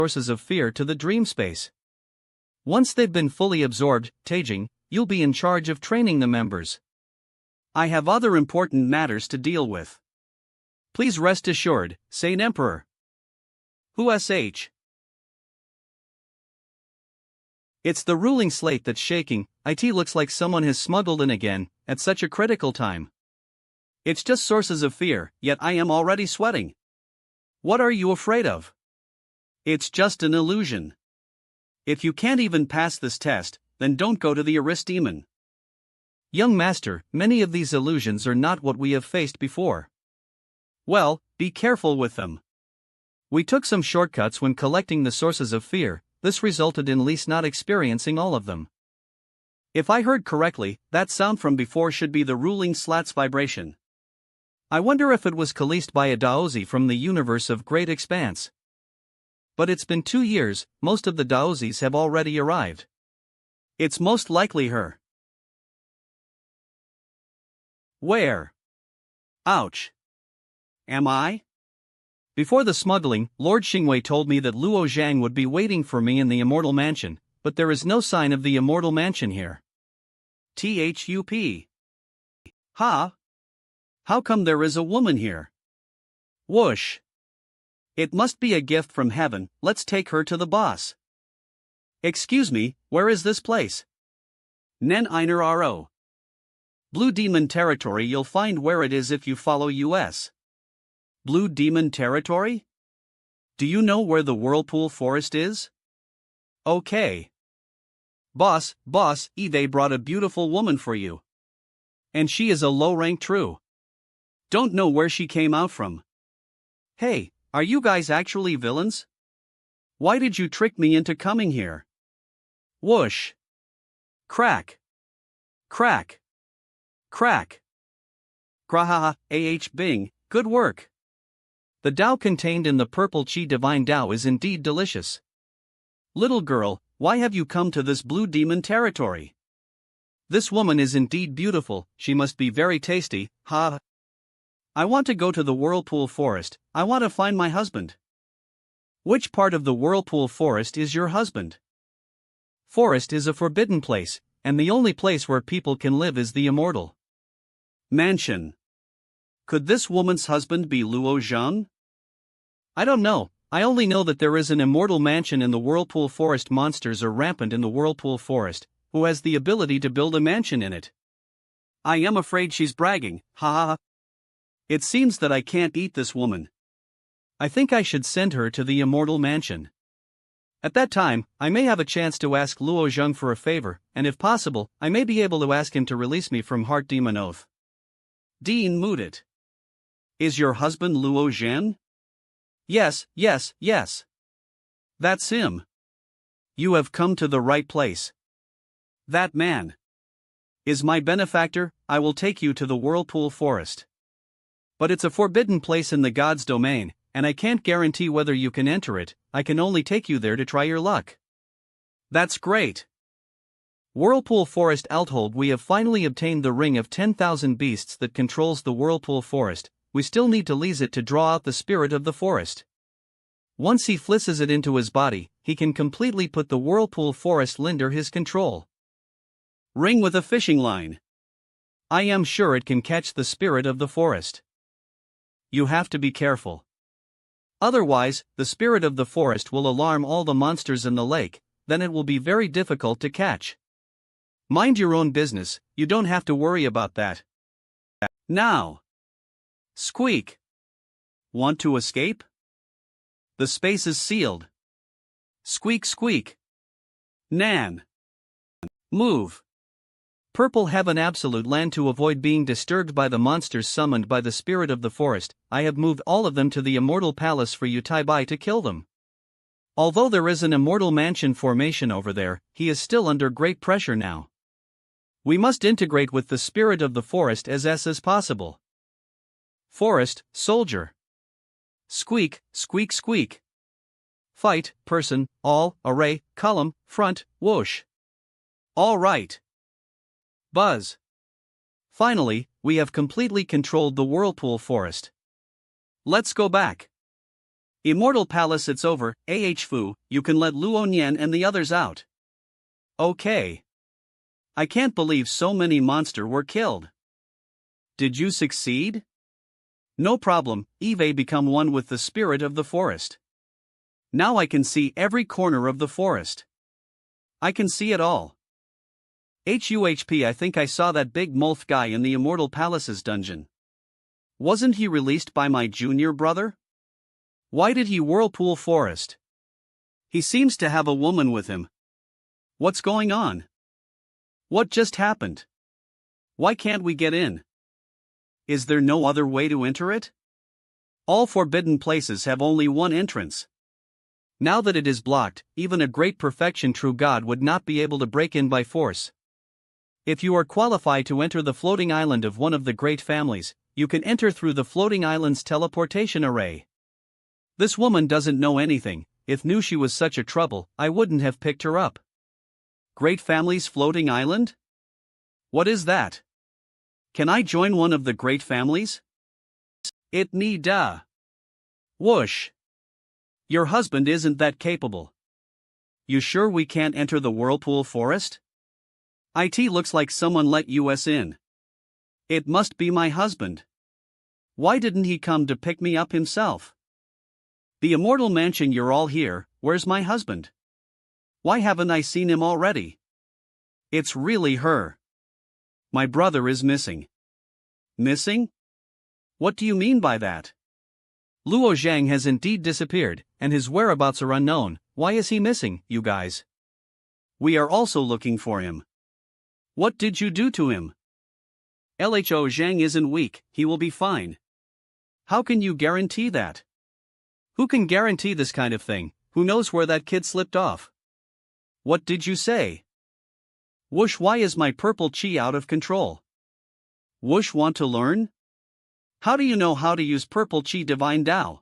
sources of fear to the dream space. Once they've been fully absorbed, Taejing, you'll be in charge of training the members. I have other important matters to deal with. Please rest assured, Saint Emperor. Who sh? It's the ruling slate that's shaking. It looks like someone has smuggled in again, at such a critical time. It's just sources of fear, yet I am already sweating. What are you afraid of? It's just an illusion. If you can't even pass this test, then don't go to the Aristdemon. Young master, many of these illusions are not what we have faced before. Well, be careful with them. We took some shortcuts when collecting the sources of fear. This resulted in Lise not experiencing all of them. If I heard correctly, that sound from before should be the ruling slat's vibration. I wonder if it was released by a Daozi from the universe of Great Expanse. But it's been 2 years, most of the Daozis have already arrived. It's most likely her. Where? Ouch. Am I? Before the smuggling, Lord Xingwei told me that Luo Zhang would be waiting for me in the Immortal Mansion, but there is no sign of the Immortal Mansion here. THUP. Ha? How come there is a woman here? Whoosh. It must be a gift from heaven. Let's take her to the boss. Excuse me, where is this place? Nen Einer Ro. Blue Demon Territory. You'll find where it is if you follow US. Blue Demon Territory? Do you know where the Whirlpool Forest is? Okay. Boss, they brought a beautiful woman for you. And she is a low rank true. Don't know where she came out from. Hey, are you guys actually villains? Why did you trick me into coming here? Whoosh. Crack. Crack. Crack. Grahaha, Bing, good work. The Tao contained in the purple Qi Divine Tao is indeed delicious. Little girl, why have you come to this Blue Demon Territory? This woman is indeed beautiful, she must be very tasty, ha. I want to go to the Whirlpool Forest, I want to find my husband. Which part of the Whirlpool Forest is your husband? Forest is a forbidden place, and the only place where people can live is the immortal mansion. Could this woman's husband be Luo Zhang? I don't know, I only know that there is an immortal mansion in the Whirlpool Forest. Monsters are rampant in the Whirlpool Forest. Who has the ability to build a mansion in it? I am afraid she's bragging, ha ha ha. It seems that I can't eat this woman. I think I should send her to the immortal mansion. At that time, I may have a chance to ask Luo Zhang for a favor, and if possible, I may be able to ask him to release me from Heart Demon Oath. Dean Mudit. Is your husband Luo Zhang? Yes. That's him. You have come to the right place. That man is my benefactor. I will take you to the Whirlpool Forest. But it's a forbidden place in the god's domain, and I can't guarantee whether you can enter it. I can only take you there to try your luck. That's great. Whirlpool Forest Althold. We have finally obtained the Ring of 10,000 Beasts that controls the Whirlpool Forest. We still need to lease it to draw out the spirit of the forest. Once he flisses it into his body, he can completely put the Whirlpool Forest under his control. Ring with a fishing line. I am sure it can catch the spirit of the forest. You have to be careful. Otherwise, the spirit of the forest will alarm all the monsters in the lake, then it will be very difficult to catch. Mind your own business, you don't have to worry about that. Now. Squeak. Want to escape? The space is sealed. Squeak squeak. Nan. Move. Purple Heaven Absolute Land. To avoid being disturbed by the monsters summoned by the spirit of the forest, I have moved all of them to the Immortal Palace for Yutaibai to kill them. Although there is an Immortal Mansion formation over there, he is still under great pressure now. We must integrate with the spirit of the forest as possible. Forest, soldier. Squeak, squeak squeak. Fight, person, all, array, column, front, whoosh. All right. Buzz. Finally, we have completely controlled the Whirlpool Forest. Let's go back. Immortal Palace, it's over. Fu, you can let Luo Nian and the others out. Okay. I can't believe so many monsters were killed. Did you succeed? No problem, Eve become one with the spirit of the forest. Now I can see every corner of the forest. I can see it all. HUHP, I think I saw that big Molth guy in the Immortal Palace's dungeon. Wasn't he released by my junior brother? Why did he whirlpool forest? He seems to have a woman with him. What's going on? What just happened? Why can't we get in? Is there no other way to enter it? All forbidden places have only one entrance. Now that it is blocked, even a great perfection true God would not be able to break in by force. If you are qualified to enter the floating island of one of the great families, you can enter through the floating island's teleportation array. This woman doesn't know anything. If knew she was such a trouble, I wouldn't have picked her up. Great family's floating island? What is that? Can I join one of the great families? It need da. Whoosh. Your husband isn't that capable. You sure we can't enter the whirlpool forest? It looks like someone let us in. It must be my husband. Why didn't he come to pick me up himself? The Immortal Mansion, you're all here, where's my husband? Why haven't I seen him already? It's really her. My brother is missing. Missing? What do you mean by that? Luo Zhang has indeed disappeared, and his whereabouts are unknown. Why is he missing, you guys? We are also looking for him. What did you do to him? LHO Zhang isn't weak, he will be fine. How can you guarantee that? Who can guarantee this kind of thing? Who knows where that kid slipped off? What did you say? Whoosh, why is my purple chi out of control? Whoosh, want to learn? How do you know how to use purple chi divine Dao?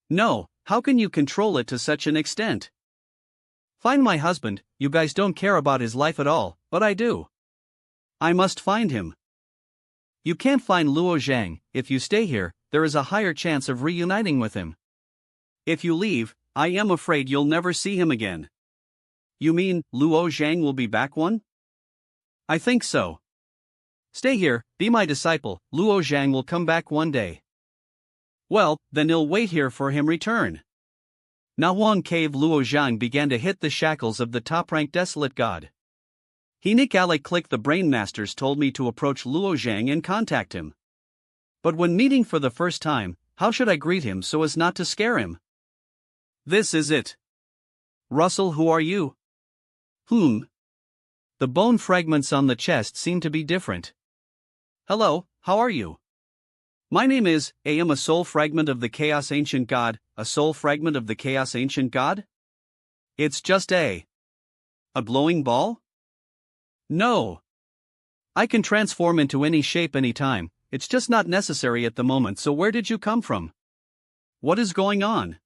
No, how can you control it to such an extent? Find my husband, you guys don't care about his life at all, but I do. I must find him. You can't find Luo Zhang. If you stay here, there is a higher chance of reuniting with him. If you leave, I am afraid you'll never see him again. You mean, Luo Zhang will be back one? I think so. Stay here, be my disciple, Luo Zhang will come back one day. Well, then I'll wait here for him return. Nahuang Cave. Luo Zhang began to hit the shackles of the top-ranked desolate god. Aniclimax click. The brain masters told me to approach Luo Zhang and contact him. But when meeting for the first time, how should I greet him so as not to scare him? This is it. Russell, who are you? The bone fragments on the chest seem to be different. Hello, how are you? My name is, I am a soul fragment of the Chaos Ancient God, a soul fragment of the Chaos Ancient God? It's just a glowing ball? No. I can transform into any shape anytime, it's just not necessary at the moment. So where did you come from? What is going on?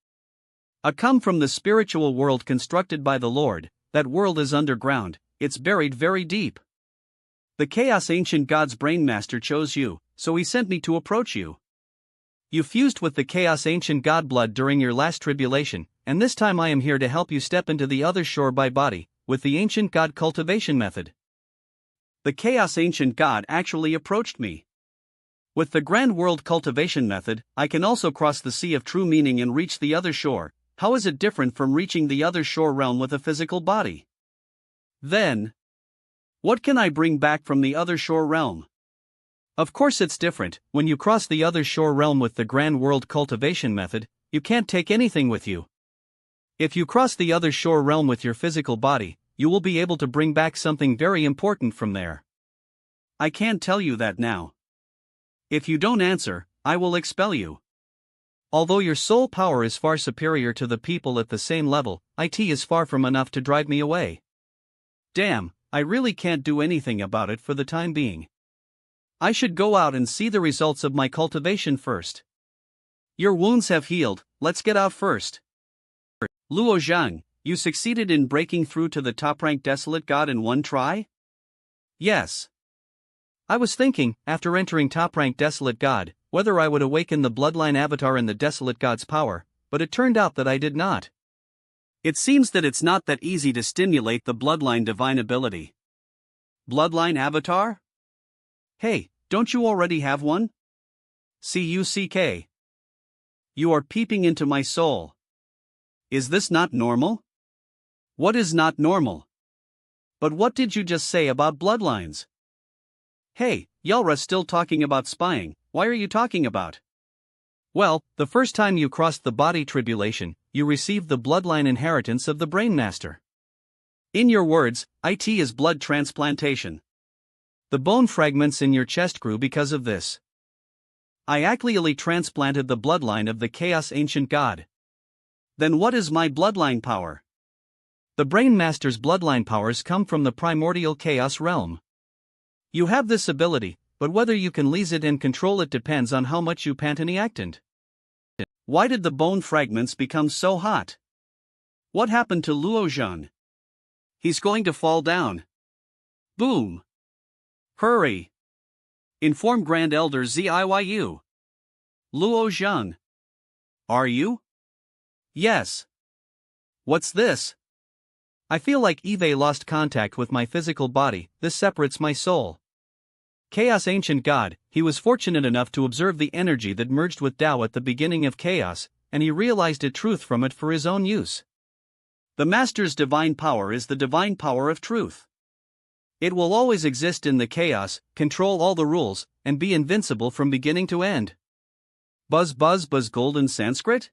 I come from the spiritual world constructed by the Lord. That world is underground, it's buried very deep. The Chaos Ancient God's brain master chose you, so he sent me to approach you. You fused with the Chaos Ancient God blood during your last tribulation, and this time I am here to help you step into the other shore by body, with the Ancient God cultivation method. The Chaos Ancient God actually approached me. With the Grand World cultivation method, I can also cross the Sea of True Meaning and reach the other shore. How is it different from reaching the other shore realm with a physical body? Then, what can I bring back from the other shore realm? Of course it's different. When you cross the other shore realm with the Grand World cultivation method, you can't take anything with you. If you cross the other shore realm with your physical body, you will be able to bring back something very important from there. I can't tell you that now. If you don't answer, I will expel you. Although your soul power is far superior to the people at the same level, it is far from enough to drive me away. Damn, I really can't do anything about it for the time being. I should go out and see the results of my cultivation first. Your wounds have healed, let's get out first. Luo Zhang, you succeeded in breaking through to the top-ranked desolate god in one try? Yes. I was thinking, after entering top-ranked desolate god, whether I would awaken the bloodline avatar in the desolate god's power, but it turned out that I did not. It seems that it's not that easy to stimulate the bloodline divine ability. Bloodline avatar? Hey, don't you already have one? CUCK. You are peeping into my soul. Is this not normal? What is not normal? But what did you just say about bloodlines? Hey, Yalra's still talking about spying, why are you talking about? Well, the first time you crossed the body tribulation, you received the bloodline inheritance of the Brain Master. In your words, it is blood transplantation. The bone fragments in your chest grew because of this. I actually transplanted the bloodline of the Chaos Ancient God. Then what is my bloodline power? The Brain Master's bloodline powers come from the primordial Chaos realm. You have this ability, but whether you can lease it and control it depends on how much you pantaniactant. Why did the bone fragments become so hot? What happened to Luozhan? He's going to fall down. Boom. Hurry. Inform Grand Elder Ziyu. Luozhan. Are you? Yes. What's this? I feel like Eve lost contact with my physical body, this separates my soul. Chaos Ancient God, he was fortunate enough to observe the energy that merged with Tao at the beginning of chaos, and he realized a truth from it for his own use. The Master's divine power is the divine power of truth. It will always exist in the chaos, control all the rules, and be invincible from beginning to end. Buzz buzz buzz golden Sanskrit?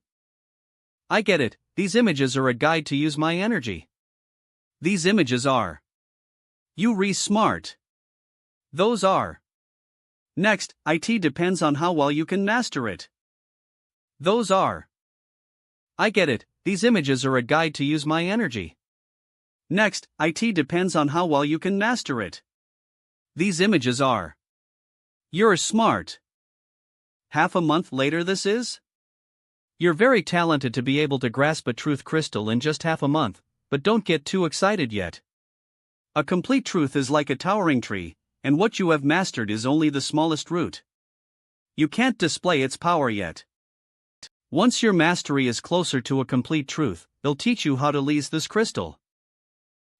I get it, these images are a guide to use my energy. These images are. You re-smart. Those are. Next, it depends on how well you can master it. Those are. I get it, these images are a guide to use my energy. Next, it depends on how well you can master it. These images are. You're smart. Half a month later this is? You're very talented to be able to grasp a truth crystal in just half a month, but don't get too excited yet. A complete truth is like a towering tree, and what you have mastered is only the smallest root. You can't display its power yet. Once your mastery is closer to a complete truth, they'll teach you how to lease this crystal.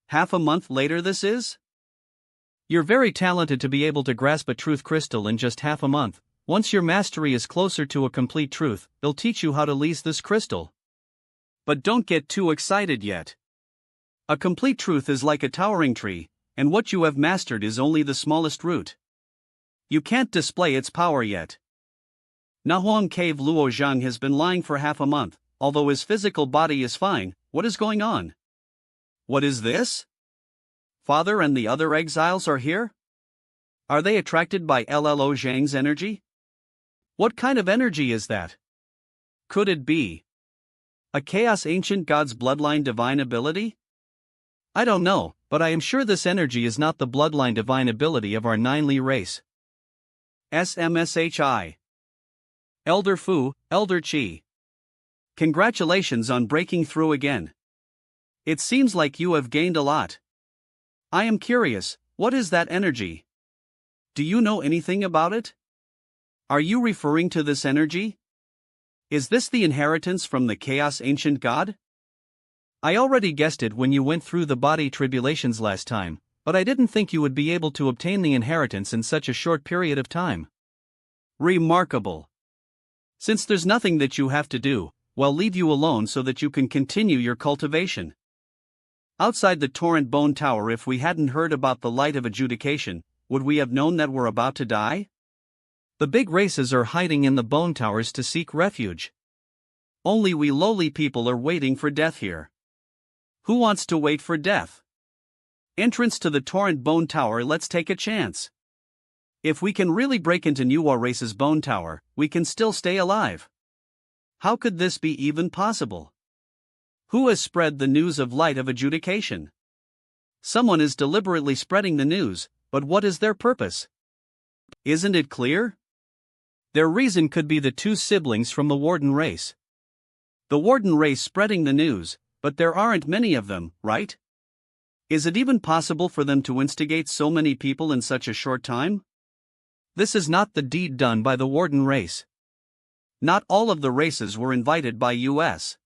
Half a month later this is? You're very talented to be able to grasp a truth crystal in just half a month. Once your mastery is closer to a complete truth, they'll teach you how to lease this crystal. But don't get too excited yet. A complete truth is like a towering tree, and what you have mastered is only the smallest root. You can't display its power yet. Nahuang Cave Luozhan has been lying for half a month, although his physical body is fine. What is going on? What is this? Father and the other exiles are here? Are they attracted by Llo Zhang's energy? What kind of energy is that? Could it be a Chaos Ancient God's bloodline divine ability? I don't know, but I am sure this energy is not the bloodline divine ability of our Ninely race. SMSHI. Elder Fu, Elder Chi. Congratulations on breaking through again. It seems like you have gained a lot. I am curious, what is that energy? Do you know anything about it? Are you referring to this energy? Is this the inheritance from the Chaos Ancient God? I already guessed it when you went through the body tribulations last time, but I didn't think you would be able to obtain the inheritance in such a short period of time. Remarkable. Since there's nothing that you have to do, well, leave you alone so that you can continue your cultivation. Outside the Torrent Bone Tower, if we hadn't heard about the light of adjudication, would we have known that we're about to die? The big races are hiding in the bone towers to seek refuge. Only we lowly people are waiting for death here. Who wants to wait for death? Entrance to the Torrent Bone Tower, let's take a chance. If we can really break into Nuwa Race's Bone Tower, we can still stay alive. How could this be even possible? Who has spread the news of light of adjudication? Someone is deliberately spreading the news, but what is their purpose? Isn't it clear? Their reason could be the two siblings from the Warden race. The Warden race spreading the news, but there aren't many of them, right? Is it even possible for them to instigate so many people in such a short time? This is not the deed done by the Warden race. Not all of the races were invited by US.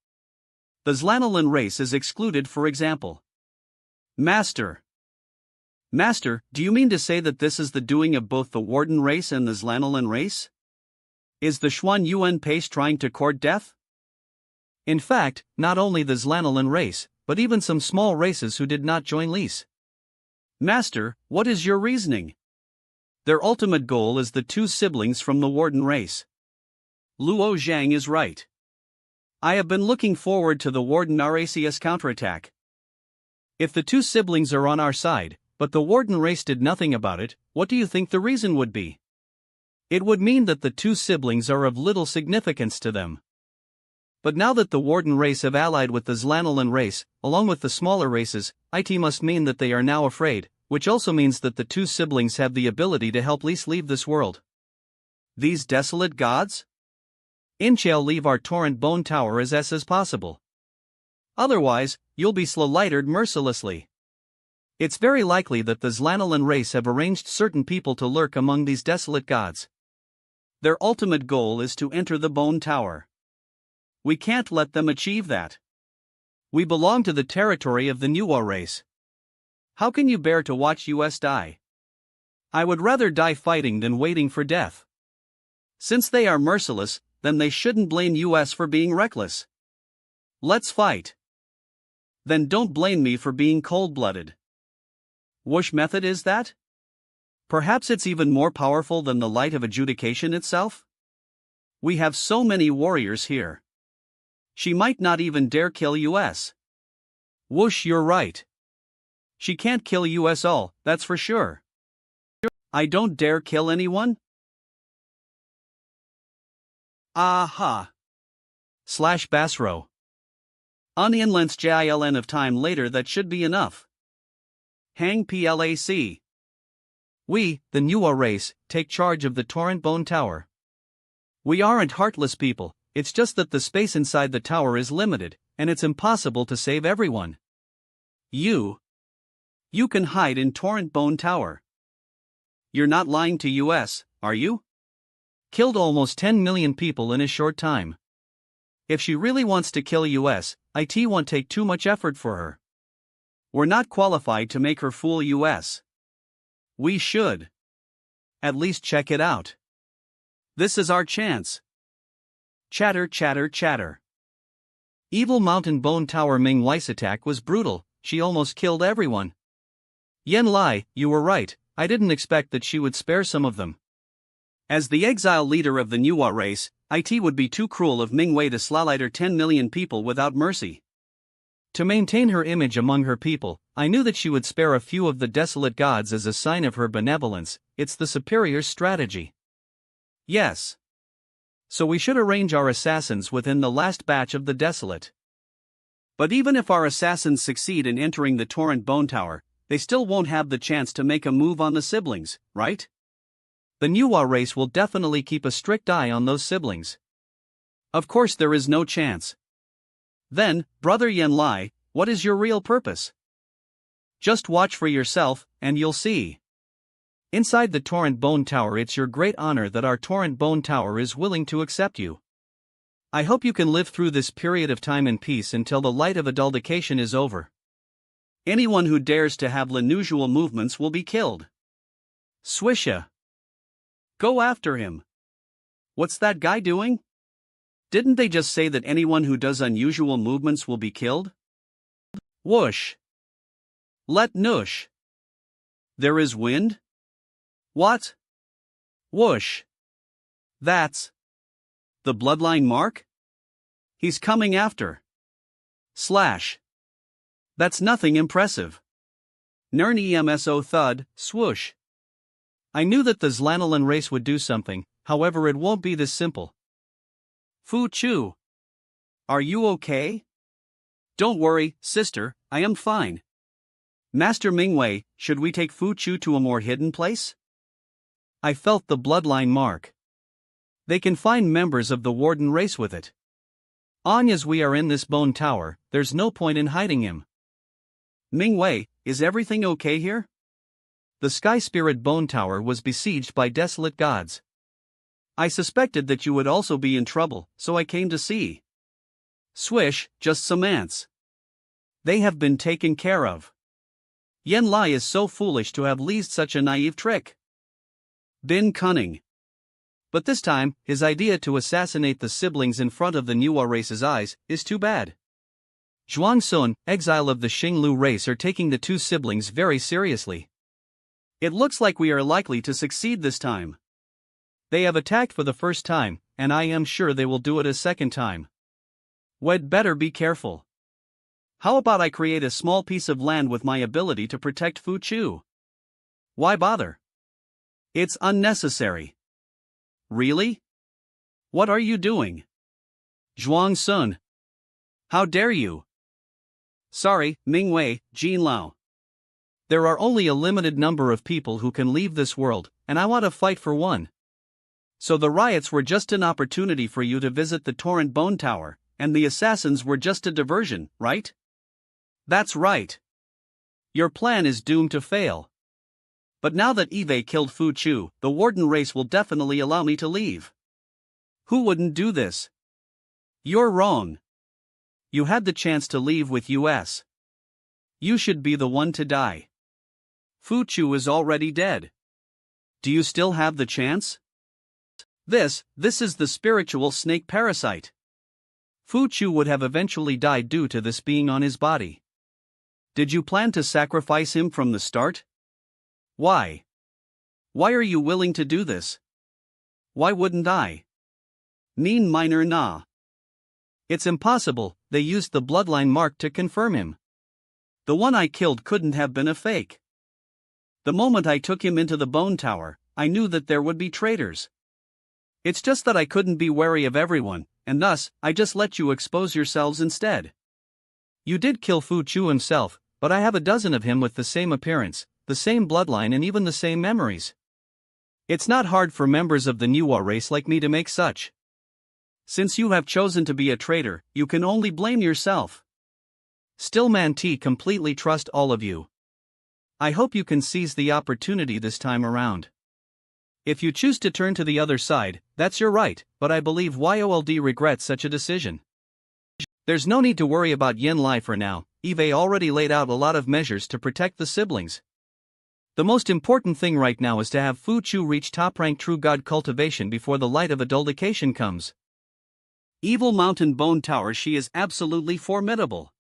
The Zlanalan race is excluded, for example. Master. Master, do you mean to say that this is the doing of both the Warden race and the Zlanalan race? Is the Xuan Yuan Pace trying to court death? In fact, not only the Zlanalan race, but even some small races who did not join Lise. Master, what is your reasoning? Their ultimate goal is the two siblings from the Warden race. Luo Zhang is right. I have been looking forward to the Warden RACS counterattack. If the two siblings are on our side, but the Warden race did nothing about it, what do you think the reason would be? It would mean that the two siblings are of little significance to them. But now that the Warden race have allied with the Zlanalan race, along with the smaller races, it must mean that they are now afraid, which also means that the two siblings have the ability to help Lise leave this world. These desolate gods? Inch'll leave our torrent bone tower as possible. Otherwise, you'll be slowlightered mercilessly. It's very likely that the Zlanalan race have arranged certain people to lurk among these desolate gods. Their ultimate goal is to enter the bone tower. We can't let them achieve that. We belong to the territory of the Nuwa race. How can you bear to watch us die? I would rather die fighting than waiting for death. Since they are merciless, then they shouldn't blame us for being reckless. Let's fight. Then don't blame me for being cold-blooded. Which method is that? Perhaps it's even more powerful than the light of adjudication itself? We have so many warriors here. She might not even dare kill us. Whoosh, you're right. She can't kill us all, that's for sure. I don't dare kill anyone? Aha. /Basro. Onion lengths JILN of time later, that should be enough. Hang PLAC. We, the Nuwa race, take charge of the Torrent Bone Tower. We aren't heartless people, it's just that the space inside the tower is limited, and it's impossible to save everyone. You can hide in Torrent Bone Tower. You're not lying to us, are you? Killed almost 10 million people in a short time. If she really wants to kill us, it won't take too much effort for her. We're not qualified to make her fool us. We should at least check it out. This is our chance. Chatter, chatter, chatter. Evil Mountain Bone Tower Ming Wei's attack was brutal, she almost killed everyone. Yen Lai, you were right, I didn't expect that she would spare some of them. As the exile leader of the Nuwa race, it would be too cruel of Ming Wei to slaughter 10 million people without mercy. To maintain her image among her people, I knew that she would spare a few of the desolate gods as a sign of her benevolence. It's the superior strategy. Yes. So we should arrange our assassins within the last batch of the desolate. But even if our assassins succeed in entering the Torrent Bone Tower, they still won't have the chance to make a move on the siblings, right? The Nuwa race will definitely keep a strict eye on those siblings. Of course there is no chance. Then, Brother Yen Lai, what is your real purpose? Just watch for yourself, and you'll see. Inside the Torrent Bone Tower, it's your great honor that our Torrent Bone Tower is willing to accept you. I hope you can live through this period of time in peace until the light of adultication is over. Anyone who dares to have unusual movements will be killed. Swisha. Go after him. What's that guy doing? Didn't they just say that anyone who does unusual movements will be killed? Whoosh. Let noosh. There is wind? What? Whoosh. That's the bloodline mark? He's coming after. / That's nothing impressive. Nern EMSO thud, swoosh. I knew that the Zlanalan race would do something, however it won't be this simple. Fu Chu. Are you okay? Don't worry, sister, I am fine. Master Mingwei, should we take Fu Chu to a more hidden place? I felt the bloodline mark. They can find members of the Warden race with it. Long as we are in this bone tower, there's no point in hiding him. Mingwei, is everything okay here? The Sky Spirit Bone Tower was besieged by desolate gods. I suspected that you would also be in trouble, so I came to see. Swish, just some ants. They have been taken care of. Yen Lai is so foolish to have leased such a naive trick. Been cunning. But this time, his idea to assassinate the siblings in front of the Nuwa race's eyes is too bad. Zhuang Sun, exile of the Xinglu race, are taking the two siblings very seriously. It looks like we are likely to succeed this time. They have attacked for the first time, and I am sure they will do it a second time. We'd better be careful. How about I create a small piece of land with my ability to protect Fu Chu? Why bother? It's unnecessary. Really? What are you doing? Zhuang Sun. How dare you? Sorry, Ming Wei, Jin Lao. There are only a limited number of people who can leave this world, and I want to fight for one. So the riots were just an opportunity for you to visit the Torrent Bone Tower, and the assassins were just a diversion, right? That's right. Your plan is doomed to fail. But now that Eve killed Fu Chu, the Warden race will definitely allow me to leave. Who wouldn't do this? You're wrong. You had the chance to leave with us. You should be the one to die. Fu Chu is already dead. Do you still have the chance? This is the spiritual snake parasite. Fu Chu would have eventually died due to this being on his body. Did you plan to sacrifice him from the start? Why? Why are you willing to do this? Why wouldn't I? Neen minor na. It's impossible, they used the bloodline mark to confirm him. The one I killed couldn't have been a fake. The moment I took him into the bone tower, I knew that there would be traitors. It's just that I couldn't be wary of everyone, and thus, I just let you expose yourselves instead. You did kill Fu Chu himself, but I have a dozen of him with the same appearance, the same bloodline, and even the same memories. It's not hard for members of the Nuwa race like me to make such. Since you have chosen to be a traitor, you can only blame yourself. Still, Man-T completely trust all of you. I hope you can seize the opportunity this time around. If you choose to turn to the other side, that's your right, but I believe YOLD regrets such a decision. There's no need to worry about Yen Lai for now. Eve already laid out a lot of measures to protect the siblings. The most important thing right now is to have Fu Chu reach top-rank True God cultivation before the light of adultication comes. Evil Mountain Bone Tower, she is absolutely formidable.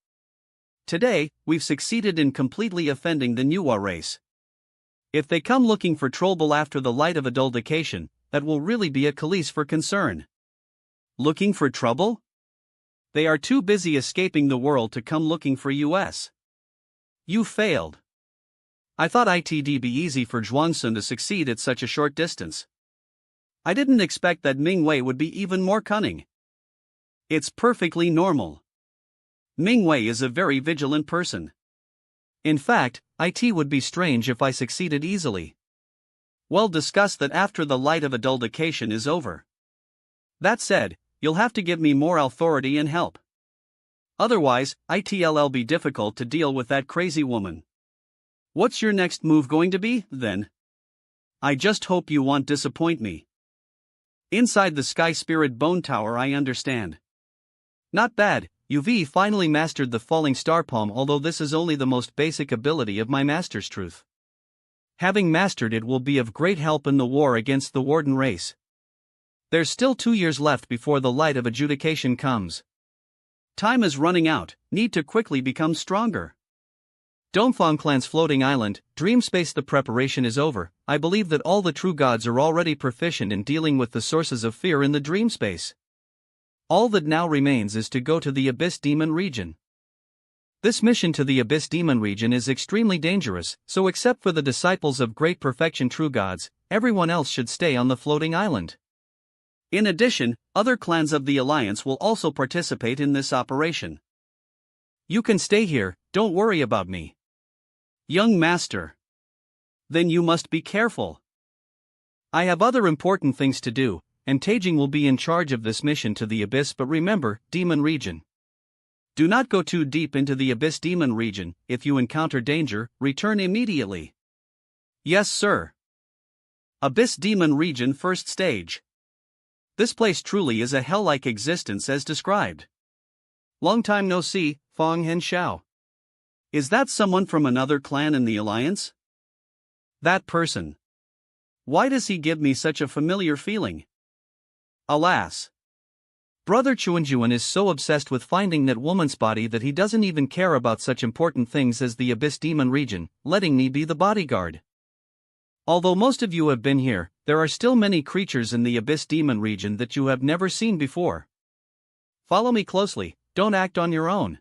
Today, we've succeeded in completely offending the Nuwa race. If they come looking for trouble after the light of adultication, that will really be a cause for concern. Looking for trouble? They are too busy escaping the world to come looking for us. You failed. I thought it'd be easy for Zhuangsun to succeed at such a short distance. I didn't expect that Ming Wei would be even more cunning. It's perfectly normal. Ming Wei is a very vigilant person. In fact, it would be strange if I succeeded easily. We'll discuss that after the light of adultication is over. That said, you'll have to give me more authority and help. Otherwise, it'll be difficult to deal with that crazy woman. What's your next move going to be, then? I just hope you won't disappoint me. Inside the Sky Spirit Bone Tower, I understand. Not bad, you've finally mastered the Falling Star Palm, although this is only the most basic ability of my Master's Truth. Having mastered it will be of great help in the war against the Warden race. There's still 2 years left before the light of adjudication comes. Time is running out, need to quickly become stronger. Domefang Clan's floating island, dream space. The preparation is over. I believe that all the true gods are already proficient in dealing with the sources of fear in the dream space. All that now remains is to go to the Abyss Demon region. This mission to the Abyss Demon region is extremely dangerous, so except for the disciples of great perfection true gods, everyone else should stay on the floating island. In addition, other clans of the Alliance will also participate in this operation. You can stay here, don't worry about me. Young master. Then you must be careful. I have other important things to do, and Taijing will be in charge of this mission to the Abyss. But remember, Demon region. Do not go too deep into the Abyss Demon region. If you encounter danger, return immediately. Yes, sir. Abyss Demon region first stage. This place truly is a hell-like existence as described. Long time no see, Fong Hen Xiao. Is that someone from another clan in the Alliance? That person. Why does he give me such a familiar feeling? Alas. Brother Chuanjuan is so obsessed with finding that woman's body that he doesn't even care about such important things as the Abyss Demon region, letting me be the bodyguard. Although most of you have been here, there are still many creatures in the Abyss Demon region that you have never seen before. Follow me closely, don't act on your own.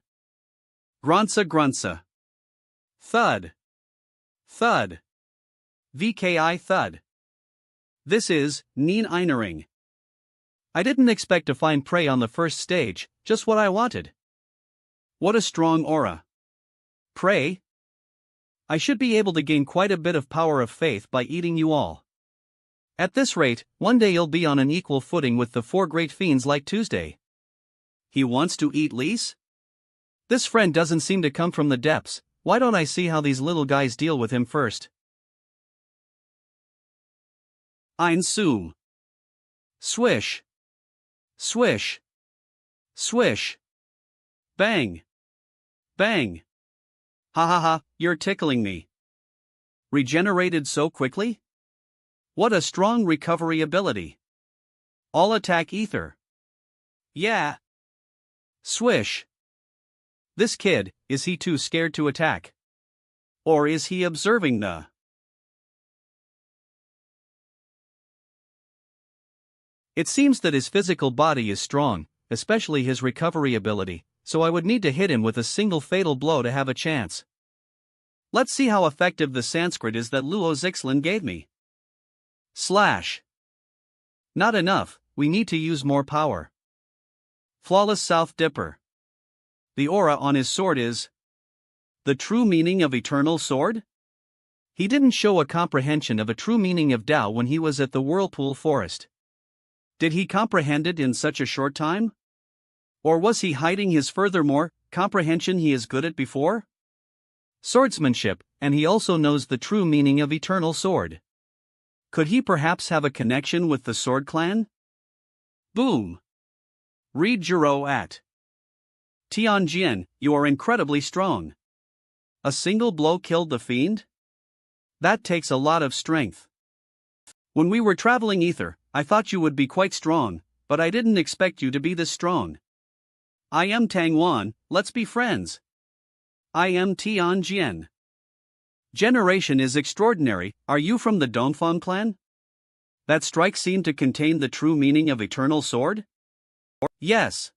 Grunsa grunsa. Thud. Thud. VKI thud. This is Neen Einering. I didn't expect to find prey on the first stage, just what I wanted. What a strong aura. Prey? I should be able to gain quite a bit of power of faith by eating you all. At this rate, one day you'll be on an equal footing with the 4 great fiends like Tuesday. He wants to eat Lise? This friend doesn't seem to come from the depths. Why don't I see how these little guys deal with him first? Ein Zoom. Swish. Swish. Swish. Bang. Bang. Ha ha ha, you're tickling me. Regenerated so quickly? What a strong recovery ability. All attack ether. Yeah. Swish. This kid, is he too scared to attack? Or is he observing the... It seems that his physical body is strong, especially his recovery ability, so I would need to hit him with a single fatal blow to have a chance. Let's see how effective the Sanskrit is that Luo Zixlin gave me. Slash. Not enough, we need to use more power. Flawless South Dipper. The aura on his sword is... the true meaning of Eternal Sword? He didn't show a comprehension of a true meaning of Tao when he was at the Whirlpool Forest. Did he comprehend it in such a short time? Or was he hiding his furthermore comprehension he is good at before? Swordsmanship, and he also knows the true meaning of Eternal Sword. Could he perhaps have a connection with the Sword Clan? Boom. Read Jiro at Tianjian, you are incredibly strong. A single blow killed the fiend? That takes a lot of strength. When we were traveling ether, I thought you would be quite strong, but I didn't expect you to be this strong. I am Tang Wan, let's be friends. I am Tianjian. Generation is extraordinary, are you from the Dongfang clan? That strike seemed to contain the true meaning of Eternal Sword? Yes.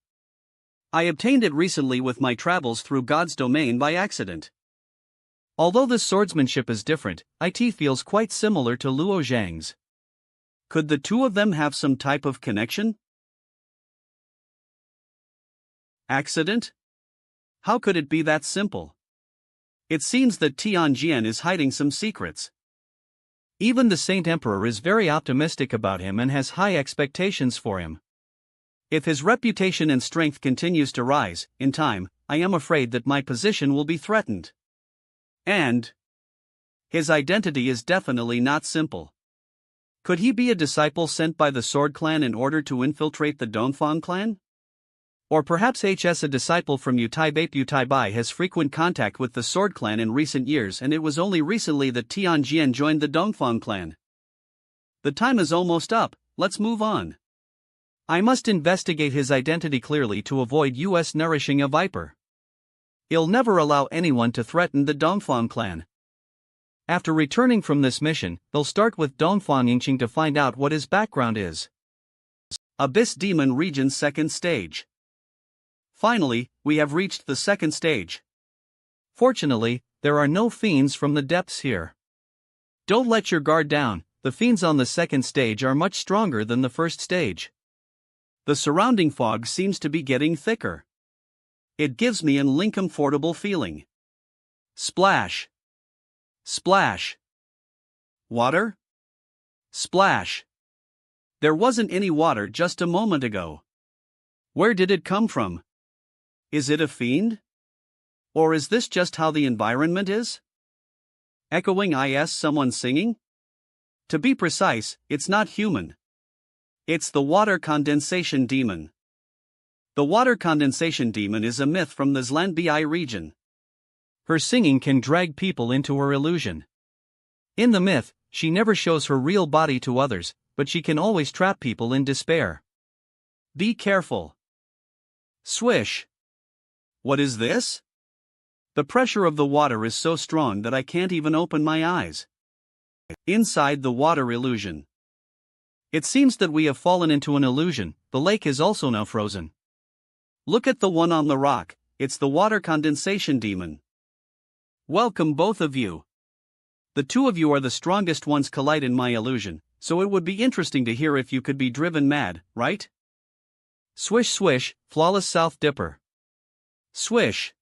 I obtained it recently with my travels through God's domain by accident. Although this swordsmanship is different, it feels quite similar to Luo Zhang's. Could the two of them have some type of connection? Accident? How could it be that simple? It seems that Tianjian is hiding some secrets. Even the Saint Emperor is very optimistic about him and has high expectations for him. If his reputation and strength continues to rise, in time, I am afraid that my position will be threatened. And his identity is definitely not simple. Could he be a disciple sent by the Sword Clan in order to infiltrate the Dongfang clan? Or perhaps a disciple from Yutaibai has frequent contact with the Sword Clan in recent years and it was only recently that Tianjian joined the Dongfang clan. The time is almost up, let's move on. I must investigate his identity clearly to avoid US nourishing a viper. He'll never allow anyone to threaten the Dongfang clan. After returning from this mission, they'll start with Dongfang Yingqing to find out what his background is. Abyss Demon Region 2nd Stage. Finally, we have reached the 2nd stage. Fortunately, there are no fiends from the depths here. Don't let your guard down, the fiends on the 2nd stage are much stronger than the 1st stage. The surrounding fog seems to be getting thicker. It gives me an uncomfortable feeling. Splash. Splash. Water? Splash. There wasn't any water just a moment ago. Where did it come from? Is it a fiend? Or is this just how the environment is? Echoing someone singing? To be precise, it's not human. It's the water condensation demon. The water condensation demon is a myth from the Zlanbi region. Her singing can drag people into her illusion. In the myth, she never shows her real body to others, but she can always trap people in despair. Be careful. Swish. What is this? The pressure of the water is so strong that I can't even open my eyes. Inside the water illusion. It seems that we have fallen into an illusion. The lake is also now frozen. Look at the one on the rock, it's the water condensation demon. Welcome both of you. The two of you are the strongest ones collide in my illusion, so it would be interesting to hear if you could be driven mad, right? Swish swish, flawless South Dipper. Swish.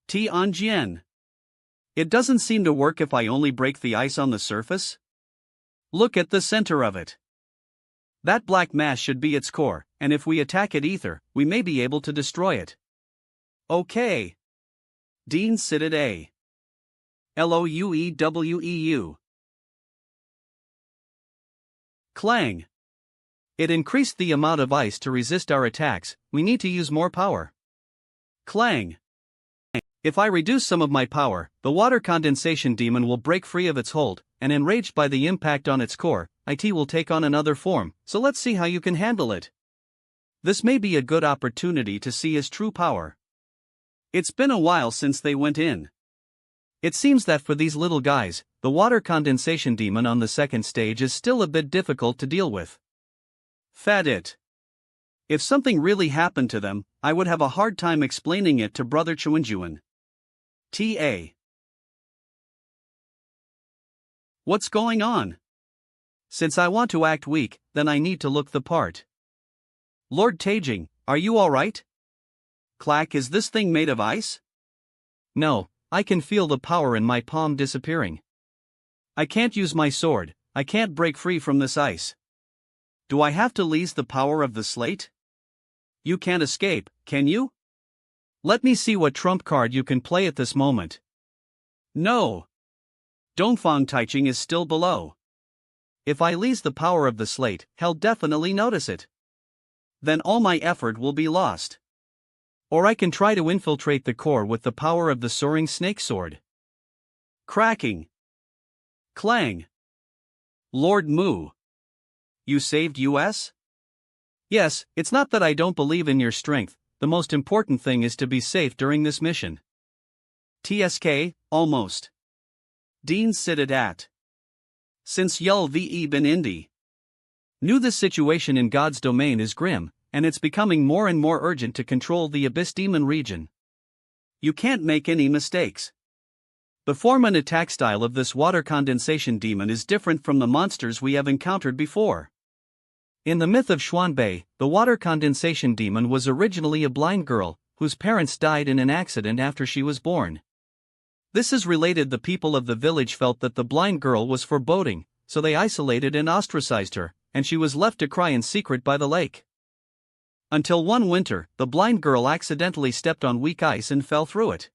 Tianjian. It doesn't seem to work if I only break the ice on the surface. Look at the center of it. That black mass should be its core, and if we attack it ether, we may be able to destroy it. Okay. Dean Sided A. Loueweu. Clang. It increased the amount of ice to resist our attacks, we need to use more power. Clang. If I reduce some of my power, the water condensation demon will break free of its hold, and enraged by the impact on its core, it will take on another form, so let's see how you can handle it. This may be a good opportunity to see his true power. It's been a while since they went in. It seems that for these little guys, the water condensation demon on the second stage is still a bit difficult to deal with. Fat it. If something really happened to them, I would have a hard time explaining it to Brother Chuanjuan. T.A. What's going on? Since I want to act weak, then I need to look the part. Lord Tajing, are you alright? Clack, is this thing made of ice? No, I can feel the power in my palm disappearing. I can't use my sword, I can't break free from this ice. Do I have to lease the power of the slate? You can't escape, can you? Let me see what trump card you can play at this moment. No. Dongfang Taiching is still below. If I lease the power of the slate, he'll definitely notice it. Then all my effort will be lost. Or I can try to infiltrate the core with the power of the soaring snake sword. Cracking. Clang. Lord Mu. You saved us? Yes, it's not that I don't believe in your strength, the most important thing is to be safe during this mission. TSK, almost. Dean Sided at. Since Yul ve bin Indi. Knew this situation in God's domain is grim, and it's becoming more and more urgent to control the Abyss Demon region. You can't make any mistakes. The form and attack style of this water condensation demon is different from the monsters we have encountered before. In the myth of Xuanbei, the water condensation demon was originally a blind girl, whose parents died in an accident after she was born. This is related. The people of the village felt that the blind girl was foreboding, so they isolated and ostracized her, and she was left to cry in secret by the lake. Until one winter, the blind girl accidentally stepped on weak ice and fell through it.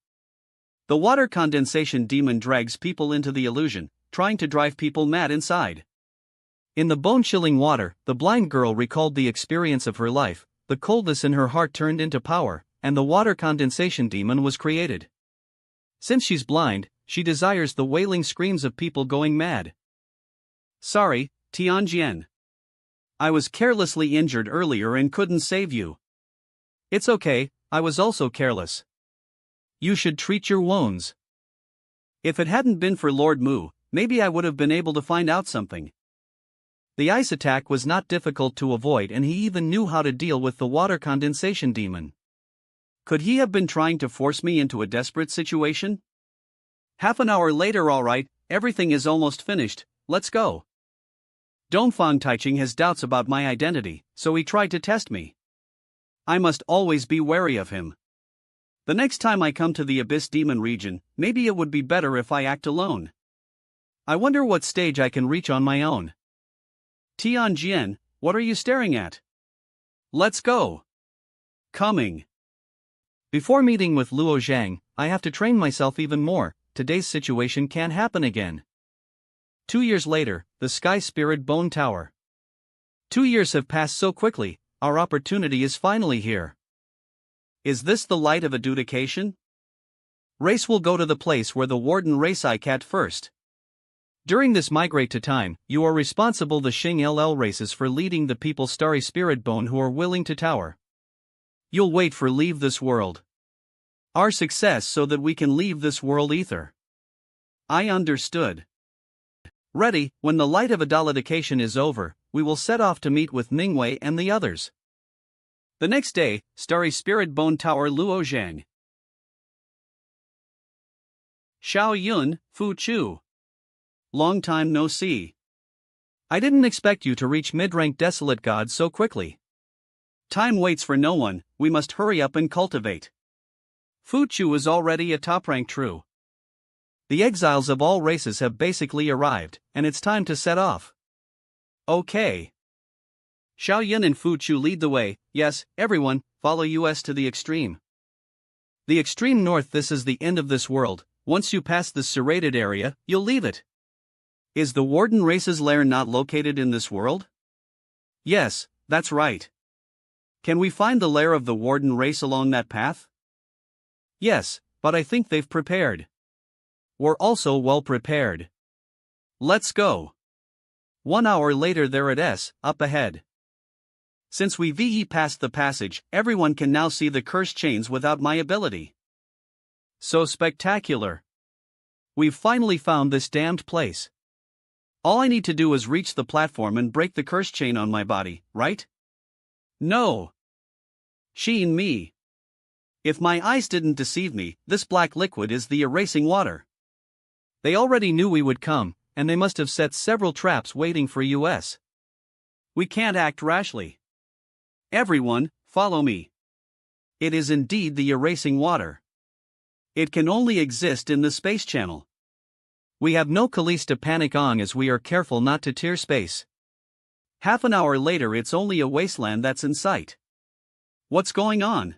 The water condensation demon drags people into the illusion, trying to drive people mad inside. In the bone-chilling water, the blind girl recalled the experience of her life, the coldness in her heart turned into power, and the water condensation demon was created. Since she's blind, she desires the wailing screams of people going mad. Sorry, Tianjian. I was carelessly injured earlier and couldn't save you. It's okay, I was also careless. You should treat your wounds. If it hadn't been for Lord Mu, maybe I would have been able to find out something. The ice attack was not difficult to avoid, and he even knew how to deal with the water condensation demon. Could he have been trying to force me into a desperate situation? Half an hour later. Alright, everything is almost finished, let's go. Dongfang Taiching has doubts about my identity, so he tried to test me. I must always be wary of him. The next time I come to the Abyss Demon region, maybe it would be better if I act alone. I wonder what stage I can reach on my own. Tianjian, what are you staring at? Let's go. Coming. Before meeting with Luo Zhang, I have to train myself even more. Today's situation can't happen again. 2 years later, the Sky Spirit Bone Tower. 2 years have passed so quickly, our opportunity is finally here. Is this the light of adjudication? Race will go to the place where the warden race ICAT first. During this migrate to time, you are responsible the Xing LL races for leading the people Starry Spirit Bone who are willing to tower. You'll wait for leave this world. Our success so that we can leave this world ether. I understood. Ready, when the light of adjudication is over, we will set off to meet with Ningwei and the others. The next day, Starry Spirit Bone Tower Luo Zhang. Xiao Yun, Fu Chu. Long time no see. I didn't expect you to reach mid-rank Desolate God so quickly. Time waits for no one, we must hurry up and cultivate. Fu Chu is already a top-rank true. The exiles of all races have basically arrived, and it's time to set off. Okay. Xiao Yun and Fu Chu lead the way. Yes, everyone, follow us to the extreme. The extreme north. This is the end of this world. Once you pass this serrated area, you'll leave it. Is the Warden race's lair not located in this world? Yes, that's right. Can we find the lair of the Warden race along that path? Yes, but I think they've prepared. We're also well prepared. Let's go. 1 hour later they're at S, up ahead. Since we VE passed the passage, everyone can now see the cursed chains without my ability. So spectacular. We've finally found this damned place. All I need to do is reach the platform and break the cursed chain on my body, right? No. Sheen me. If my eyes didn't deceive me, this black liquid is the erasing water. They already knew we would come, and they must have set several traps waiting for us. We can't act rashly. Everyone, follow me. It is indeed the erasing water. It can only exist in the space channel. We have no Khalees to panic on as we are careful not to tear space. Half an hour later it's only a wasteland that's in sight. What's going on?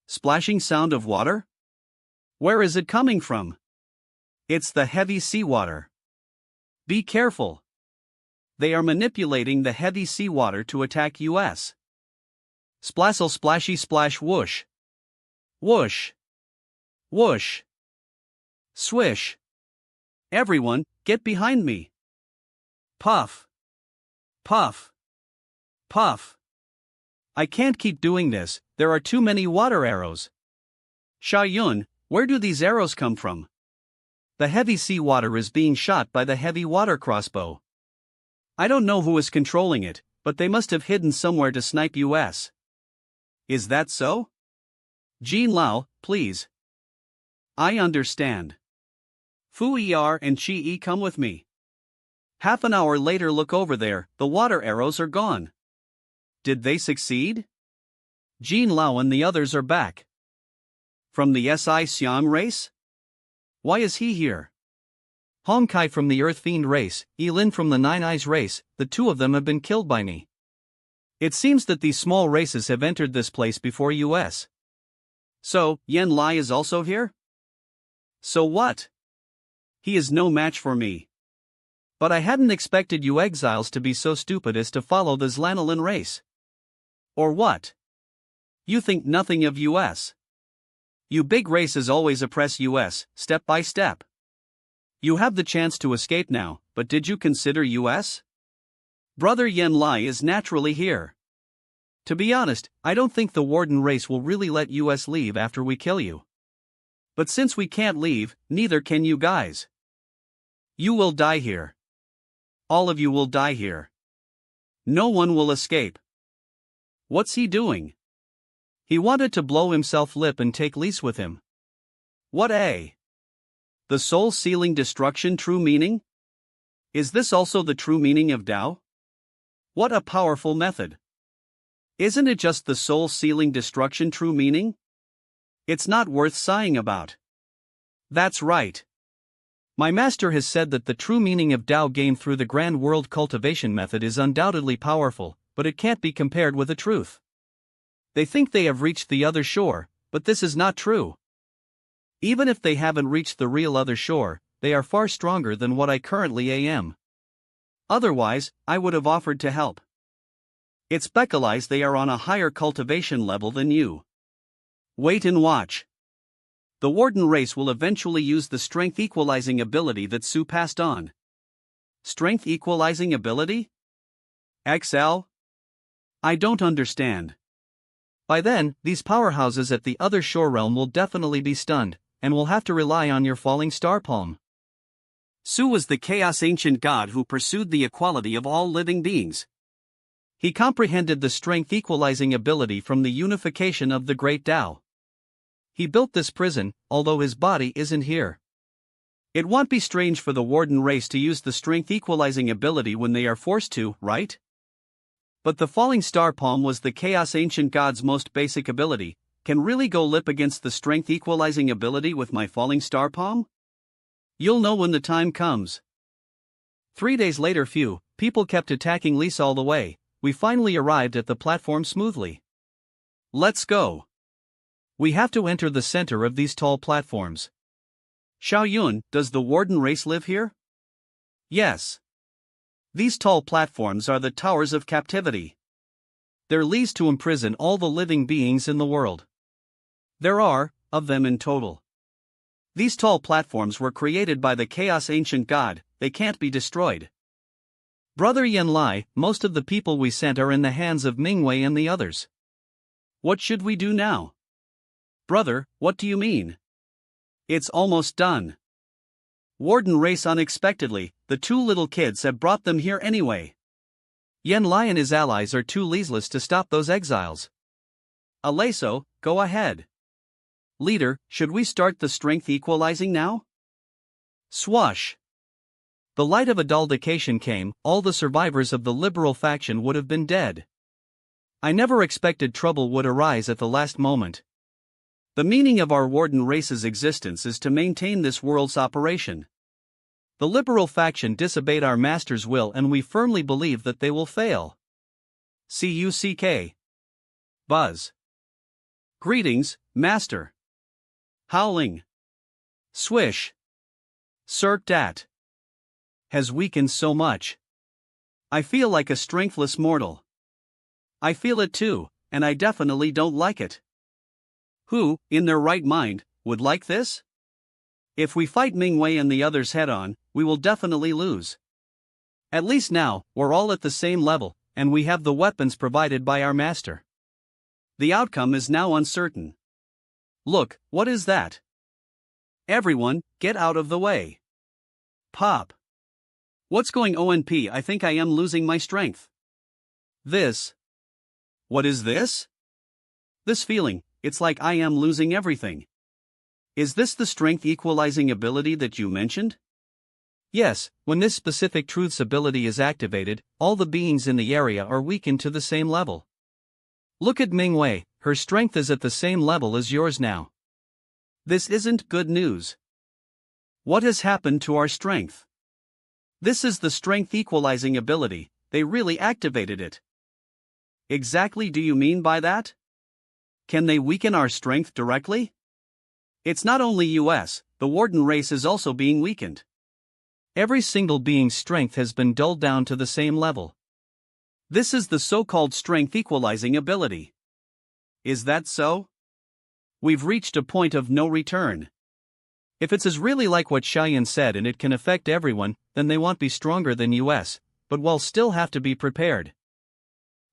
Splashing sound of water? Where is it coming from? It's the heavy seawater. Be careful. They are manipulating the heavy seawater to attack us. Splassle splashy splash whoosh. Whoosh. Whoosh. Swish. Everyone, get behind me. Puff. Puff. Puff. I can't keep doing this, there are too many water arrows. Xiao Yun, where do these arrows come from? The heavy seawater is being shot by the heavy water crossbow. I don't know who is controlling it, but they must have hidden somewhere to snipe us. Is that so? Jean Lao, please. I understand. Fu Er and Chi E come with me. Half an hour later look over there, the water arrows are gone. Did they succeed? Jean Lao and the others are back. From the SI Xiang race? Why is he here? Hong Kai from the Earth Fiend race, Elin from the Nine Eyes race, the two of them have been killed by me. It seems that these small races have entered this place before us. So, Yen Lai is also here? So what? He is no match for me. But I hadn't expected you exiles to be so stupid as to follow the Zlanolin race. Or what? You think nothing of us. You big races always oppress us, step by step. You have the chance to escape now, but did you consider us? Brother Yen Lai is naturally here. To be honest, I don't think the Warden race will really let us leave after we kill you. But since we can't leave, neither can you guys. You will die here. All of you will die here. No one will escape. What's he doing? He wanted to blow himself lip and take Lise with him. What a... The soul-sealing destruction true meaning? Is this also the true meaning of Tao? What a powerful method. Isn't it just the soul-sealing destruction true meaning? It's not worth sighing about. That's right. My master has said that the true meaning of Tao gained through the grand world cultivation method is undoubtedly powerful, but it can't be compared with the truth. They think they have reached the other shore, but this is not true. Even if they haven't reached the real other shore, they are far stronger than what I currently am. Otherwise, I would have offered to help. It's speculates they are on a higher cultivation level than you. Wait and watch. The Warden race will eventually use the strength equalizing ability that Sue passed on. Strength equalizing ability? XL? I don't understand. By then, these powerhouses at the other shore realm will definitely be stunned, and will have to rely on your falling star palm. Su was the chaos ancient god who pursued the equality of all living beings. He comprehended the strength equalizing ability from the unification of the great Tao. He built this prison, although his body isn't here. It won't be strange for the Warden race to use the strength equalizing ability when they are forced to, right? But the falling star palm was the chaos ancient god's most basic ability. Can really go lip against the strength equalizing ability with my falling star palm? You'll know when the time comes. 3 days later, few people kept attacking Lisa all the way. We finally arrived at the platform smoothly. Let's go. We have to enter the center of these tall platforms. Xiaoyun, does the Warden race live here? Yes. These tall platforms are the towers of captivity. They're leased to imprison all the living beings in the world. There are, of them in total. These tall platforms were created by the Chaos Ancient God, they can't be destroyed. Brother Yanlai, most of the people we sent are in the hands of Mingwei and the others. What should we do now? Brother, what do you mean? It's almost done. Warden race unexpectedly, the 2 little kids have brought them here anyway. Yanlai and his allies are too leaseless to stop those exiles. Aleso, go ahead. Leader, should we start the strength equalizing now? Swash. The light of adultication came, all the survivors of the liberal faction would have been dead. I never expected trouble would arise at the last moment. The meaning of our Warden race's existence is to maintain this world's operation. The liberal faction disobeyed our master's will and we firmly believe that they will fail. CUCK. Buzz. Greetings, Master. Howling. Swish. Cirque Dat. Has weakened so much. I feel like a strengthless mortal. I feel it too, and I definitely don't like it. Who, in their right mind, would like this? If we fight Mingwei and the others head on, we will definitely lose. At least now, we're all at the same level, and we have the weapons provided by our master. The outcome is now uncertain. Look, what is that? Everyone, get out of the way. Pop. What's going on? I think I am losing my strength. This. What is this? This feeling, it's like I am losing everything. Is this the strength equalizing ability that you mentioned? Yes, when this specific truths ability is activated, all the beings in the area are weakened to the same level. Look at Mingwei, her strength is at the same level as yours now. This isn't good news. What has happened to our strength? This is the strength equalizing ability, they really activated it. Exactly do you mean by that? Can they weaken our strength directly? It's not only US, the Warden race is also being weakened. Every single being's strength has been dulled down to the same level. This is the so-called strength equalizing ability. Is that so? We've reached a point of no return. If it's as really like what Cheyenne said and it can affect everyone, then they won't be stronger than US, but we'll still have to be prepared.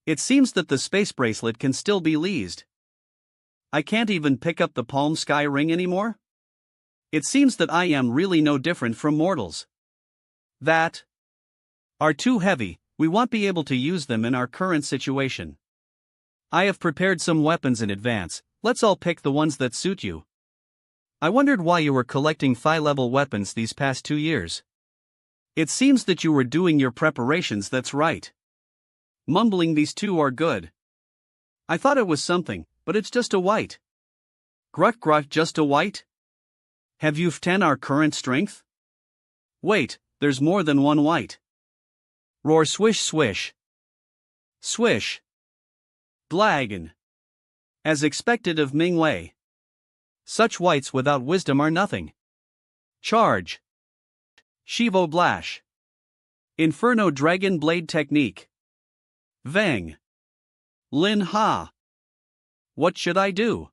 It seems that the space bracelet can still be leased. I can't even pick up the Palm Sky ring anymore? It seems that I am really no different from mortals. That are too heavy, we won't be able to use them in our current situation. I have prepared some weapons in advance, let's all pick the ones that suit you. I wondered why you were collecting thigh-level weapons these past 2 years. It seems that you were doing your preparations, that's right. Mumbling, these two are good. I thought it was something, but it's just a white. Grut grut, just a white? Have you 10 our current strength? Wait, there's more than one white. Roar swish swish. Swish. Blagen. As expected of Mingwei. Such whites without wisdom are nothing. Charge. Shivo Blash. Inferno Dragon Blade Technique. Vang. Lin Ha. What should I do?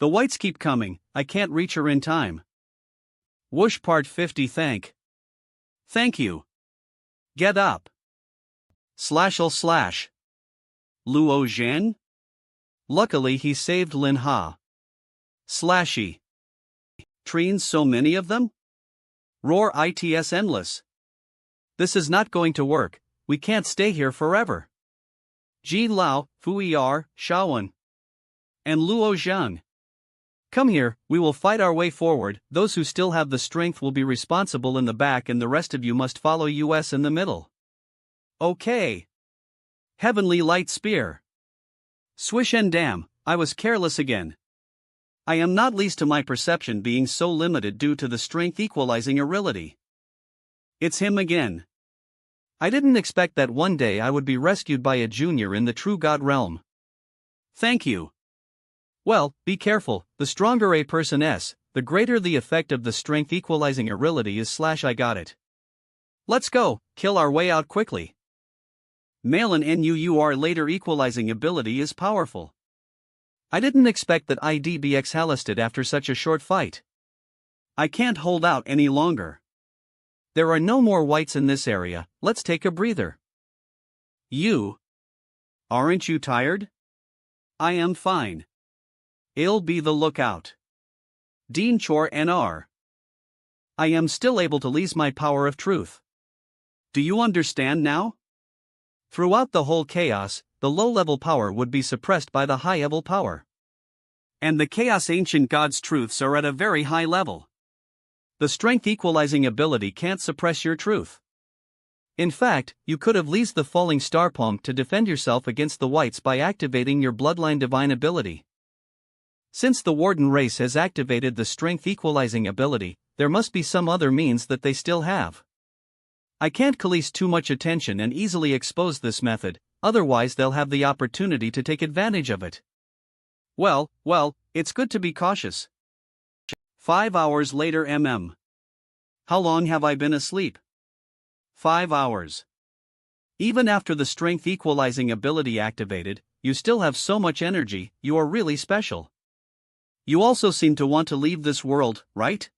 The whites keep coming, I can't reach her in time. Whoosh Part 50 Thank you. Get up. Slashel slash. Luo Zhang? Luckily he saved Lin Ha. Slashy. Treens so many of them? Roar its endless. This is not going to work, we can't stay here forever. Ji Lao, Fuiyar, Shaowen. And Luo Zhang. Come here, we will fight our way forward, those who still have the strength will be responsible in the back and the rest of you must follow us in the middle. Okay. Heavenly Light Spear. Swish and damn, I was careless again. I am not least to my perception being so limited due to the strength equalizing ability. It's him again. I didn't expect that one day I would be rescued by a junior in the true god realm. Thank you. Well, be careful, the stronger a person is, the greater the effect of the strength equalizing ability is. I got it. Let's go, kill our way out quickly. Male and NUUR later equalizing ability is powerful. I didn't expect that I'd be exhausted after such a short fight. I can't hold out any longer. There are no more whites in this area, let's take a breather. You? Aren't you tired? I am fine. I'll be the lookout. Dean Chor NR. I am still able to lease my power of truth. Do you understand now? Throughout the whole chaos, the low-level power would be suppressed by the high-level power. And the chaos ancient gods' truths are at a very high level. The strength equalizing ability can't suppress your truth. In fact, you could have leased the falling star palm to defend yourself against the whites by activating your bloodline divine ability. Since the warden race has activated the strength equalizing ability, there must be some other means that they still have. I can't collect too much attention and easily expose this method, otherwise they'll have the opportunity to take advantage of it. Well, it's good to be cautious. 5 hours later How long have I been asleep? 5 hours. Even after the strength equalizing ability activated, you still have so much energy, you are really special. You also seem to want to leave this world, right?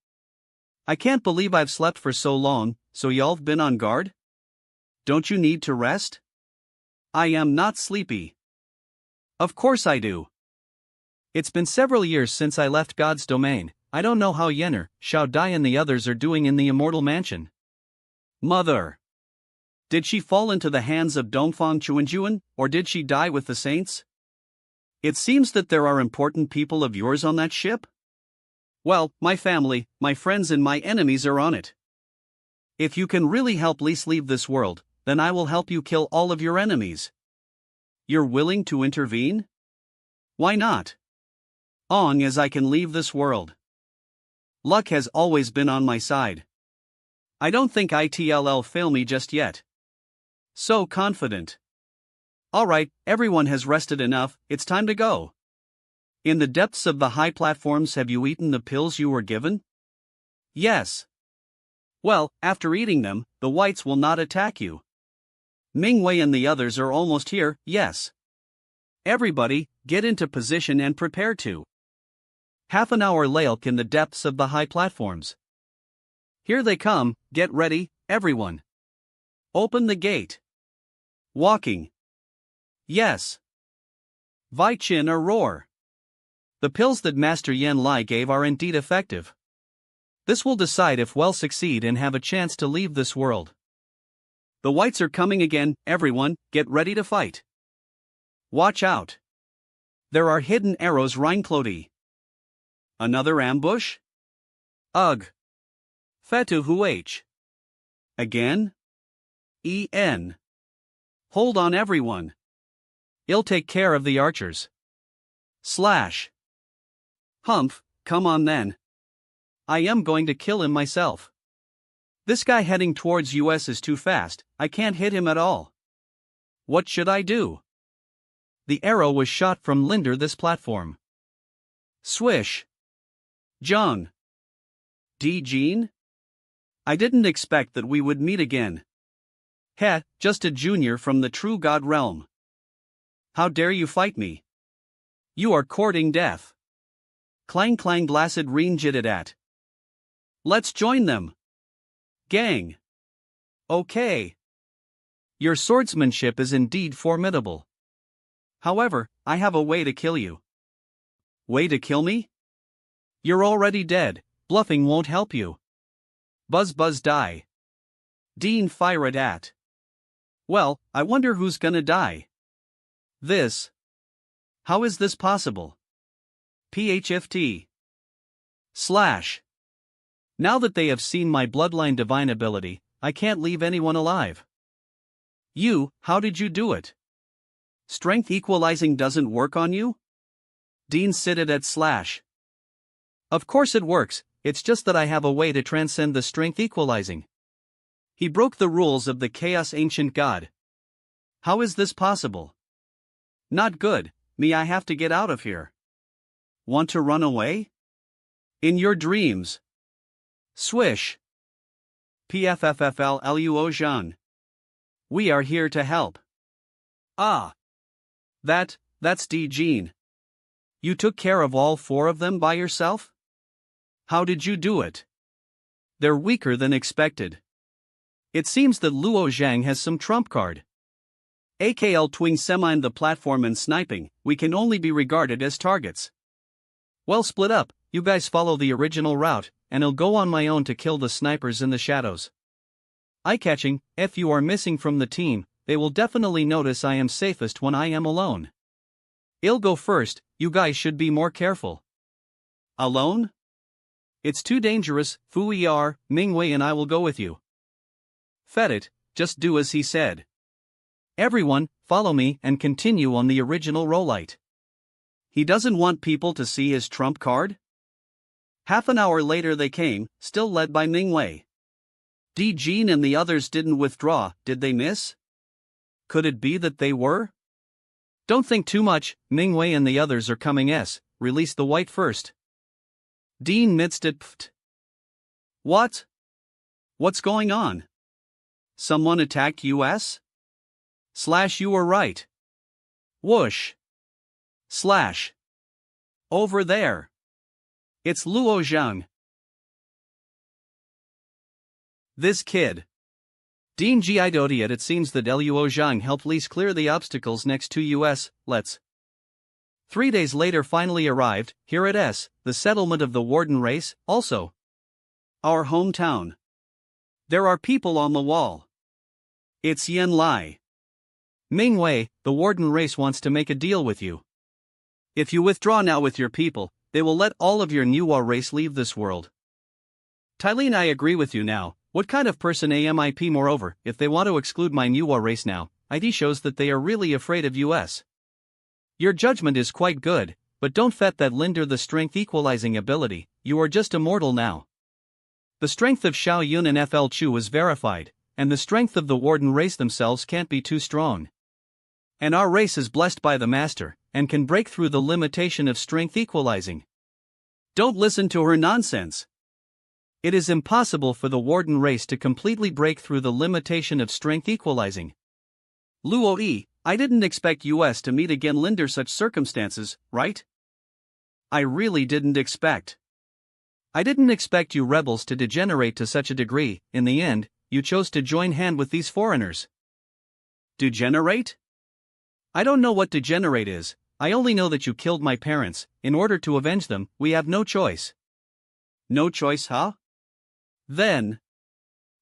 I can't believe I've slept for so long, so y'all've been on guard? Don't you need to rest? I am not sleepy. Of course I do. It's been several years since I left God's domain. I don't know how Yenner, Xiao Dai and the others are doing in the immortal mansion. Mother. Did she fall into the hands of Dongfang Chuanjuan, or did she die with the saints? It seems that there are important people of yours on that ship? Well, my family, my friends and my enemies are on it. If you can really help Lise leave this world, then I will help you kill all of your enemies. You're willing to intervene? Why not? Long as I can leave this world. Luck has always been on my side. I don't think it'll fail me just yet. So confident. Alright, everyone has rested enough, it's time to go. In the depths of the high platforms, have you eaten the pills you were given? Yes. Well, after eating them, the whites will not attack you. Mingwei and the others are almost here, yes. Everybody, get into position and prepare to. Half an hour later in the depths of the high platforms. Here they come, get ready, everyone. Open the gate. Walking. Yes. Vai Chin or roar. The pills that Master Yen Lai gave are indeed effective. This will decide if we'll succeed and have a chance to leave this world. The whites are coming again, everyone, get ready to fight. Watch out. There are hidden arrows Reinclody. Another ambush? Ugh. Fetu Huh. Again? En. Hold on everyone. I'll take care of the archers. Slash. Humph, come on then. I am going to kill him myself. This guy heading towards us is too fast, I can't hit him at all. What should I do? The arrow was shot from Linder this platform. Swish. Jung. D. Jean? I didn't expect that we would meet again. Heh, just a junior from the true god realm. How dare you fight me? You are courting death. Clang clang blasted reen jitted. Let's join them. Gang. Okay. Your swordsmanship is indeed formidable. However, I have a way to kill you. Way to kill me? You're already dead, bluffing won't help you. Buzz buzz die. Dean fired at. Well, I wonder who's gonna die. This. How is this possible? PHFT. Slash. Now that they have seen my bloodline divine ability, I can't leave anyone alive. You, how did you do it? Strength equalizing doesn't work on you? Dean sitted at slash. Of course it works, it's just that I have a way to transcend the strength equalizing. He broke the rules of the chaos ancient god. How is this possible? Not good, me, I have to get out of here. Want to run away? In your dreams. Swish. PFFFLLUO Zhang. We are here to help. Ah. That's D. Jean. You took care of all 4 of them by yourself? How did you do it? They're weaker than expected. It seems that Luo Zhang has some trump card. AKL twing semine the platform and sniping, we can only be regarded as targets. Well, split up, you guys follow the original route, and I'll go on my own to kill the snipers in the shadows. Eye-catching, if you are missing from the team, they will definitely notice I am safest when I am alone. I'll go first, you guys should be more careful. Alone? It's too dangerous, Fu-er, Mingwei and I will go with you. Fed it, just do as he said. Everyone, follow me and continue on the original rollite. He doesn't want people to see his trump card? Half an hour later they came, still led by Mingwei. D. Jean and the others didn't withdraw, did they miss? Could it be that they were? Don't think too much, Mingwei and the others are coming s, release the white first. Dean midst it pfft. What? What's going on? Someone attacked us? Slash you were right. Whoosh. Slash. Over there. It's Luo Zhang. This kid. Dean Gidotiat, it seems that Luo Zhang helped Lise clear the obstacles next to us, let's. 3 days later finally arrived, here at S, the settlement of the Warden race, also. Our hometown. There are people on the wall. It's Yen Lai. Mingwei, the Warden race wants to make a deal with you. If you withdraw now with your people, they will let all of your Nuwa race leave this world. Tylene, I agree with you now. What kind of person am I? Moreover, if they want to exclude my Nuwa race now, it shows that they are really afraid of us. Your judgment is quite good, but don't fet that linder the strength equalizing ability, you are just immortal now. The strength of Xiao Yun and FL Chu was verified, and the strength of the Warden race themselves can't be too strong. And our race is blessed by the Master, and can break through the limitation of strength equalizing. Don't listen to her nonsense. It is impossible for the Warden race to completely break through the limitation of strength equalizing. Luo E, I didn't expect us to meet again under such circumstances, right? I really didn't expect. I didn't expect you rebels to degenerate to such a degree. In the end, you chose to join hand with these foreigners. Degenerate? I don't know what degenerate is, I only know that you killed my parents. In order to avenge them, we have no choice. No choice, huh? Then.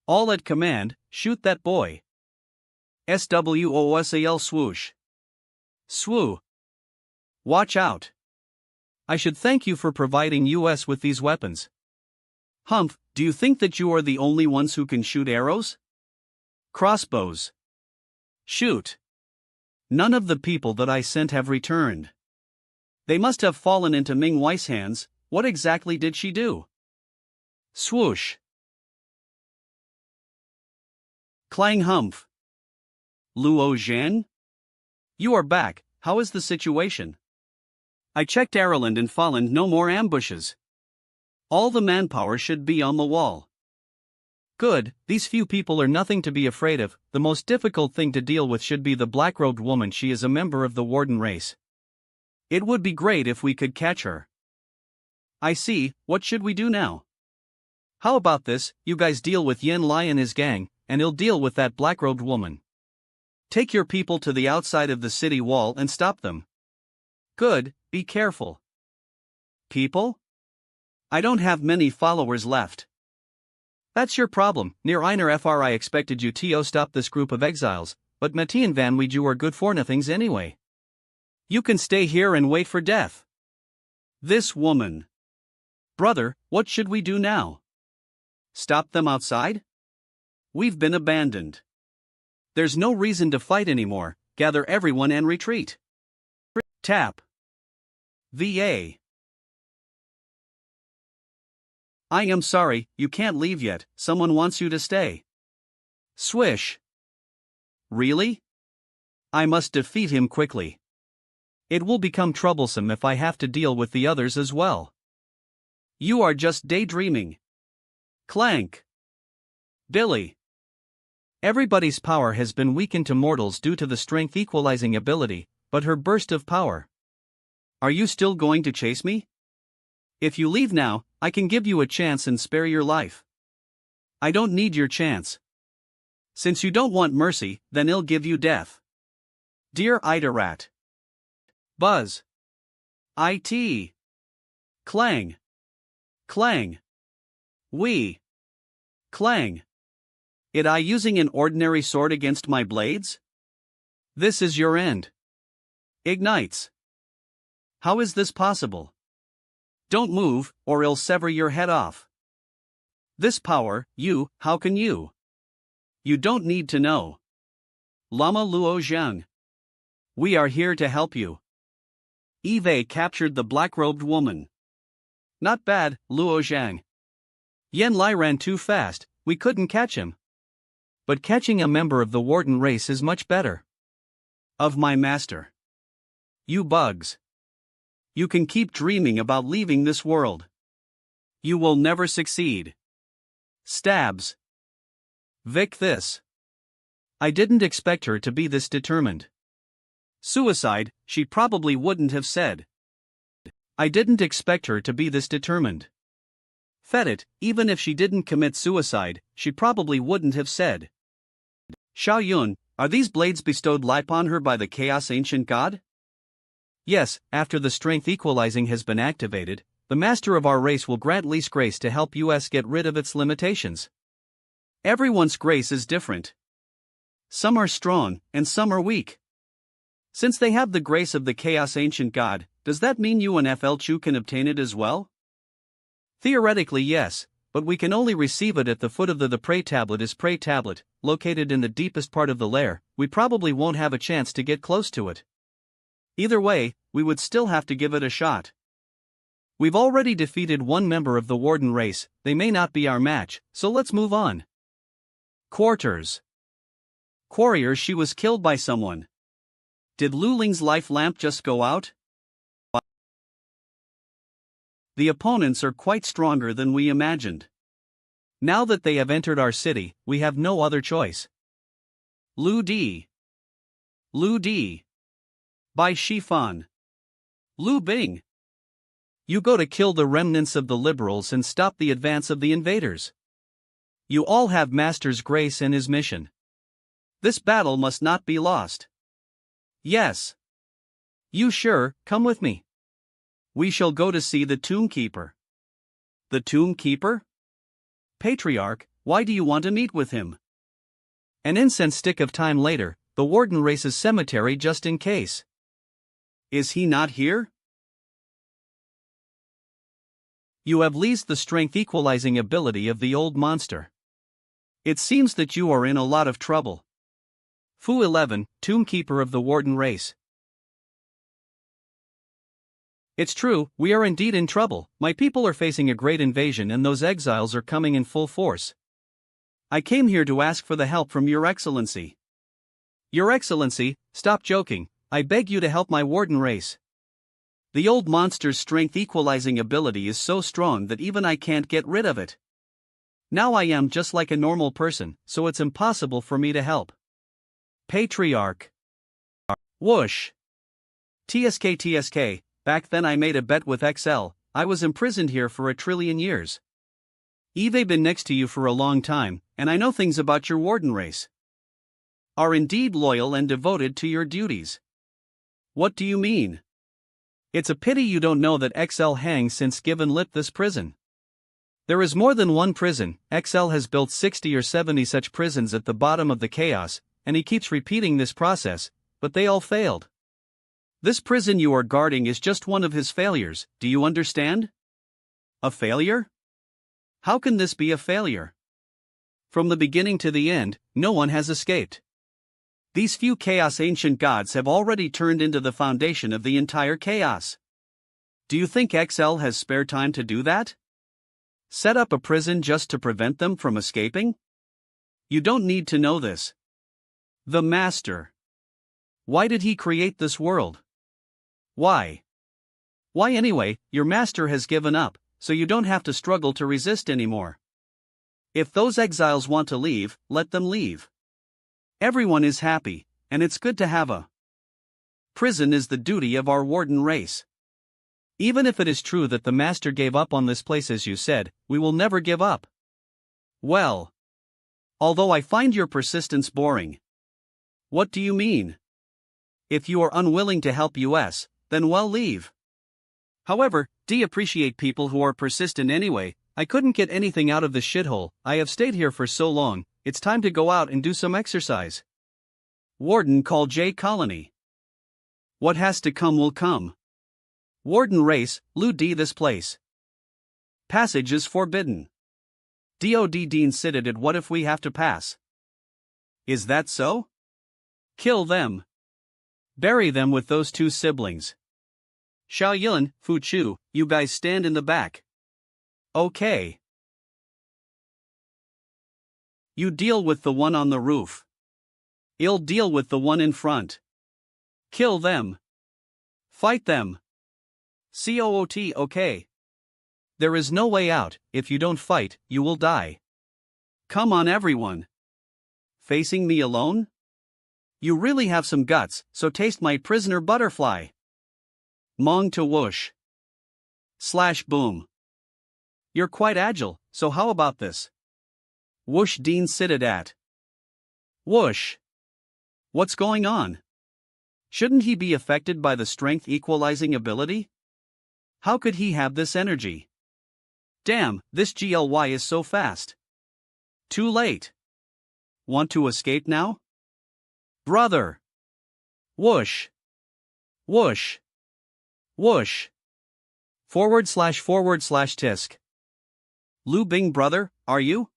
All at command, shoot that boy. SWOSAL swoosh. Swoo. Watch out. I should thank you for providing us with these weapons. Humph, do you think that you are the only ones who can shoot arrows? Crossbows. Shoot. None of the people that I sent have returned. They must have fallen into Ming Wei's hands. What exactly did she do? Swoosh. Clang humph. Luo Zhang? You are back, how is the situation? I checked Ireland and found no more ambushes. All the manpower should be on the wall. Good, these few people are nothing to be afraid of. The most difficult thing to deal with should be the black-robed woman. She is a member of the warden race. It would be great if we could catch her. I see, what should we do now? How about this, you guys deal with Yen Lai and his gang, and he'll deal with that black-robed woman. Take your people to the outside of the city wall and stop them. Good, be careful. People? I don't have many followers left. That's your problem. Near Einer Fr I expected you to stop this group of exiles, but Mati and Van Weiju are good for nothings anyway. You can stay here and wait for death. This woman. Brother, what should we do now? Stop them outside? We've been abandoned. There's no reason to fight anymore. Gather everyone and retreat. Tap. VA. I am sorry, you can't leave yet, someone wants you to stay. Swish. Really? I must defeat him quickly. It will become troublesome if I have to deal with the others as well. You are just daydreaming. Clank. Billy. Everybody's power has been weakened to mortals due to the strength equalizing ability, but her burst of power. Are you still going to chase me? If you leave now, I can give you a chance and spare your life. I don't need your chance. Since you don't want mercy, then I'll give you death. Dear Idarat. Buzz. IT. Clang. Clang. We. Clang. It I using an ordinary sword against my blades? This is your end. Ignites. How is this possible? Don't move, or I'll sever your head off. This power, how can you? You don't need to know. Lama Luo Zhang. We are here to help you. Eve captured the black-robed woman. Not bad, Luo Zhang. Yen Lai ran too fast, we couldn't catch him. But catching a member of the warden race is much better. Of my master. You bugs. You can keep dreaming about leaving this world. You will never succeed. Stabs. Vic this. I didn't expect her to be this determined. Suicide, she probably wouldn't have said. I didn't expect her to be this determined. Fed it, even if she didn't commit suicide, she probably wouldn't have said. Xiao Yun, are these blades bestowed upon her by the Chaos Ancient God? Yes, after the strength equalizing has been activated, the master of our race will grant least grace to help us get rid of its limitations. Everyone's grace is different. Some are strong, and some are weak. Since they have the grace of the Chaos Ancient God, does that mean you and FL Chu can obtain it as well? Theoretically yes, but we can only receive it at the foot of the Prey Tablet is Prey Tablet, located in the deepest part of the lair. We probably won't have a chance to get close to it. Either way, we would still have to give it a shot. We've already defeated one member of the warden race, they may not be our match, so let's move on. Quarters. Quarrier, she was killed by someone. Did Lu Ling's life lamp just go out? The opponents are quite stronger than we imagined. Now that they have entered our city, we have no other choice. Lu Di. Lu Di. By Shifan. Lu Bing. You go to kill the remnants of the liberals and stop the advance of the invaders. You all have Master's grace and his mission. This battle must not be lost. Yes. You sure, come with me. We shall go to see the Tomb Keeper. The Tomb Keeper? Patriarch, why do you want to meet with him? An incense stick of time later, the warden race's cemetery just in case. Is he not here? You have leased the strength equalizing ability of the old monster. It seems that you are in a lot of trouble. Fu 11, Tomb Keeper of the warden race. It's true, we are indeed in trouble. My people are facing a great invasion and those exiles are coming in full force. I came here to ask for the help from Your Excellency. Your Excellency, stop joking, I beg you to help my warden race. The old monster's strength equalizing ability is so strong that even I can't get rid of it. Now I am just like a normal person, so it's impossible for me to help. Patriarch. Whoosh. TSK, back then I made a bet with XL, I was imprisoned here for 1,000,000,000,000 years. I've been next to you for a long time, and I know things about your warden race. Are indeed loyal and devoted to your duties. What do you mean? It's a pity you don't know that XL hangs since given lit this prison. There is more than one prison. XL has built 60 or 70 such prisons at the bottom of the chaos, and he keeps repeating this process, but they all failed. This prison you are guarding is just one of his failures, do you understand? A failure? How can this be a failure? From the beginning to the end, no one has escaped. These few chaos ancient gods have already turned into the foundation of the entire chaos. Do you think XL has spare time to do that? Set up a prison just to prevent them from escaping? You don't need to know this. The Master. Why did he create this world? Why? Why anyway? Your master has given up, so you don't have to struggle to resist anymore. If those exiles want to leave, let them leave. Everyone is happy, and it's good to have a prison is the duty of our warden race. Even if it is true that the master gave up on this place as you said, we will never give up. Well. Although I find your persistence boring. What do you mean? If you are unwilling to help us, then well leave. However, appreciate people who are persistent anyway. I couldn't get anything out of this shithole. I have stayed here for so long, it's time to go out and do some exercise. Warden call J Colony. What has to come will come. Warden race, Lu D this place. Passage is forbidden. DOD Dean Citted. What if we have to pass? Is that so? Kill them. Bury them with those two siblings. Xiao Yilin, Fu Chu, you guys stand in the back. Okay. You deal with the one on the roof. I'll deal with the one in front. Kill them. Fight them. COOT. Okay. There is no way out. If you don't fight, you will die. Come on everyone. Facing me alone? You really have some guts, so taste my prisoner butterfly. Mong to whoosh. Slash boom. You're quite agile, so how about this? Whoosh Dean Citted. Whoosh. What's going on? Shouldn't he be affected by the strength equalizing ability? How could he have this energy? Damn, this GLY is so fast. Too late. Want to escape now? Brother. Whoosh. Whoosh. Whoosh. / tisk. Lu Bing brother, are you?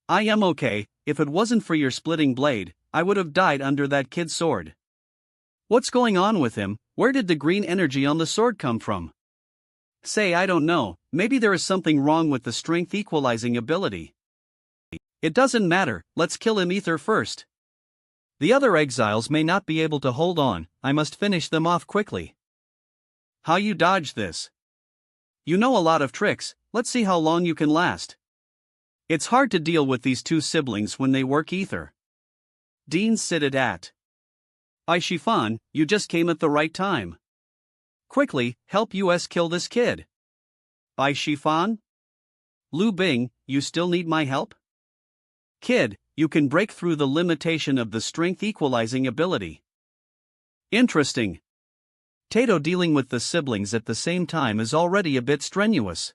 I am okay. If it wasn't for your splitting blade, I would have died under that kid's sword. What's going on with him? Where did the green energy on the sword come from? Say I don't know, maybe there is something wrong with the strength equalizing ability. It doesn't matter, let's kill him ether first. The other exiles may not be able to hold on, I must finish them off quickly. How you dodge this? You know a lot of tricks, let's see how long you can last. It's hard to deal with these two siblings when they work ether. Dean Citted. Shifan, you just came at the right time. Quickly, help us kill this kid. Shifan? Lu Bing, you still need my help? Kid, you can break through the limitation of the strength equalizing ability. Interesting. Tato dealing with the siblings at the same time is already a bit strenuous.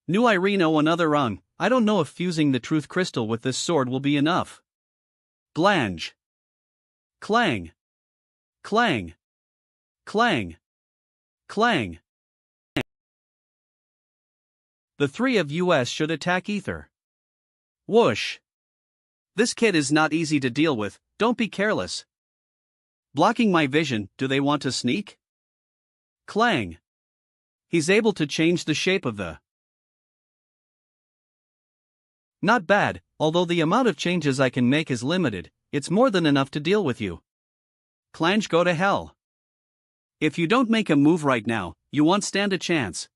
New Ireno another I don't know if fusing the truth crystal with this sword will be enough. Blange. Clang. Clang. Clang. Clang. The three of us should attack ether. Whoosh. This kid is not easy to deal with, don't be careless. Blocking my vision, do they want to sneak? Clang. He's able to change the shape of the. Not bad, although the amount of changes I can make is limited, it's more than enough to deal with you. Clange go to hell. If you don't make a move right now, you won't stand a chance.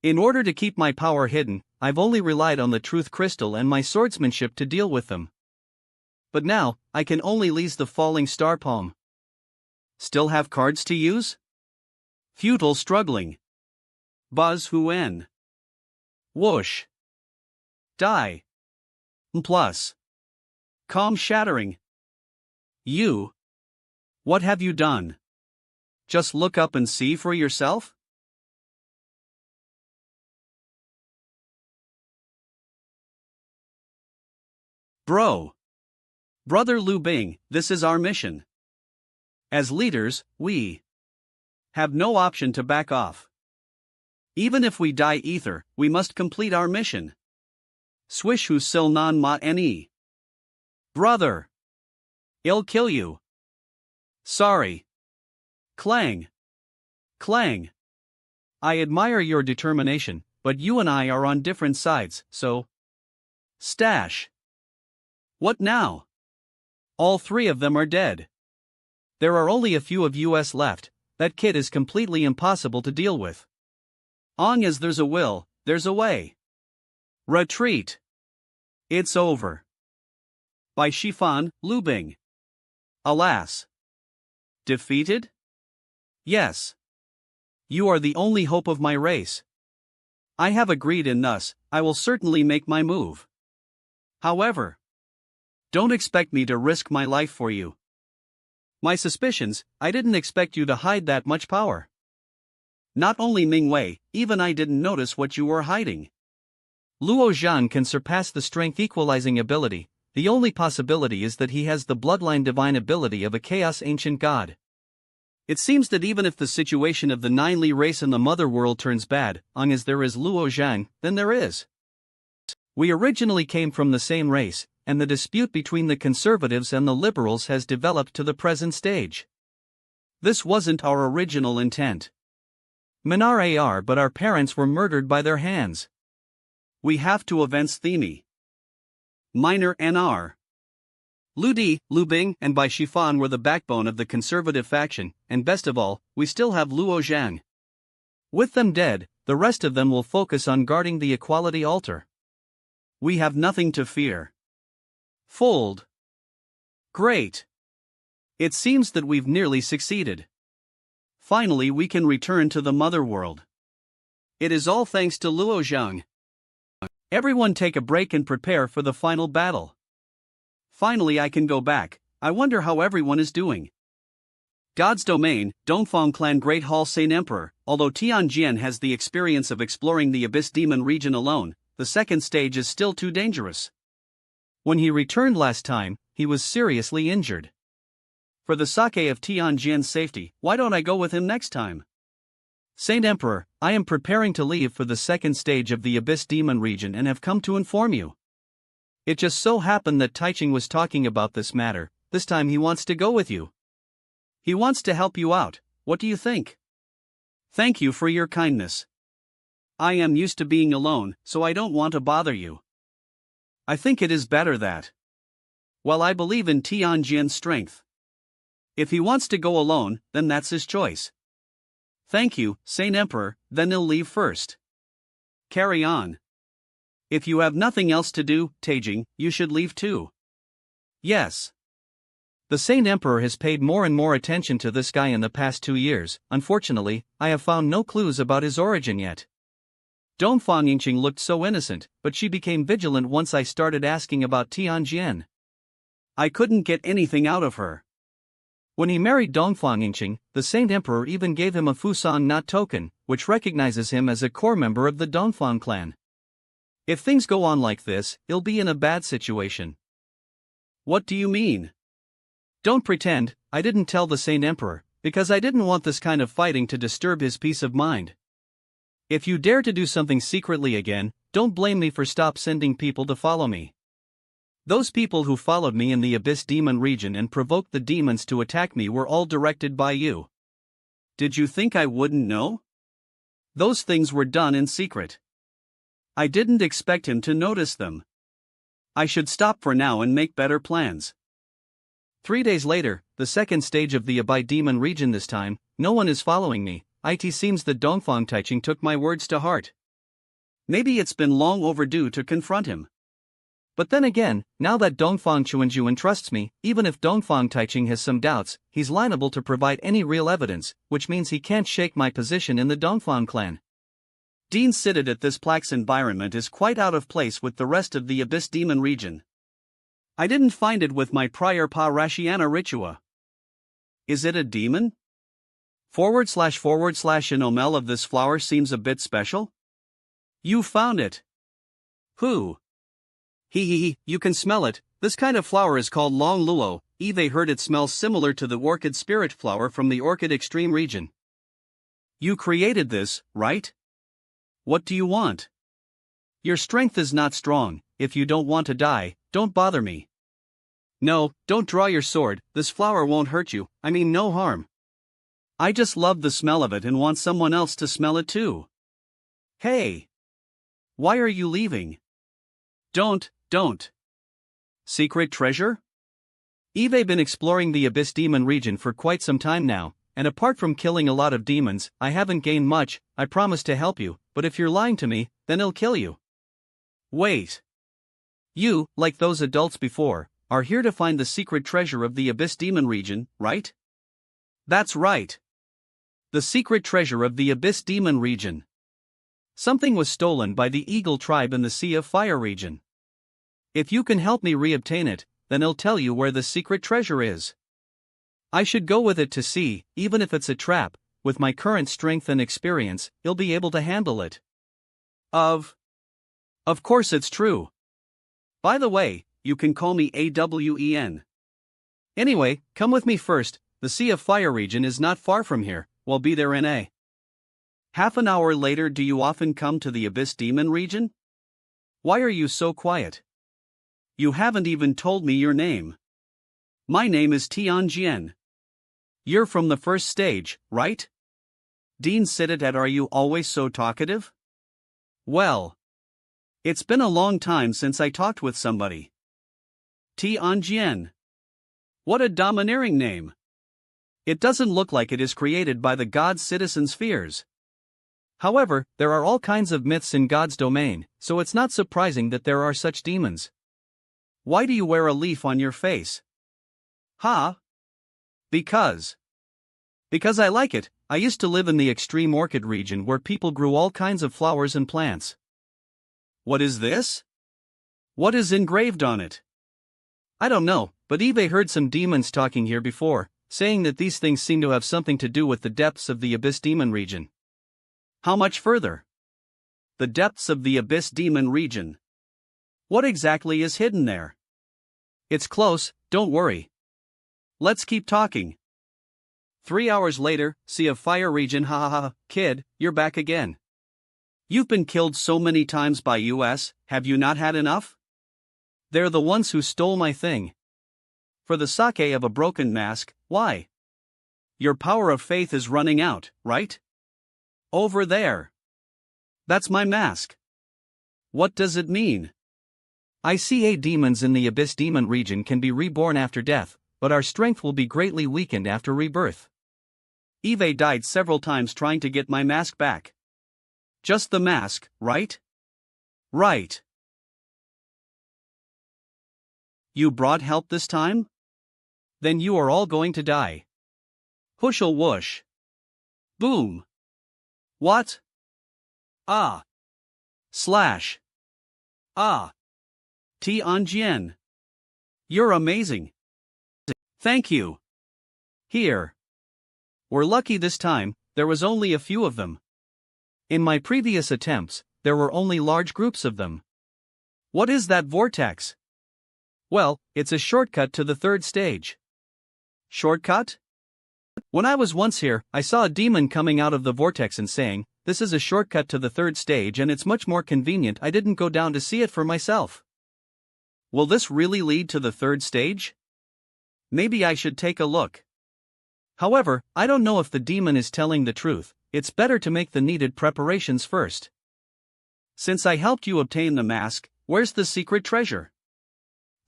In order to keep my power hidden, I've only relied on the truth crystal and my swordsmanship to deal with them. But now, I can only use the falling star palm. Still have cards to use? Futile struggling. Buzz Huen. Whoosh. Die. Plus. Calm shattering. You. What have you done? Just look up and see for yourself? Bro. Brother Lu Bing, this is our mission. As leaders, we have no option to back off. Even if we die ether, we must complete our mission. Swish hu sil non ma ne. Brother. I'll kill you. Sorry. Clang. Clang. I admire your determination, but you and I are on different sides, so. Stash. What now? All three of them are dead. There are only a few of us left. That kid is completely impossible to deal with. Long as there's a will, there's a way. Retreat. It's over. By Shifan, Lu Bing. Alas. Defeated? Yes. You are the only hope of my race. I have agreed, and thus, I will certainly make my move. However, don't expect me to risk my life for you. My suspicions, I didn't expect you to hide that much power. Not only Ming Wei, even I didn't notice what you were hiding. Luo Zhang can surpass the strength equalizing ability. The only possibility is that he has the bloodline divine ability of a chaos ancient god. It seems that even if the situation of the Nine Li race in the mother world turns bad, long as there is Luo Zhang, then there is. We originally came from the same race, and the dispute between the conservatives and the liberals has developed to the present stage. This wasn't our original intent. Minar AR, but our parents were murdered by their hands. We have to avenge Themi. Minor NR. Lu Di, Lu Bing, and Bai Shifan were the backbone of the conservative faction, and best of all, we still have Luo Zhang. With them dead, the rest of them will focus on guarding the equality altar. We have nothing to fear. Fold. Great. It seems that we've nearly succeeded. Finally, we can return to the mother world. It is all thanks to Luo Zhang. Everyone take a break and prepare for the final battle. Finally, I can go back. I wonder how everyone is doing. God's Domain, Dongfang Clan Great Hall Saint Emperor. Although Tianjian has the experience of exploring the Abyss Demon region alone, the second stage is still too dangerous. When he returned last time, he was seriously injured. For the sake of Tianjian's safety, why don't I go with him next time? Saint Emperor, I am preparing to leave for the second stage of the Abyss Demon region and have come to inform you. It just so happened that Taiching was talking about this matter. This time he wants to go with you. He wants to help you out. What do you think? Thank you for your kindness. I am used to being alone, so I don't want to bother you. I think it is better that. Well, I believe in Tianjian's strength. If he wants to go alone, then that's his choice. Thank you, Saint Emperor, then he'll leave first. Carry on. If you have nothing else to do, Taijing, you should leave too. Yes. The Saint Emperor has paid more and more attention to this guy in the past 2 years. Unfortunately, I have found no clues about his origin yet. Dongfang Yingqing looked so innocent, but she became vigilant once I started asking about Tianjian. I couldn't get anything out of her. When he married Dongfang Yingqing, the Saint Emperor even gave him a Fusang Not token, which recognizes him as a core member of the Dongfang clan. If things go on like this, he'll be in a bad situation. What do you mean? Don't pretend. I didn't tell the Saint Emperor, because I didn't want this kind of fighting to disturb his peace of mind. If you dare to do something secretly again, don't blame me for stop sending people to follow me. Those people who followed me in the Abyss Demon region and provoked the demons to attack me were all directed by you. Did you think I wouldn't know? Those things were done in secret. I didn't expect him to notice them. I should stop for now and make better plans. 3 days later, the second stage of the Abyss Demon region. This time, no one is following me. It seems that Dongfang Taiching took my words to heart. Maybe it's been long overdue to confront him. But then again, now that Dongfang Chuanju entrusts me, even if Dongfang Taiching has some doubts, he's liable to provide any real evidence, which means he can't shake my position in the Dongfang clan. Dean seated at this Plax environment is quite out of place with the rest of the Abyss Demon region. I didn't find it with my prior Pa Rashiana Ritua. Is it a demon? / Anomel of this flower seems a bit special? You found it. Who? You can smell it. This kind of flower is called long luo. Eve heard it smells similar to the orchid spirit flower from the orchid extreme region. You created this, right? What do you want? Your strength is not strong. If you don't want to die, don't bother me. No, don't draw your sword, this flower won't hurt you, I mean no harm. I just love the smell of it and want someone else to smell it too. Hey! Why are you leaving? Don't. Secret treasure? Eve been exploring the Abyss Demon region for quite some time now, and apart from killing a lot of demons, I haven't gained much. I promise to help you, but if you're lying to me, then I'll kill you. Wait. You, like those adults before, are here to find the secret treasure of the Abyss Demon region, right? That's right. The secret treasure of the Abyss Demon region. Something was stolen by the Eagle tribe in the Sea of Fire region. If you can help me reobtain it, then I'll tell you where the secret treasure is. I should go with it to see, even if it's a trap. With my current strength and experience, you'll be able to handle it. Of course it's true. By the way, you can call me AWEN. Anyway, come with me first, the Sea of Fire region is not far from here, we'll be there in a half an hour later. Do you often come to the Abyss Demon region? Why are you so quiet? You haven't even told me your name. My name is Tianjian. You're from the first stage, right? Dean said it. Are you always so talkative? Well, it's been a long time since I talked with somebody. Tianjian. What a domineering name. It doesn't look like it is created by the God's citizens' fears. However, there are all kinds of myths in God's domain, so it's not surprising that there are such demons. Why do you wear a leaf on your face? Because I like it. I used to live in the extreme orchid region where people grew all kinds of flowers and plants. What is this? What is engraved on it? I don't know, but Eve heard some demons talking here before, saying that these things seem to have something to do with the depths of the Abyss Demon region. How much further? The depths of the Abyss Demon region. What exactly is hidden there? It's close, don't worry. Let's keep talking. 3 hours later, Sea of Fire region. Kid, you're back again. You've been killed so many times by US, have you not had enough? They're the ones who stole my thing. For the sake of a broken mask, why? Your power of faith is running out, right? Over there. That's my mask. What does it mean? I see demons in the Abyss Demon region can be reborn after death, but our strength will be greatly weakened after rebirth. Eve died several times trying to get my mask back. Just the mask, right? Right. You brought help this time? Then you are all going to die. Hushel whoosh. Boom. What? Ah. Slash. Ah. Tianjian. You're amazing. Thank you. Here. We're lucky this time, there was only a few of them. In my previous attempts, there were only large groups of them. What is that vortex? Well, it's a shortcut to the third stage. Shortcut? When I was once here, I saw a demon coming out of the vortex and saying, "This is a shortcut to the third stage and it's much more convenient." I didn't go down to see it for myself. Will this really lead to the third stage? Maybe I should take a look. However, I don't know if the demon is telling the truth. It's better to make the needed preparations first. Since I helped you obtain the mask, where's the secret treasure?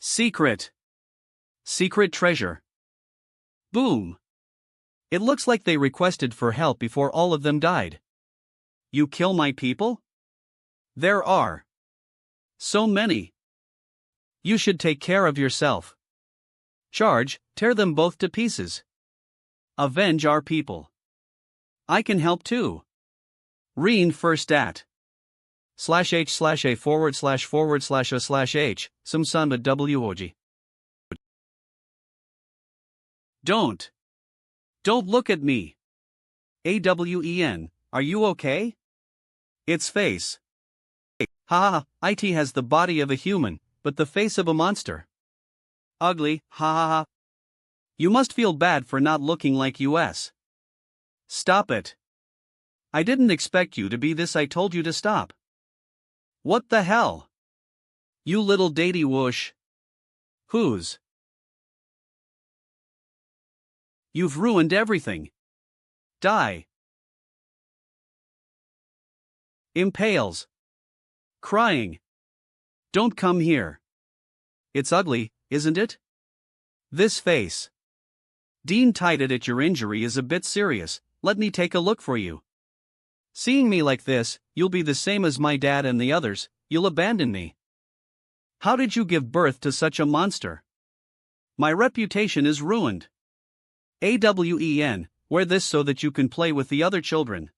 Secret treasure. Boom. It looks like they requested for help before all of them died. You kill my people? There are so many. You should take care of yourself. Charge, tear them both to pieces. Avenge our people. I can help too. Reen first at /h/a/a//a/a/h, some samba wog. Don't look at me. AWEN, are you okay? Its face. Ha, it has the body of a human, but the face of a monster. Ugly, ha. You must feel bad for not looking like us. Stop it. I didn't expect you to be this. I told you to stop. What the hell? You little datey whoosh. Whose? You've ruined everything. Die. Impales. Crying. Don't come here. It's ugly, isn't it? This face. Dean tighted at your injury is a bit serious. Let me take a look for you. Seeing me like this, you'll be the same as my dad and the others, you'll abandon me. How did you give birth to such a monster? My reputation is ruined. AWEN, wear this so that you can play with the other children.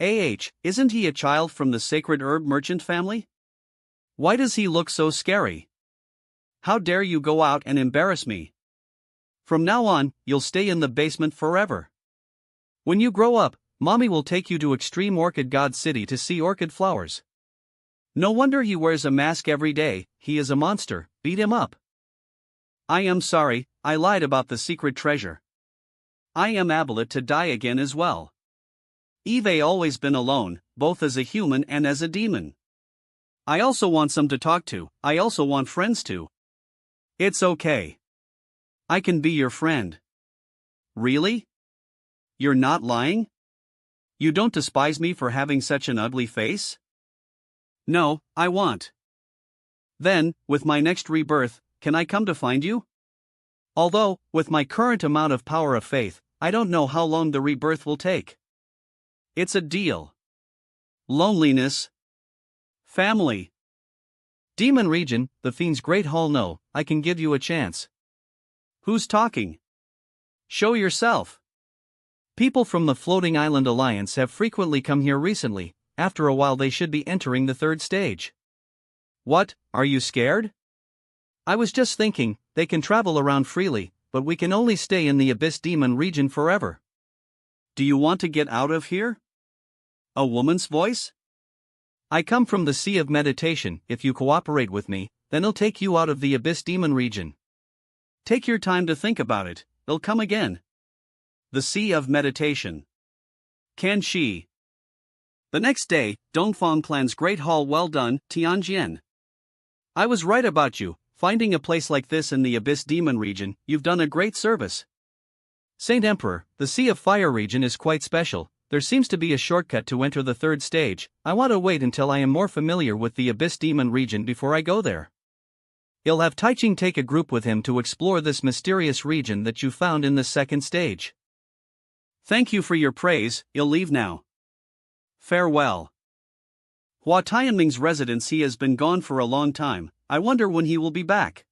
Isn't he a child from the sacred herb merchant family? Why does he look so scary? How dare you go out and embarrass me? From now on, you'll stay in the basement forever. When you grow up, Mommy will take you to Extreme Orchid God City to see orchid flowers. No wonder he wears a mask every day, he is a monster, beat him up. I am sorry, I lied about the secret treasure. I am able to die again as well. Eve always been alone, both as a human and as a demon. I also want some to talk to, I also want friends too. It's okay. I can be your friend. Really? You're not lying? You don't despise me for having such an ugly face? No, I want. Then, with my next rebirth, can I come to find you? Although, with my current amount of power of faith, I don't know how long the rebirth will take. It's a deal. Loneliness. Family. Demon region, the Fiend's Great Hall. No, I can give you a chance. Who's talking? Show yourself. People from the Floating Island Alliance have frequently come here recently. After a while they should be entering the third stage. What, are you scared? I was just thinking, they can travel around freely, but we can only stay in the Abyss Demon region forever. Do you want to get out of here? A woman's voice? I come from the Sea of Meditation. If you cooperate with me, then I'll take you out of the Abyss Demon region. Take your time to think about it, it'll come again. The Sea of Meditation. Can she? The next day, Dongfang Clan's Great Hall. Well done, Tianjian. I was right about you, finding a place like this in the Abyss Demon region, you've done a great service. Saint Emperor, the Sea of Fire region is quite special, there seems to be a shortcut to enter the third stage. I want to wait until I am more familiar with the Abyss Demon region before I go there. He'll have Taiching take a group with him to explore this mysterious region that you found in the second stage. Thank you for your praise, you'll leave now. Farewell. Hua Tianming's residence. He has been gone for a long time, I wonder when he will be back.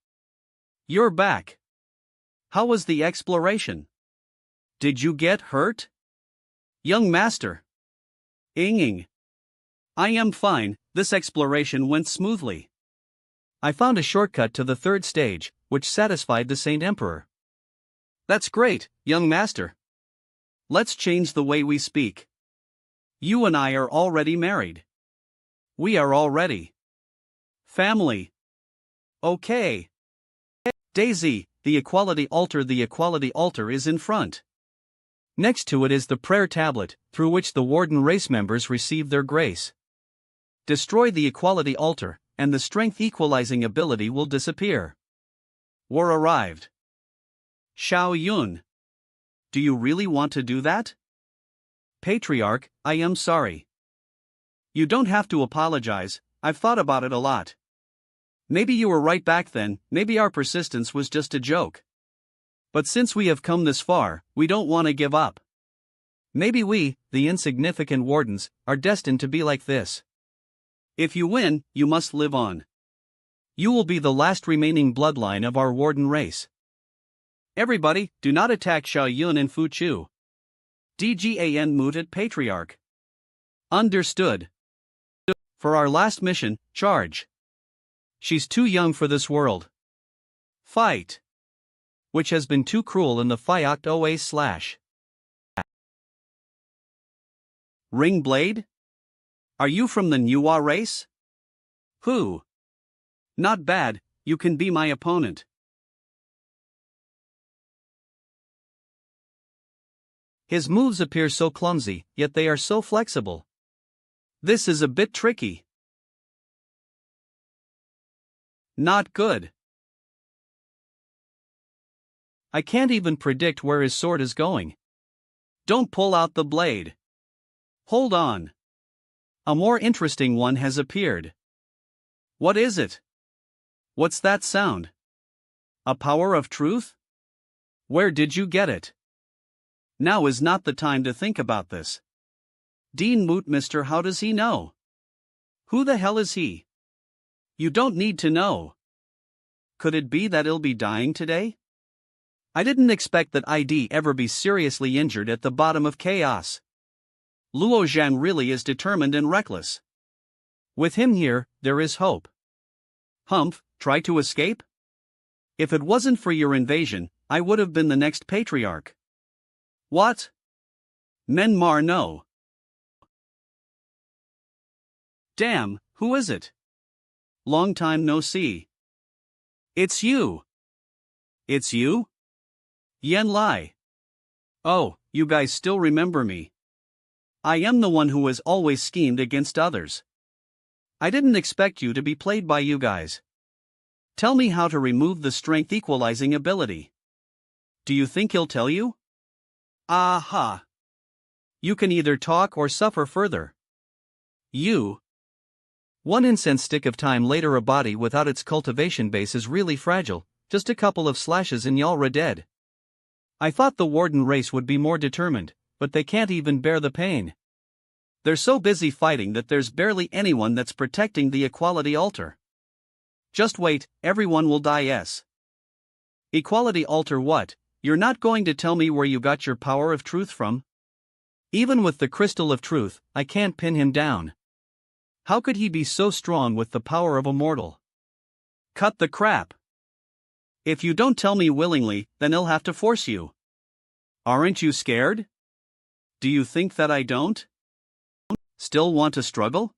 You're back. How was the exploration? Did you get hurt? Young master. Ing. I am fine, this exploration went smoothly. I found a shortcut to the third stage, which satisfied the Saint Emperor. That's great, young master. Let's change the way we speak. You and I are already married. We are already family. Okay. Daisy, the equality altar. The equality altar is in front. Next to it is the prayer tablet, through which the Warden race members receive their grace. Destroy the equality altar, and the strength equalizing ability will disappear. War arrived. Xiao Yun. Do you really want to do that? Patriarch, I am sorry. You don't have to apologize, I've thought about it a lot. Maybe you were right back then, maybe our persistence was just a joke. But since we have come this far, we don't want to give up. Maybe we, the insignificant wardens, are destined to be like this. If you win, you must live on. You will be the last remaining bloodline of our warden race. Everybody, do not attack Xiao Yun and Fu Chu. DGAN Mutant Patriarch. Understood. For our last mission, charge. She's too young for this world. Fight. Which has been too cruel in the Fyoct OA/. Ring Blade? Are you from the Manhwa race? Who? Not bad, you can be my opponent. His moves appear so clumsy, yet they are so flexible. This is a bit tricky. Not good. I can't even predict where his sword is going. Don't pull out the blade. Hold on. A more interesting one has appeared. What is it? What's that sound? A power of truth? Where did you get it? Now is not the time to think about this. Dean Moot, Mr. How does he know? Who the hell is he? You don't need to know. Could it be that he'll be dying today? I didn't expect that I'd ever be seriously injured at the bottom of chaos. Luo Zhang really is determined and reckless. With him here, there is hope. Humph, try to escape? If it wasn't for your invasion, I would have been the next patriarch. What? Menmar no. Damn, who is it? Long time no see. It's you. It's you? Yen Lai. Oh, you guys still remember me. I am the one who has always schemed against others. I didn't expect you to be played by you guys. Tell me how to remove the strength equalizing ability. Do you think he'll tell you? Aha. You can either talk or suffer further. You. One incense stick of time later, a body without its cultivation base is really fragile, just a couple of slashes and y'all dead. I thought the warden race would be more determined, but they can't even bear the pain. They're so busy fighting that there's barely anyone that's protecting the equality altar. Just wait, everyone will die. Yes. Equality altar what? You're not going to tell me where you got your power of truth from? Even with the crystal of truth, I can't pin him down. How could he be so strong with the power of a mortal? Cut the crap. If you don't tell me willingly, then I'll have to force you. Aren't you scared? Do you think that I don't? Still want to struggle?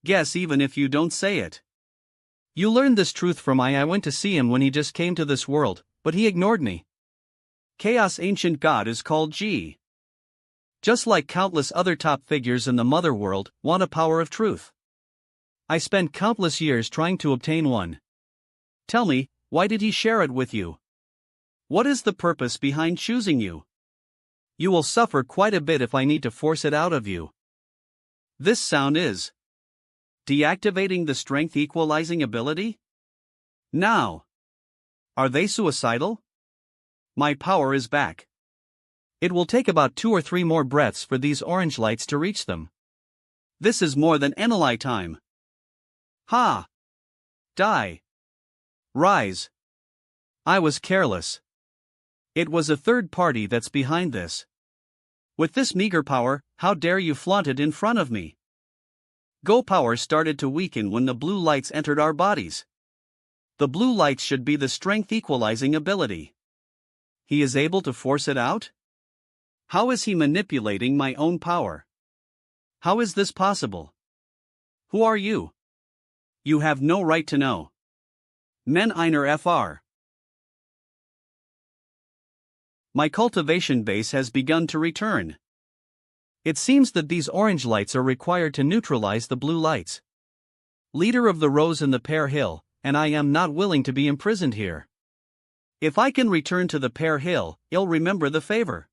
Guess even if you don't say it. You learned this truth from I went to see him when he just came to this world, but he ignored me. Chaos ancient god is called G. Just like countless other top figures in the mother world, want a power of truth. I spent countless years trying to obtain one. Tell me, why did he share it with you? What is the purpose behind choosing you? You will suffer quite a bit if I need to force it out of you. This sound is deactivating the strength equalizing ability? Now. Are they suicidal? My power is back. It will take about 2 or 3 more breaths for these orange lights to reach them. This is more than Eneli time. Ha! Die. Rise. I was careless. It was a third party that's behind this. With this meager power, how dare you flaunt it in front of me? Go power started to weaken when the blue lights entered our bodies. The blue lights should be the strength equalizing ability. He is able to force it out? How is he manipulating my own power? How is this possible? Who are you? You have no right to know. Men einer Fr. My cultivation base has begun to return. It seems that these orange lights are required to neutralize the blue lights. Leader of the Rose in the Pear Hill, and I am not willing to be imprisoned here. If I can return to the Pear Hill, I'll remember the favor.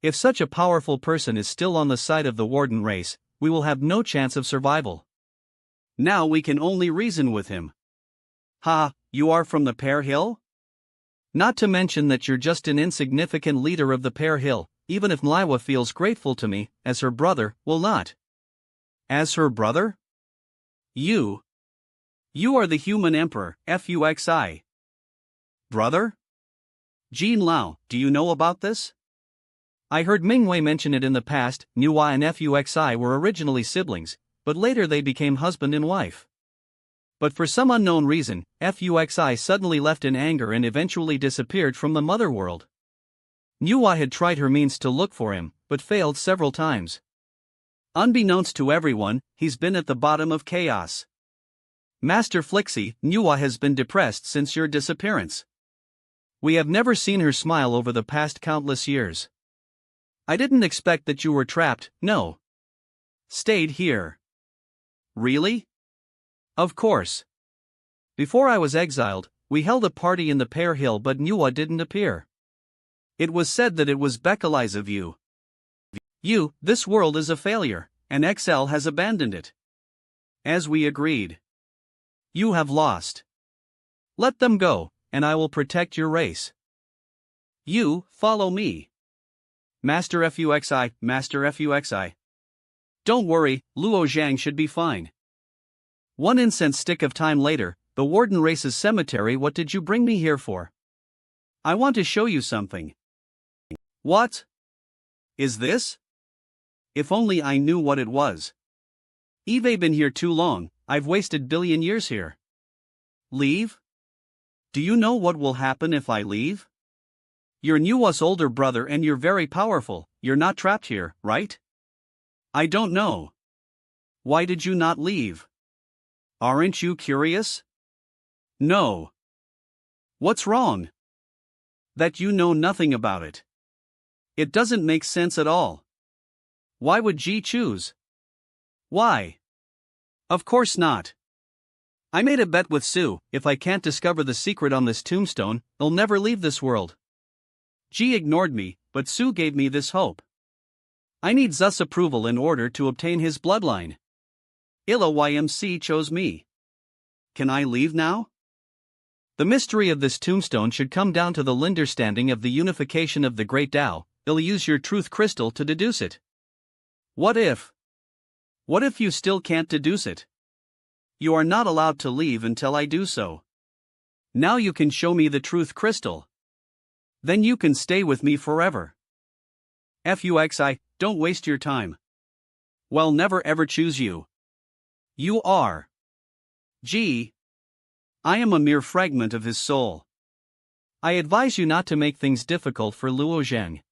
If such a powerful person is still on the side of the warden race, we will have no chance of survival. Now we can only reason with him. Ha, you are from the Pear Hill? Not to mention that you're just an insignificant leader of the Pear Hill, even if Manhwa feels grateful to me, as her brother, will not. As her brother? You are the human emperor, Fuxi. Brother? Jean Lao, do you know about this? I heard Mingwei mention it in the past. Nuwa and Fuxi were originally siblings, but later they became husband and wife. But for some unknown reason, Fuxi suddenly left in anger and eventually disappeared from the mother world. Nuwa had tried her means to look for him, but failed several times. Unbeknownst to everyone, he's been at the bottom of chaos. Master Flixie, Nuwa has been depressed since your disappearance. We have never seen her smile over the past countless years. I didn't expect that you were trapped, no. Stayed here. Really? Of course. Before I was exiled, we held a party in the Pear Hill but Nuwa didn't appear. It was said that it was Bekali's of you. This world is a failure, and XL has abandoned it. As we agreed. You have lost. Let them go, and I will protect your race. You, follow me. Master Fuxi, Master Fuxi. Don't worry, Luo Zhang should be fine. One incense stick of time later, the Warden Race's cemetery. What did you bring me here for? I want to show you something. What? Is this? If only I knew what it was. Eve been here too long, I've wasted billion years here. Leave? Do you know what will happen if I leave? You're Nuwa's older brother and you're very powerful. You're not trapped here, right? I don't know. Why did you not leave? Aren't you curious? No. What's wrong? That you know nothing about it. It doesn't make sense at all. Why would G choose? Why? Of course not. I made a bet with Sue, if I can't discover the secret on this tombstone, I'll never leave this world. G ignored me, but Sue gave me this hope. I need Z's approval in order to obtain his bloodline. Illa YMC chose me. Can I leave now? The mystery of this tombstone should come down to the understanding of the unification of the Great Tao. I'll use your truth crystal to deduce it. What if? What if you still can't deduce it? You are not allowed to leave until I do so. Now you can show me the truth crystal. Then you can stay with me forever. Fuxi, don't waste your time. Well, never ever choose you. You are. G. I am a mere fragment of his soul. I advise you not to make things difficult for Luo Zhang.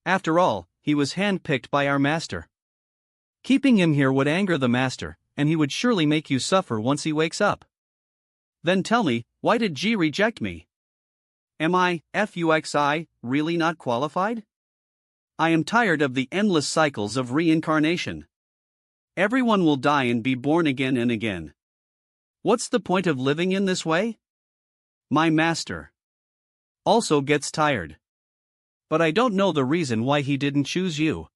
After all, he was handpicked by our master. Keeping him here would anger the master, and he would surely make you suffer once he wakes up. Then tell me, why did G reject me? Am I, Fuxi, really not qualified? I am tired of the endless cycles of reincarnation. Everyone will die and be born again and again. What's the point of living in this way? My master also gets tired. But I don't know the reason why he didn't choose you.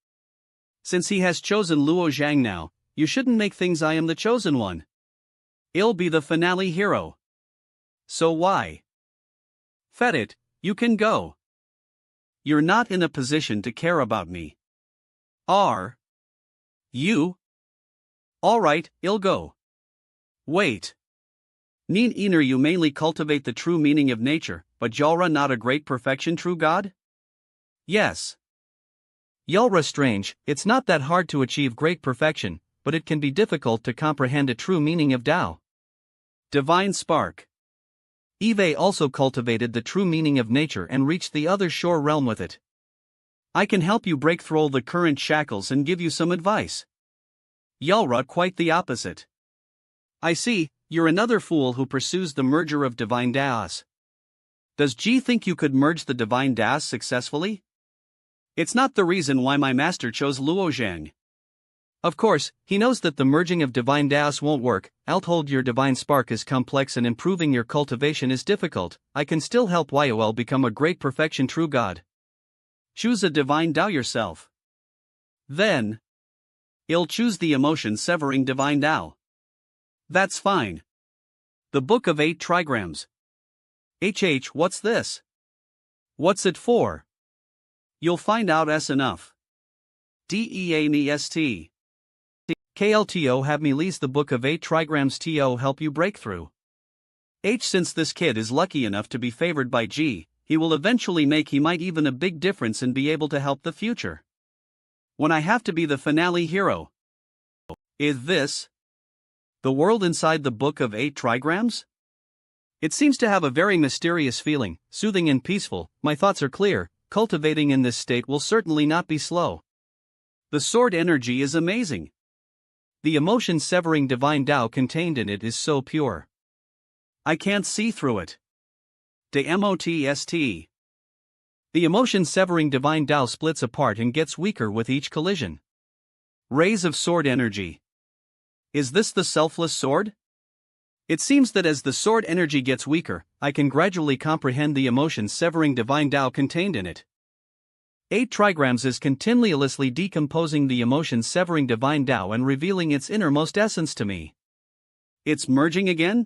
Since he has chosen Luo Zhang now, you shouldn't make things I am the chosen one. I'll be the finale hero. So why? Fed it, you can go. You're not in a position to care about me. Are you? Alright, I'll go. Wait. Neen Ener, you mainly cultivate the true meaning of nature, but Yalra not a great perfection true God? Yes. Yalra strange, it's not that hard to achieve great perfection, but it can be difficult to comprehend a true meaning of Tao. Divine Spark. Eve also cultivated the true meaning of nature and reached the other shore realm with it. I can help you break through the current shackles and give you some advice. Yalra quite the opposite. I see, you're another fool who pursues the merger of divine Taos. Does G think you could merge the divine Taos successfully? It's not the reason why my master chose Luo Zhang. Of course, he knows that the merging of divine Taos won't work. I'll hold your divine spark is complex and improving your cultivation is difficult. I can still help YOL become a great perfection true God. Choose a divine Tao yourself. Then, I'll choose the emotion severing divine Tao. That's fine. The Book of 8 Trigrams. What's this? What's it for? You'll find out enough. DEANEST. KLTO have me lease the book of 8 trigrams TO help you break through. H since this kid is lucky enough to be favored by G, he will eventually make he might even a big difference and be able to help the future. When I have to be the finale hero. Is this the world inside the book of 8 trigrams? It seems to have a very mysterious feeling, soothing and peaceful. My thoughts are clear, cultivating in this state will certainly not be slow. The sword energy is amazing. The emotion-severing divine Tao contained in it is so pure. I can't see through it. DMOTST. The emotion-severing divine Tao splits apart and gets weaker with each collision. Rays of sword energy. Is this the selfless sword? It seems that as the sword energy gets weaker, I can gradually comprehend the emotion-severing divine Tao contained in it. 8 trigrams is continuously decomposing the emotion-severing divine Tao and revealing its innermost essence to me. It's merging again?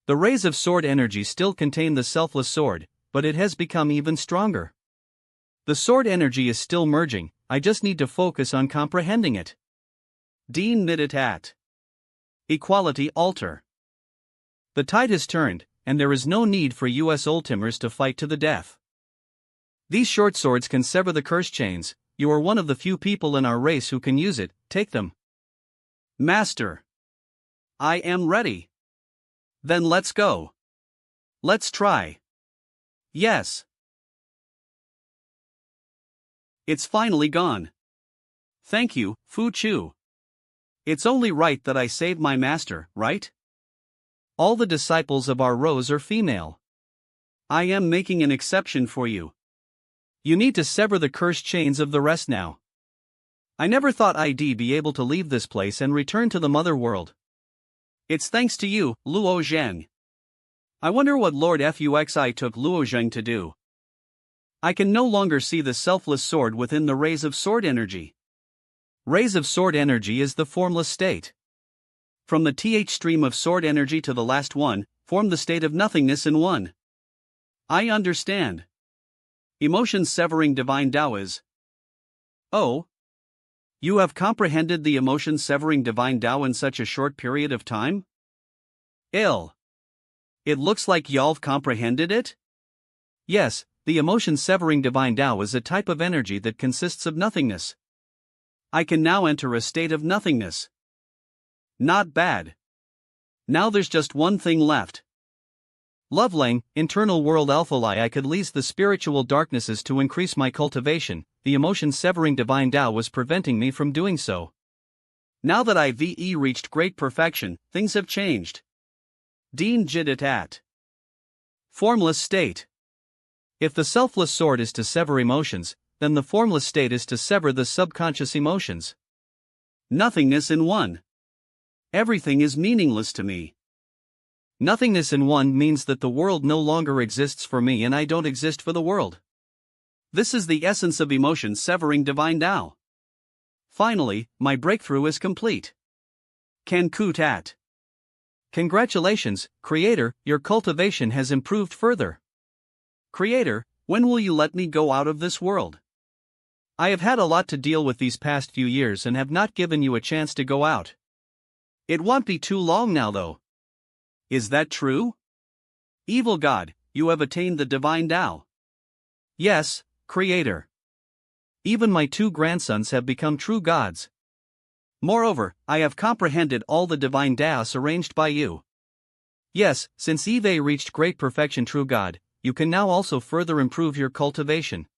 The rays of sword energy still contain the selfless sword, but it has become even stronger. The sword energy is still merging, I just need to focus on comprehending it. Dean Midit at Equality Altar. The tide has turned, and there is no need for US oldtimers to fight to the death. These short swords can sever the curse chains. You are one of the few people in our race who can use it, take them. Master. I am ready. Then let's go. Let's try. Yes. It's finally gone. Thank you, Fu Chu. It's only right that I save my master, right? All the disciples of our rows are female. I am making an exception for you. You need to sever the cursed chains of the rest now. I never thought I'd be able to leave this place and return to the mother world. It's thanks to you, Luo Zheng. I wonder what Lord Fuxi took Luo Zheng to do. I can no longer see the selfless sword within the rays of sword energy. Rays of sword energy is the formless state. From the TH stream of sword energy to the last one, form the state of nothingness in one. I understand. Emotion-severing divine Tao is. Oh. You have comprehended the emotion-severing divine Tao in such a short period of time? Ill. It looks like y'all've comprehended it? Yes, the emotion-severing divine Tao is a type of energy that consists of nothingness. I can now enter a state of nothingness. Not bad. Now there's just one thing left. Lovelang, internal world alphalai. I could lease the spiritual darknesses to increase my cultivation. The emotion-severing divine Tao was preventing me from doing so. Now that I've reached great perfection, things have changed. Dean Jidit at Formless state. If the selfless sword is to sever emotions, then the formless state is to sever the subconscious emotions. Nothingness in one. Everything is meaningless to me. Nothingness in one means that the world no longer exists for me and I don't exist for the world. This is the essence of emotion-severing divine Tao. Finally, my breakthrough is complete. Cancut at Congratulations, Creator, your cultivation has improved further. Creator, when will you let me go out of this world? I have had a lot to deal with these past few years and have not given you a chance to go out. It won't be too long now though. Is that true? Evil God, you have attained the divine Tao. Yes, Creator. Even my 2 grandsons have become true gods. Moreover, I have comprehended all the divine Taos arranged by you. Yes, since Eve reached great perfection, true God, you can now also further improve your cultivation.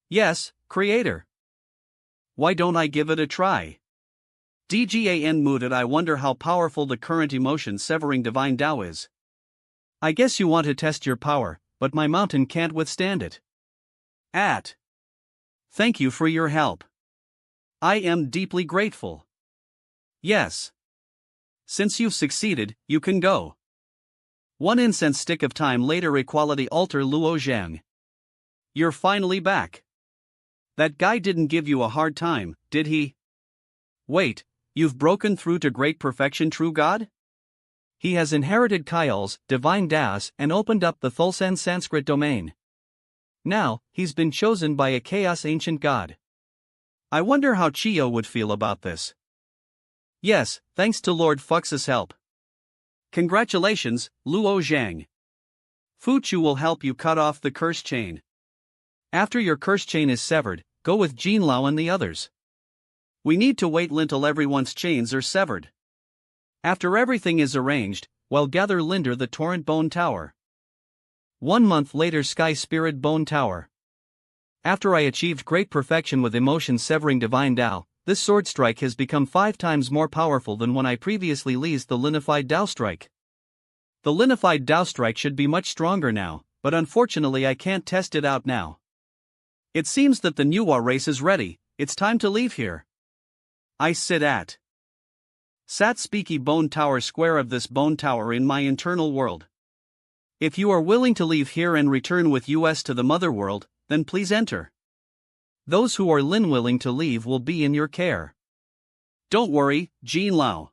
Yes, Creator. Why don't I give it a try? DGAN mooted. I wonder how powerful the current emotion-severing divine Tao is. I guess you want to test your power, but my mountain can't withstand it. Thank you for your help. I am deeply grateful. Yes. Since you've succeeded, you can go. 1 incense stick of time later. Equality altar. Luo Zhang. You're finally back. That guy didn't give you a hard time, did he? Wait. You've broken through to great perfection, true God? He has inherited Kyle's divine Taos and opened up the Thulsan Sanskrit domain. Now, he's been chosen by a chaos ancient god. I wonder how Chio would feel about this. Yes, thanks to Lord Fux's help. Congratulations, Luo Zhang. Fu Chu will help you cut off the curse chain. After your curse chain is severed, go with Jin Lao and the others. We need to wait until everyone's chains are severed. After everything is arranged, we'll gather Linder the Torrent Bone Tower. 1 month later, Sky Spirit Bone Tower. After I achieved great perfection with emotion severing Divine Dao, this sword strike has become 5 times more powerful than when I previously used the Linified Dao strike. The Linified Dao strike should be much stronger now, but unfortunately I can't test it out now. It seems that the Nuwa race is ready, it's time to leave here. I sit at Satspeaky Bone Tower square of this bone tower in my internal world. If you are willing to leave here and return with us to the mother world, then please enter. Those who are unwilling to leave will be in your care. Don't worry, Jin Lao.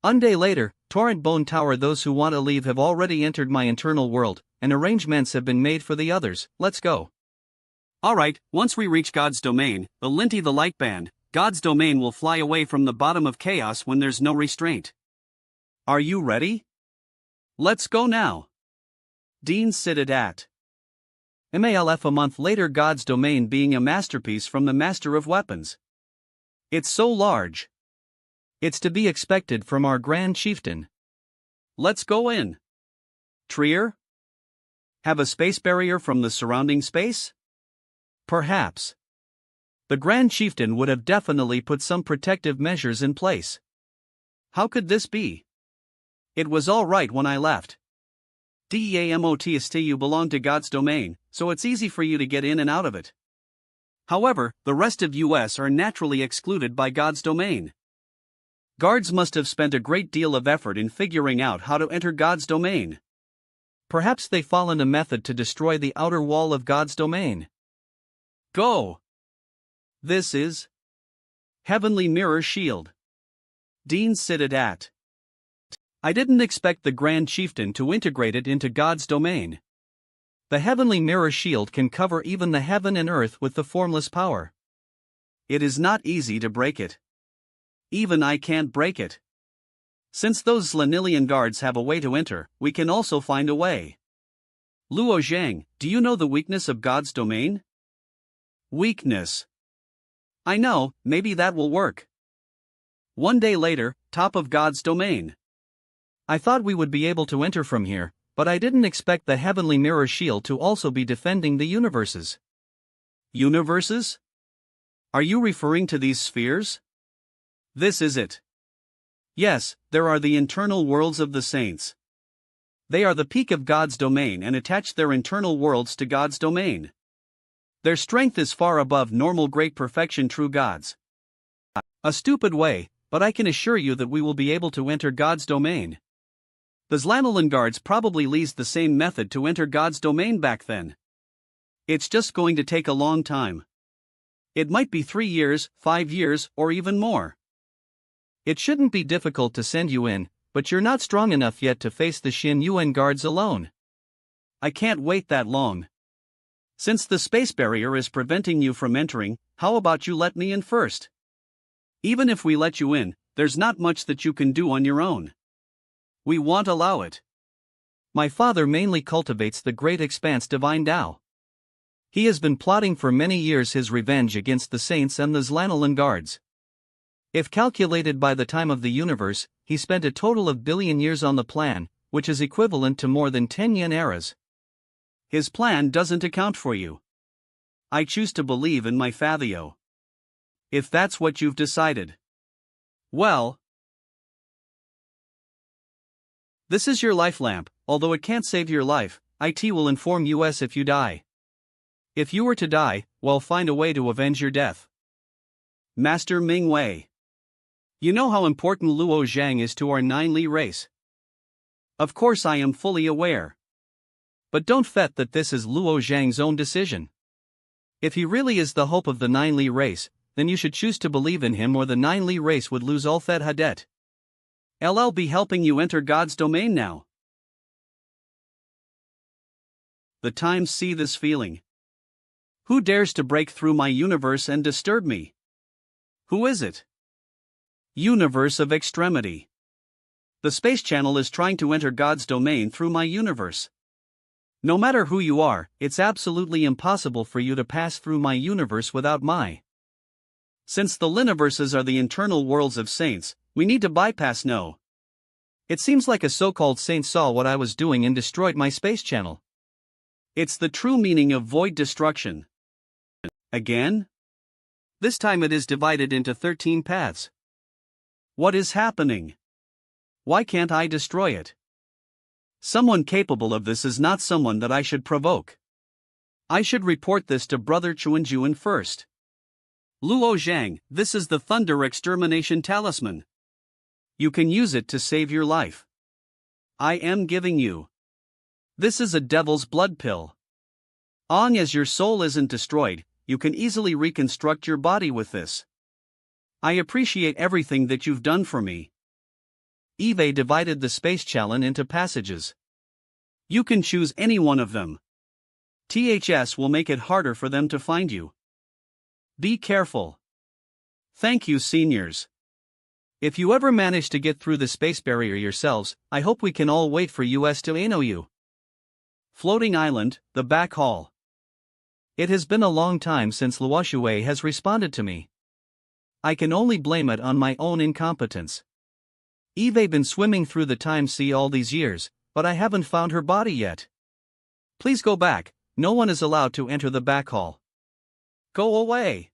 One day later, Torrent Bone Tower. Those who want to leave have already entered my internal world, and arrangements have been made for the others. Let's go. Alright, once we reach God's domain, the Linty the light band, God's domain will fly away from the bottom of chaos when there's no restraint. Are you ready? Let's go now. Dean sitted at MALF. A month later, God's domain being a masterpiece from the Master of Weapons. It's so large. It's to be expected from our Grand Chieftain. Let's go in. Trier? Have a space barrier from the surrounding space? Perhaps. The Grand Chieftain would have definitely put some protective measures in place. How could this be? It was all right when I left. You belong to God's domain, so it's easy for you to get in and out of it. However, the rest of us are naturally excluded by God's domain. Guards must have spent a great deal of effort in figuring out how to enter God's domain. Perhaps they followed a method to destroy the outer wall of God's domain. Go! This is Heavenly Mirror Shield. Dean sitted at I didn't expect the Grand Chieftain to integrate it into God's domain. The Heavenly Mirror Shield can cover even the heaven and earth with the formless power. It is not easy to break it. Even I can't break it. Since those Slanilian guards have a way to enter, we can also find a way. Luo Zhang, do you know the weakness of God's domain? Weakness. I know, maybe that will work. 1 day later, top of God's domain. I thought we would be able to enter from here, but I didn't expect the Heavenly Mirror Shield to also be defending the universes. Universes? Are you referring to these spheres? This is it. Yes, there are the internal worlds of the saints. They are the peak of God's domain and attach their internal worlds to God's domain. Their strength is far above normal great perfection true gods. A stupid way, but I can assure you that we will be able to enter God's domain. The Zlanalan guards probably used the same method to enter God's domain back then. It's just going to take a long time. It might be 3 years, 5 years, or even more. It shouldn't be difficult to send you in, but you're not strong enough yet to face the Xin Yuan guards alone. I can't wait that long. Since the space barrier is preventing you from entering, how about you let me in first? Even if we let you in, there's not much that you can do on your own. We won't allow it. My father mainly cultivates the great expanse Divine Dao. He has been plotting for many years his revenge against the saints and the Zlanalan guards. If calculated by the time of the universe, he spent a total of billion years on the plan, which is equivalent to more than 10 yen eras. His plan doesn't account for you. I choose to believe in my Fathio. If that's what you've decided. Well. This is your life lamp, although it can't save your life, IT will inform us if you die. If you were to die, well, find a way to avenge your death. Master Ming Wei. You know how important Luo Zhang is to our Nine Li race. Of course I am fully aware. But don't forget that this is Luo Zhang's own decision. If he really is the hope of the Nine Li race, then you should choose to believe in him or the Nine Li race would lose all Fed Hadet. LL be helping you enter God's domain now. The times see this feeling. Who dares to break through my universe and disturb me? Who is it? Universe of Extremity. The space channel is trying to enter God's domain through my universe. No matter who you are, it's absolutely impossible for you to pass through my universe without my. Since the Liniverses are the internal worlds of saints, we need to bypass no. It seems like a so-called saint saw what I was doing and destroyed my space channel. It's the true meaning of void destruction. Again? This time it is divided into 13 paths. What is happening? Why can't I destroy it? Someone capable of this is not someone that I should provoke. I should report this to Brother Chuanjuan first. Luo Zhang, this is the Thunder Extermination Talisman. You can use it to save your life. I am giving you. This is a devil's blood pill. Long as your soul isn't destroyed, you can easily reconstruct your body with this. I appreciate everything that you've done for me. Eve divided the space challenge into passages. You can choose any one of them. THS will make it harder for them to find you. Be careful. Thank you, seniors. If you ever manage to get through the space barrier yourselves, I hope we can all wait for us to know you. Floating Island, the back hall. It has been a long time since Luoshui has responded to me. I can only blame it on my own incompetence. Eve been swimming through the time sea all these years, but I haven't found her body yet. Please go back, no one is allowed to enter the back hall. Go away.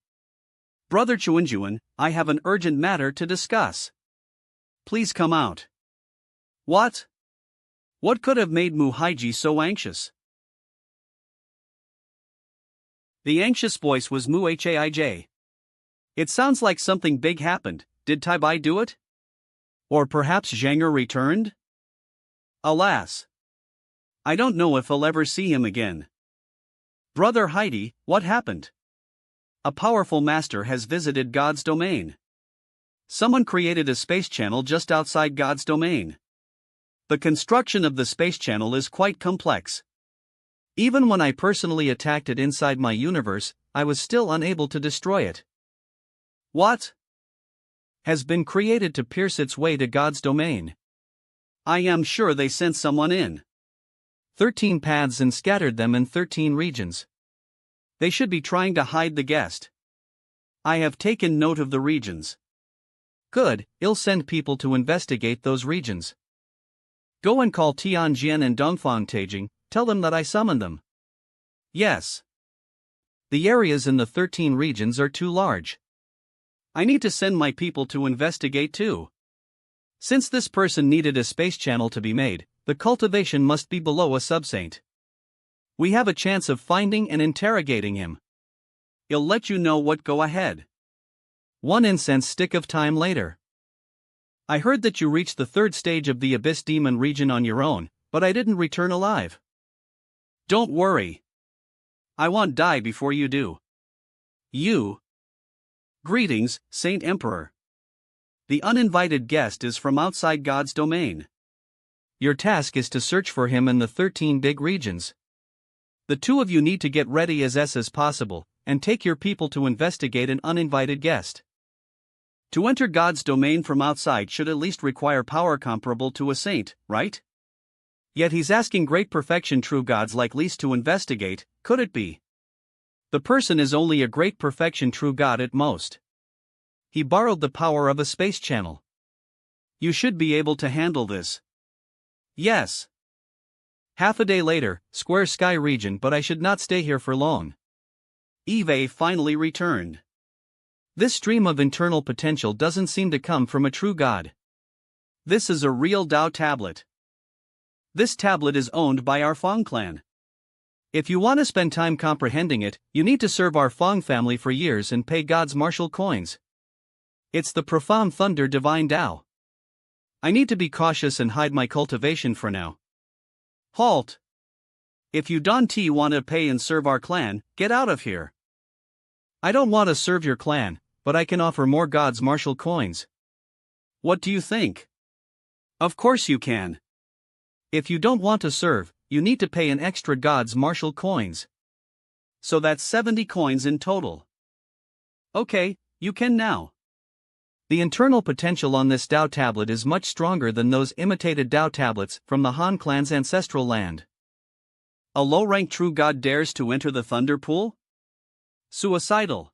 Brother Chuanjuan, I have an urgent matter to discuss. Please come out. What? What could have made Muhaiji so anxious? The anxious voice was Muhaij. It sounds like something big happened. Did Tai Bai do it? Or perhaps Zhanger returned? Alas. I don't know if I'll ever see him again. Brother Heidi, what happened? A powerful master has visited God's domain. Someone created a space channel just outside God's domain. The construction of the space channel is quite complex. Even when I personally attacked it inside my universe, I was still unable to destroy it. What? Has been created to pierce its way to God's domain. I am sure they sent someone in. 13 paths and scattered them in 13 regions. They should be trying to hide the guest. I have taken note of the regions. Good, I'll send people to investigate those regions. Go and call Tianjian and Dongfang Taijing, tell them that I summoned them. Yes. The areas in the 13 regions are too large. I need to send my people to investigate too. Since this person needed a space channel to be made, the cultivation must be below a subsaint. We have a chance of finding and interrogating him. I'll let you know what go ahead. 1 incense stick of time later. I heard that you reached the 3rd stage of the Abyss Demon region on your own, but I didn't return alive. Don't worry. I won't die before you do. You. Greetings, Saint Emperor. The uninvited guest is from outside God's domain. Your task is to search for him in the 13 big regions. The two of you need to get ready as possible, and take your people to investigate an uninvited guest. To enter God's domain from outside should at least require power comparable to a saint, right? Yet he's asking great perfection true gods like least to investigate, could it be? The person is only a great perfection true god at most. He borrowed the power of a space channel. You should be able to handle this. Yes. Half a day later, Square Sky region, but I should not stay here for long. Eve finally returned. This stream of internal potential doesn't seem to come from a true god. This is a real Dao tablet. This tablet is owned by our Fong clan. If you want to spend time comprehending it, you need to serve our Fong family for years and pay God's martial coins. It's the profound thunder divine Dao. I need to be cautious and hide my cultivation for now. Halt! If you don't want to pay and serve our clan, get out of here. I don't want to serve your clan, but I can offer more God's martial coins. What do you think? Of course you can. If you don't want to serve, you need to pay an extra God's martial coins. So that's 70 coins in total. Okay, you can now. The internal potential on this Dao tablet is much stronger than those imitated Dao tablets from the Han clan's ancestral land. A low-ranked true god dares to enter the Thunder Pool? Suicidal.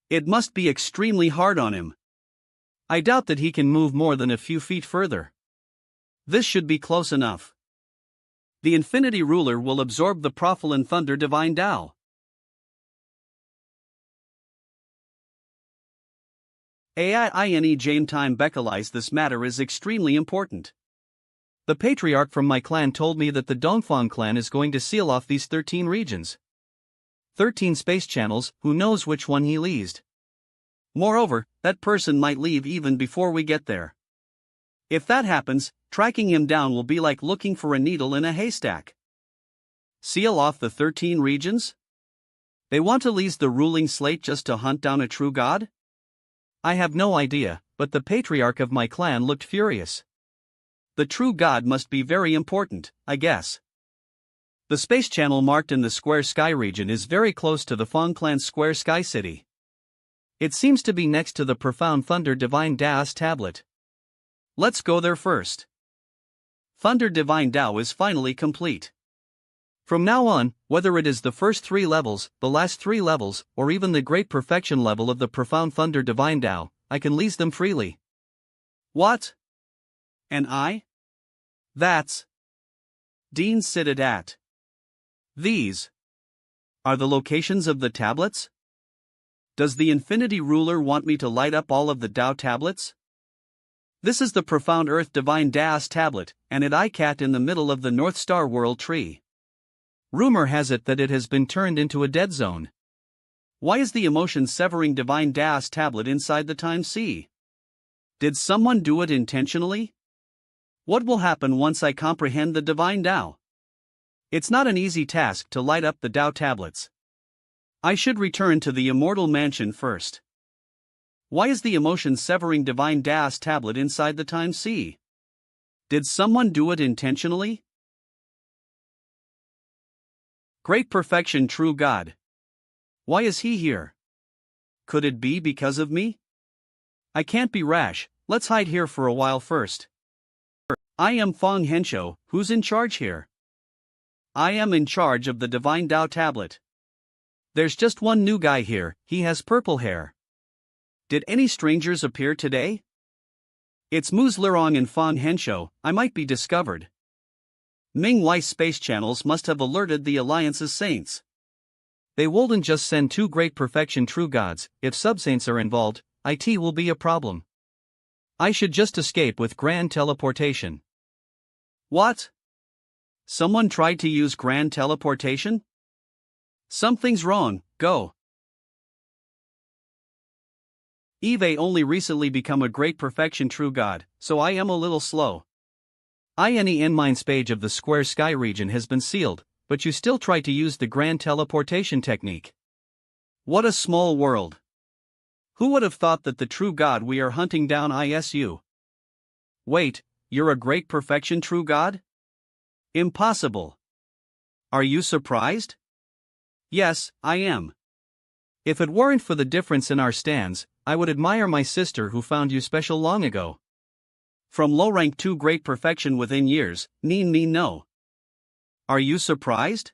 It must be extremely hard on him. I doubt that he can move more than a few feet further. This should be close enough. The Infinity Ruler will absorb the Prophelan Thunder Divine Tao. Jaime time Becalize, this matter is extremely important. The patriarch from my clan told me that the Dongfang clan is going to seal off these 13 regions. 13 space channels, who knows which one he leased. Moreover, that person might leave even before we get there. If that happens, tracking him down will be like looking for a needle in a haystack. Seal off the 13 regions? They want to lease the ruling slate just to hunt down a true god? I have no idea, but the patriarch of my clan looked furious. The true god must be very important, I guess. The space channel marked in the Square Sky region is very close to the Fang clan's Square Sky city. It seems to be next to the Profound Thunder Divine Dao's tablet. Let's go there first. Thunder Divine Dao is finally complete. From now on, whether it is the first 3 levels, the last 3 levels, or even the Great Perfection level of the Profound Thunder Divine Dao, I can lease them freely. What? And I? That's Dean Sided at. These are the locations of the tablets? Does the Infinity Ruler want me to light up all of the Dao tablets? This is the Profound Earth Divine Dao's tablet, and it icat in the middle of the North Star World Tree. Rumor has it that it has been turned into a dead zone. Why is the emotion-severing Divine Dao's tablet inside the Time Sea? Did someone do it intentionally? What will happen once I comprehend the Divine Dao? It's not an easy task to light up the Dao tablets. I should return to the Immortal Mansion first. Why is the emotion-severing Divine Dao's tablet inside the Time Sea? Did someone do it intentionally? Great Perfection True God. Why is he here? Could it be because of me? I can't be rash, let's hide here for a while first. I am Fong Hensho, who's in charge here? I am in charge of the Divine Dao tablet. There's just one new guy here, he has purple hair. Did any strangers appear today? It's Muz Lirong and Fong Hensho, I might be discovered. Ming Weiss space channels must have alerted the Alliance's saints. They wouldn't just send 2 Great Perfection True Gods, if sub-saints are involved, it will be a problem. I should just escape with grand teleportation. What? Someone tried to use grand teleportation? Something's wrong, go. Eve only recently become a Great Perfection True God, so I am a little slow. In Mine's page of the Square Sky region has been sealed, but you still try to use the grand teleportation technique. What a small world. Who would have thought that the true God we are hunting down ISU? Wait, you're a Great Perfection True God? Impossible. Are you surprised? Yes, I am. If it weren't for the difference in our stands, I would admire my sister who found you special long ago. From low rank to Great Perfection within years, no. Are you surprised?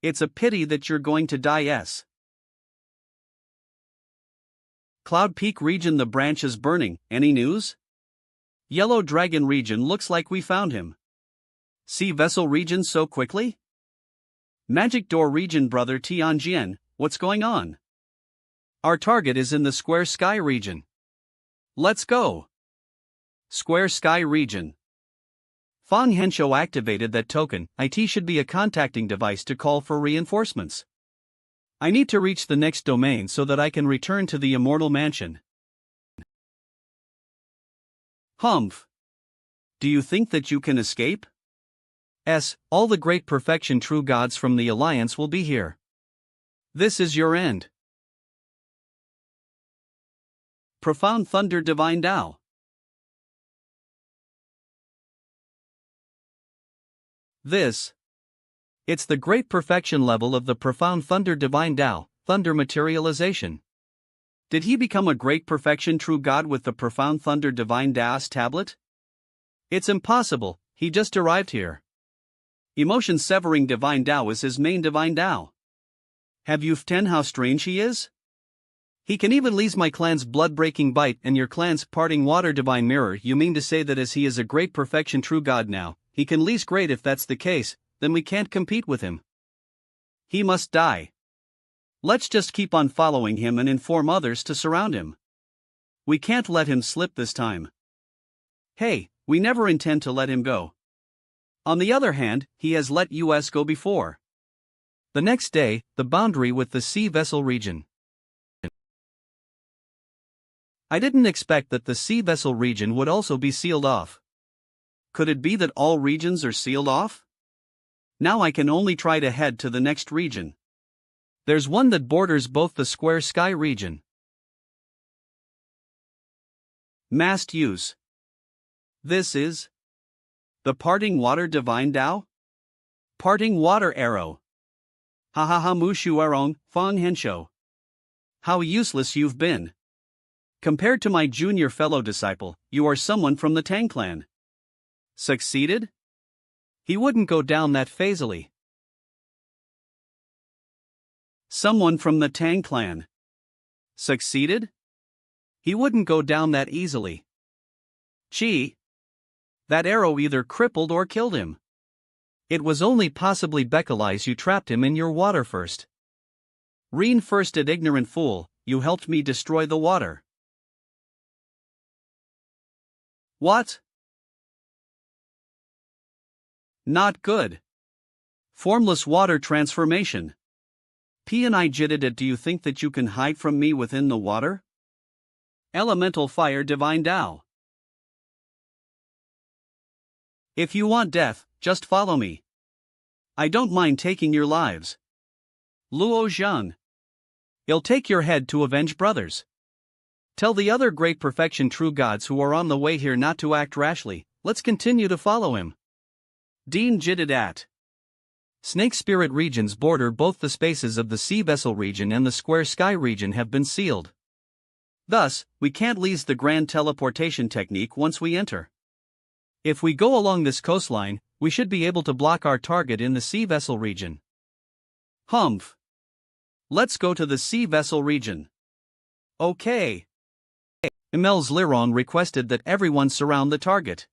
It's a pity that you're going to die. Yes. Cloud Peak region, the branch is burning, any news? Yellow Dragon region, looks like we found him. Sea Vessel region, so quickly? Magic Door region, brother Tianjian, what's going on? Our target is in the Square Sky region. Let's go. Square Sky region. Fong Hensho activated that token. It should be a contacting device to call for reinforcements. I need to reach the next domain so that I can return to the Immortal Mansion. Humph. Do you think that you can escape? All the Great Perfection True Gods from the Alliance will be here. This is your end. Profound Thunder Divine Dao. It's the Great Perfection level of the Profound Thunder Divine Dao, Thunder Materialization. Did he become a great perfection true god with the profound thunder divine Daos tablet? It's impossible, he just arrived here. Emotion severing divine Tao is his main divine Tao. Have you ften how strange he is? He can even lease my clan's blood-breaking bite and your clan's parting water divine mirror. You mean to say that as he is a great perfection true god now, he can lease great? If that's the case, then we can't compete with him. He must die. Let's just keep on following him and inform others to surround him. We can't let him slip this time. Hey, we never intend to let him go. On the other hand, he has let us go before. The next day, the boundary with the sea vessel region. I didn't expect that the sea vessel region would also be sealed off. Could it be that all regions are sealed off? Now I can only try to head to the next region. There's one that borders both the square sky region. Mast use. This is the parting water divine Tao? Parting water arrow. Ha ha ha mu shu arong, fong hensho. How useless you've been. Compared to my junior fellow disciple, you are someone from the Tang clan. Succeeded? He wouldn't go down that phasily. Someone from the Tang clan. Succeeded? He wouldn't go down that easily. Gee. That arrow either crippled or killed him. It was only possibly Bekalize you trapped him in your water first. Reen firsted ignorant fool, you helped me destroy the water. What? Not good. Formless water transformation. P&I jitted it. Do you think that you can hide from me within the water? Elemental fire divine Tao. If you want death, just follow me. I don't mind taking your lives. Luo Zhang. I'll take your head to avenge brothers. Tell the other great perfection true gods who are on the way here not to act rashly. Let's continue to follow him. Dean jitted at. Snake spirit regions border both the spaces of the sea vessel region and the square sky region have been sealed. Thus, we can't lease the grand teleportation technique once we enter. If we go along this coastline, we should be able to block our target in the sea vessel region. Humph. Let's go to the sea vessel region. Okay. Imel's Liron requested that everyone surround the target.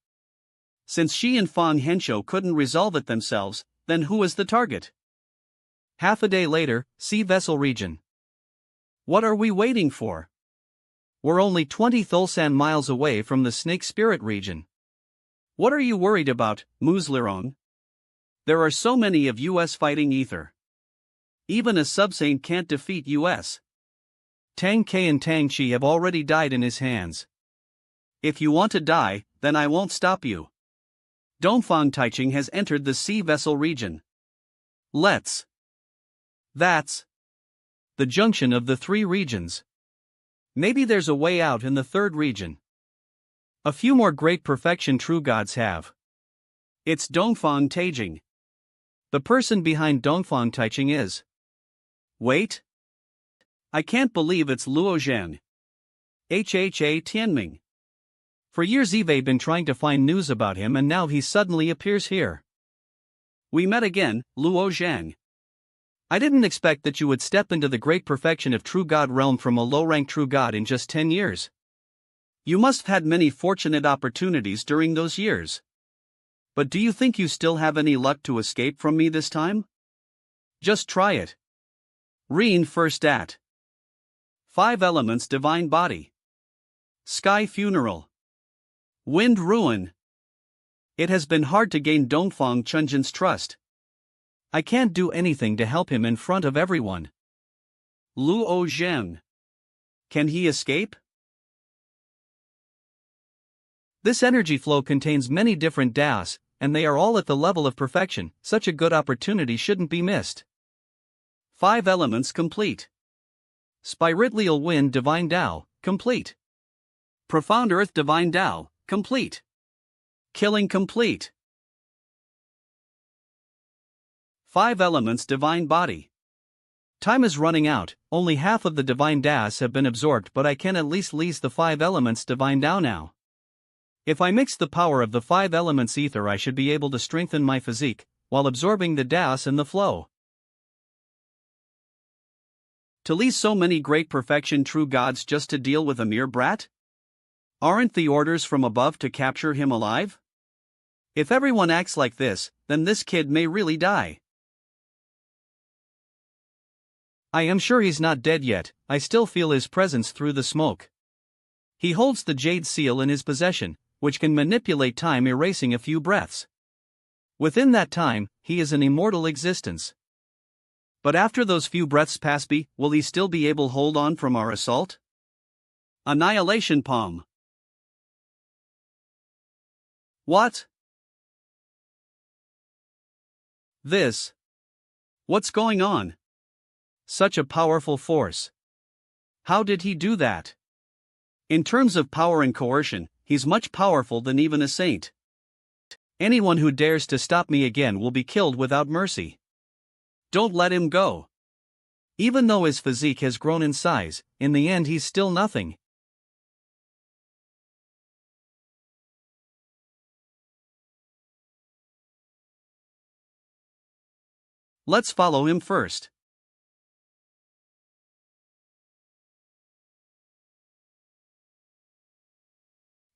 Since she and Fong Hensho couldn't resolve it themselves, then who is the target? Half a day later, sea vessel region. What are we waiting for? We're only 20 Thulsan miles away from the snake spirit region. What are you worried about, Muzliron? There are so many of us fighting ether. Even a subsaint can't defeat us. Tang Ke and Tang Chi have already died in his hands. If you want to die, then I won't stop you. Dongfang Taiching has entered the sea vessel region. That's the junction of the three regions. Maybe there's a way out in the third region. A few more great perfection true gods have. It's Dongfang Taijing. The person behind Dongfang Taiching is. Wait. I can't believe it's Luo Zhan. HHA Tianming. For years Eve been trying to find news about him and now he suddenly appears here. We met again, Luo Zhang. I didn't expect that you would step into the great perfection of true god realm from a low-rank true god in just 10 years. You must have had many fortunate opportunities during those years. But do you think you still have any luck to escape from me this time? Just try it. Reen first at. 5 elements divine body. Sky funeral. Wind ruin. It has been hard to gain Dongfang Chunjin's trust. I can't do anything to help him in front of everyone. Luo Zhen. Can he escape? This energy flow contains many different Daos, and they are all at the level of perfection. Such a good opportunity shouldn't be missed. 5 elements complete. Spiritual wind divine Tao, complete. Profound earth divine Tao, complete. Killing complete. 5 elements divine body. Time is running out, only half of the divine das have been absorbed, but I can at least lease the 5 elements divine Tao now. If I mix the power of the 5 elements ether, I should be able to strengthen my physique, while absorbing the das and the flow. To lease so many great perfection true gods just to deal with a mere brat? Aren't the orders from above to capture him alive? If everyone acts like this, then this kid may really die. I am sure he's not dead yet, I still feel his presence through the smoke. He holds the jade seal in his possession, which can manipulate time, erasing a few breaths. Within that time, he is an immortal existence. But after those few breaths pass by, will he still be able to hold on from our assault? Annihilation palm. What? This? What's going on? Such a powerful force. How did he do that? In terms of power and coercion, he's much powerful than even a saint. Anyone who dares to stop me again will be killed without mercy. Don't let him go. Even though his physique has grown in size, in the end he's still nothing. Let's follow him first.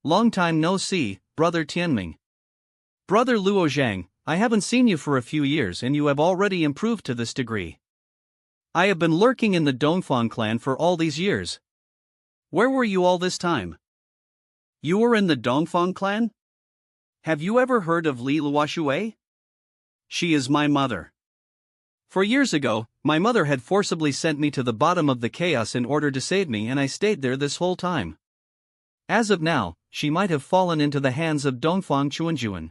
Long time no see, Brother Tianming. Brother Luo Zhang, I haven't seen you for a few years and you have already improved to this degree. I have been lurking in the Dongfang clan for all these years. Where were you all this time? You were in the Dongfang clan? Have you ever heard of Li Luoxue? She is my mother. For years ago, my mother had forcibly sent me to the bottom of the chaos in order to save me, and I stayed there this whole time. As of now, she might have fallen into the hands of Dongfang Chuanjuan.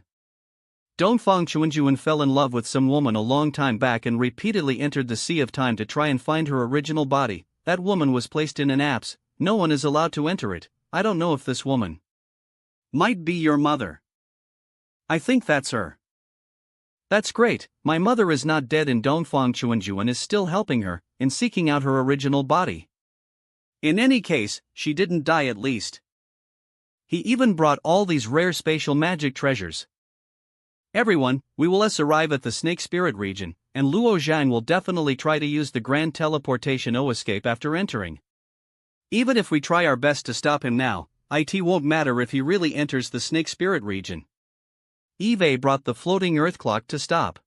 Dongfang Chuanjuan fell in love with some woman a long time back and repeatedly entered the Sea of Time to try and find her original body. That woman was placed in an apse, no one is allowed to enter it. I don't know if this woman might be your mother. I think that's her. That's great, my mother is not dead and Dongfang Chuanjuan is still helping her, in seeking out her original body. In any case, she didn't die at least. He even brought all these rare spatial magic treasures. Everyone, we will arrive at the Snake Spirit region, and Luo Zhang will definitely try to use the grand teleportation escape after entering. Even if we try our best to stop him now, it won't matter if he really enters the Snake Spirit region. Eve brought the floating earth clock to stop.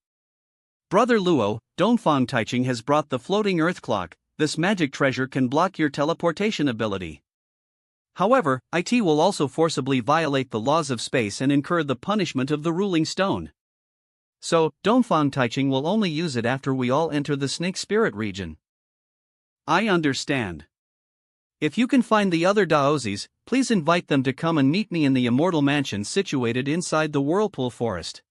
Brother Luo, Dongfang Taiching has brought the floating earth clock. This magic treasure can block your teleportation ability. However, it will also forcibly violate the laws of space and incur the punishment of the ruling stone. So, Dongfang Taiching will only use it after we all enter the Snake Spirit region. I understand. If you can find the other Daozis, please invite them to come and meet me in the immortal mansion situated inside the Whirlpool Forest.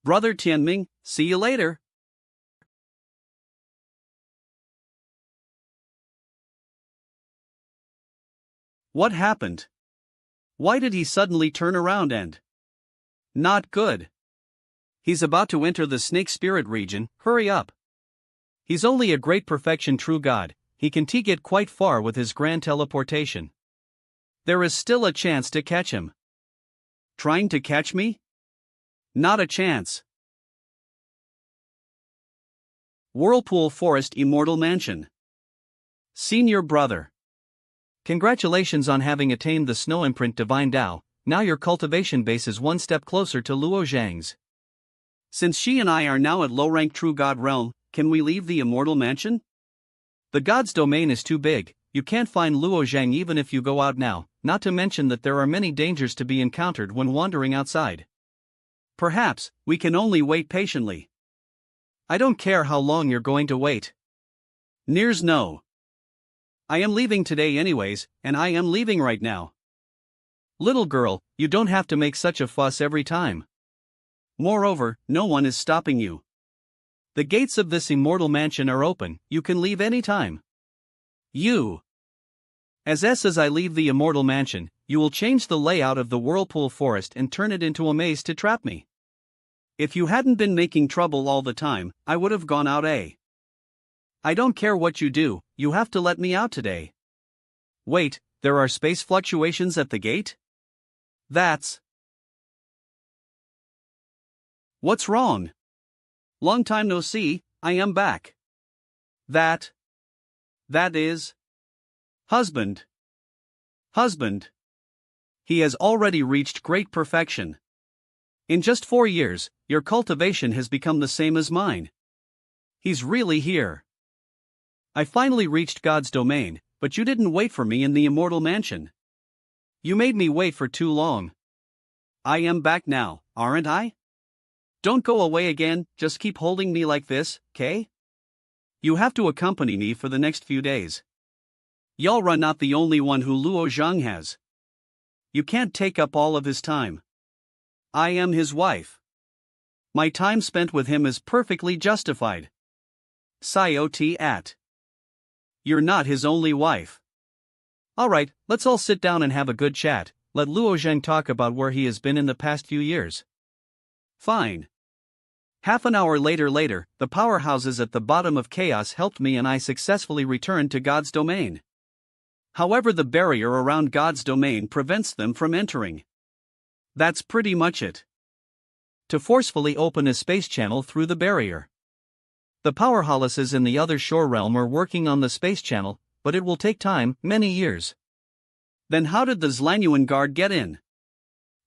Brother Tianming, see you later. What happened? Why did he suddenly turn around and... Not good. He's about to enter the Snake Spirit region, hurry up. He's only a great perfection true god, he can get quite far with his grand teleportation. There is still a chance to catch him. Trying to catch me? Not a chance. Whirlpool Forest Immortal Mansion. Senior brother. Congratulations on having attained the Snow Imprint Divine Tao, now your cultivation base is one step closer to Luo Zhang's. Since she and I are now at low-rank True God realm, can we leave the Immortal Mansion? The God's domain is too big, you can't find Luo Zhang even if you go out now, not to mention that there are many dangers to be encountered when wandering outside. Perhaps, we can only wait patiently. I don't care how long you're going to wait. Nears no. I am leaving today anyways, and I am leaving right now. Little girl, you don't have to make such a fuss every time. Moreover, no one is stopping you. The gates of this immortal mansion are open, you can leave any time. As I leave the immortal mansion, you will change the layout of the Whirlpool Forest and turn it into a maze to trap me. If you hadn't been making trouble all the time, I would have gone out. I don't care what you do, you have to let me out today. Wait, there are space fluctuations at the gate? That's... What's wrong? Long time no see, I am back. That is... Husband. Husband. He has already reached great perfection. In just 4 years, your cultivation has become the same as mine. He's really here. I finally reached God's domain, but you didn't wait for me in the immortal mansion. You made me wait for too long. I am back now, aren't I? Don't go away again, just keep holding me like this, okay? You have to accompany me for the next few days. You're not the only one who Luo Zhang has. You can't take up all of his time. I am his wife. My time spent with him is perfectly justified. Siot at. You're not his only wife. Alright, let's all sit down and have a good chat. Let Luo Zhang talk about where he has been in the past few years. Fine. Half an hour later, the powerhouses at the bottom of chaos helped me and I successfully returned to God's domain. However, the barrier around God's domain prevents them from entering. That's pretty much it. To forcefully open a space channel through the barrier. The powerhouses in the other shore realm are working on the space channel, but it will take time, many years. Then how did the Zlangyuan guard get in?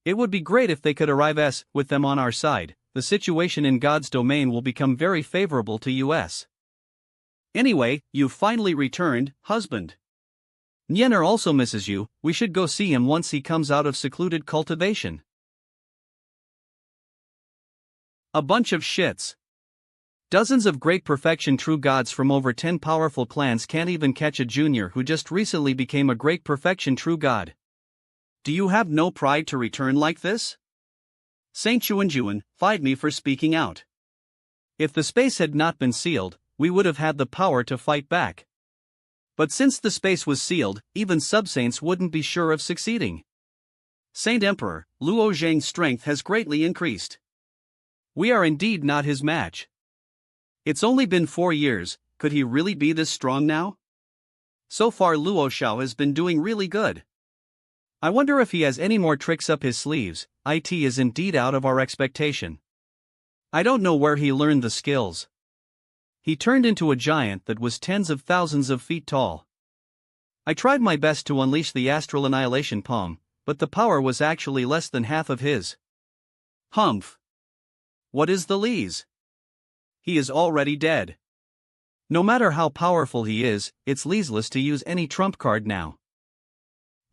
It would be great if they could arrive with them on our side. The situation in God's domain will become very favorable to us. Anyway, you've finally returned, husband. Nyener also misses you, we should go see him once he comes out of secluded cultivation. A bunch of shits. Dozens of great perfection true gods from over 10 powerful clans can't even catch a junior who just recently became a great perfection true god. Do you have no pride to return like this? Saint Chuanjuan, fight me for speaking out. If the space had not been sealed, we would have had the power to fight back. But since the space was sealed, even subsaints wouldn't be sure of succeeding. Saint Emperor, Luo Zhang's strength has greatly increased. We are indeed not his match. It's only been 4 years, could he really be this strong now? So far Luo Xiao has been doing really good. I wonder if he has any more tricks up his sleeves. It is indeed out of our expectation. I don't know where he learned the skills. He turned into a giant that was tens of thousands of feet tall. I tried my best to unleash the astral annihilation palm, but the power was actually less than half of his. Humph. What is the lees? He is already dead. No matter how powerful he is, it's leesless to use any trump card now.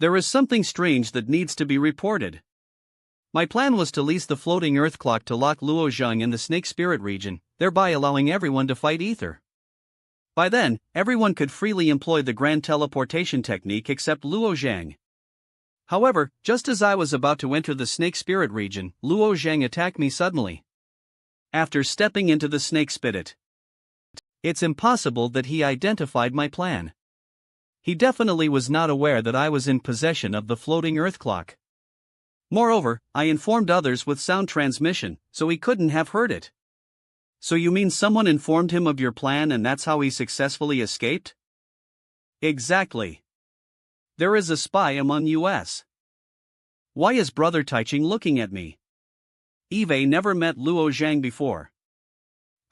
There is something strange that needs to be reported. My plan was to lease the floating earth clock to lock Luo Zhang in the snake spirit region, thereby allowing everyone to fight ether. By then, everyone could freely employ the grand teleportation technique except Luo Zhang. However, just as I was about to enter the snake spirit region, Luo Zhang attacked me suddenly. After stepping into the snake spirit, it's impossible that he identified my plan. He definitely was not aware that I was in possession of the floating earth clock. Moreover, I informed others with sound transmission, so he couldn't have heard it. So you mean someone informed him of your plan and that's how he successfully escaped? Exactly. There is a spy among us. Why is Brother Taiching looking at me? Eve never met Luo Zhang before.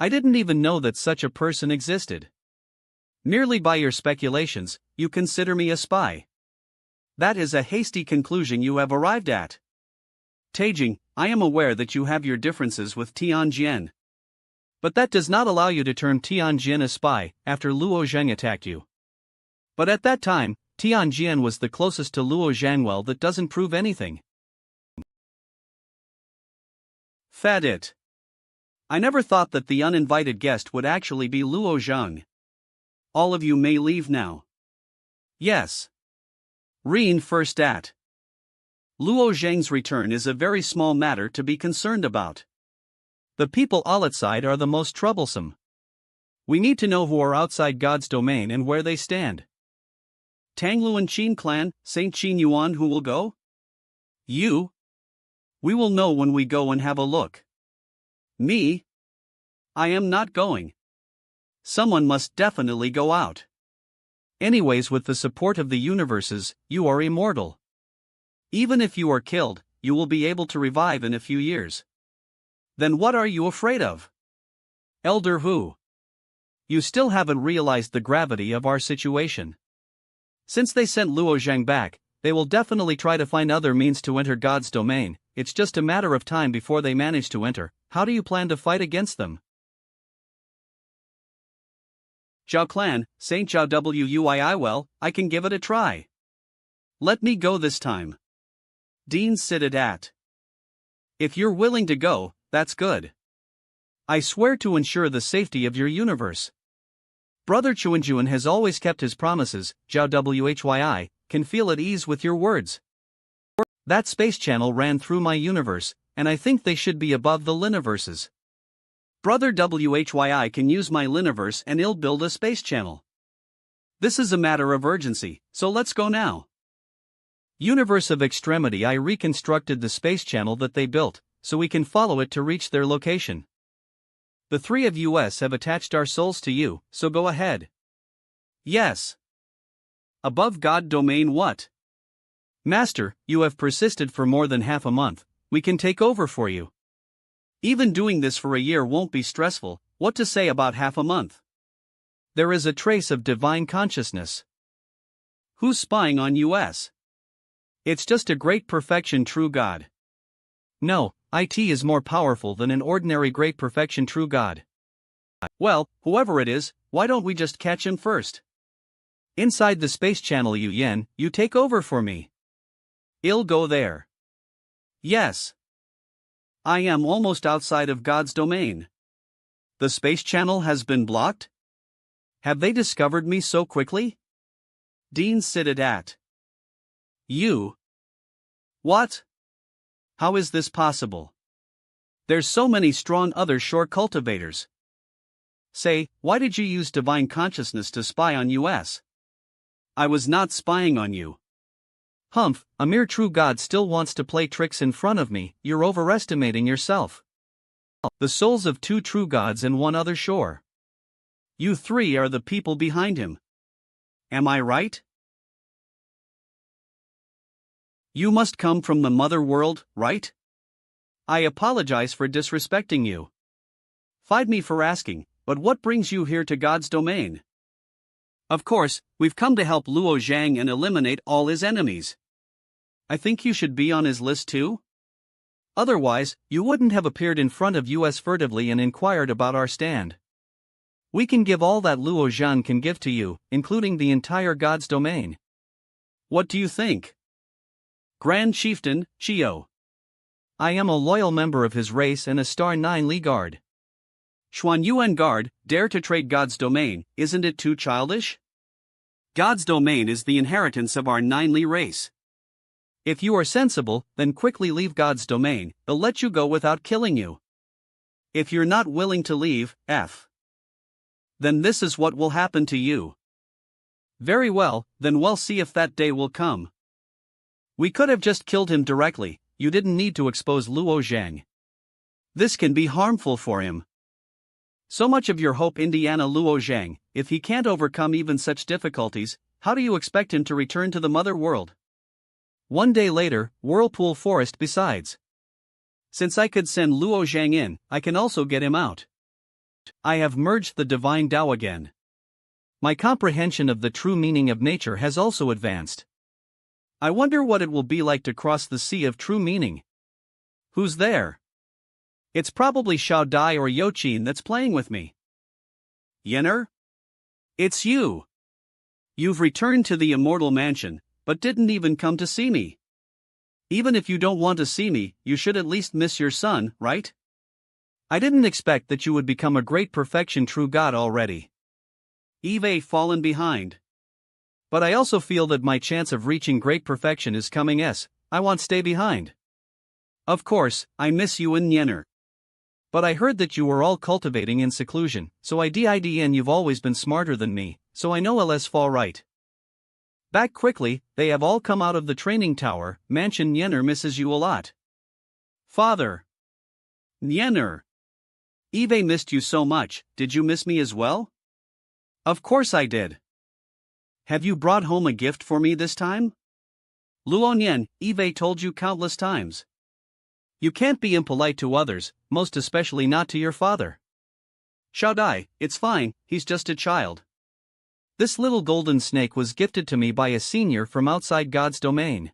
I didn't even know that such a person existed. Merely by your speculations, you consider me a spy. That is a hasty conclusion you have arrived at. Taijing, I am aware that you have your differences with Tianjian. But that does not allow you to term Tianjian a spy after Luo Zhang attacked you. But at that time, Tianjian was the closest to Luo Zhang. Well, that doesn't prove anything. Fat it. I never thought that the uninvited guest would actually be Luo Zhang. All of you may leave now. Yes. Reen first at. Luo Zhang's return is a very small matter to be concerned about. The people all outside are the most troublesome. We need to know who are outside God's domain and where they stand. Tangluan Qin clan, Saint Qin Yuan, who will go? You? We will know when we go and have a look. Me? I am not going. Someone must definitely go out. Anyways, with the support of the universes, you are immortal. Even if you are killed, you will be able to revive in a few years. Then what are you afraid of? Elder Who? You still haven't realized the gravity of our situation. Since they sent Luo Zhang back, they will definitely try to find other means to enter God's domain. It's just a matter of time before they manage to enter. How do you plan to fight against them? Zhao Clan, Saint Zhao Wui. Well, I can give it a try. Let me go this time. Dean sitted at. If you're willing to go, that's good. I swear to ensure the safety of your universe. Brother Chuanjuan has always kept his promises. Zhao Whyi, can feel at ease with your words. That space channel ran through my universe, and I think they should be above the liniverses. Brother Whyi can use my liniverse and he'll build a space channel. This is a matter of urgency, so let's go now. Universe of Extremity, I reconstructed the space channel that they built, so we can follow it to reach their location. The three of us have attached our souls to you, so go ahead. Yes. Above God domain what? Master, you have persisted for more than half a month, we can take over for you. Even doing this for a year won't be stressful, what to say about half a month? There is a trace of divine consciousness. Who's spying on us? It's just a great perfection true God. No, IT is more powerful than an ordinary great perfection true God. Well, whoever it is, why don't we just catch him first? Inside the space channel Yen, you take over for me. I'll go there. Yes. I am almost outside of God's domain. The space channel has been blocked? Have they discovered me so quickly? Dean sitted at. You? What? How is this possible? There's so many strong other shore cultivators. Say, why did you use divine consciousness to spy on us? I was not spying on you. Humph, a mere true God still wants to play tricks in front of me, you're overestimating yourself. The souls of two true gods and one other shore. You three are the people behind him. Am I right? You must come from the mother world, right? I apologize for disrespecting you. Fight me for asking, but what brings you here to God's domain? Of course, we've come to help Luo Zhang and eliminate all his enemies. I think you should be on his list too? Otherwise, you wouldn't have appeared in front of us furtively and inquired about our stand. We can give all that Luo Zhang can give to you, including the entire God's domain. What do you think? Grand Chieftain, Chio. I am a loyal member of his race and a Star 9 Li Guard. Xuan Yuan Guard, dare to trade God's domain, isn't it too childish? God's domain is the inheritance of our 9 Li race. If you are sensible, then quickly leave God's domain, they'll let you go without killing you. If you're not willing to leave, then this is what will happen to you. Very well, then we'll see if that day will come. We could have just killed him directly, you didn't need to expose Luo Zhang. This can be harmful for him. So much of your hope Indiana Luo Zhang, if he can't overcome even such difficulties, how do you expect him to return to the mother world? One day later, Whirlpool Forest besides. Since I could send Luo Zhang in, I can also get him out. I have merged the divine Tao again. My comprehension of the true meaning of nature has also advanced. I wonder what it will be like to cross the sea of true meaning. Who's there? It's probably Xiao Dai or Yochin that's playing with me. Yenner? It's you. You've returned to the immortal mansion, but didn't even come to see me. Even if you don't want to see me, you should at least miss your son, right? I didn't expect that you would become a great perfection true God already. Eve fallen behind. But I also feel that my chance of reaching great perfection is coming I want stay behind. Of course, I miss you and Yenner. But I heard that you were all cultivating in seclusion, so IDIDN you've always been smarter than me, so I know LS fall right. Back quickly, they have all come out of the training tower, mansion Yenner misses you a lot. Father. Yenner. Eve missed you so much, did you miss me as well? Of course I did. Have you brought home a gift for me this time? Luonyen, Eve told you countless times. You can't be impolite to others, most especially not to your father. Shaodai, it's fine, he's just a child. This little golden snake was gifted to me by a senior from outside God's domain.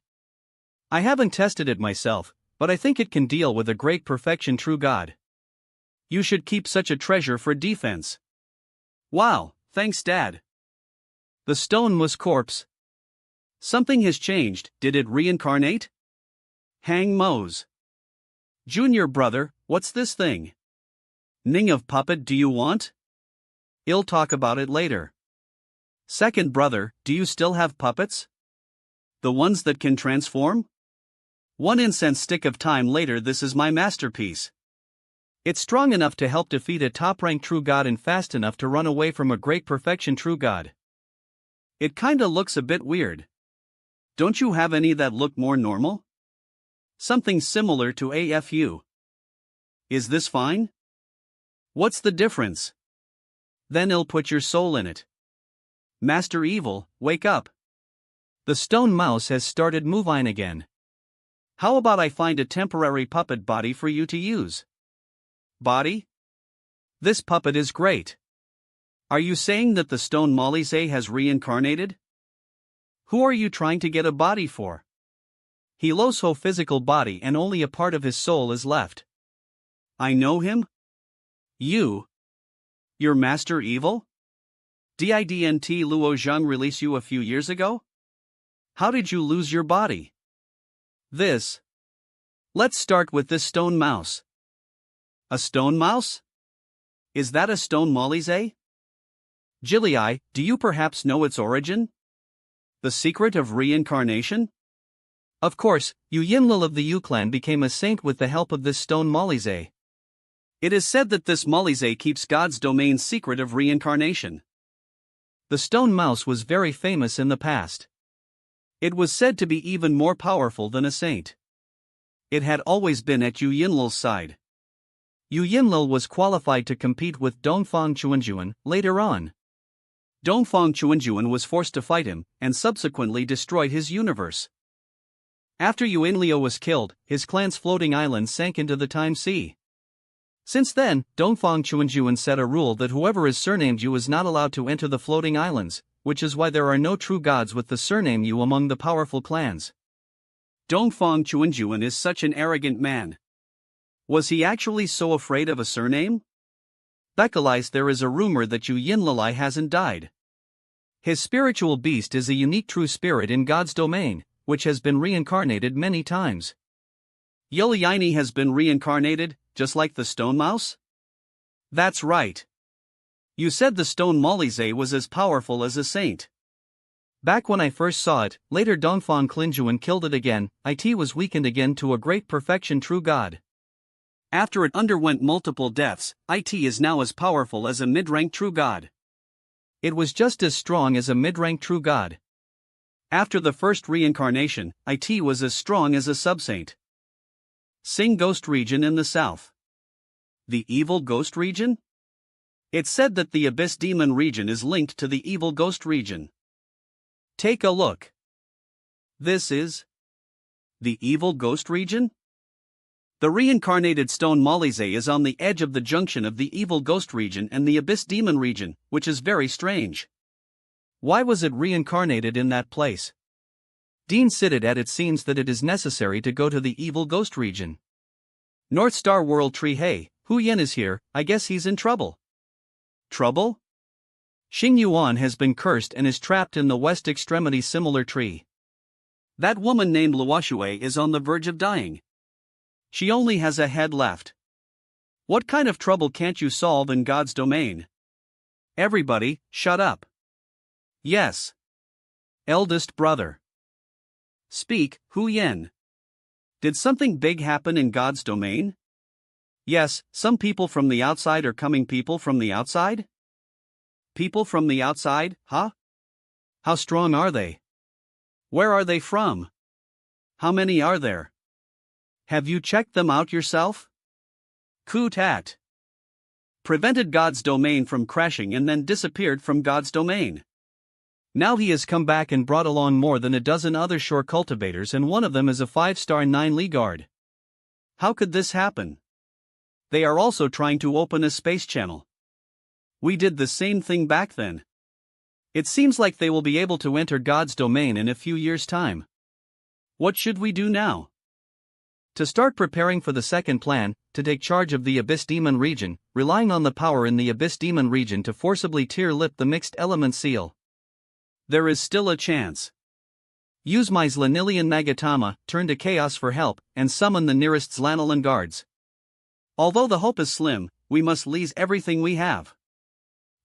I haven't tested it myself, but I think it can deal with a great perfection true God. You should keep such a treasure for defense. Wow, thanks Dad. The stone was corpse. Something has changed, did it reincarnate? Hang Mose. Junior brother, what's this thing? Ning of puppet do you want? I'll talk about it later. Second brother, do you still have puppets? The ones that can transform? One incense stick of time later. This is my masterpiece. It's strong enough to help defeat a top-ranked true god and fast enough to run away from a great perfection true god. It kinda looks a bit weird. Don't you have any that look more normal? Something similar to AFU. Is this fine? What's the difference? Then I'll put your soul in it. Master Evil, wake up. The stone mouse has started moving again. How about I find a temporary puppet body for you to use? Body? This puppet is great. Are you saying that the stone Molise has reincarnated? Who are you trying to get a body for? He lost his physical body and only a part of his soul is left. I know him? You're Master Evil? Didn't Luo Zhang release you a few years ago? How did you lose your body? Let's start with this stone mouse. A stone mouse? Is that a stone Molise? Jilliai, do you perhaps know its origin? The secret of reincarnation? Of course, Yu Yinlil of the Yu clan became a saint with the help of this stone Molise. It is said that this Molise keeps God's domain's secret of reincarnation. The stone mouse was very famous in the past. It was said to be even more powerful than a saint. It had always been at Yu Yinlil's side. Yu Yinlil was qualified to compete with Dongfang Chuanjuan later on. Dongfang Chuanjuan was forced to fight him, and subsequently destroyed his universe. After Yu Yinlio was killed, his clan's floating island sank into the time sea. Since then, Dongfang Chuanjuan set a rule that whoever is surnamed Yu is not allowed to enter the floating islands, which is why there are no true gods with the surname Yu among the powerful clans. Dongfang Chuanjuan is such an arrogant man. Was he actually so afraid of a surname? Besides, there is a rumor that Yu Yinlilai hasn't died. His spiritual beast is a unique true spirit in God's domain, which has been reincarnated many times. Yuliani has been reincarnated, just like the stone mouse? That's right. You said the stone Molise was as powerful as a saint. Back when I first saw it, later Dongfang Klinjuan killed it again, it was weakened again to a great perfection true god. After it underwent multiple deaths, it is now as powerful as a mid-rank true god. It was just as strong as a mid-rank true god. After the first reincarnation, it was as strong as a subsaint. Sing Ghost Region in the south. The Evil Ghost Region? It's said that the Abyss Demon Region is linked to the Evil Ghost Region. Take a look. This is the Evil Ghost Region? The reincarnated stone Molise is on the edge of the junction of the Evil Ghost Region and the Abyss Demon Region, which is very strange. Why was it reincarnated in that place? Dean cited at it seems that it is necessary to go to the Evil Ghost Region. North Star World Tree. Hey, Hu Yen is here, I guess he's in trouble. Trouble? Xing Yuan has been cursed and is trapped in the west extremity similar tree. That woman named Luoshui is on the verge of dying. She only has a head left. What kind of trouble can't you solve in God's domain? Everybody, shut up. Yes. Eldest brother. Speak, Hu Yen. Did something big happen in God's domain? Yes, some people from the outside are coming. People from the outside? People from the outside, huh? How strong are they? Where are they from? How many are there? Have you checked them out yourself? Coot at. prevented God's domain from crashing and then disappeared from God's domain. Now he has come back and brought along more than a dozen other shore cultivators, and one of them is a 5-star 9 guard. How could this happen? They are also trying to open a space channel. We did the same thing back then. It seems like they will be able to enter God's domain in a few years' time. What should we do now? To start preparing for the second plan, to take charge of the Abyss Demon region, relying on the power in the Abyss Demon region to forcibly tear-lip the mixed element seal. There is still a chance. Use my Zlanilian Magatama, turn to Chaos for help, and summon the nearest Zlanalan guards. Although the hope is slim, we must lease everything we have.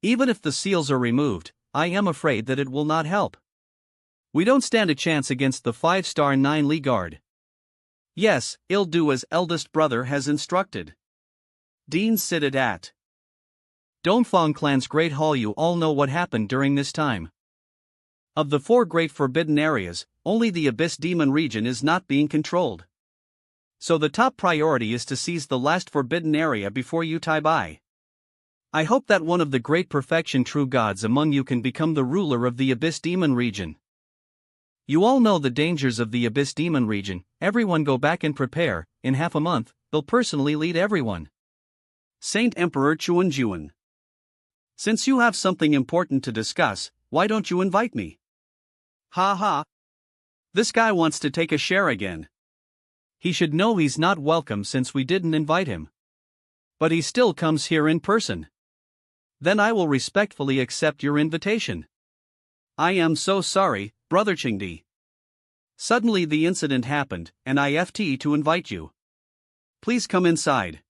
Even if the seals are removed, I am afraid that it will not help. We don't stand a chance against the 5-star 9 guard. Yes, I'll do as eldest brother has instructed. Dean Sidit at Dongfang Clan's Great Hall. You all know what happened during this time. Of the 4 great forbidden areas, only the Abyss Demon region is not being controlled. So the top priority is to seize the last forbidden area before Yutai Bai. I hope that one of the great perfection true gods among you can become the ruler of the Abyss Demon region. You all know the dangers of the Abyss Demon region. Everyone go back and prepare. In half a month, they'll personally lead everyone. Saint Emperor Chuanjuan. Since you have something important to discuss, why don't you invite me? Ha ha. This guy wants to take a share again. He should know he's not welcome since we didn't invite him. But he still comes here in person. Then I will respectfully accept your invitation. I am so sorry, Brother Qingdi. Suddenly the incident happened, and I FT to invite you. Please come inside.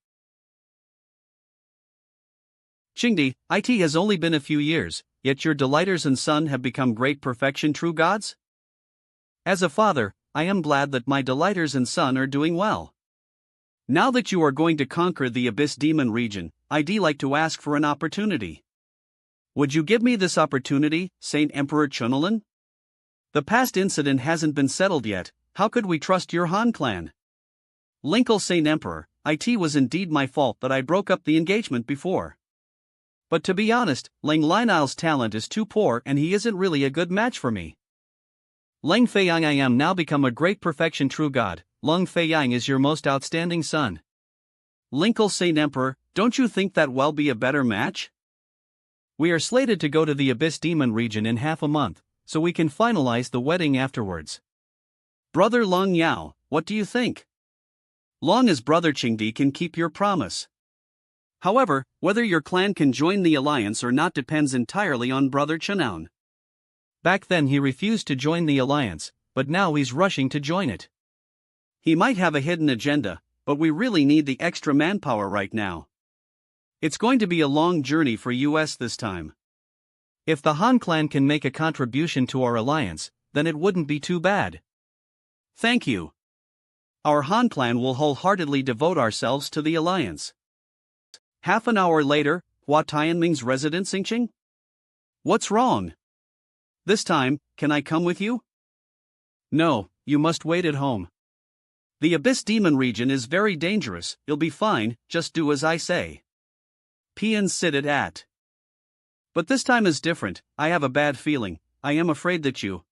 Qingdi, it has only been a few years, yet your delighters and son have become great perfection true gods? As a father, I am glad that my delighters and son are doing well. Now that you are going to conquer the Abyss Demon region, I'd like to ask for an opportunity. Would you give me this opportunity, Saint Emperor Chunalan? The past incident hasn't been settled yet. How could we trust your Han clan? Linkle Saint Emperor, it was indeed my fault that I broke up the engagement before. But to be honest, Lang Lionel's talent is too poor and he isn't really a good match for me. Lang Feiyang, I am now become a great perfection true god. Lung Feiyang is your most outstanding son. Linkle Saint Emperor, don't you think that will be a better match? We are slated to go to the Abyss Demon region in half a month, so we can finalize the wedding afterwards. Brother Long Yao, what do you think? Long as Brother Qingdi can keep your promise. However, whether your clan can join the alliance or not depends entirely on Brother Chanaun. Back then he refused to join the alliance, but now he's rushing to join it. He might have a hidden agenda, but we really need the extra manpower right now. It's going to be a long journey for us this time. If the Han clan can make a contribution to our alliance, then it wouldn't be too bad. Thank you. Our Han clan will wholeheartedly devote ourselves to the alliance. Half an hour later, Hua Tianming's residence, Xingqing? What's wrong? This time, can I come with you? No, you must wait at home. The Abyss Demon region is very dangerous. You'll be fine, just do as I say. Pian Sidit at. But this time is different. I have a bad feeling. I am afraid that you'll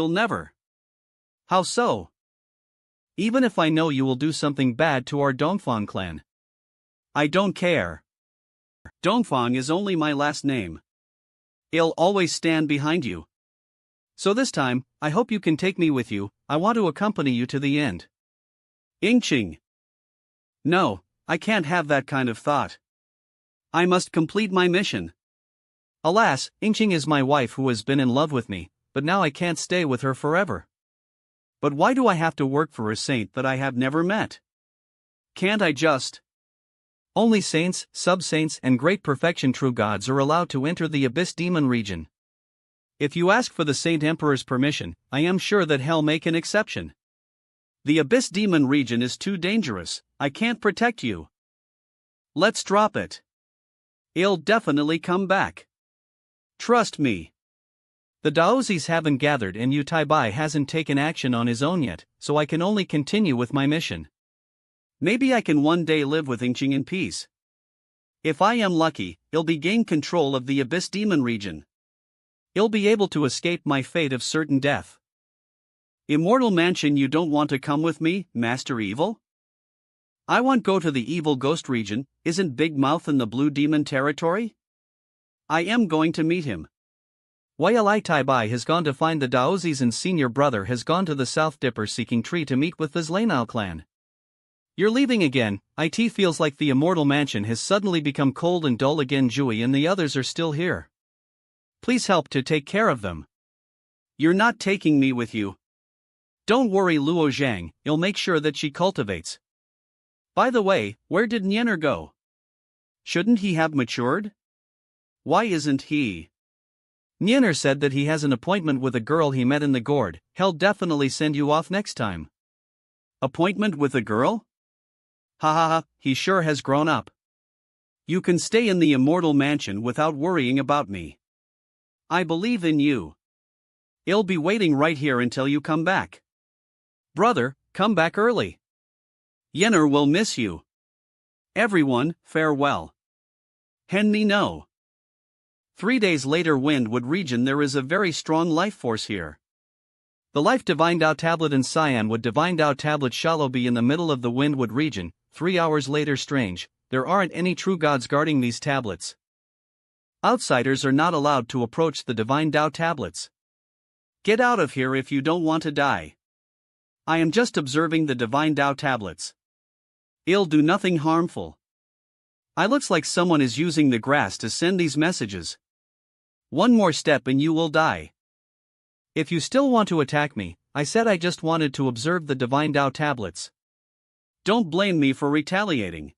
never. How so? Even if I know you will do something bad to our Dongfang clan. I don't care. Dongfang is only my last name. I'll always stand behind you. So this time, I hope you can take me with you. I want to accompany you to the end. Yingqing. No, I can't have that kind of thought. I must complete my mission. Alas, Yingqing is my wife who has been in love with me, but now I can't stay with her forever. But why do I have to work for a saint that I have never met? Can't I just? Only saints, sub-saints and great perfection true gods are allowed to enter the Abyss Demon region. If you ask for the Saint Emperor's permission, I am sure that he'll make an exception. The Abyss Demon region is too dangerous. I can't protect you. Let's drop it. I'll definitely come back. Trust me. The Daozis haven't gathered and Yutai Bai hasn't taken action on his own yet, so I can only continue with my mission. Maybe I can one day live with Yingqing in peace. If I am lucky, I'll be gain control of the Abyss Demon region. I'll be able to escape my fate of certain death. Immortal Mansion, you don't want to come with me, Master Evil? I want go to the Evil Ghost region. Isn't Big Mouth in the Blue Demon territory? I am going to meet him. While Tai has gone to find the Daozis and senior brother has gone to the South Dipper seeking tree to meet with the Zlanao clan. You're leaving again. It feels like the Immortal Mansion has suddenly become cold and dull again. Jui and the others are still here. Please help to take care of them. You're not taking me with you. Don't worry, Luo Zhang, I'll make sure that she cultivates. By the way, where did Nyener go? Shouldn't he have matured? Why isn't he? Nyener said that he has an appointment with a girl he met in the gourd. He'll definitely send you off next time. Appointment with a girl? Ha ha ha, he sure has grown up. You can stay in the Immortal Mansion without worrying about me. I believe in you. I'll be waiting right here until you come back. Brother, come back early. Yenner will miss you. Everyone, farewell. Henmi no. 3 days later, Windwood region. There is a very strong life force here. The Life Divine Dao Tablet and Cyanwood Divine Dao Tablet shall be in the middle of the Windwood region. 3 hours later, strange, there aren't any true gods guarding these tablets. Outsiders are not allowed to approach the Divine Dao tablets. Get out of here if you don't want to die. I am just observing the Divine Dao tablets. I'll do nothing harmful. I looks like someone is using the grass to send these messages. One more step and you will die. If you still want to attack me, I said I just wanted to observe the Divine Dao tablets. Don't blame me for retaliating.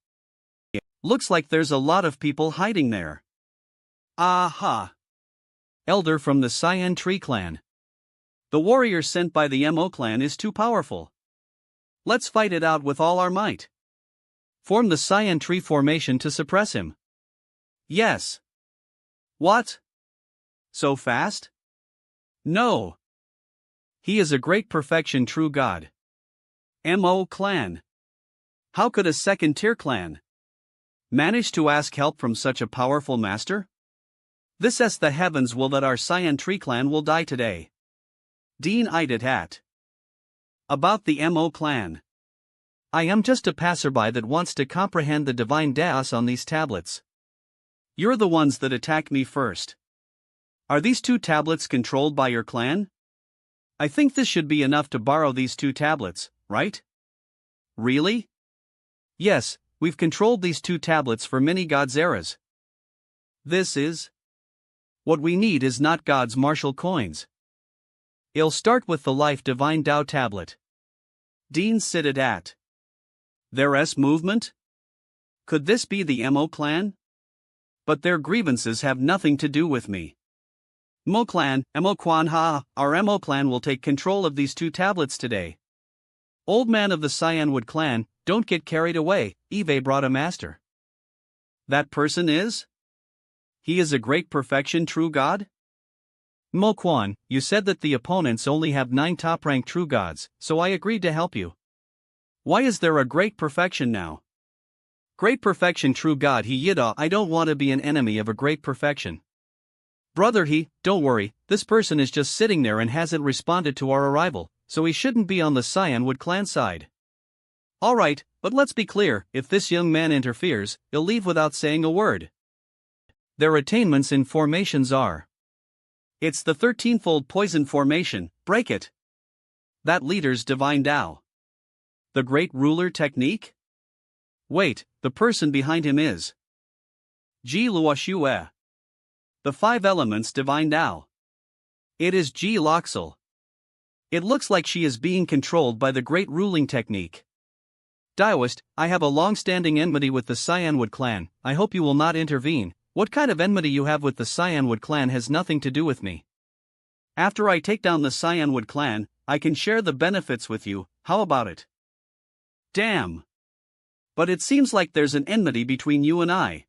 Looks like there's a lot of people hiding there. Aha! Elder from the Cyan Tree clan. The warrior sent by the Mo clan is too powerful. Let's fight it out with all our might. Form the Cyan Tree formation to suppress him. Yes. What? So fast? No. He is a great perfection true god. Mo clan. How could a second-tier clan manage to ask help from such a powerful master? This s the heavens will that our Cyan Tree clan will die today. Dean Idet hat. About the Mo clan. I am just a passerby that wants to comprehend the divine Daos on these tablets. You're the ones that attacked me first. Are these 2 tablets controlled by your clan? I think this should be enough to borrow these 2 tablets, right? Really? Yes, we've controlled these 2 tablets for many gods' eras. This is... What we need is not God's martial coins. I'll start with the Life Divine Dao tablet. Dean Sidded at. Their S movement? Could this be the Mo clan? But their grievances have nothing to do with me. Mo clan, Mo Quan Ha, our Mo clan will take control of these 2 tablets today. Old man of the Cyanwood clan, don't get carried away, Eve brought a master. That person is? He is a great perfection true god? Mo Quan, you said that the opponents only have 9 top-ranked true gods, so I agreed to help you. Why is there a great perfection now? Great perfection true god he yida, I don't want to be an enemy of a great perfection. Brother he, don't worry, this person is just sitting there and hasn't responded to our arrival, so he shouldn't be on the Cyanwood clan side. Alright, but let's be clear, if this young man interferes, he'll leave without saying a word. Their attainments in formations are. It's the 13-fold poison formation, break it. That leader's divine Dao. The great ruler technique? Wait, the person behind him is. Ji Luoshue. The 5 elements divine Dao. It is Ji Loxel. It looks like she is being controlled by the great ruling technique. Daoist, I have a long-standing enmity with the Cyanwood clan, I hope you will not intervene. What kind of enmity you have with the Cyanwood clan has nothing to do with me. After I take down the Cyanwood clan, I can share the benefits with you, how about it? Damn. But it seems like there's an enmity between you and I.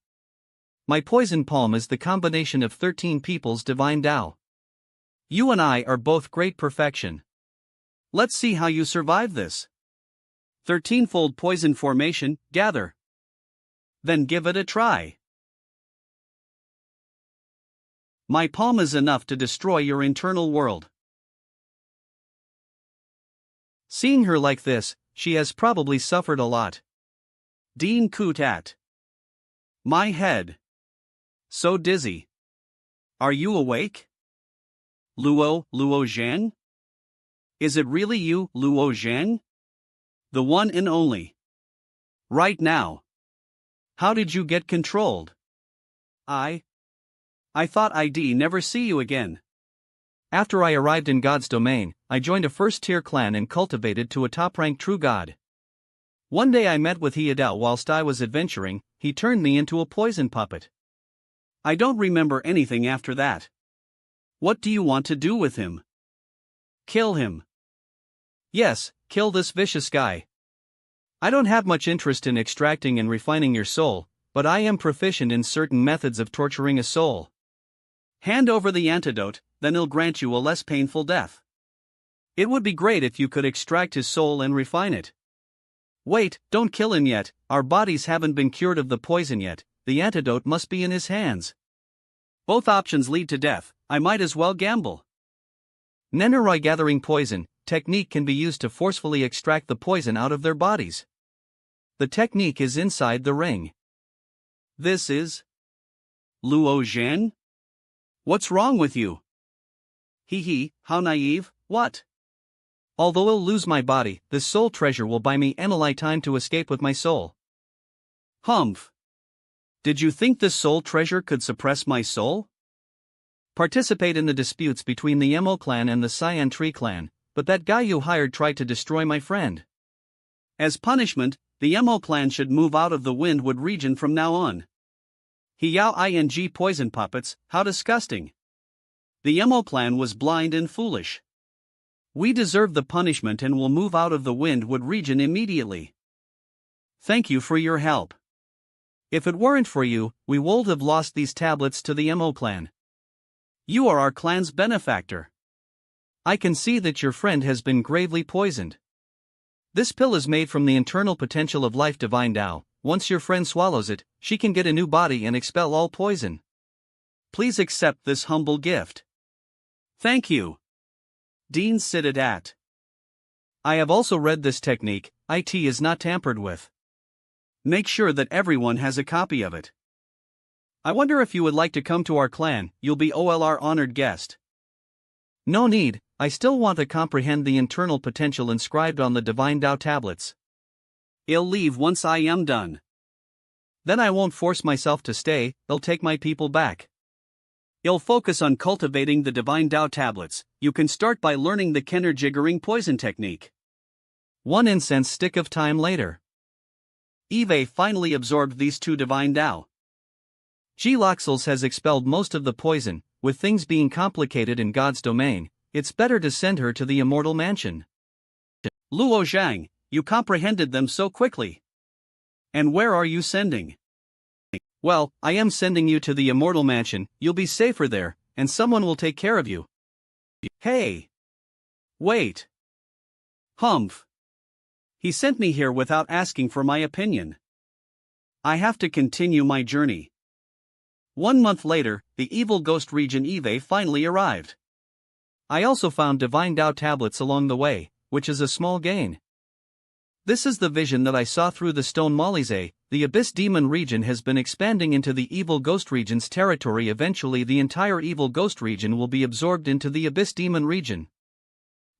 My poison palm is the combination of 13 people's divine Dao. You and I are both great perfection. Let's see how you survive this. 13-fold poison formation, gather. Then give it a try. My palm is enough to destroy your internal world. Seeing her like this, she has probably suffered a lot. Dean Kutat. My head. So dizzy. Are you awake? Luo Zhang? Is it really you, Luo Zhang? The one and only. Right now. How did you get controlled? I thought I'd never see you again. After I arrived in God's domain, I joined a first-tier clan and cultivated to a top-ranked true god. One day I met with Yahello whilst I was adventuring. He turned me into a poison puppet. I don't remember anything after that. What do you want to do with him? Kill him. Yes, kill this vicious guy. I don't have much interest in extracting and refining your soul, but I am proficient in certain methods of torturing a soul. Hand over the antidote, then he'll grant you a less painful death. It would be great if you could extract his soul and refine it. Wait, don't kill him yet, our bodies haven't been cured of the poison yet, the antidote must be in his hands. Both options lead to death, I might as well gamble. Nenoroy gathering poison technique can be used to forcefully extract the poison out of their bodies. The technique is inside the ring. This is Luo Zhang? What's wrong with you? How naive, what? Although I'll lose my body, this soul treasure will buy me Eneli time to escape with my soul. Humph. Did you think this soul treasure could suppress my soul? Participate in the disputes between the Emo clan and the Cyan Tree clan, but that guy you hired tried to destroy my friend. As punishment, the Emo clan should move out of the Windwood region from now on. Ing poison puppets, how disgusting. The Emo clan was blind and foolish. We deserve the punishment and will move out of the Windwood region immediately. Thank you for your help. If it weren't for you, we would have lost these tablets to the Emo clan. You are our clan's benefactor. I can see that your friend has been gravely poisoned. This pill is made from the internal potential of life divine Tao. Once your friend swallows it, she can get a new body and expel all poison. Please accept this humble gift. Thank you. Dean Siddhat. I have also read this technique, it is not tampered with. Make sure that everyone has a copy of it. I wonder if you would like to come to our clan, you'll be our honored guest. No need, I still want to comprehend the internal potential inscribed on the Divine Tao tablets. I'll leave once I am done. Then I won't force myself to stay, I'll take my people back. I'll focus on cultivating the Divine Tao tablets. You can start by learning the Kenner jiggering poison technique. One incense stick of time later. Eve finally absorbed these two Divine Tao. G-Loxels has expelled most of the poison. With things being complicated in God's domain, it's better to send her to the immortal mansion. Luo Zhang, you comprehended them so quickly. And where are you sending? Well, I am sending you to the immortal mansion, you'll be safer there, and someone will take care of you. Hey! Wait! Humph! He sent me here without asking for my opinion. I have to continue my journey. 1 month later, the evil ghost region Eve finally arrived. I also found Divine Tao tablets along the way, which is a small gain. This is the vision that I saw through the stone Malize. The Abyss Demon region has been expanding into the Evil Ghost region's territory. Eventually the entire Evil Ghost region will be absorbed into the Abyss Demon region.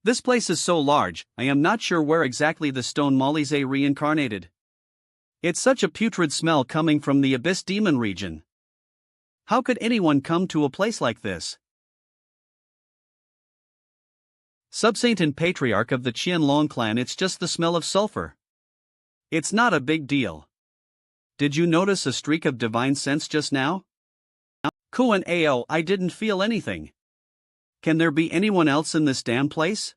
This place is so large, I am not sure where exactly the stone Malize reincarnated. It's such a putrid smell coming from the Abyss Demon region. How could anyone come to a place like this? Subsaint and Patriarch of the Qianlong clan. It's just the smell of sulfur. It's not a big deal. Did you notice a streak of divine sense just now? Kuan Ao, I didn't feel anything. Can there be anyone else in this damn place?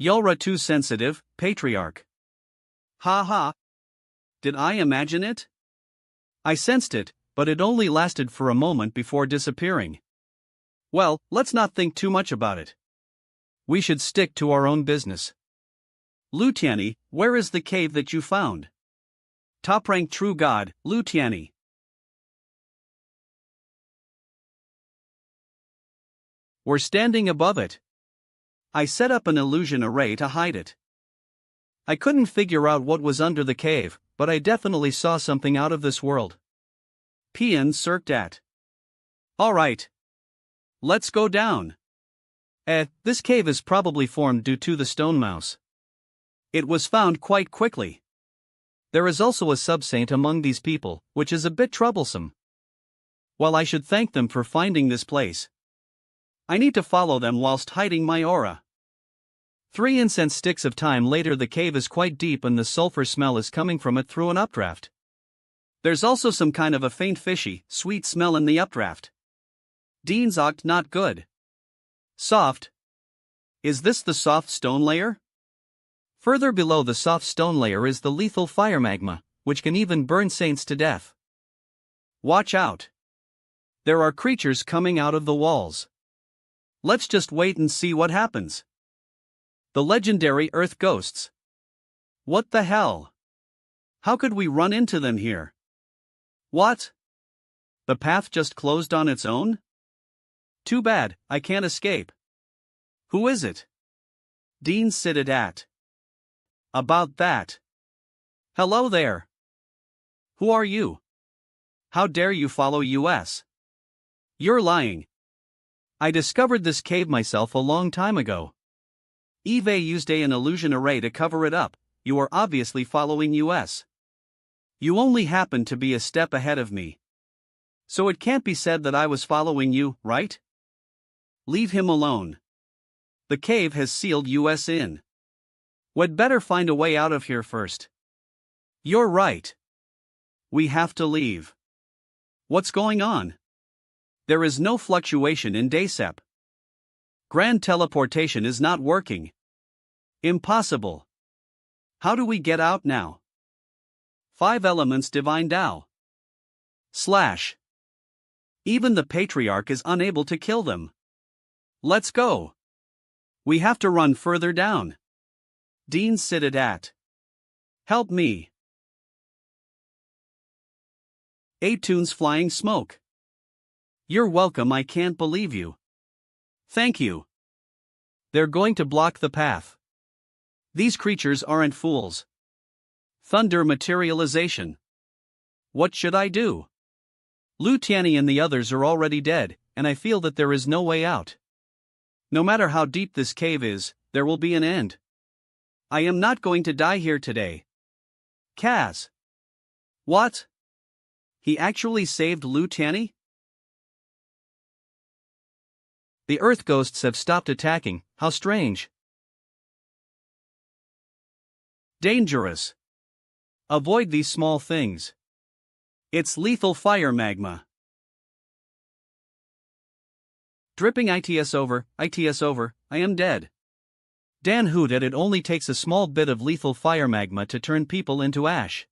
Yulra too sensitive, Patriarch. Ha ha. Did I imagine it? I sensed it, but it only lasted for a moment before disappearing. Well, let's not think too much about it. We should stick to our own business. Lutiani, where is the cave that you found? Top-rank true god, Lutiani. We're standing above it. I set up an illusion array to hide it. I couldn't figure out what was under the cave, but I definitely saw something out of this world. PN circed at. Alright. Let's go down. This cave is probably formed due to the stone mouse. It was found quite quickly. There is also a subsaint among these people, which is a bit troublesome. While I should thank them for finding this place, I need to follow them whilst hiding my aura. 3 incense sticks of time later, the cave is quite deep and the sulfur smell is coming from it through an updraft. There's also some kind of a faint fishy, sweet smell in the updraft. Dean's oct not good. Soft. Is this the soft stone layer? Further below the soft stone layer is the lethal fire magma, which can even burn saints to death. Watch out. There are creatures coming out of the walls. Let's just wait and see what happens. The legendary earth ghosts. What the hell? How could we run into them here? What? The path just closed on its own? Too bad, I can't escape. Who is it? Dean sitted at. About that. Hello there. Who are you? How dare you follow us? You're lying. I discovered this cave myself a long time ago. Eve used an illusion array to cover it up. You are obviously following us. You only happen to be a step ahead of me. So it can't be said that I was following you, right? Leave him alone. The cave has sealed us in. We'd better find a way out of here first. You're right. We have to leave. What's going on? There is no fluctuation in Daysep. Grand teleportation is not working. Impossible. How do we get out now? 5 elements divine Tao. / Even the patriarch is unable to kill them. Let's go. We have to run further down. Dean sitted at. Help me. ActionToon's flying smoke. You're welcome, I can't believe you. Thank you. They're going to block the path. These creatures aren't fools. Thunder materialization. What should I do? Tianyi and the others are already dead, and I feel that there is no way out. No matter how deep this cave is, there will be an end. I am not going to die here today. Kaz. What? He actually saved Tianyi? The earth ghosts have stopped attacking, how strange. Dangerous. Avoid these small things. It's lethal fire magma. Dripping its over, I am dead. Dan hooted, it only takes a small bit of lethal fire magma to turn people into ash.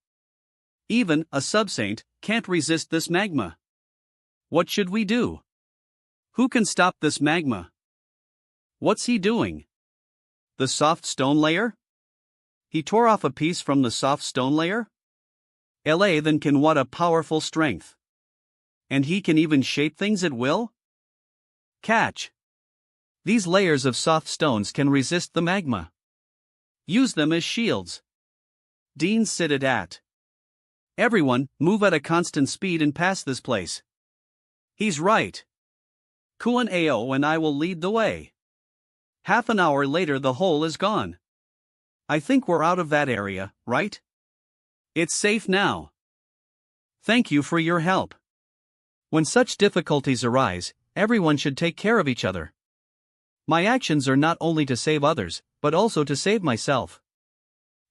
Even a subsaint can't resist this magma. What should we do? Who can stop this magma? What's he doing? The soft stone layer? He tore off a piece from the soft stone layer? Then can what a powerful strength. And he can even shape things at will? Catch. These layers of soft stones can resist the magma. Use them as shields. Dean sitted at. Everyone, move at a constant speed and pass this place. He's right. Kuan Ao and I will lead the way. Half an hour later the hole is gone. I think we're out of that area, right? It's safe now. Thank you for your help. When such difficulties arise, everyone should take care of each other. My actions are not only to save others, but also to save myself.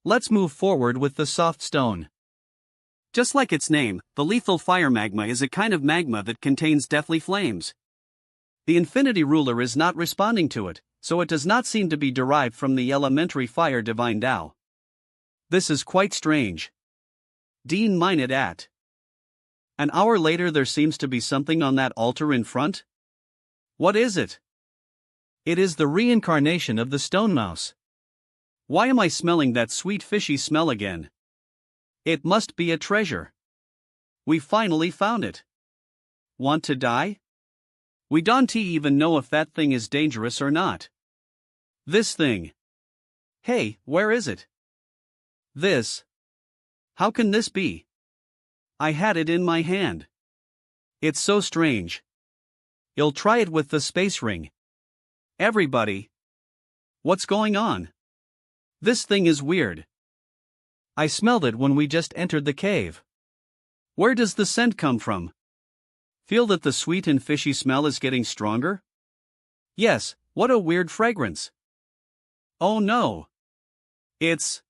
Let's move forward with the soft stone. Just like its name, the lethal fire magma is a kind of magma that contains deathly flames. The Infinity Ruler is not responding to it, so it does not seem to be derived from the elementary fire divine Tao. This is quite strange. Dean mined at. An hour later there seems to be something on that altar in front. What is it? It is the reincarnation of the stone mouse. Why am I smelling that sweet fishy smell again? It must be a treasure. We finally found it. Want to die? We don't even know if that thing is dangerous or not. This thing. Hey, where is it? This. How can this be? I had it in my hand. It's so strange. You'll try it with the space ring. Everybody. What's going on? This thing is weird. I smelled it when we just entered the cave. Where does the scent come from? Feel that the sweet and fishy smell is getting stronger? Yes, what a weird fragrance. Oh no. It's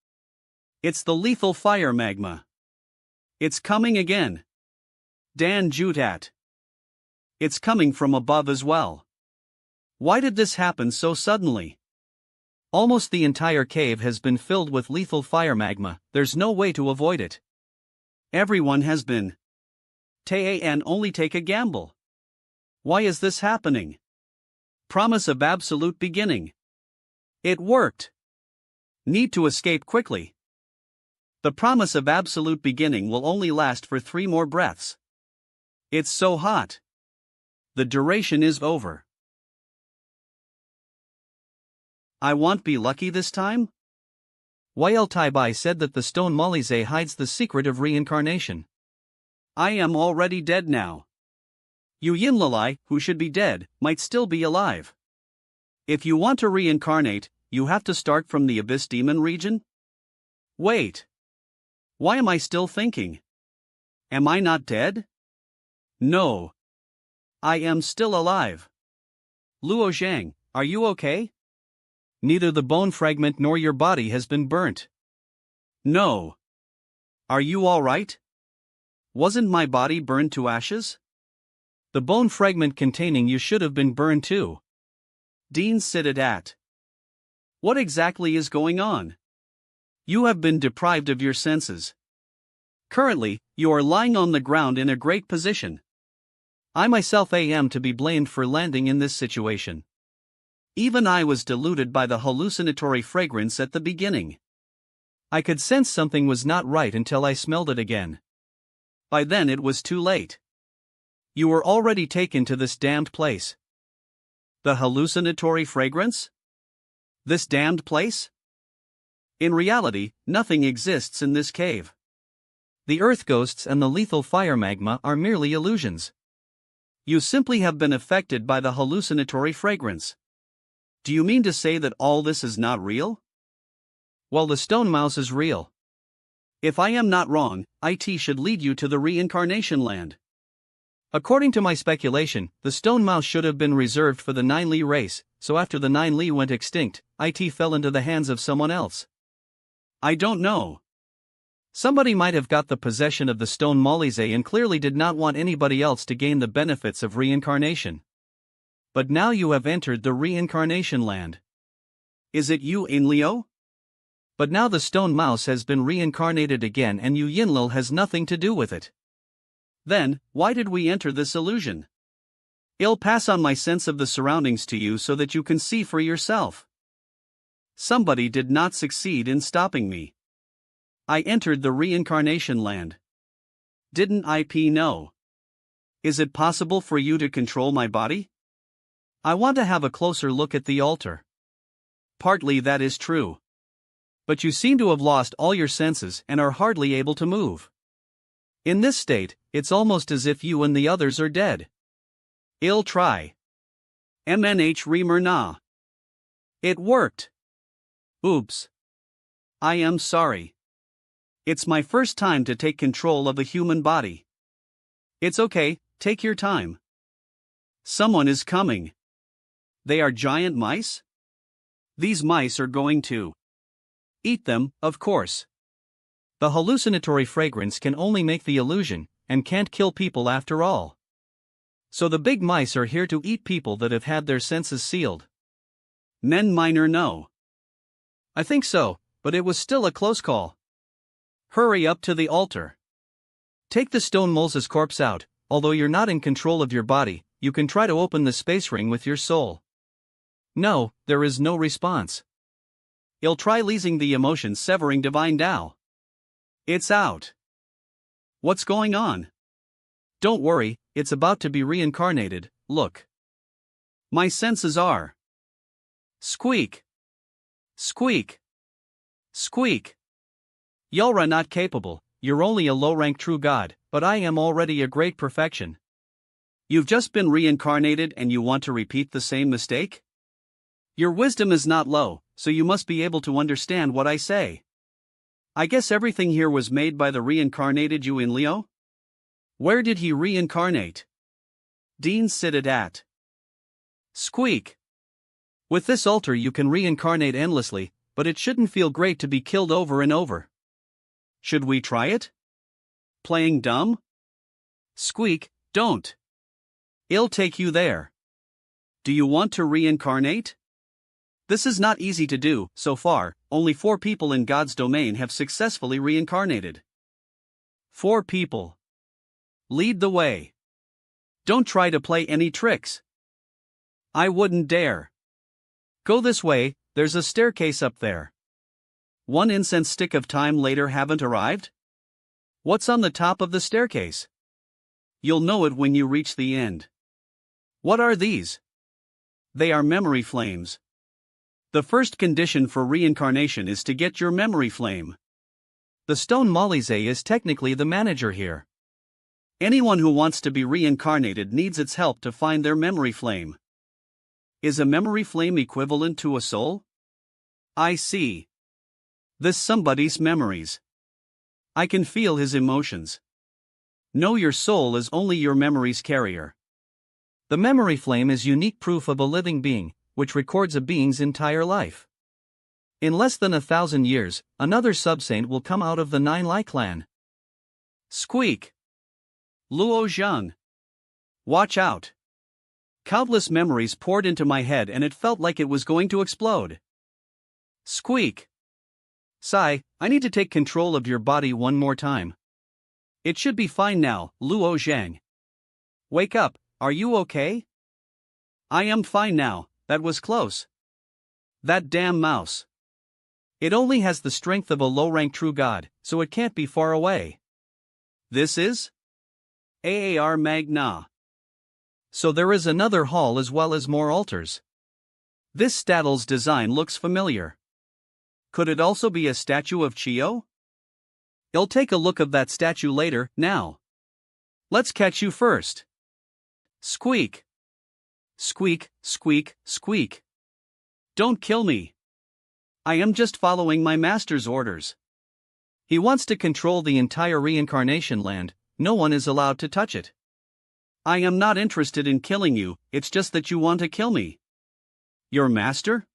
the lethal fire magma. It's coming again. Dan Jutat. It's coming from above as well. Why did this happen so suddenly? Almost the entire cave has been filled with lethal fire magma, there's no way to avoid it. Everyone has been. And only take a gamble. Why is this happening? Promise of absolute beginning. It worked. Need to escape quickly. The promise of absolute beginning will only last for 3 more breaths. It's so hot. The duration is over. I won't be lucky this time? Yael Taibai said that the stone Molise hides the secret of reincarnation. I am already dead now. You Yinlalai, who should be dead, might still be alive. If you want to reincarnate, you have to start from the Abyss Demon region? Wait. Why am I still thinking? Am I not dead? No. I am still alive. Luo Zhang, are you okay? Neither the bone fragment nor your body has been burnt. No. Are you all right? Wasn't my body burned to ashes? The bone fragment containing you should have been burned too. Dean sitted at. What exactly is going on? You have been deprived of your senses. Currently, you are lying on the ground in a great position. I myself am to be blamed for landing in this situation. Even I was deluded by the hallucinatory fragrance at the beginning. I could sense something was not right until I smelled it again. By then it was too late. You were already taken to this damned place. The hallucinatory fragrance? This damned place? In reality, nothing exists in this cave. The earth ghosts and the lethal fire magma are merely illusions. You simply have been affected by the hallucinatory fragrance. Do you mean to say that all this is not real? Well, the stone mouse is real. If I am not wrong, it should lead you to the reincarnation land. According to my speculation, the stone mouse should have been reserved for the 9 Li race, so after the 9 Li went extinct, it fell into the hands of someone else. I don't know. Somebody might have got the possession of the stone Molise and clearly did not want anybody else to gain the benefits of reincarnation. But now you have entered the reincarnation land. Is it you, Inleo? But now the stone mouse has been reincarnated again and Yu Yinlil has nothing to do with it. Then, why did we enter this illusion? I'll pass on my sense of the surroundings to you so that you can see for yourself. Somebody did not succeed in stopping me. I entered the reincarnation land. Didn't IP know? Is it possible for you to control my body? I want to have a closer look at the altar. Partly that is true. But you seem to have lost all your senses and are hardly able to move. In this state, it's almost as if you and the others are dead. I'll try. MNH Reamer Na. It worked. Oops. I am sorry. It's my first time to take control of the human body. It's okay, take your time. Someone is coming. They are giant mice? These mice are going to eat them, of course. The hallucinatory fragrance can only make the illusion, and can't kill people after all. So the big mice are here to eat people that have had their senses sealed. Men minor no. I think so, but it was still a close call. Hurry up to the altar. Take the stone Molse's corpse out. Although you're not in control of your body, you can try to open the space ring with your soul. No, there is no response. I'll try leasing the emotion severing divine Tao. It's out. What's going on? Don't worry, it's about to be reincarnated, look. My senses are. Squeak. Squeak. Squeak. You're not capable, you're only a low-rank true god, but I am already a great perfection. You've just been reincarnated and you want to repeat the same mistake? Your wisdom is not low, so you must be able to understand what I say. I guess everything here was made by the reincarnated you in Leo? Where did he reincarnate? Dean Sidit at. Squeak. With this altar you can reincarnate endlessly, but it shouldn't feel great to be killed over and over. Should we try it? Playing dumb? Squeak, don't. It'll take you there. Do you want to reincarnate? This is not easy to do. So far, only 4 people in God's domain have successfully reincarnated. 4 people. Lead the way. Don't try to play any tricks. I wouldn't dare. Go this way, there's a staircase up there. 1 incense stick of time later haven't arrived? What's on the top of the staircase? You'll know it when you reach the end. What are these? They are memory flames. The first condition for reincarnation is to get your memory flame. The stone Molise is technically the manager here. Anyone who wants to be reincarnated needs its help to find their memory flame. Is a memory flame equivalent to a soul? I see. This somebody's memories. I can feel his emotions. Know your soul is only your memory's carrier. The memory flame is unique proof of a living being, which records a being's entire life. In less than 1,000 years, another subsaint will come out of the 9 Lai clan. Squeak. Luo Zhang. Watch out. Countless memories poured into my head and it felt like it was going to explode. Squeak. Sai, I need to take control of your body one more time. It should be fine now, Luo Zhang. Wake up, are you okay? I am fine now, that was close. That damn mouse. It only has the strength of a low-rank true god, so it can't be far away. This is? Aar Magna. So there is another hall as well as more altars. This Stadel's design looks familiar. Could it also be a statue of Chio? I'll take a look of that statue later, now. Let's catch you first. Squeak. Squeak, squeak, squeak. Don't kill me. I am just following my master's orders. He wants to control the entire reincarnation land, no one is allowed to touch it. I am not interested in killing you, it's just that you want to kill me. Your master?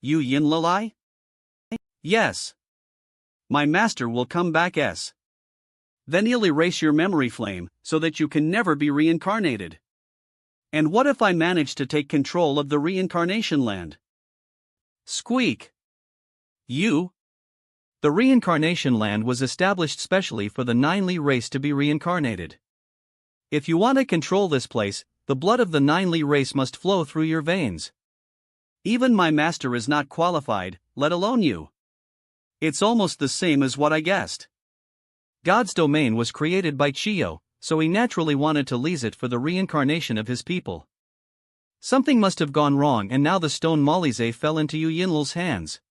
You Yinlalai? Yes. My master will come back s. Then he'll erase your memory flame, so that you can never be reincarnated. And what if I manage to take control of the reincarnation land? Squeak. You? The reincarnation land was established specially for the 9 Li race to be reincarnated. If you want to control this place, the blood of the 9 Li race must flow through your veins. Even my master is not qualified, let alone you. It's almost the same as what I guessed. God's domain was created by Chio, so he naturally wanted to lease it for the reincarnation of his people. Something must have gone wrong and now the stone Molise fell into Yu Yinlal's hands.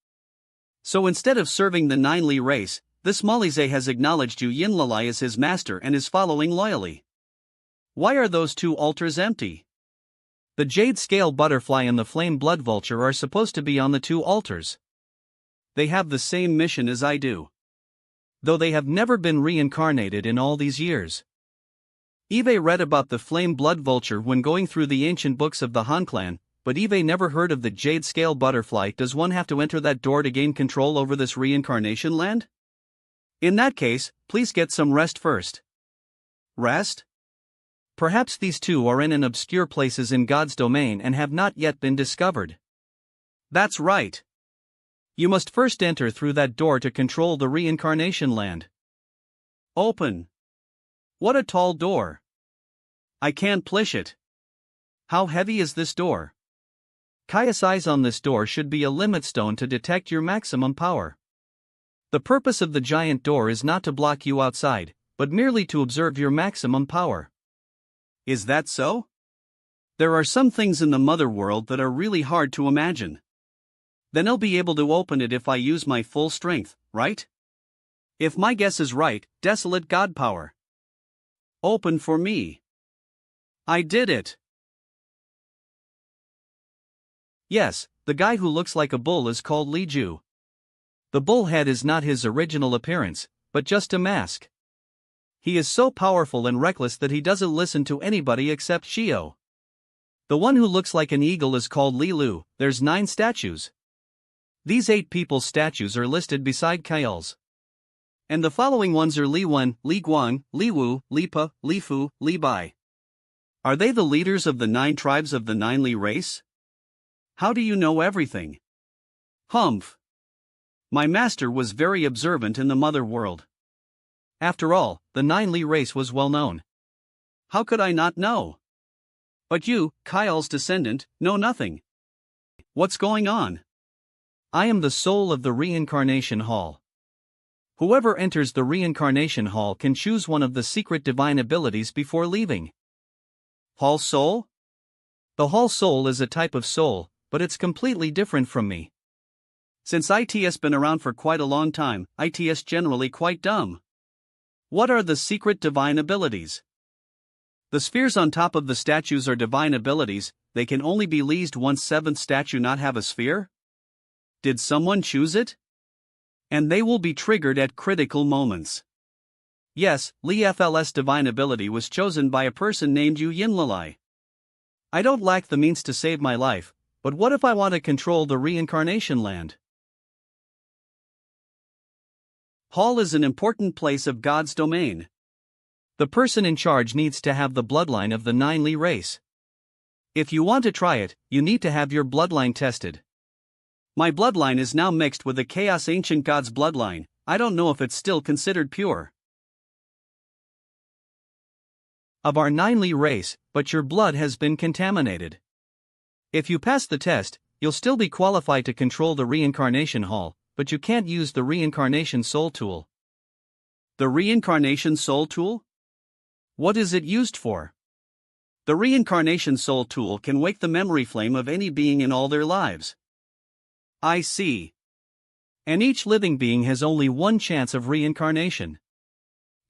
So instead of serving the 9 Li race, this Molise has acknowledged Yu Yinlalai as his master and is following loyally. Why are those 2 altars empty? The jade scale butterfly and the flame blood vulture are supposed to be on the 2 altars. They have the same mission as I do. Though they have never been reincarnated in all these years. Eve read about the flame blood vulture when going through the ancient books of the Han clan, but Eve never heard of the jade scale butterfly. Does one have to enter that door to gain control over this reincarnation land? In that case, please get some rest first. Rest? Perhaps these 2 are in an obscure places in God's domain and have not yet been discovered. That's right. You must first enter through that door to control the reincarnation land. Open. What a tall door. I can't push it. How heavy is this door? Kaya's eyes on this door should be a limit stone to detect your maximum power. The purpose of the giant door is not to block you outside, but merely to observe your maximum power. Is that so? There are some things in the mother world that are really hard to imagine. Then I'll be able to open it if I use my full strength, right? If my guess is right, desolate god power. Open for me. I did it. Yes, the guy who looks like a bull is called Li Ju. The bull head is not his original appearance, but just a mask. He is so powerful and reckless that he doesn't listen to anybody except Shio. The one who looks like an eagle is called Li Lu. There's 9 statues. These 8 people's statues are listed beside Kael's. And the following ones are Li Wen, Li Guang, Li Wu, Li Pa, Li Fu, Li Bai. Are they the leaders of the 9 tribes of the 9 Li race? How do you know everything? Humph. My master was very observant in the mother world. After all, the 9 Li race was well known. How could I not know? But you, Kael's descendant, know nothing. What's going on? I am the soul of the reincarnation hall. Whoever enters the reincarnation hall can choose one of the secret divine abilities before leaving. Hall soul? The hall soul is a type of soul, but it's completely different from me. Since IT's been around for quite a long time, IT's generally quite dumb. What are the secret divine abilities? The spheres on top of the statues are divine abilities. They can only be leased once 7th statue not have a sphere? Did someone choose it? And they will be triggered at critical moments. Yes, Li FL's divine ability was chosen by a person named Yu Yinlalai. I don't lack the means to save my life, but what if I want to control the reincarnation land? Hall is an important place of God's domain. The person in charge needs to have the bloodline of the 9 Li race. If you want to try it, you need to have your bloodline tested. My bloodline is now mixed with the Chaos Ancient God's bloodline. I don't know if it's still considered pure. Of our 9 Li race, but your blood has been contaminated. If you pass the test, you'll still be qualified to control the reincarnation hall, but you can't use the reincarnation soul tool. The reincarnation soul tool? What is it used for? The reincarnation soul tool can wake the memory flame of any being in all their lives. I see. And each living being has only one chance of reincarnation.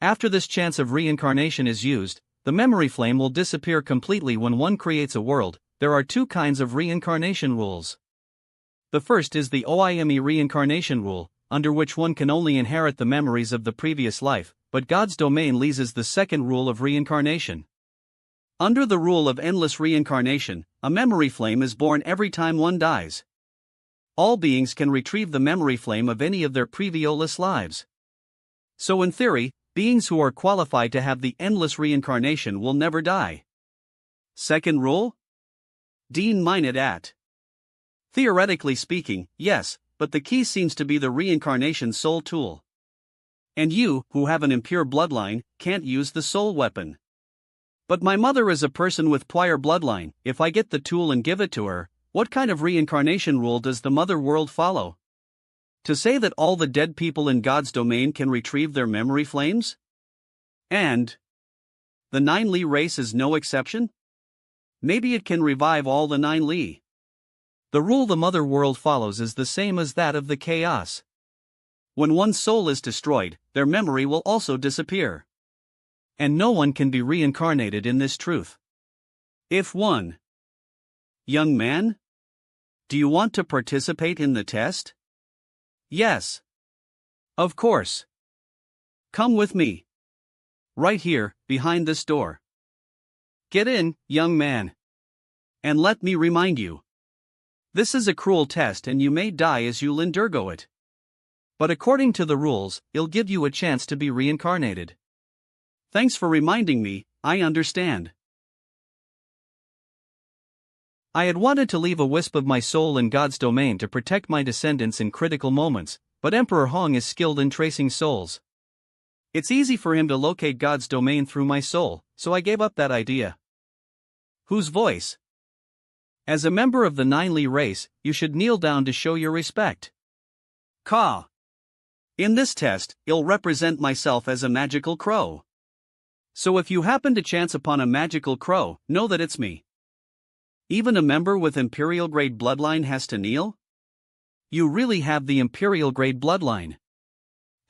After this chance of reincarnation is used, the memory flame will disappear completely when one creates a world. There are 2 kinds of reincarnation rules. The first is the OIME reincarnation rule, under which one can only inherit the memories of the previous life, but God's domain leases the second rule of reincarnation. Under the rule of endless reincarnation, a memory flame is born every time one dies. All beings can retrieve the memory flame of any of their previous lives. So in theory, beings who are qualified to have the endless reincarnation will never die. Second rule? Dean mined at. Theoretically speaking, yes, but the key seems to be the reincarnation soul tool. And you, who have an impure bloodline, can't use the soul weapon. But my mother is a person with pure bloodline. If I get the tool and give it to her, what kind of reincarnation rule does the mother world follow? To say that all the dead people in God's domain can retrieve their memory flames? And the 9 Li race is no exception? Maybe it can revive all the 9 Li. The rule the mother world follows is the same as that of the chaos. When one's soul is destroyed, their memory will also disappear. And no one can be reincarnated in this truth. If one. Young man? Do you want to participate in the test? Yes. Of course. Come with me. Right here, behind this door. Get in, young man. And let me remind you. This is a cruel test and you may die as you undergo it. But according to the rules, it'll give you a chance to be reincarnated. Thanks for reminding me, I understand. I had wanted to leave a wisp of my soul in God's domain to protect my descendants in critical moments, but Emperor Hong is skilled in tracing souls. It's easy for him to locate God's domain through my soul, so I gave up that idea. Whose voice? As a member of the 9 Li race, you should kneel down to show your respect. Ka. In this test, I'll represent myself as a magical crow. So if you happen to chance upon a magical crow, know that it's me. Even a member with Imperial grade bloodline has to kneel? You really have the Imperial grade bloodline.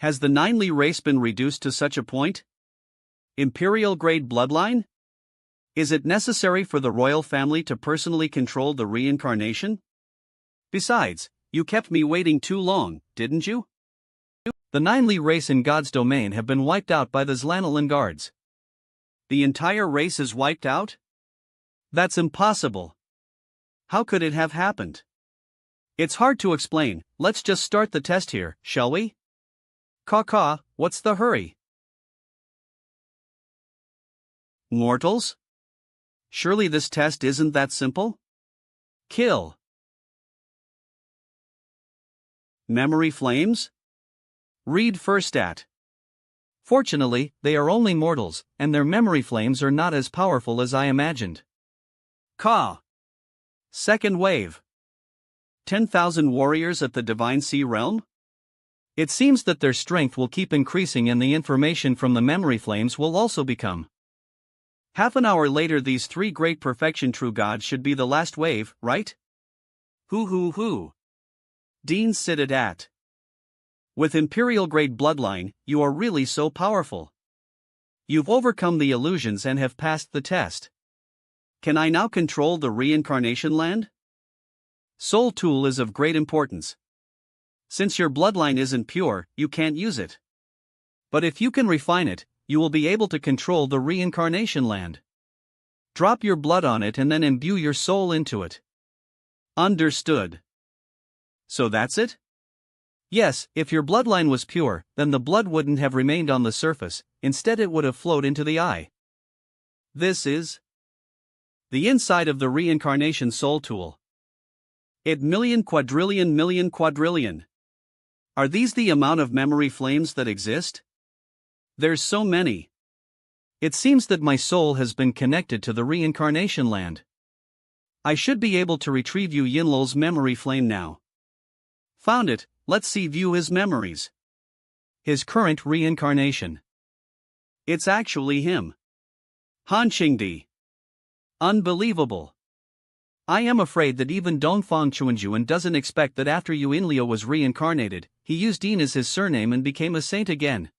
Has the Ninely race been reduced to such a point? Imperial grade bloodline? Is it necessary for the royal family to personally control the reincarnation? Besides, you kept me waiting too long, didn't you? The Ninely race in God's domain have been wiped out by the Zlanalan guards. The entire race is wiped out? That's impossible. How could it have happened? It's hard to explain. Let's just start the test here, shall we? Caw, what's the hurry? Mortals? Surely this test isn't that simple? Kill. Memory flames? Read first at. Fortunately, they are only mortals, and their memory flames are not as powerful as I imagined. Caw. Second wave. 10,000 warriors at the Divine Sea Realm? It seems that their strength will keep increasing and the information from the memory flames will also become. Half an hour later, these three great perfection true gods should be the last wave, right? Who? Dean sitted at. With Imperial grade bloodline, you are really so powerful. You've overcome the illusions and have passed the test. Can I now control the reincarnation land? Soul tool is of great importance. Since your bloodline isn't pure, you can't use it. But if you can refine it, you will be able to control the reincarnation land. Drop your blood on it and then imbue your soul into it. Understood. So that's it? Yes, if your bloodline was pure, then the blood wouldn't have remained on the surface, instead it would have flowed into the eye. This is the inside of the reincarnation soul tool. It million quadrillion. Are these the amount of memory flames that exist? There's so many. It seems that my soul has been connected to the reincarnation land. I should be able to retrieve Yu Yinlul's memory flame now. Found it. Let's see, view his memories. His current reincarnation. It's actually him. Han Qingdi. Unbelievable. I am afraid that even Dongfang Chuanjuan doesn't expect that after Yu Yinliu was reincarnated, he used Dean as his surname and became a saint again.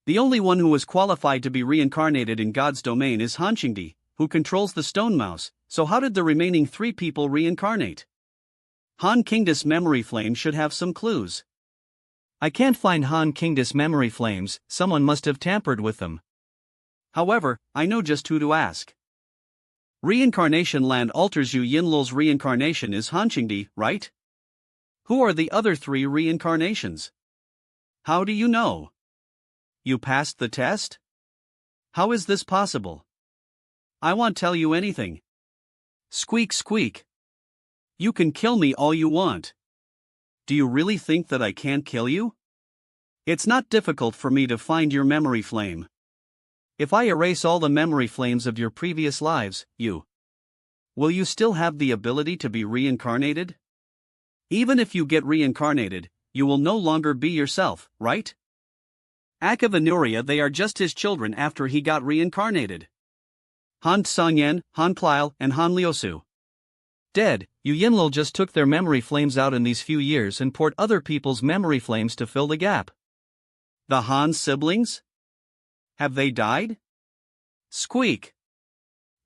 The only one who was qualified to be reincarnated in God's domain is Han Qingdi, who controls the stone mouse, so how did the remaining three people reincarnate? Han Qingdi's memory flame should have some clues. I can't find Han Qingdi's memory flames, someone must have tampered with them. However, I know just who to ask. Reincarnation land alters Yu Yinlul's reincarnation is Han Qingdi, right? Who are the other three reincarnations? How do you know? You passed the test? How is this possible? I won't tell you anything. Squeak squeak. You can kill me all you want. Do you really think that I can't kill you? It's not difficult for me to find your memory flame. If I erase all the memory flames of your previous lives, will you still have the ability to be reincarnated? Even if you get reincarnated, you will no longer be yourself, right? Akavenuria, they are just his children after he got reincarnated. Han Tsangyan, Han Plile, and Han Liusu. Dead, Yu Yinlul just took their memory flames out in these few years and poured other people's memory flames to fill the gap. The Han siblings? Have they died? Squeak.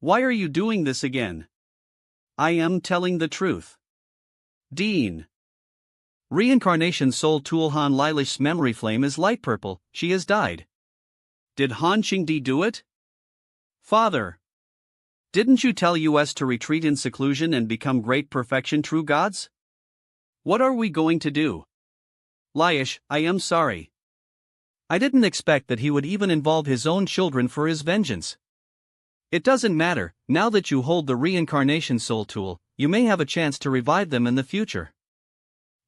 Why are you doing this again? I am telling the truth. Dean. Reincarnation soul tool Han Lilish's memory flame is light purple, she has died. Did Han Qingdi do it? Father. Didn't you tell us to retreat in seclusion and become great perfection true gods? What are we going to do? Laish, I am sorry. I didn't expect that he would even involve his own children for his vengeance. It doesn't matter, now that you hold the reincarnation soul tool, you may have a chance to revive them in the future.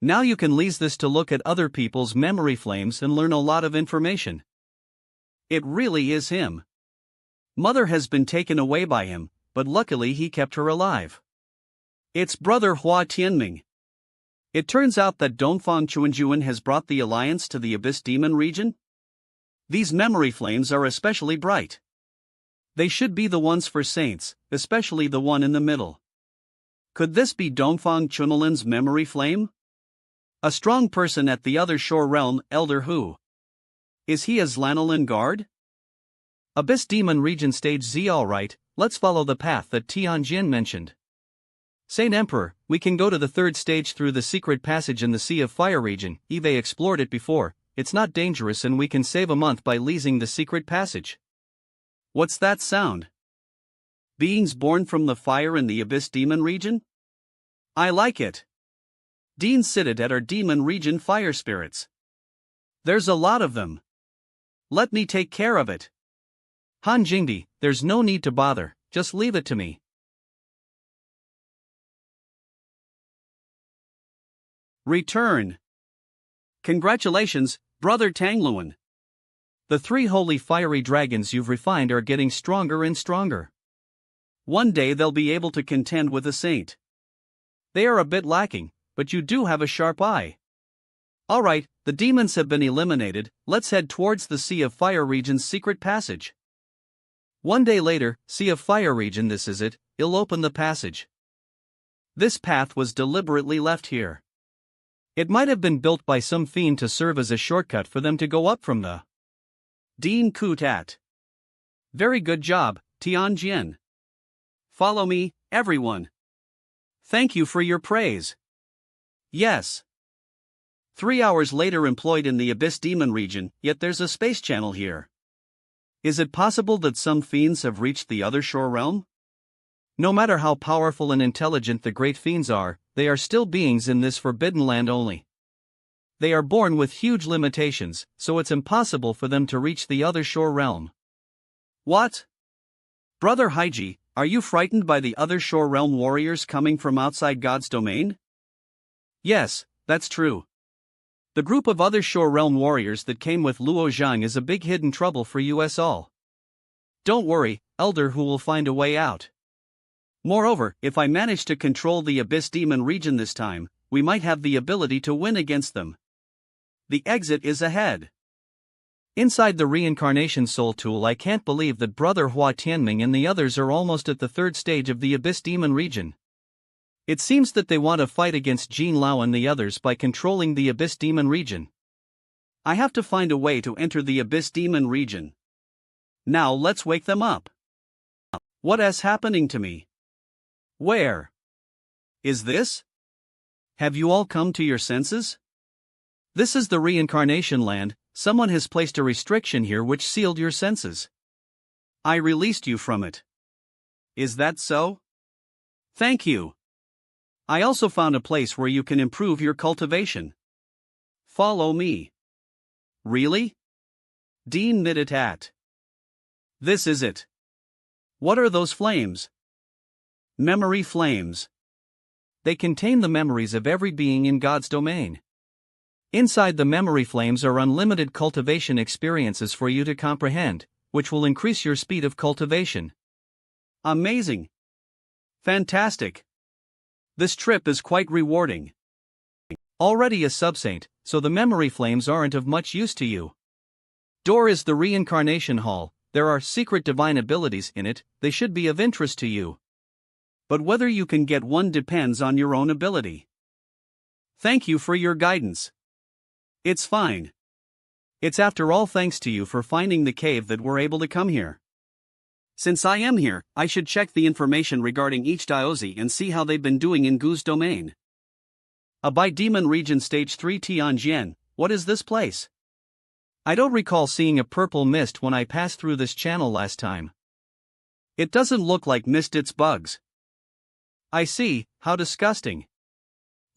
Now you can use this to look at other people's memory flames and learn a lot of information. It really is him. Mother has been taken away by him, but luckily he kept her alive. It's brother Hua Tianming. It turns out that Dongfang Chuanjuan has brought the alliance to the Abyss Demon region. These memory flames are especially bright. They should be the ones for saints, especially the one in the middle. Could this be Dongfang Chunalin's memory flame? A strong person at the other shore realm, Elder Hu. Is he a Zlanolin guard? Abyss Demon Region Stage Z. Alright, let's follow the path that Tianjin mentioned. Saint Emperor, we can go to the third stage through the secret passage in the Sea of Fire region. Eve explored it before, it's not dangerous and we can save a month by leasing the secret passage. What's that sound? Beings born from the fire in the Abyss Demon region? I like it. Dean seated at our demon region fire spirits. There's a lot of them. Let me take care of it. Han Jingdi, there's no need to bother, just leave it to me. Return. Congratulations, Brother Tangluan. The 3 holy fiery dragons you've refined are getting stronger and stronger. One day they'll be able to contend with a saint. They are a bit lacking, but you do have a sharp eye. Alright, the demons have been eliminated, let's head towards the Sea of Fire region's secret passage. One day later, Sea of Fire region, this is it, it'll open the passage. This path was deliberately left here. It might have been built by some fiend to serve as a shortcut for them to go up from the Dean Kutat. Very good job, Tianjin. Follow me, everyone. Thank you for your praise. Yes. 3 hours later, employed in the Abyss Demon region, yet there's a space channel here. Is it possible that some fiends have reached the other shore realm? No matter how powerful and intelligent the great fiends are, they are still beings in this forbidden land only. They are born with huge limitations, so it's impossible for them to reach the other shore realm. What? Brother Haiji, are you frightened by the other shore realm warriors coming from outside God's domain? Yes, that's true. The group of other shore realm warriors that came with Luo Zhang is a big hidden trouble for us all. Don't worry, Elder Hu will find a way out. Moreover, if I manage to control the Abyss Demon region this time, we might have the ability to win against them. The exit is ahead. Inside the reincarnation soul tool, I can't believe that Brother Hua Tianming and the others are almost at the third stage of the Abyss Demon region. It seems that they want to fight against Jin Lao and the others by controlling the Abyss Demon region. I have to find a way to enter the Abyss Demon region. Now let's wake them up. What is happening to me? Where is this? Have you all come to your senses? This is the reincarnation land. Someone has placed a restriction here which sealed your senses. I released you from it. Is that so? Thank you. I also found a place where you can improve your cultivation. Follow me. Really? Dean knitted at. This is it. What are those flames? Memory flames. They contain the memories of every being in God's domain. Inside the memory flames are unlimited cultivation experiences for you to comprehend, which will increase your speed of cultivation. Amazing. Fantastic. This trip is quite rewarding. Already a subsaint, so the memory flames aren't of much use to you. Door is the reincarnation hall, there are secret divine abilities in it, they should be of interest to you. But whether you can get one depends on your own ability. Thank you for your guidance. It's fine. It's after all thanks to you for finding the cave that we're able to come here. Since I am here, I should check the information regarding each Diozi and see how they've been doing in Gu's domain. Abai Demon Region Stage 3 Tianjin, what is this place? I don't recall seeing a purple mist when I passed through this channel last time. It doesn't look like mist, it's bugs. I see, how disgusting.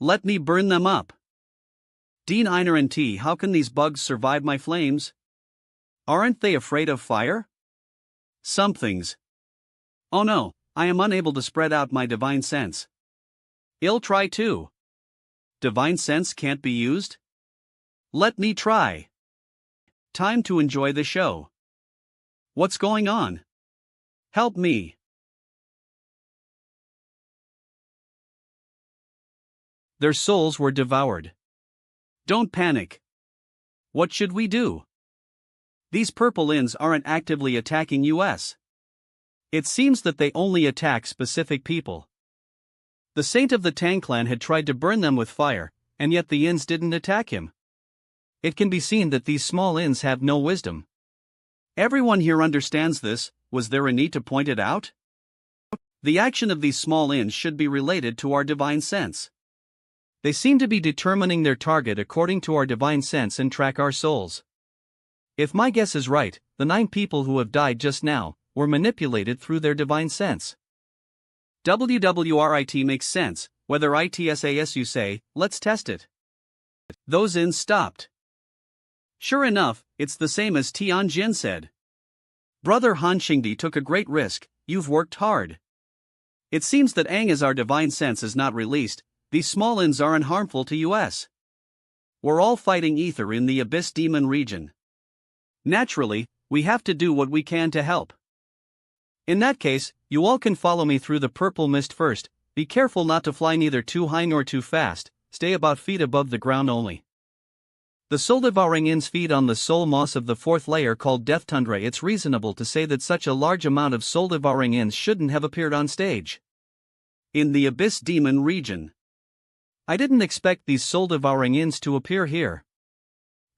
Let me burn them up. Dean Einer and T, how can these bugs survive my flames? Aren't they afraid of fire? Somethings. Oh no, I am unable to spread out my divine sense. I'll try too. Divine sense can't be used? Let me try. Time to enjoy the show. What's going on? Help me. Their souls were devoured. Don't panic. What should we do? These purple inns aren't actively attacking us. It seems that they only attack specific people. The saint of the Tang clan had tried to burn them with fire, and yet the inns didn't attack him. It can be seen that these small inns have no wisdom. Everyone here understands this. Was there a need to point it out? The action of these small inns should be related to our divine sense. They seem to be determining their target according to our divine sense and track our souls. If my guess is right, the 9 people who have died just now were manipulated through their divine sense. WWRIT makes sense, whether ITSAS you say, let's test it. Those inns stopped. Sure enough, it's the same as Tian Jin said. Brother Han Xingdi took a great risk, you've worked hard. It seems that as our divine sense is not released, these small inns aren't harmful to us. We're all fighting ether in the Abyss Demon region. Naturally, we have to do what we can to help. In that case, you all can follow me through the purple mist first. Be careful not to fly neither too high nor too fast, stay about feet above the ground only. The soul-devouring inns feed on the soul moss of the 4th layer called Death Tundra. It's reasonable to say that such a large amount of soul-devouring inns shouldn't have appeared on stage. In the Abyss Demon region. I didn't expect these soul-devouring inns to appear here.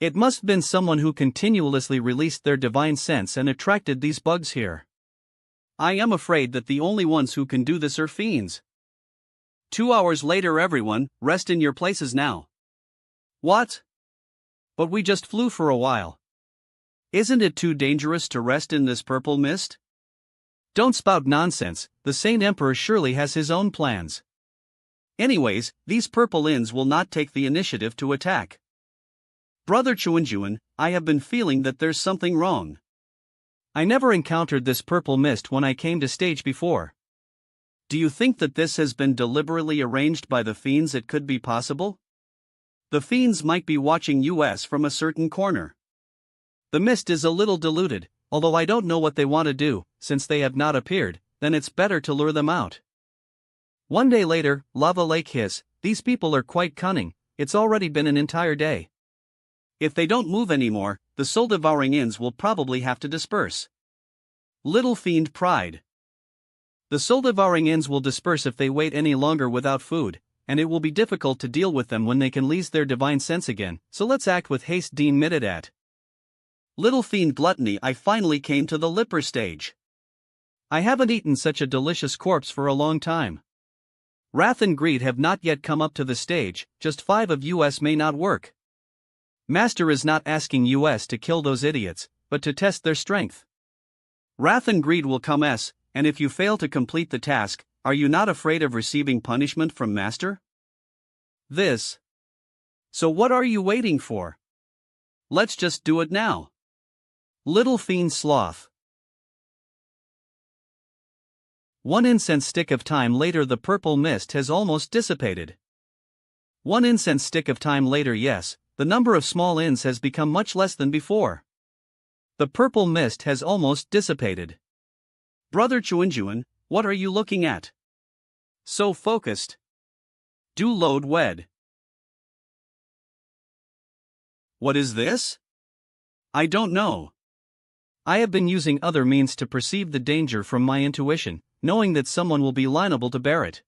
It must have been someone who continuously released their divine sense and attracted these bugs here. I am afraid that the only ones who can do this are fiends. 2 hours later, everyone, rest in your places now. What? But we just flew for a while. Isn't it too dangerous to rest in this purple mist? Don't spout nonsense, the Saint Emperor surely has his own plans. Anyways, these purple inns will not take the initiative to attack. Brother Chuanjuan, I have been feeling that there's something wrong. I never encountered this purple mist when I came to stage before. Do you think that this has been deliberately arranged by the fiends? It could be possible. The fiends might be watching us from a certain corner. The mist is a little diluted, although I don't know what they want to do. Since they have not appeared, then it's better to lure them out. One day later, Lava Lake hiss, these people are quite cunning, it's already been an entire day. If they don't move anymore, the soul-devouring inns will probably have to disperse. Little fiend pride. The soul-devouring inns will disperse if they wait any longer without food, and it will be difficult to deal with them when they can lose their divine sense again, so let's act with haste. Dean Midadat. Little fiend gluttony. I finally came to the lipper stage. I haven't eaten such a delicious corpse for a long time. Wrath and greed have not yet come up to the stage, just 5 of us may not work. Master is not asking us to kill those idiots, but to test their strength. Wrath and greed will come and if you fail to complete the task, are you not afraid of receiving punishment from Master? This. So what are you waiting for? Let's just do it now. Little fiend sloth. 1 incense stick of time later, the purple mist has almost dissipated. 1 incense stick of time later, yes, the number of small inns has become much less than before. The purple mist has almost dissipated. Brother Chuanjuan, what are you looking at? So focused. Do load wed. What is this? I don't know. I have been using other means to perceive the danger from my intuition, knowing that someone will be liable to bear it.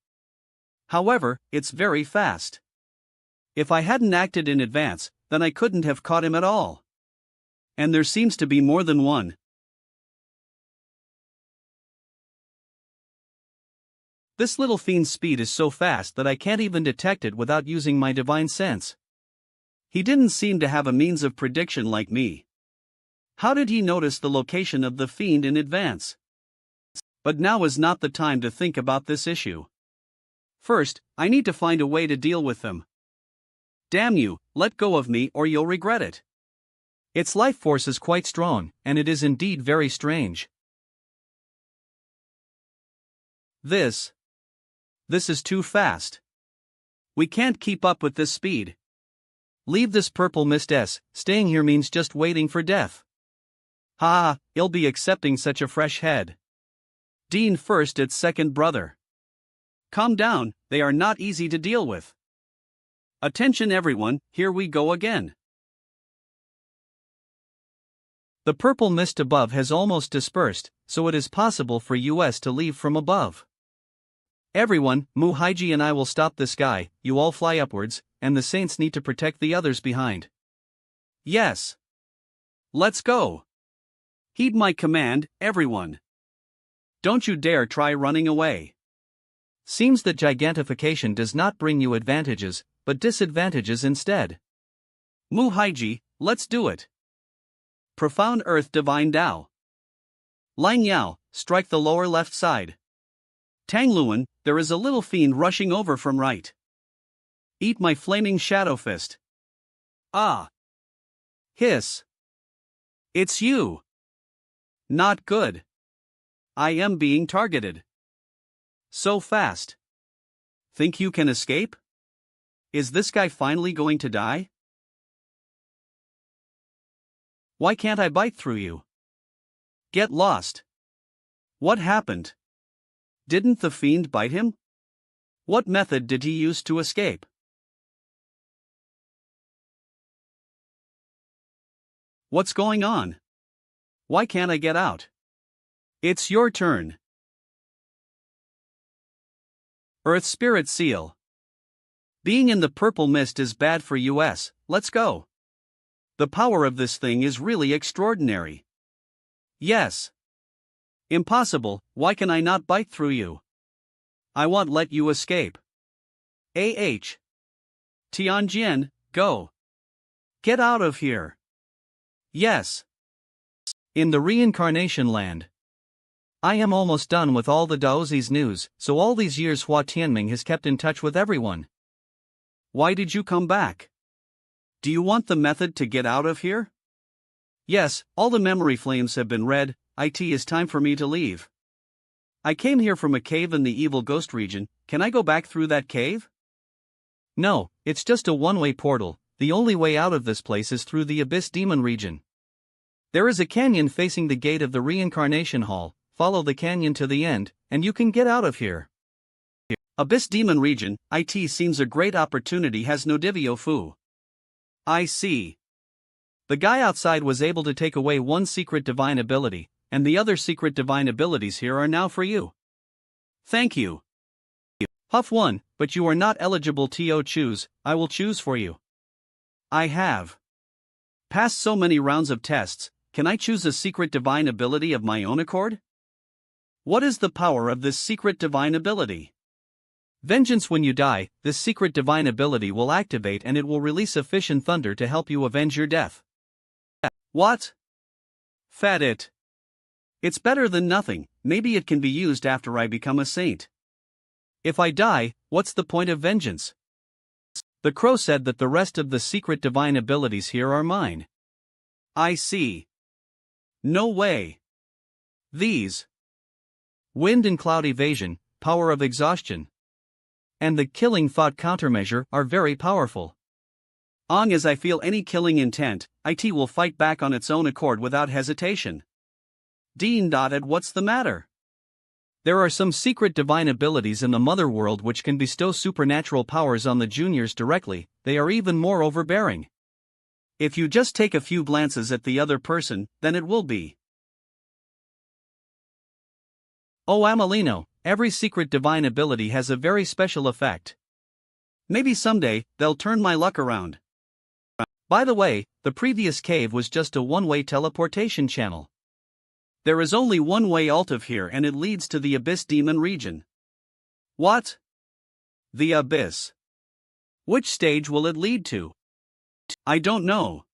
However, it's very fast. If I hadn't acted in advance, then I couldn't have caught him at all. And there seems to be more than one. This little fiend's speed is so fast that I can't even detect it without using my divine sense. He didn't seem to have a means of prediction like me. How did he notice the location of the fiend in advance? But now is not the time to think about this issue. First, I need to find a way to deal with them. Damn you, let go of me or you'll regret it. Its life force is quite strong, and it is indeed very strange. This is too fast. We can't keep up with this speed. Leave this purple mist. Staying here means just waiting for death. Ha, I'll be accepting such a fresh head. Dean first, its second brother. Calm down, they are not easy to deal with. Attention everyone, here we go again. The purple mist above has almost dispersed, so it is possible for us to leave from above. Everyone, Muhaiji and I will stop this guy, you all fly upwards, and the saints need to protect the others behind. Yes. Let's go. Heed my command, everyone. Don't you dare try running away. Seems that gigantification does not bring you advantages, but disadvantages instead. Muhaiji, let's do it. Profound Earth Divine Tao. Lang Yao, strike the lower left side. Tang Luan, there is a little fiend rushing over from right. Eat my flaming shadow fist. Ah. Hiss. It's you. Not good. I am being targeted. So fast. Think you can escape? Is this guy finally going to die? Why can't I bite through you? Get lost. What happened? Didn't the fiend bite him? What method did he use to escape? What's going on? Why can't I get out? It's your turn. Earth Spirit Seal. Being in the purple mist is bad for us, let's go. The power of this thing is really extraordinary. Yes. Impossible, why can I not bite through you? I won't let you escape. Tianjin, go. Get out of here. Yes. In the reincarnation land. I am almost done with all the Daozi's news, so all these years Hua Tianming has kept in touch with everyone. Why did you come back? Do you want the method to get out of here? Yes, all the memory flames have been read, it is time for me to leave. I came here from a cave in the evil ghost region, can I go back through that cave? No, it's just a one-way portal, the only way out of this place is through the Abyss Demon region. There is a canyon facing the gate of the reincarnation hall, follow the canyon to the end, and you can get out of here. Abyss Demon region, it seems a great opportunity has no divio fu. I see. The guy outside was able to take away one secret divine ability, and the other secret divine abilities here are now for you. Thank you. Huff 1, but you are not eligible to choose, I will choose for you. I have passed so many rounds of tests, can I choose a secret divine ability of my own accord? What is the power of this secret divine ability? Vengeance. When you die, this secret divine ability will activate and it will release a fish and thunder to help you avenge your death. What? Fat it. It's better than nothing, maybe it can be used after I become a saint. If I die, what's the point of vengeance? The crow said that the rest of the secret divine abilities here are mine. I see. No way. These. Wind and cloud evasion, power of exhaustion, and the killing thought countermeasure are very powerful. As I feel any killing intent, it will fight back on its own accord without hesitation. Dean dotted, what's the matter? There are some secret divine abilities in the mother world which can bestow supernatural powers on the juniors directly, they are even more overbearing. If you just take a few glances at the other person, then it will be. Oh Amelino, every secret divine ability has a very special effect. Maybe someday, they'll turn my luck around. By the way, the previous cave was just a one-way teleportation channel. There is only one way out of here and it leads to the Abyss Demon region. What? The Abyss. Which stage will it lead to? I don't know.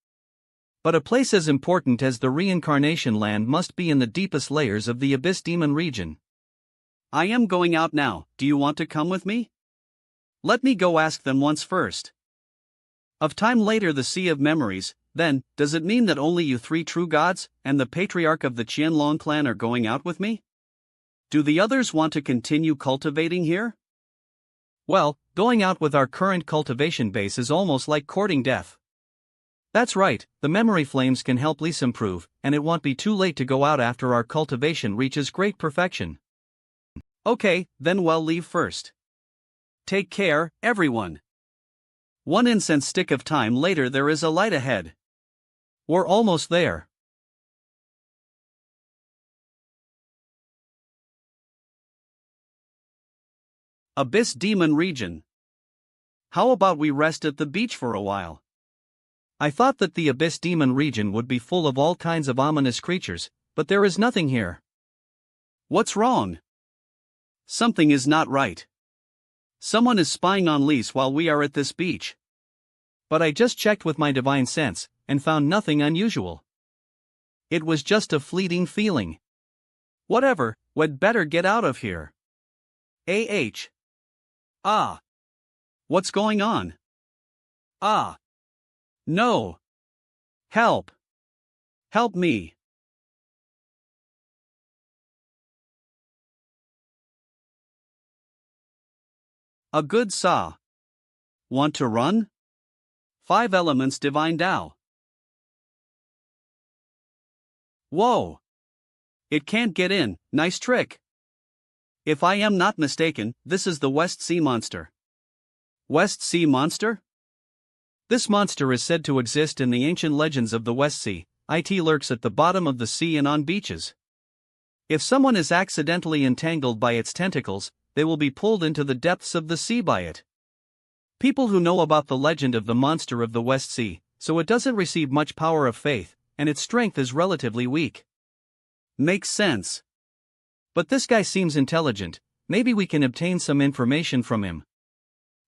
But a place as important as the reincarnation land must be in the deepest layers of the Abyss Demon region. I am going out now, do you want to come with me? Let me go ask them once first. Of time later, the Sea of Memories, then, does it mean that only you three true gods, and the patriarch of the Qianlong clan are going out with me? Do the others want to continue cultivating here? Well, going out with our current cultivation base is almost like courting death. That's right, the memory flames can help Lise improve, and it won't be too late to go out after our cultivation reaches great perfection. Okay, then we'll leave first. Take care, everyone. One incense stick of time later, there is a light ahead. We're almost there. Abyss Demon Region. How about we rest at the beach for a while? I thought that the Abyss Demon Region would be full of all kinds of ominous creatures, but there is nothing here. What's wrong? Something is not right. Someone is spying on Lise while we are at this beach. But I just checked with my divine sense, and found nothing unusual. It was just a fleeting feeling. Whatever, we'd better get out of here. Ah. What's going on? Ah. No. Help. Help me. A good saw. Want to run? 5 elements divine Tao. Whoa. It can't get in, nice trick. If I am not mistaken, this is the West Sea Monster. West Sea Monster? This monster is said to exist in the ancient legends of the West Sea. It lurks at the bottom of the sea and on beaches. If someone is accidentally entangled by its tentacles, they will be pulled into the depths of the sea by it. People who know about the legend of the monster of the West Sea, so it doesn't receive much power of faith, and its strength is relatively weak. Makes sense. But this guy seems intelligent, maybe we can obtain some information from him.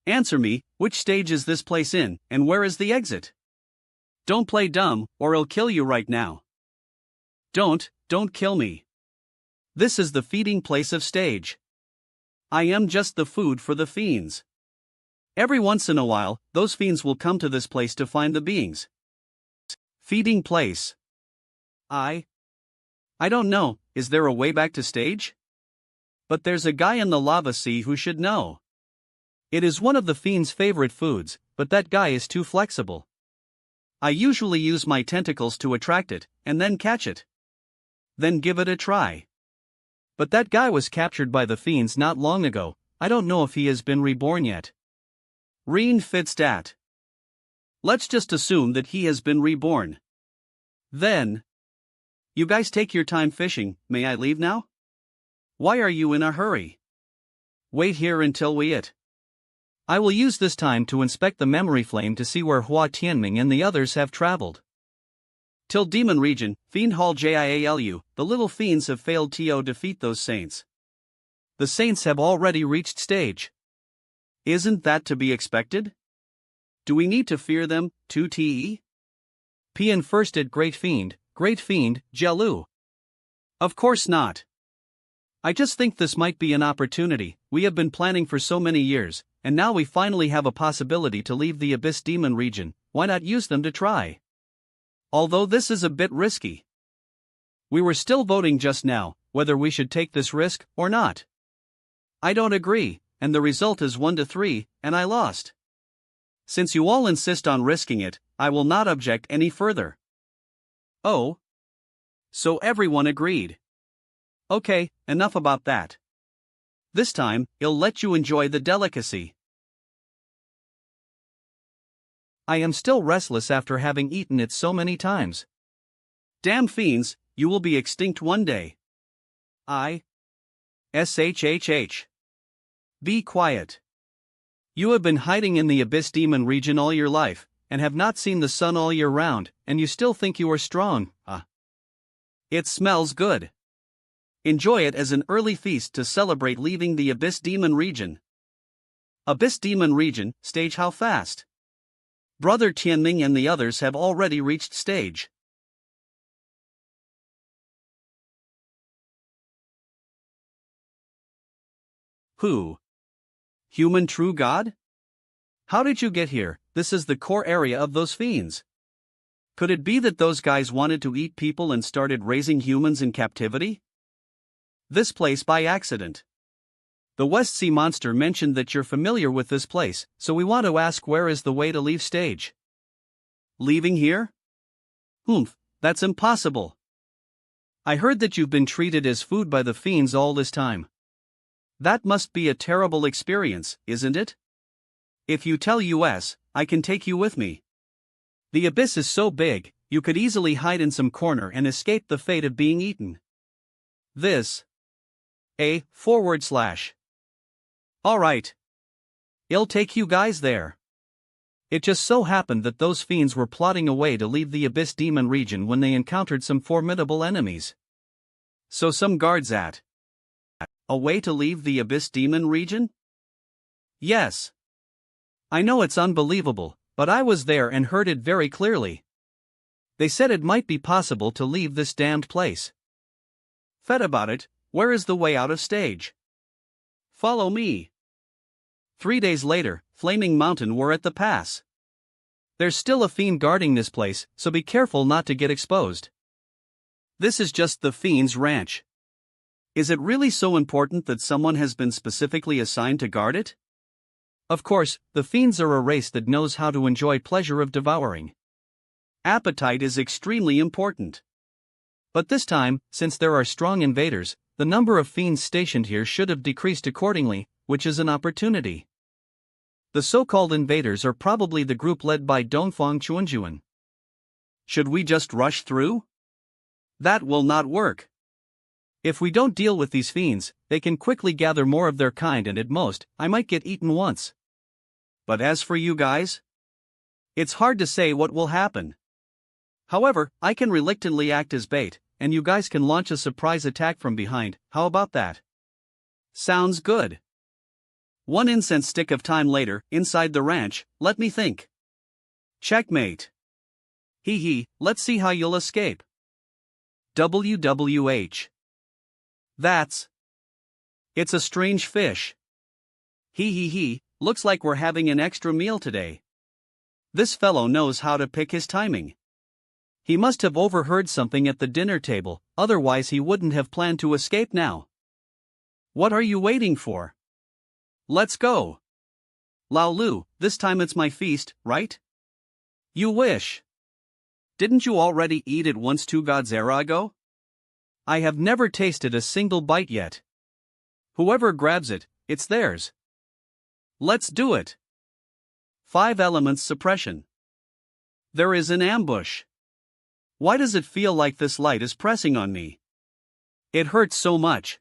Answer me, which stage is this place in, and where is the exit? Don't play dumb, or I'll kill you right now. Don't kill me. This is the feeding place of stage. I am just the food for the fiends. Every once in a while, those fiends will come to this place to find the beings. Feeding place. I don't know, is there a way back to stage? But there's a guy in the lava sea who should know. It is one of the fiend's favorite foods, but that guy is too flexible. I usually use my tentacles to attract it, and then catch it. Then give it a try. But that guy was captured by the fiends not long ago, I don't know if he has been reborn yet. Reen fits dat. Let's just assume that he has been reborn. Then. You guys take your time fishing, may I leave now? Why are you in a hurry? Wait here until we eat. I will use this time to inspect the memory flame to see where Hua Tianming and the others have traveled. Till Demon Region, Fiend Hall Jialu, the little fiends have failed to defeat those saints. The saints have already reached stage. Isn't that to be expected? Do we need to fear them, 2te? Pian first at Great Fiend, Jialu. Of course not. I just think this might be an opportunity, we have been planning for so many years, and now we finally have a possibility to leave the Abyss Demon Region, why not use them to try? Although this is a bit risky. We were still voting just now, whether we should take this risk or not. I don't agree, and the result is 1-3, and I lost. Since you all insist on risking it, I will not object any further. Oh. So everyone agreed. Okay, enough about that. This time, I'll let you enjoy the delicacy. I am still restless after having eaten it so many times. Damn fiends, you will be extinct one day. SHHH. Be quiet. You have been hiding in the Abyss Demon Region all your life, and have not seen the sun all year round, and you still think you are strong, It smells good. Enjoy it as an early feast to celebrate leaving the Abyss Demon Region. Abyss Demon Region, stage how fast? Brother Tianming and the others have already reached stage. Who? Human true god? How did you get here? This is the core area of those fiends. Could it be that those guys wanted to eat people and started raising humans in captivity? This place by accident. The West Sea Monster mentioned that you're familiar with this place, so we want to ask where is the way to leave stage? Leaving here? That's impossible. I heard that you've been treated as food by the fiends all this time. That must be a terrible experience, isn't it? If you tell us, I can take you with me. The abyss is so big, you could easily hide in some corner and escape the fate of being eaten. This. // Alright. I'll take you guys there. It just so happened that those fiends were plotting a way to leave the Abyss Demon region when they encountered some formidable enemies. So some guards at a way to leave the Abyss Demon region? Yes. I know it's unbelievable, but I was there and heard it very clearly. They said it might be possible to leave this damned place. Fed about it, where is the way out of stage? Follow me. 3 days later, Flaming Mountain were at the pass. There's still a fiend guarding this place, so be careful not to get exposed. This is just the fiend's ranch. Is it really so important that someone has been specifically assigned to guard it? Of course, the fiends are a race that knows how to enjoy pleasure of devouring. Appetite is extremely important. But this time, since there are strong invaders, the number of fiends stationed here should have decreased accordingly, which is an opportunity. The so-called invaders are probably the group led by Dongfang Chuanjuan. Should we just rush through? That will not work. If we don't deal with these fiends, they can quickly gather more of their kind and at most, I might get eaten once. But as for you guys? It's hard to say what will happen. However, I can reluctantly act as bait, and you guys can launch a surprise attack from behind. How about that? Sounds good. 1 incense stick of time later, inside the ranch, let me think. Checkmate. Hee hee, let's see how you'll escape. WWH. It's a strange fish. Hee hee hee, looks like we're having an extra meal today. This fellow knows how to pick his timing. He must have overheard something at the dinner table, otherwise he wouldn't have planned to escape now. What are you waiting for? Let's go. Lao Lu, this time it's my feast, right? You wish. Didn't you already eat it once 2 gods era ago? I have never tasted a single bite yet. Whoever grabs it, it's theirs. Let's do it. 5 elements suppression. There is an ambush. Why does it feel like this light is pressing on me? It hurts so much.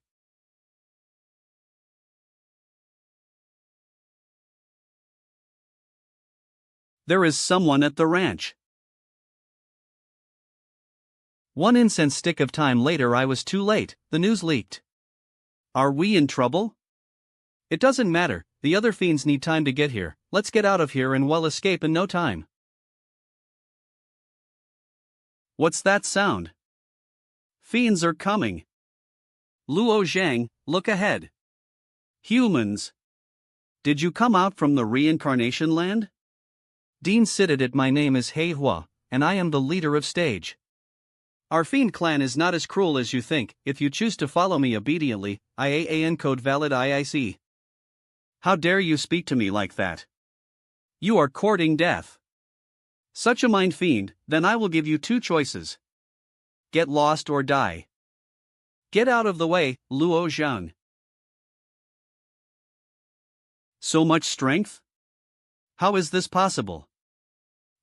There is someone at the ranch. 1 incense stick of time later, I was too late, the news leaked. Are we in trouble? It doesn't matter, the other fiends need time to get here, let's get out of here and we'll escape in no time. What's that sound? Fiends are coming. Luo Zhang, look ahead. Humans. Did you come out from the reincarnation land? Dean Sididit, my name is Heihua, and I am the leader of stage. Our fiend clan is not as cruel as you think. If you choose to follow me obediently, IAAN code valid IIC. How dare you speak to me like that? You are courting death. Such a mind fiend, then I will give you 2 choices. Get lost or die. Get out of the way, Luo Zhang. So much strength? How is this possible?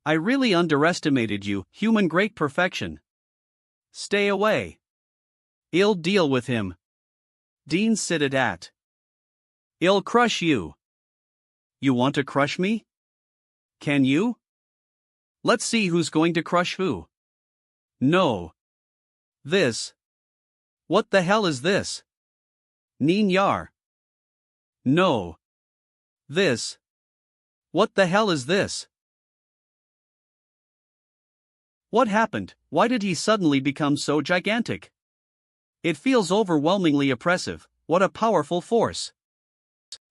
I really underestimated you, human great perfection. Stay away. I'll deal with him. Dean Sididit. I'll crush you. You want to crush me? Can you? Let's see who's going to crush who. No. This. What the hell is this? Nin Yar. No. This. What the hell is this? What happened? Why did he suddenly become so gigantic? It feels overwhelmingly oppressive. What a powerful force.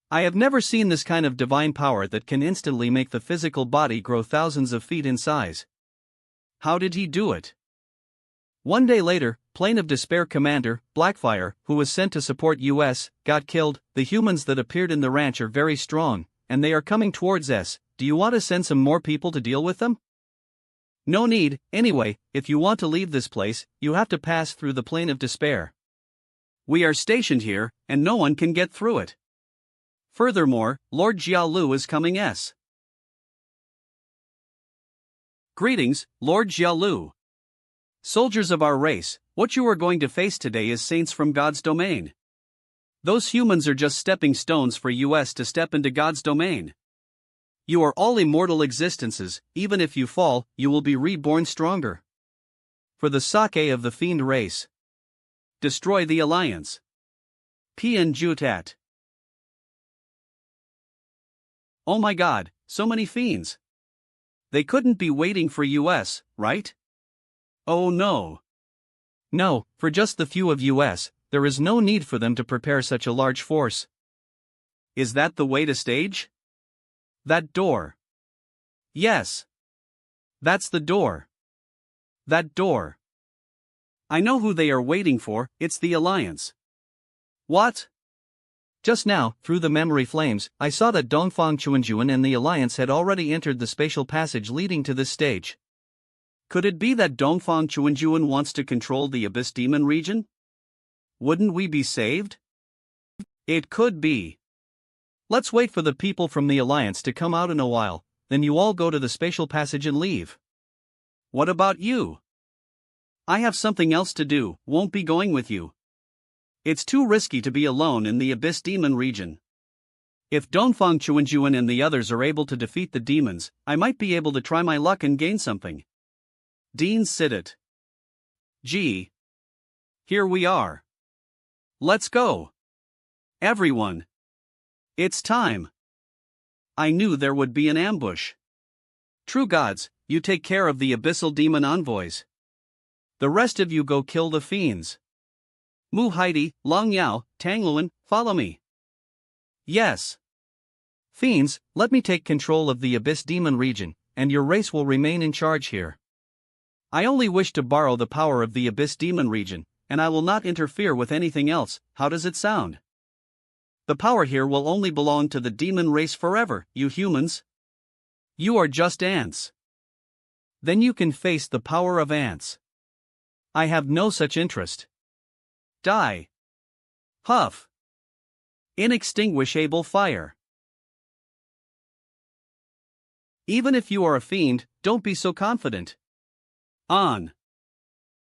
I have never seen this kind of divine power that can instantly make the physical body grow thousands of feet in size. How did he do it? 1 day later, Plane of Despair Commander, Blackfire, who was sent to support US, got killed. The humans that appeared in the ranch are very strong, and they are coming towards us. Do you want to send some more people to deal with them? No need. Anyway, if you want to leave this place, you have to pass through the Plane of Despair. We are stationed here, and no one can get through it. Furthermore, Lord Jialu is coming. Greetings, Lord Jialu. Soldiers of our race, what you are going to face today is saints from God's domain. Those humans are just stepping stones for us to step into God's domain. You are all immortal existences, even if you fall, you will be reborn stronger. For the sake of the fiend race. Destroy the alliance. Pien Jutat. Oh my god, so many fiends. They couldn't be waiting for us, right? Oh no. No, for just the few of us, there is no need for them to prepare such a large force. Is that the way to stage? That door. Yes. That's the door. That door. I know who they are waiting for, it's the Alliance. What? Just now, through the memory flames, I saw that Dongfang Chuanjuan and the Alliance had already entered the spatial passage leading to this stage. Could it be that Dongfang Chuanjuan wants to control the Abyss Demon region? Wouldn't we be saved? It could be. Let's wait for the people from the Alliance to come out in a while, then you all go to the spatial passage and leave. What about you? I have something else to do, won't be going with you. It's too risky to be alone in the Abyss Demon region. If Dongfang Chuanjuan and the others are able to defeat the demons, I might be able to try my luck and gain something. Dean Sidit. Gee. Here we are. Let's go. Everyone. It's time. I knew there would be an ambush. True gods, you take care of the abyssal demon envoys. The rest of you go kill the fiends. Mu Heidi, Long Yao, Tangluan, follow me. Yes. Fiends, let me take control of the Abyss Demon region, and your race will remain in charge here. I only wish to borrow the power of the Abyss Demon region, and I will not interfere with anything else. How does it sound? The power here will only belong to the demon race forever, you humans. You are just ants. Then you can face the power of ants. I have no such interest. Die. Huff. Inextinguishable fire. Even if you are a fiend, don't be so confident. On.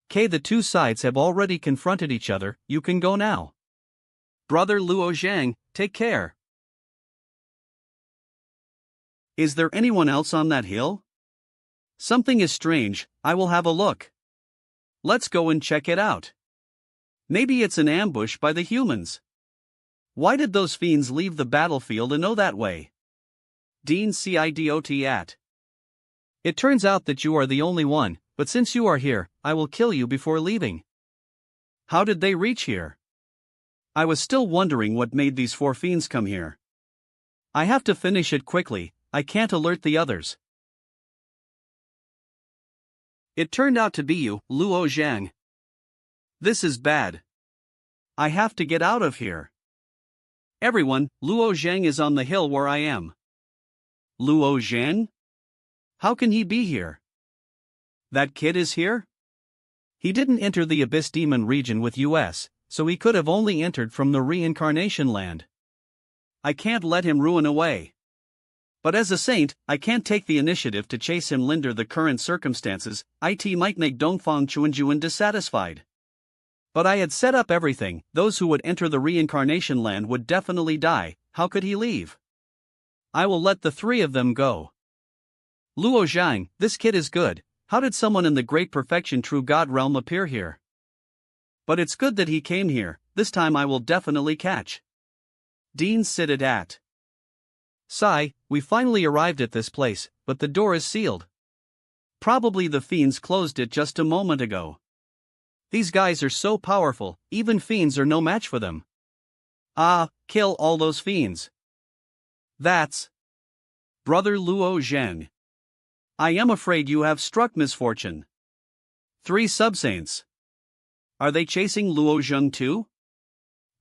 The two sides have already confronted each other, you can go now. Brother Luo Zhang, take care. Is there anyone else on that hill? Something is strange, I will have a look. Let's go and check it out. Maybe it's an ambush by the humans. Why did those fiends leave the battlefield and know that way? Dean Cidot at. It turns out that you are the only one, but since you are here, I will kill you before leaving. How did they reach here? I was still wondering what made these four fiends come here. I have to finish it quickly, I can't alert the others. It turned out to be you, Luo Zhang. This is bad. I have to get out of here. Everyone, Luo Zhang is on the hill where I am. Luo Zhang? How can he be here? That kid is here? He didn't enter the Abyss Demon region with us, so he could have only entered from the reincarnation land. I can't let him ruin away. But as a saint, I can't take the initiative to chase him. Linder the current circumstances, it might make Dongfang Chuanjuan dissatisfied. But I had set up everything, those who would enter the reincarnation land would definitely die, how could he leave? I will let the three of them go. Luo Zhang, this kid is good, how did someone in the great perfection true god realm appear here? But it's good that he came here, this time I will definitely catch. Dean Sidit at. Sigh, we finally arrived at this place, but the door is sealed. Probably the fiends closed it just a moment ago. These guys are so powerful, even fiends are no match for them. Kill all those fiends. That's Brother Luo Zhang. I am afraid you have struck misfortune. 3 subsaints. Are they chasing Luo Zhang too?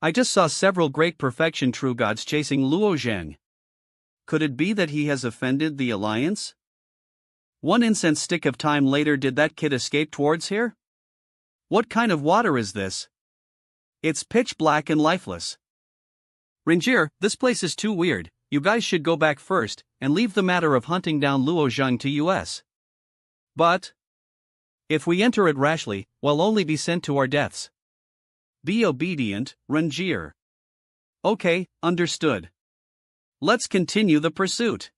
I just saw several great perfection true gods chasing Luo Zhang. Could it be that he has offended the alliance? 1 incense stick of time later, did that kid escape towards here? What kind of water is this? It's pitch black and lifeless. Ringier, this place is too weird, you guys should go back first, and leave the matter of hunting down Luo Zhang to us. But if we enter it rashly, we'll only be sent to our deaths. Be obedient, Ringier. Okay, understood. Let's continue the pursuit.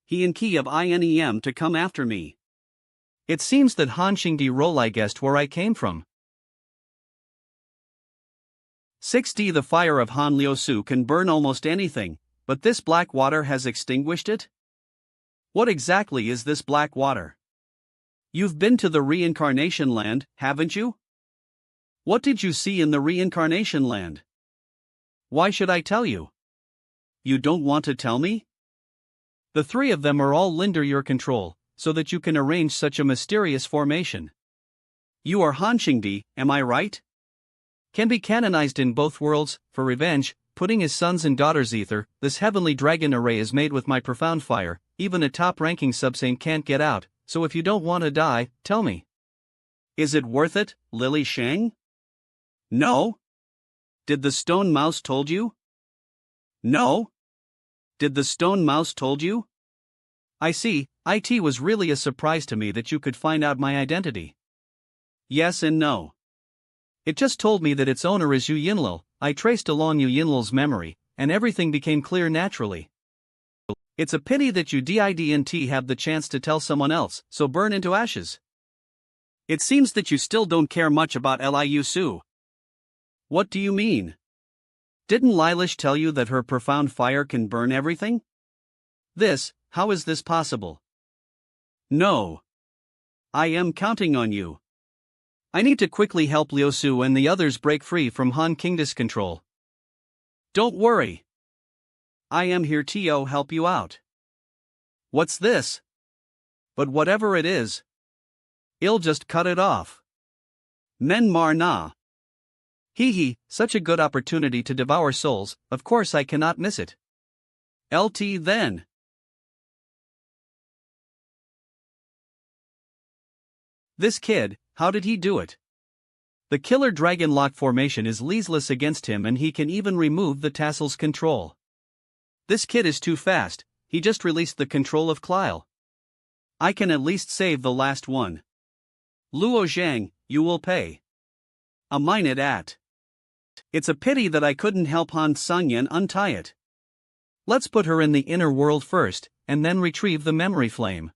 He and key of INEM to come after me. It seems that Han Xingdi Rolai guessed where I came from. 6D The fire of Han Liusu can burn almost anything, but this black water has extinguished it? What exactly is this black water? You've been to the reincarnation land, haven't you? What did you see in the reincarnation land? Why should I tell you? You don't want to tell me? The three of them are all under your control, so that you can arrange such a mysterious formation. You are Han Xingdi, am I right? Can be canonized in both worlds, for revenge, putting his sons and daughters ether. This heavenly dragon array is made with my profound fire, even a top-ranking subsaint can't get out, so if you don't want to die, tell me. Is it worth it, Lily Shang? No. Did the stone mouse told you? No. Did the stone mouse told you? I see, it was really a surprise to me that you could find out my identity. Yes and no. It just told me that its owner is Yu Yinlil. I traced along Yu Yinlil's memory, and everything became clear naturally. It's a pity that you didn't have the chance to tell someone else, so burn into ashes. It seems that you still don't care much about Liu Su. What do you mean? Didn't Lilish tell you that her profound fire can burn everything? How is this possible? No. I am counting on you. I need to quickly help Liu Su and the others break free from Han Kingdis control. Don't worry. I am here to help you out. What's this? But whatever it is, I'll just cut it off. Men Mar Na. Hee, such a good opportunity to devour souls, of course I cannot miss it. LT then. This kid, how did he do it? The killer dragon lock formation is leaseless against him and he can even remove the tassel's control. This kid is too fast, he just released the control of Clile. I can at least save the last one. Luo Zhang, you will pay. A minute at. It's a pity that I couldn't help Han Sungyan untie it. Let's put her in the inner world first, and then retrieve the memory flame.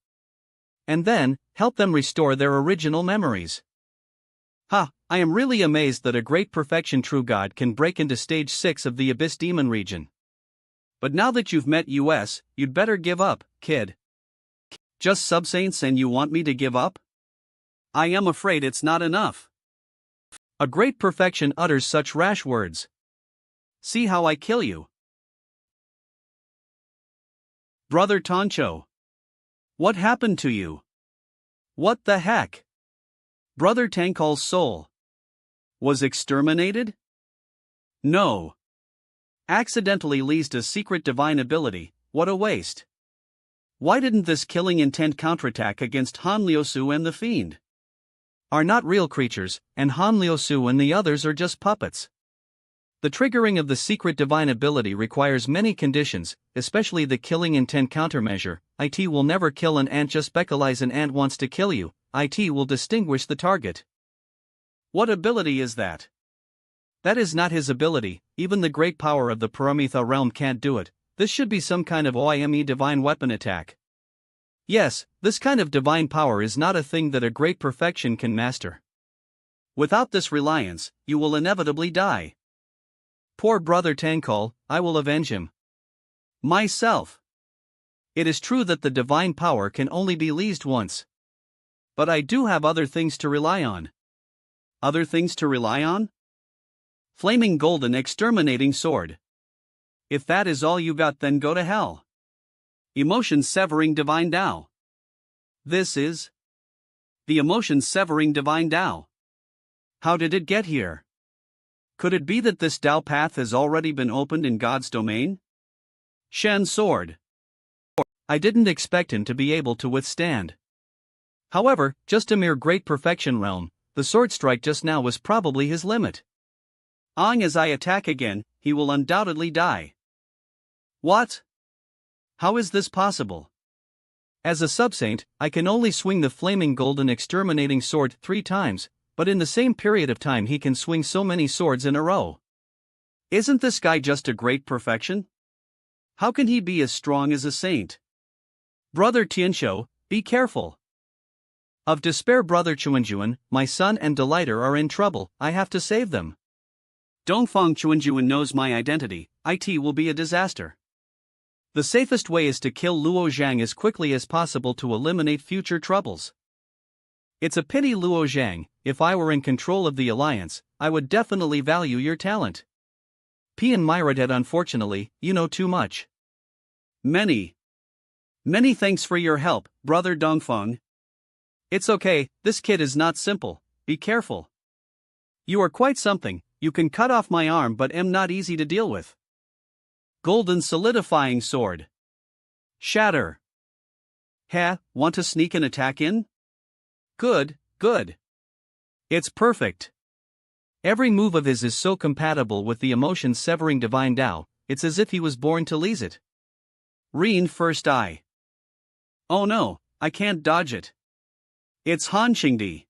And then, help them restore their original memories. I am really amazed that a great perfection true god can break into stage 6 of the Abyss Demon region. But now that you've met US, you'd better give up, kid. Just subsaints and you want me to give up? I am afraid it's not enough. A great perfection utters such rash words. See how I kill you. Brother Toncho. What happened to you? What the heck? Brother Tankal's soul was exterminated? No. Accidentally leased a secret divine ability, what a waste. Why didn't this killing intent counterattack against Han Liusu and the Fiend? Are not real creatures, and Han Liusu and the others are just puppets. The triggering of the secret divine ability requires many conditions, especially the killing intent countermeasure. It will never kill an ant just because an ant wants to kill you. It will distinguish the target. What ability is that? That is not his ability, even the great power of the Paramitha realm can't do it. This should be some kind of OIME divine weapon attack. Yes, this kind of divine power is not a thing that a great perfection can master. Without this reliance, you will inevitably die. Poor brother Tankal, I will avenge him. Myself. It is true that the divine power can only be leased once. But I do have other things to rely on. Other things to rely on? Flaming golden exterminating sword. If that is all you got, then go to hell. Emotion severing divine Tao. This is the emotion severing divine Tao. How did it get here? Could it be that this Tao path has already been opened in God's domain? Shen sword. I didn't expect him to be able to withstand. However, just a mere great perfection realm, the sword strike just now was probably his limit. As I attack again, he will undoubtedly die. What? How is this possible? As a subsaint, I can only swing the flaming golden exterminating sword 3 times, but in the same period of time he can swing so many swords in a row. Isn't this guy just a great perfection? How can he be as strong as a saint? Brother Tianshou, be careful. Of despair, Brother Chuanjuan, my son and delighter are in trouble, I have to save them. Dongfang Chuanjuan knows my identity, it will be a disaster. The safest way is to kill Luo Zhang as quickly as possible to eliminate future troubles. It's a pity, Luo Zhang, if I were in control of the alliance, I would definitely value your talent. Pian Myridet, unfortunately, you know too much. Many thanks for your help, Brother Dongfang. It's okay, this kid is not simple, be careful. You are quite something, you can cut off my arm but am not easy to deal with. Golden solidifying sword. Shatter. Want to sneak an attack in? Good. It's perfect. Every move of his is so compatible with the emotion-severing divine Tao, it's as if he was born to lease it. Reen First Eye. Oh no, I can't dodge it. It's Han Qingdi.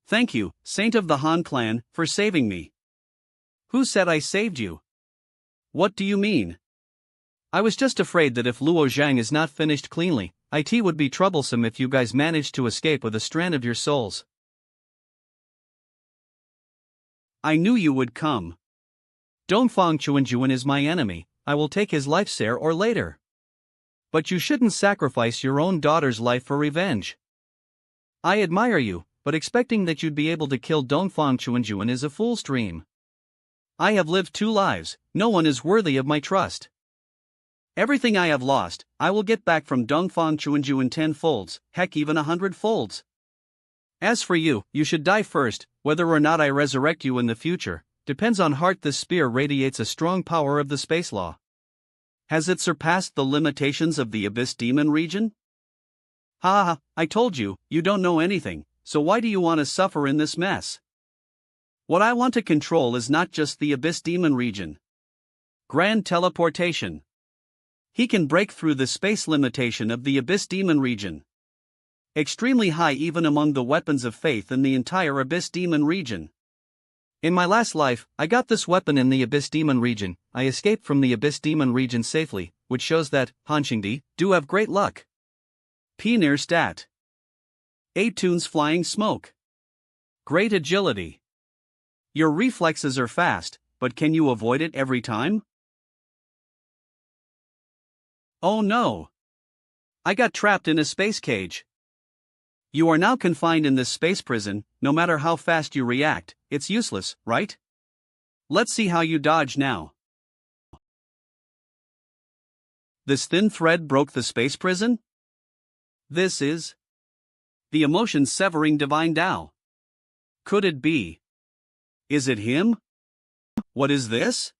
Thank you, Saint of the Han clan, for saving me. Who said I saved you? What do you mean? I was just afraid that if Luo Zhang is not finished cleanly, it would be troublesome if you guys managed to escape with a strand of your souls. I knew you would come. Dongfang Chuanjuan is my enemy, I will take his life sooner or later. But you shouldn't sacrifice your own daughter's life for revenge. I admire you, but expecting that you'd be able to kill Dongfang Chuanjuan is a fool's dream. I have lived 2 lives, no one is worthy of my trust. Everything I have lost, I will get back from Dongfang Chuanjuan 10 folds, heck even 100 folds. As for you, you should die first, whether or not I resurrect you in the future, depends on heart. This spear radiates a strong power of the space law. Has it surpassed the limitations of the Abyss Demon region? I told you, you don't know anything, so why do you want to suffer in this mess? What I want to control is not just the Abyss Demon region. Grand teleportation. He can break through the space limitation of the Abyss Demon region. Extremely high even among the weapons of faith in the entire Abyss Demon region. In my last life, I got this weapon in the Abyss Demon region. I escaped from the Abyss Demon region safely, which shows that, Han Qingdi, do have great luck. Pioneer stat. ActionToon's flying smoke. Great agility. Your reflexes are fast, but can you avoid it every time? Oh no! I got trapped in a space cage. You are now confined in this space prison. No matter how fast you react, it's useless, right? Let's see how you dodge now. This thin thread broke the space prison? This is the emotion-severing divine Tao. Could it be? Is it him? What is this?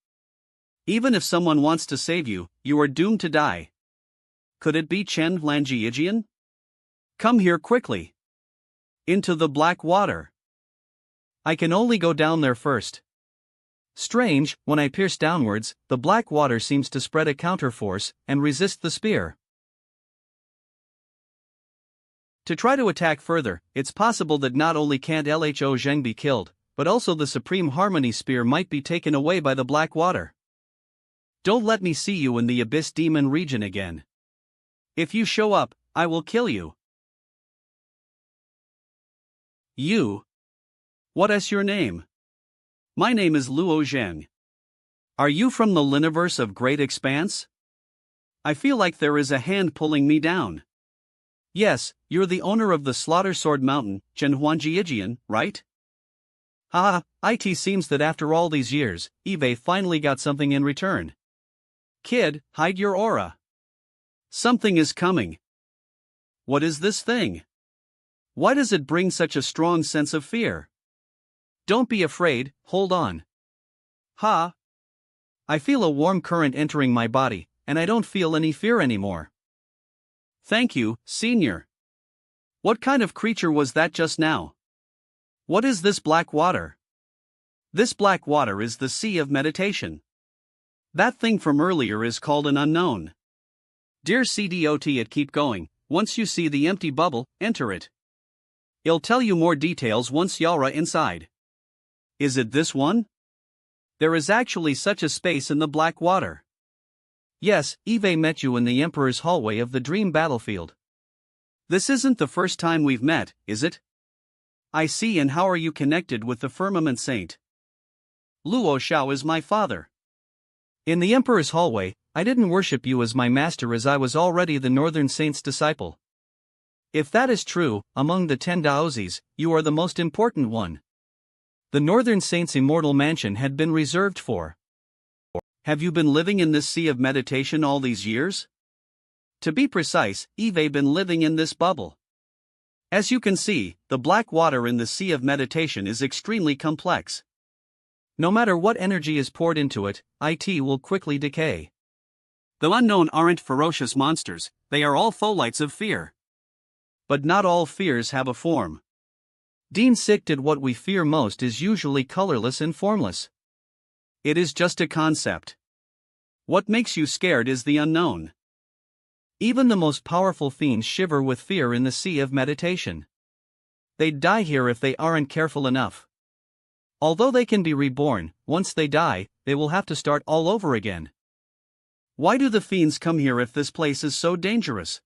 Even if someone wants to save you, you are doomed to die. Could it be Chen Lanjiyijian? Come here quickly. Into the black water. I can only go down there first. Strange, when I pierce downwards, the black water seems to spread a counterforce and resist the spear. To try to attack further, it's possible that not only can't Lho Zheng be killed, but also the Supreme Harmony Spear might be taken away by the black water. Don't let me see you in the Abyss Demon region again. If you show up, I will kill you. You? What is your name? My name is Luo Zheng. Are you from the Liniverse of Great Expanse? I feel like there is a hand pulling me down. Yes, you're the owner of the Slaughter Sword Mountain, Chen Huanjiyijian, right? It seems that after all these years, Eve finally got something in return. Kid, hide your aura. Something is coming. What is this thing? Why does it bring such a strong sense of fear? Don't be afraid, hold on. I feel a warm current entering my body, and I don't feel any fear anymore. Thank you, Senior. What kind of creature was that just now? What is this black water? This black water is the sea of meditation. That thing from earlier is called an unknown. Dear CDOT, keep going. Once you see the empty bubble, enter it. I'll tell you more details once you're inside. Is it this one? There is actually such a space in the black water. Yes, Eve met you in the Emperor's hallway of the dream battlefield. This isn't the first time we've met, is it? I see. And how are you connected with the firmament saint? Luo Xiao is my father. In the Emperor's hallway, I didn't worship you as my master as I was already the Northern Saint's disciple. If that is true, among the 10 Daozis, you are the most important one. The Northern Saint's immortal mansion had been reserved for. Have you been living in this sea of meditation all these years? To be precise, Eve been living in this bubble. As you can see, the black water in the sea of meditation is extremely complex. No matter what energy is poured into it, it will quickly decay. The unknown aren't ferocious monsters, they are all folites of fear. But not all fears have a form. Dean Sick did what we fear most is usually colorless and formless. It is just a concept. What makes you scared is the unknown. Even the most powerful fiends shiver with fear in the sea of meditation. They'd die here if they aren't careful enough. Although they can be reborn, once they die, they will have to start all over again. Why do the fiends come here if this place is so dangerous?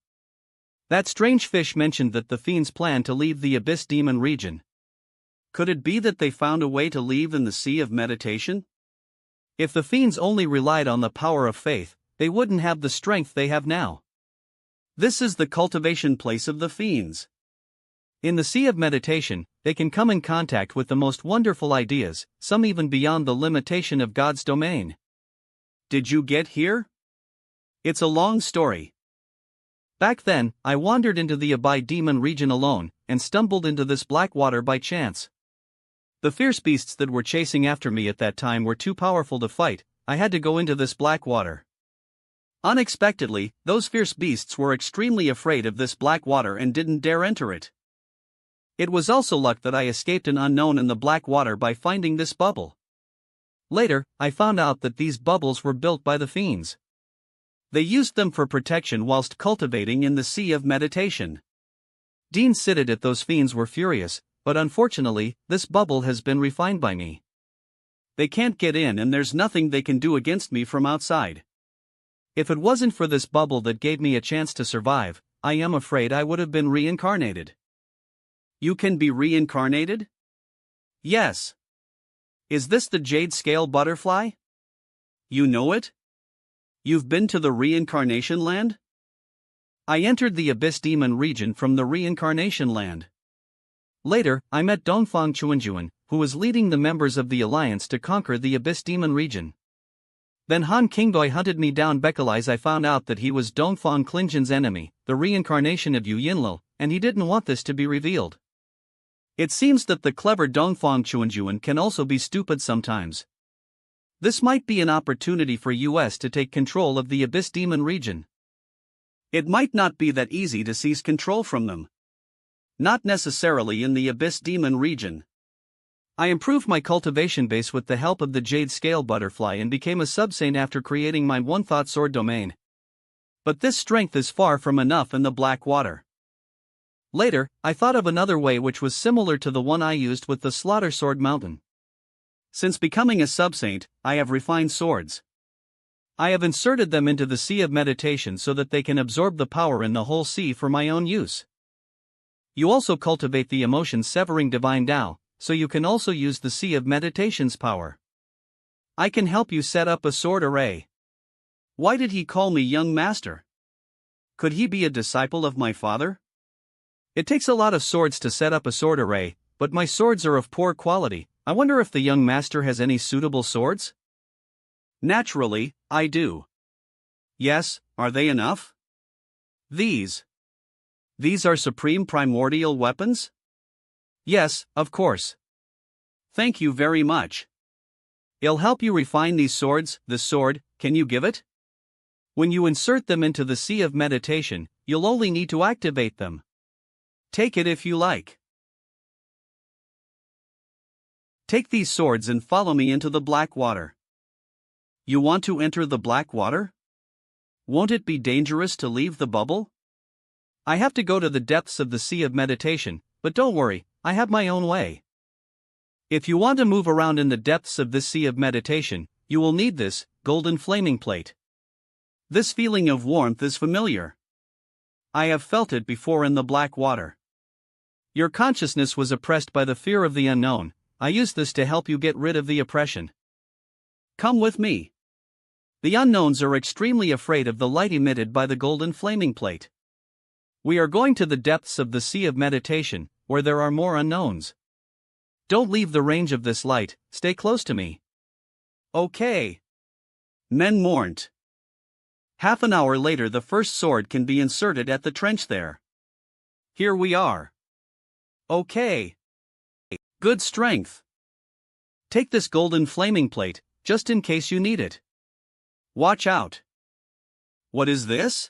That strange fish mentioned that the fiends plan to leave the Abyss Demon region. Could it be that they found a way to leave in the sea of meditation? If the fiends only relied on the power of faith, they wouldn't have the strength they have now. This is the cultivation place of the fiends. In the sea of meditation, they can come in contact with the most wonderful ideas, some even beyond the limitation of God's domain. Did you get here? It's a long story. Back then, I wandered into the Abyss Demon region alone, and stumbled into this black water by chance. The fierce beasts that were chasing after me at that time were too powerful to fight. I had to go into this black water. Unexpectedly, those fierce beasts were extremely afraid of this black water and didn't dare enter it. It was also luck that I escaped an unknown in the black water by finding this bubble. Later, I found out that these bubbles were built by the fiends. They used them for protection whilst cultivating in the sea of meditation. Dean cited it those fiends were furious, but unfortunately, this bubble has been refined by me. They can't get in and there's nothing they can do against me from outside. If it wasn't for this bubble that gave me a chance to survive, I am afraid I would have been reincarnated. You can be reincarnated? Yes. Is this the jade scale butterfly? You know it? You've been to the reincarnation land? I entered the Abyss Demon region from the reincarnation land. Later, I met Dongfang Chuanjuan, who was leading the members of the Alliance to conquer the Abyss Demon region. Then Han Kingdoi hunted me down because I found out that he was Dongfang Klinjan's enemy, the reincarnation of Yu Yinlo, and he didn't want this to be revealed. It seems that the clever Dongfang Chuanjuan can also be stupid sometimes. This might be an opportunity for US to take control of the Abyss Demon region. It might not be that easy to seize control from them. Not necessarily in the Abyss Demon region. I improved my cultivation base with the help of the Jade Scale Butterfly and became a sub-saint after creating my one-thought sword domain. But this strength is far from enough in the black water. Later, I thought of another way which was similar to the one I used with the Slaughter Sword Mountain. Since becoming a sub-saint, I have refined swords. I have inserted them into the sea of meditation so that they can absorb the power in the whole sea for my own use. You also cultivate the emotion-severing divine Tao, so you can also use the sea of meditation's power. I can help you set up a sword array. Why did he call me young master? Could he be a disciple of my father? It takes a lot of swords to set up a sword array, but my swords are of poor quality. I wonder if the young master has any suitable swords? Naturally, I do. Yes, are they enough? These are supreme primordial weapons? Yes, of course. Thank you very much. I'll help you refine these swords. This sword, can you give it? When you insert them into the sea of meditation, you'll only need to activate them. Take it if you like. Take these swords and follow me into the black water. You want to enter the black water? Won't it be dangerous to leave the bubble? I have to go to the depths of the sea of meditation, but don't worry, I have my own way. If you want to move around in the depths of this sea of meditation, you will need this golden flaming plate. This feeling of warmth is familiar. I have felt it before in the black water. Your consciousness was oppressed by the fear of the unknown. I use this to help you get rid of the oppression. Come with me. The unknowns are extremely afraid of the light emitted by the golden flaming plate. We are going to the depths of the sea of meditation, where there are more unknowns. Don't leave the range of this light, stay close to me. Okay. Men mourned. Half an hour later, the first sword can be inserted at the trench there. Here we are. Okay. Good strength. Take this golden flaming plate, just in case you need it. Watch out. What is this?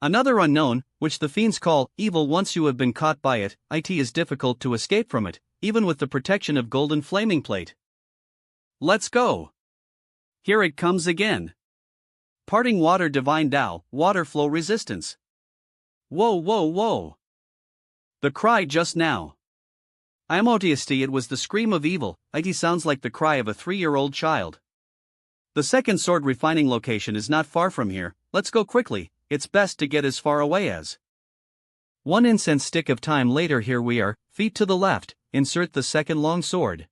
Another unknown, which the fiends call evil. Once you have been caught by it, it is difficult to escape from it, even with the protection of golden flaming plate. Let's go. Here it comes again. Parting water divine Tao, water flow resistance. Whoa whoa whoa. The cry just now. Apotheosis, it was the scream of evil. It sounds like the cry of a 3-year-old child. The second sword refining location is not far from here. Let's go quickly. It's best to get as far away as. One incense stick of time later, here we are, feet to the left, insert the second long sword.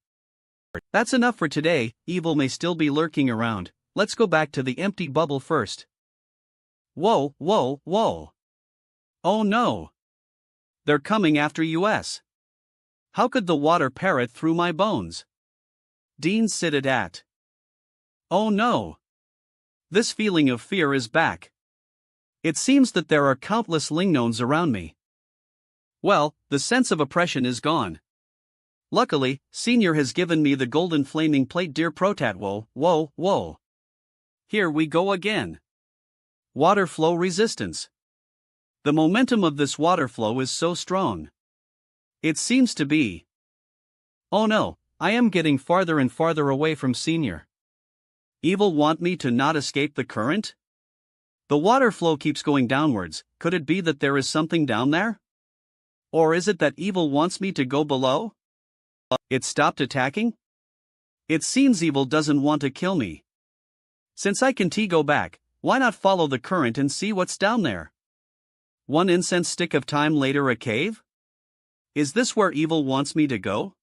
That's enough for today. Evil may still be lurking around. Let's go back to the empty bubble first. Whoa, whoa, whoa. Oh no. They're coming after us. How could the water parrot through my bones? Dean sitted at. Oh no. This feeling of fear is back. It seems that there are countless lingnones around me. Well, the sense of oppression is gone. Luckily, Senior has given me the golden flaming plate. Dear Protat, whoa, whoa, whoa. Here we go again. Water flow resistance. The momentum of this water flow is so strong. It seems to be. Oh no, I am getting farther and farther away from Senior. Evil want me to not escape the current? The water flow keeps going downwards. Could it be that there is something down there? Or is it that evil wants me to go below? It stopped attacking? It seems evil doesn't want to kill me. Since I can go back, why not follow the current and see what's down there? One incense stick of time later, a cave? Is this where evil wants me to go?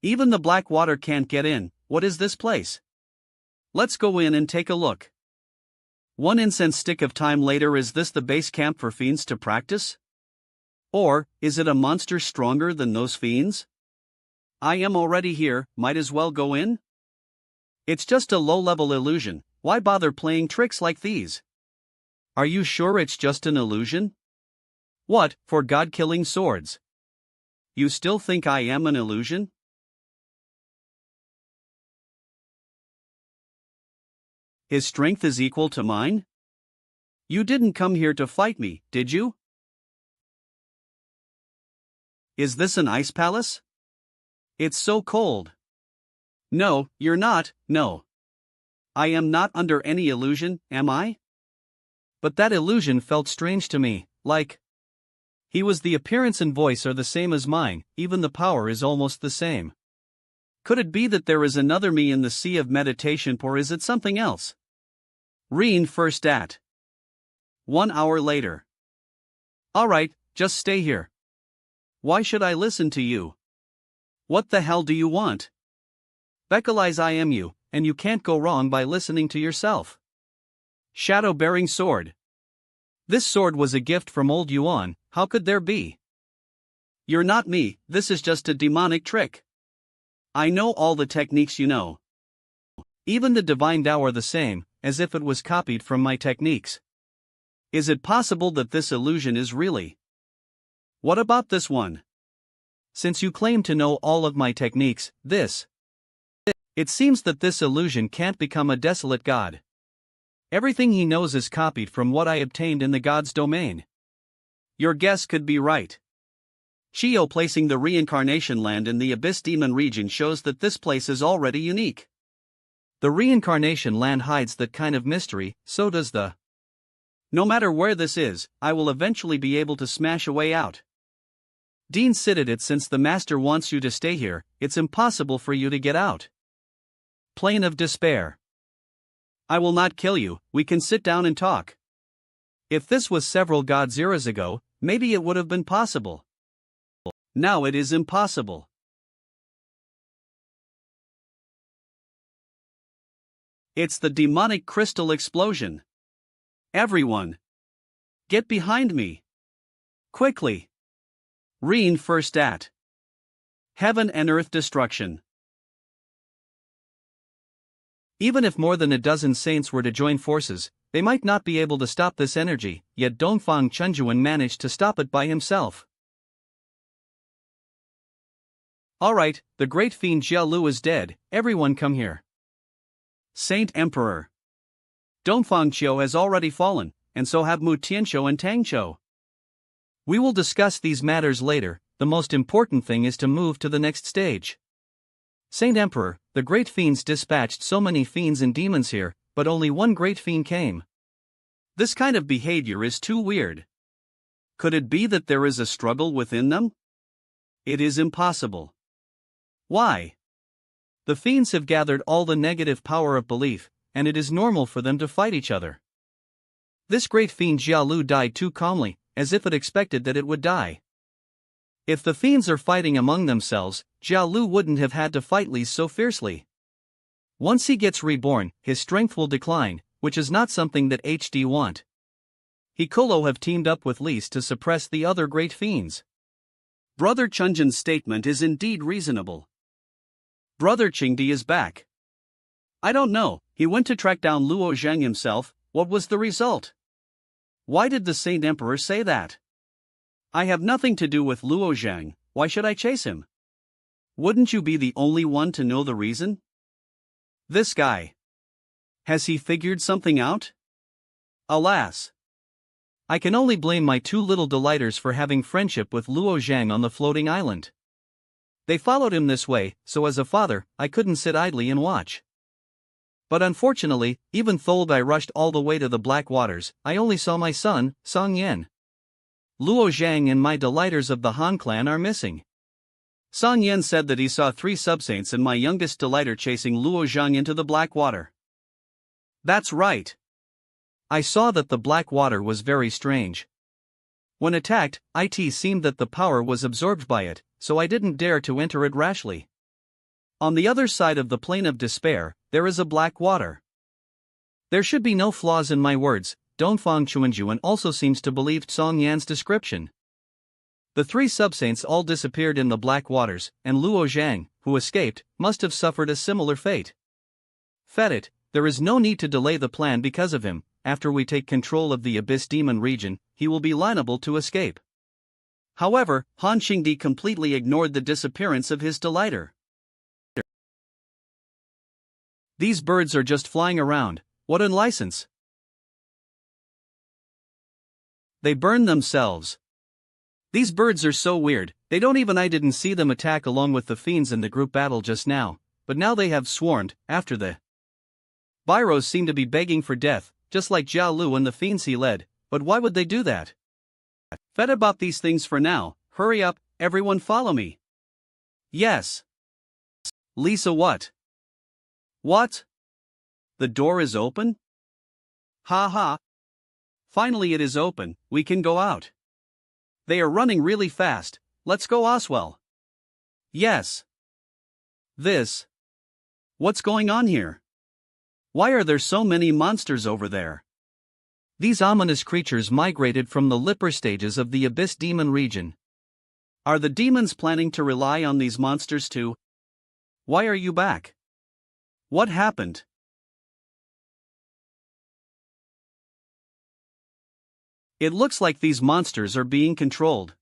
Even the black water can't get in. What is this place? Let's go in and take a look. One incense stick of time later, is this the base camp for fiends to practice? Or, is it a monster stronger than those fiends? I am already here, might as well go in? It's just a low-level illusion, why bother playing tricks like these? Are you sure it's just an illusion? What, for God-killing swords? You still think I am an illusion? His strength is equal to mine? You didn't come here to fight me, did you? Is this an ice palace? It's so cold. No, you're not, no. I am not under any illusion, am I? But that illusion felt strange to me, like he was. The appearance and voice are the same as mine, even the power is almost the same. Could it be that there is another me in the sea of meditation, or is it something else? Reen first at. 1 hour later. Alright, just stay here. Why should I listen to you? What the hell do you want? Becalize I am you, and you can't go wrong by listening to yourself. Shadow-bearing sword. This sword was a gift from old Yuan, how could there be? You're not me, this is just a demonic trick. I know all the techniques you know. Even the divine Tao are the same, as if it was copied from my techniques. Is it possible that this illusion is really? What about this one? Since you claim to know all of my techniques, it seems that this illusion can't become a desolate god. Everything he knows is copied from what I obtained in the god's domain. Your guess could be right. Chio placing the reincarnation land in the Abyss Demon region shows that this place is already unique. The reincarnation land hides that kind of mystery, so does the. No matter where this is, I will eventually be able to smash a way out. Dean cited it since the master wants you to stay here, it's impossible for you to get out. Plane of despair. I will not kill you, we can sit down and talk. If this was several gods eras ago, maybe it would have been possible. Now it is impossible. It's the demonic crystal explosion. Everyone! Get behind me! Quickly! Reen first at. Heaven and earth destruction. Even if more than a dozen saints were to join forces, they might not be able to stop this energy, yet Dongfang Chunjuan managed to stop it by himself. Alright, the great fiend Yahello is dead, everyone come here. Saint Emperor. Dongfang Qiu has already fallen, and so have Mu Tianqiu and Tang Qiu. We will discuss these matters later, the most important thing is to move to the next stage. Saint Emperor, the great fiends dispatched so many fiends and demons here, but only one great fiend came. This kind of behavior is too weird. Could it be that there is a struggle within them? It is impossible. Why? The fiends have gathered all the negative power of belief, and it is normal for them to fight each other. This great fiend Yahello died too calmly, as if it expected that it would die. If the fiends are fighting among themselves, Yahello wouldn't have had to fight Lise so fiercely. Once he gets reborn, his strength will decline, which is not something that HD want. Hikolo have teamed up with Lise to suppress the other great fiends. Brother Chunjun's statement is indeed reasonable. Brother Qingdi is back. I don't know, he went to track down Luo Zhang himself, what was the result? Why did the Saint Emperor say that? I have nothing to do with Luo Zhang, why should I chase him? Wouldn't you be the only one to know the reason? This guy. Has he figured something out? Alas. I can only blame my two little delighters for having friendship with Luo Zhang on the floating island. They followed him this way, so as a father, I couldn't sit idly and watch. But unfortunately, even though I rushed all the way to the Black Waters, I only saw my son, Song Yan. Luo Zhang and my delighters of the Han clan are missing. Song Yan said that he saw 3 subsaints and my youngest delighter chasing Luo Zhang into the Black Water. That's right. I saw that the Black Water was very strange. When attacked, it seemed that the power was absorbed by it, so I didn't dare to enter it rashly. On the other side of the Plane of Despair, there is a Black Water. There should be no flaws in my words, Dongfang Chuanjuan also seems to believe Song Yan's description. The 3 subsaints all disappeared in the Black Waters, and Luo Zhang, who escaped, must have suffered a similar fate. Fed it, there is no need to delay the plan because of him. After we take control of the Abyss Demon region, he will be liable to escape. However, Han Qingdi completely ignored the disappearance of his delighter. These birds are just flying around, what a license! They burn themselves. These birds are so weird, I didn't see them attack along with the fiends in the group battle just now, but now they have swarmed, after the Byros seem to be begging for death, just like Yahello and the fiends he led, but why would they do that? Fed about these things for now, hurry up, everyone follow me. Yes. Lisa what? What? The door is open? Ha ha. Finally it is open, we can go out. They are running really fast, let's go Oswell. Yes. This. What's going on here? Why are there so many monsters over there? These ominous creatures migrated from the Lipper stages of the Abyss Demon region. Are the demons planning to rely on these monsters too? Why are you back? What happened? It looks like these monsters are being controlled.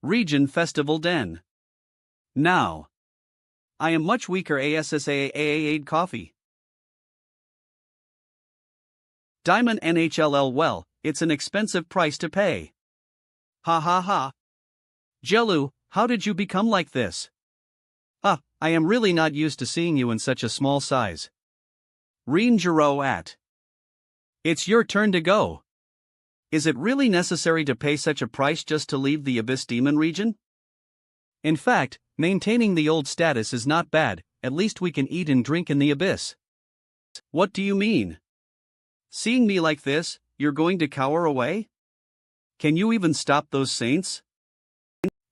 Region Festival Den. Now. I am much weaker ASSAAAAD coffee. Diamond NHLL well, it's an expensive price to pay. Ha ha ha. Yahello, how did you become like this? I am really not used to seeing you in such a small size. Reen Jiro at. It's your turn to go. Is it really necessary to pay such a price just to leave the Abyss Demon region? In fact, maintaining the old status is not bad, at least we can eat and drink in the Abyss. What do you mean? Seeing me like this, you're going to cower away? Can you even stop those saints?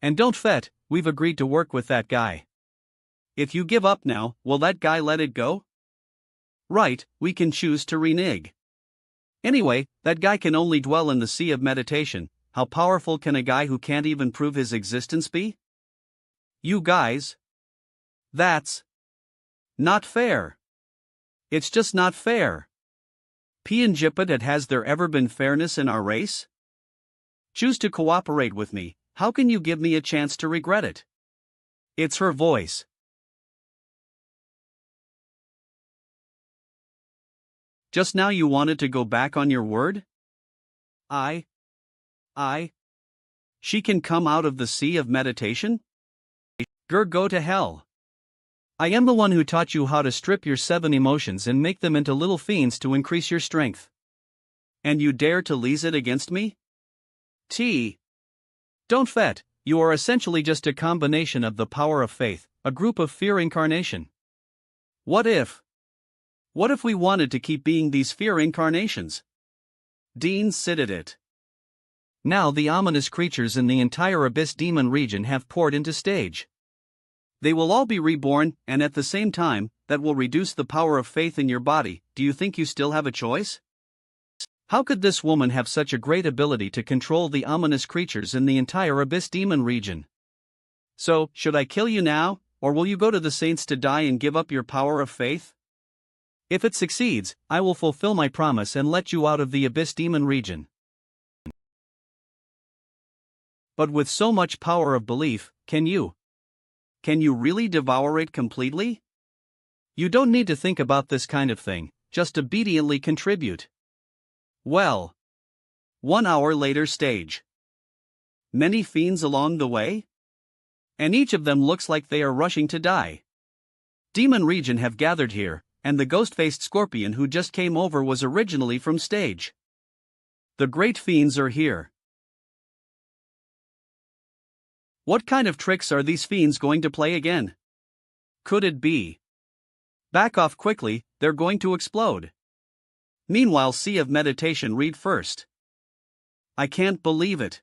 And don't fret, we've agreed to work with that guy. If you give up now, will that guy let it go? Right, we can choose to renege. Anyway, that guy can only dwell in the sea of meditation. How powerful can a guy who can't even prove his existence be? You guys. That's not fair. It's just not fair. P and Jippet, has there ever been fairness in our race? Choose to cooperate with me. How can you give me a chance to regret it? It's her voice. Just now you wanted to go back on your word? She can come out of the sea of meditation? Go to hell. I am the one who taught you how to strip your 7 emotions and make them into little fiends to increase your strength. And you dare to lease it against me? Don't fret, you are essentially just a combination of the power of faith, a group of fear incarnation. What if we wanted to keep being these fear incarnations? Dean cited it. Now the ominous creatures in the entire Abyss Demon region have poured into stage. They will all be reborn, and at the same time, that will reduce the power of faith in your body. Do you think you still have a choice? How could this woman have such a great ability to control the ominous creatures in the entire Abyss Demon region? So, should I kill you now, or will you go to the saints to die and give up your power of faith? If it succeeds, I will fulfill my promise and let you out of the Abyss Demon region. But with so much power of belief, can you really devour it completely? You don't need to think about this kind of thing, just obediently contribute. Well. 1 hour later stage. Many fiends along the way? And each of them looks like they are rushing to die. Demon region have gathered here, and the ghost-faced scorpion who just came over was originally from stage. The great fiends are here. What kind of tricks are these fiends going to play again? Could it be? Back off quickly, they're going to explode. Meanwhile, Sea of Meditation, read first. I can't believe it.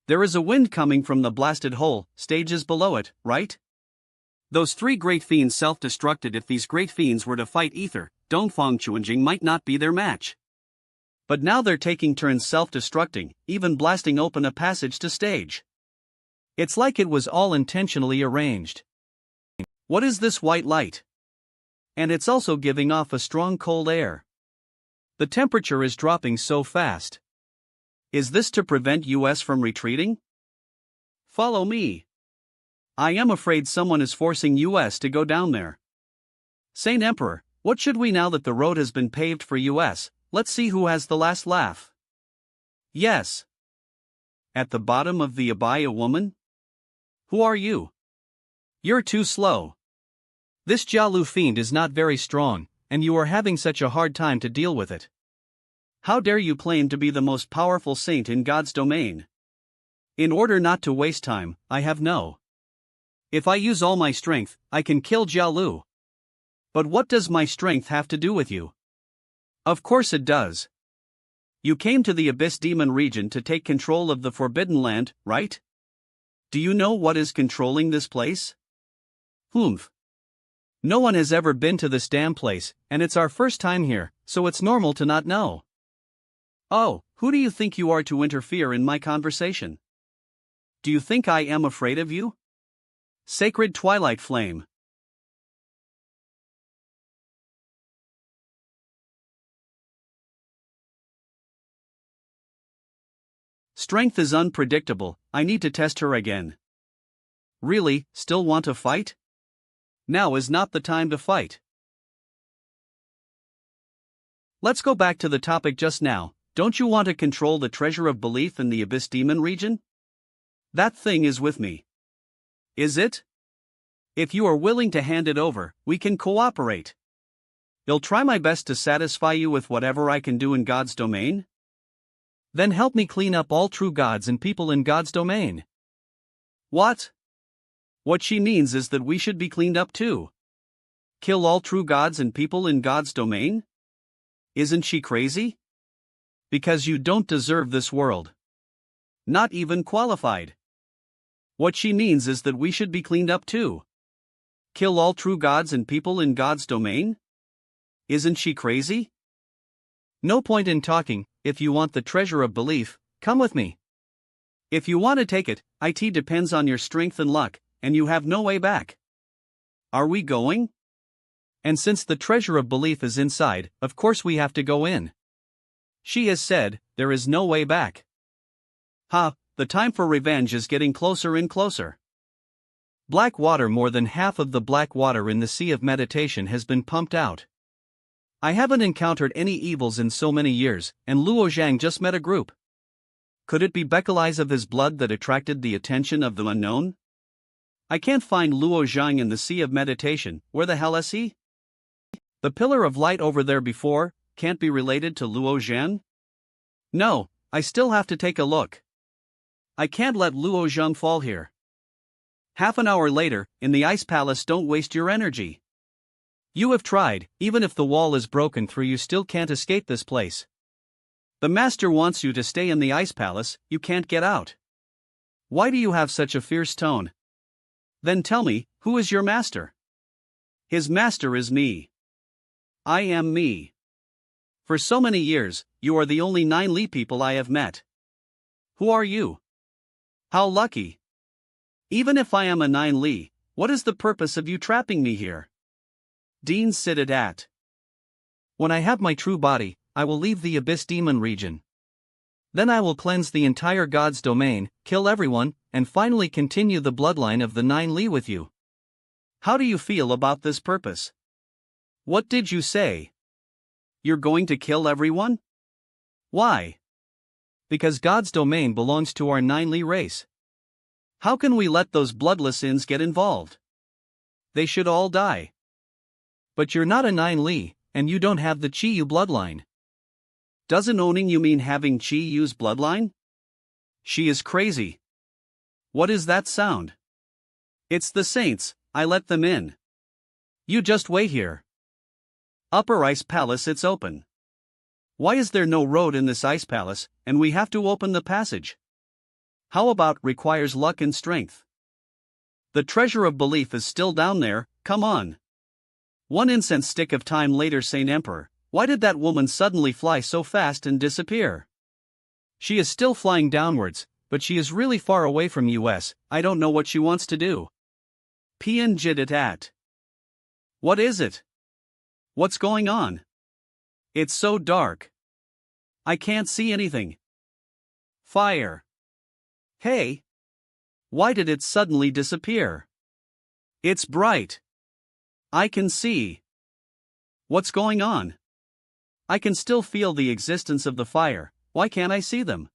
There is a wind coming from the blasted hole, stages below it, right? Those 3 great fiends self-destructed. If these great fiends were to fight Ether, Dongfang Chuanjing might not be their match. But now they're taking turns self-destructing, even blasting open a passage to stage. It's like it was all intentionally arranged. What is this white light? And it's also giving off a strong cold air. The temperature is dropping so fast. Is this to prevent us from retreating? Follow me. I am afraid someone is forcing us to go down there. Saint Emperor, what should we now that the road has been paved for us? Let's see who has the last laugh. Yes. At the bottom of the abaya woman? Who are you? You're too slow. This Jialu fiend is not very strong, and you are having such a hard time to deal with it. How dare you claim to be the most powerful saint in God's domain? In order not to waste time, I have no. If I use all my strength, I can kill Jialu. But what does my strength have to do with you? Of course it does. You came to the Abyss Demon region to take control of the Forbidden Land, right? Do you know what is controlling this place? Humph. No one has ever been to this damn place, and it's our first time here, so it's normal to not know. Oh, who do you think you are to interfere in my conversation? Do you think I am afraid of you? Sacred Twilight Flame. Strength is unpredictable, I need to test her again. Really, still want to fight? Now is not the time to fight. Let's go back to the topic just now. Don't you want to control the treasure of belief in the Abyss Demon region? That thing is with me. Is it? If you are willing to hand it over, we can cooperate. I'll try my best to satisfy you with whatever I can do in God's domain. Then help me clean up all true gods and people in God's domain. What? What she means is that we should be cleaned up too. Kill all true gods and people in God's domain? Isn't she crazy? Because you don't deserve this world. Not even qualified. What she means is that we should be cleaned up too. Kill all true gods and people in God's domain? Isn't she crazy? No point in talking. If you want the treasure of belief, come with me. If you want to take it, it depends on your strength and luck, and you have no way back. Are we going? And since the treasure of belief is inside, of course we have to go in. She has said, there is no way back. The time for revenge is getting closer and closer. Black water. More than half of the black water in the sea of meditation has been pumped out. I haven't encountered any evils in so many years, and Luo Zhang just met a group. Could it be Beckeleyes of his blood that attracted the attention of the unknown? I can't find Luo Zhang in the sea of meditation. Where the hell is he? The pillar of light over there before can't be related to Luo Zhang? No, I still have to take a look. I can't let Luo Zhang fall here. Half an hour later, in the ice palace. Don't waste your energy. You have tried. Even if the wall is broken through, you still can't escape this place. The master wants you to stay in the ice palace. You can't get out. Why do you have such a fierce tone? Then tell me, who is your master? His master is me. I am me. For so many years, you are the only 9 Li people I have met. Who are you? How lucky. Even if I am a 9 Li, what is the purpose of you trapping me here? Dean Siddat at. When I have my true body, I will leave the Abyss Demon region. Then I will cleanse the entire God's domain, kill everyone, and finally continue the bloodline of the 9 Li with you. How do you feel about this purpose? What did you say? You're going to kill everyone? Why? Because God's domain belongs to our 9 Li race. How can we let those bloodless ins get involved? They should all die. But you're not a 9 Li, and you don't have the Chi Yu bloodline. Doesn't owning you mean having Chi Yu's bloodline? She is crazy. What is that sound? It's the saints. I let them in. You just wait here. Upper Ice Palace. It's open. Why is there no road in this ice palace, and we have to open the passage? How about requires luck and strength? The treasure of belief is still down there. Come on. 1 incense stick of time later. Saint Emperor, why did that woman suddenly fly so fast and disappear? She is still flying downwards, but she is really far away from us. I don't know what she wants to do. Pian Jidit at. What is it? What's going on? It's so dark. I can't see anything. Fire. Hey. Why did it suddenly disappear? It's bright. I can see. What's going on? I can still feel the existence of the fire. Why can't I see them?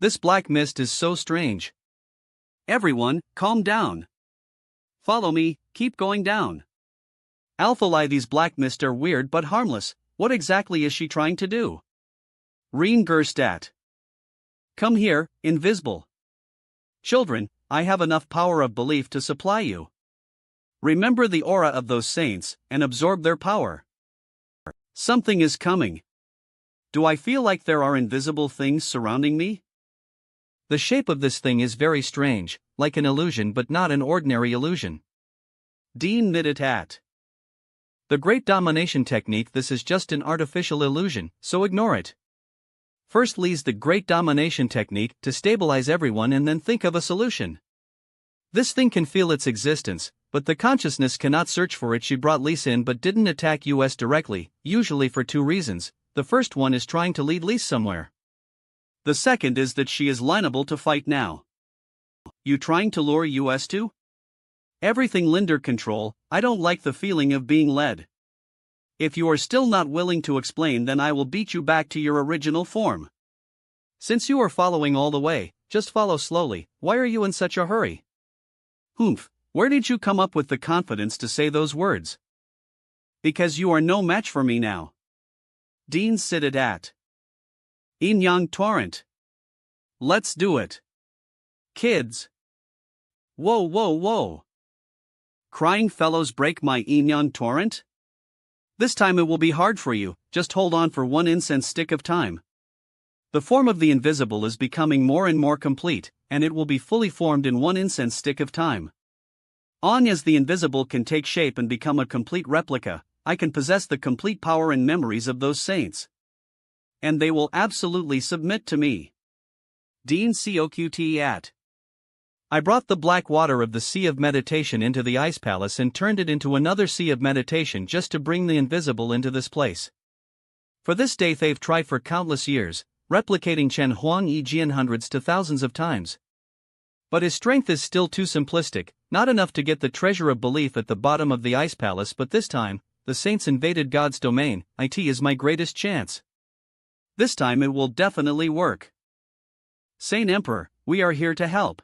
This black mist is so strange. Everyone, calm down. Follow me, keep going down. Alpha Li, these black mist are weird but harmless. What exactly is she trying to do? Reen Gerstat. Come here, invisible. Children, I have enough power of belief to supply you. Remember the aura of those saints, and absorb their power. Something is coming. Do I feel like there are invisible things surrounding me? The shape of this thing is very strange, like an illusion but not an ordinary illusion. Dean Nidit at. The Great Domination Technique. This is just an artificial illusion, so ignore it. First leads the Great Domination Technique to stabilize everyone and then think of a solution. This thing can feel its existence, but the consciousness cannot search for it. She brought Lisa in but didn't attack us directly, usually for 2 reasons. The first one is trying to lead Lisa somewhere. The second is that she is liable to fight now. You trying to lure us to? Everything Linder control. I don't like the feeling of being led. If you are still not willing to explain, then I will beat you back to your original form. Since you are following all the way, just follow slowly. Why are you in such a hurry? Humph, where did you come up with the confidence to say those words? Because you are no match for me now. Dean Siddat at. Inyang torrent. Let's do it. Kids. Whoa, whoa, whoa. Crying fellows break my Inyang torrent? This time it will be hard for you, just hold on for one incense stick of time. The form of the invisible is becoming more and more complete, and it will be fully formed in one incense stick of time. On as the invisible can take shape and become a complete replica, I can possess the complete power and memories of those saints. And they will absolutely submit to me. Dean Coqt at. I brought the black water of the Sea of Meditation into the Ice Palace and turned it into another Sea of Meditation just to bring the invisible into this place. For this day they've tried for countless years, replicating Chen Huang Yi Jian hundreds to thousands of times. But his strength is still too simplistic, not enough to get the treasure of belief at the bottom of the Ice Palace, but this time, the saints invaded God's domain. It is my greatest chance. This time it will definitely work. Saint Emperor, we are here to help.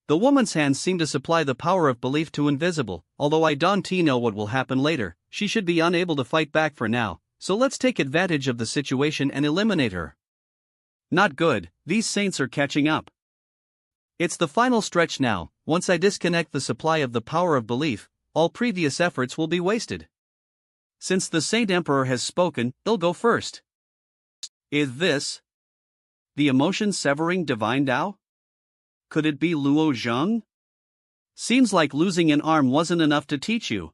The woman's hands seem to supply the power of belief to invisible, although I don't know what will happen later. She should be unable to fight back for now, so let's take advantage of the situation and eliminate her. Not good, these saints are catching up. It's the final stretch now. Once I disconnect the supply of the power of belief, all previous efforts will be wasted. Since the Saint Emperor has spoken, he'll go first. Is this the emotion-severing divine Tao? Could it be Luo Zheng? Seems like losing an arm wasn't enough to teach you.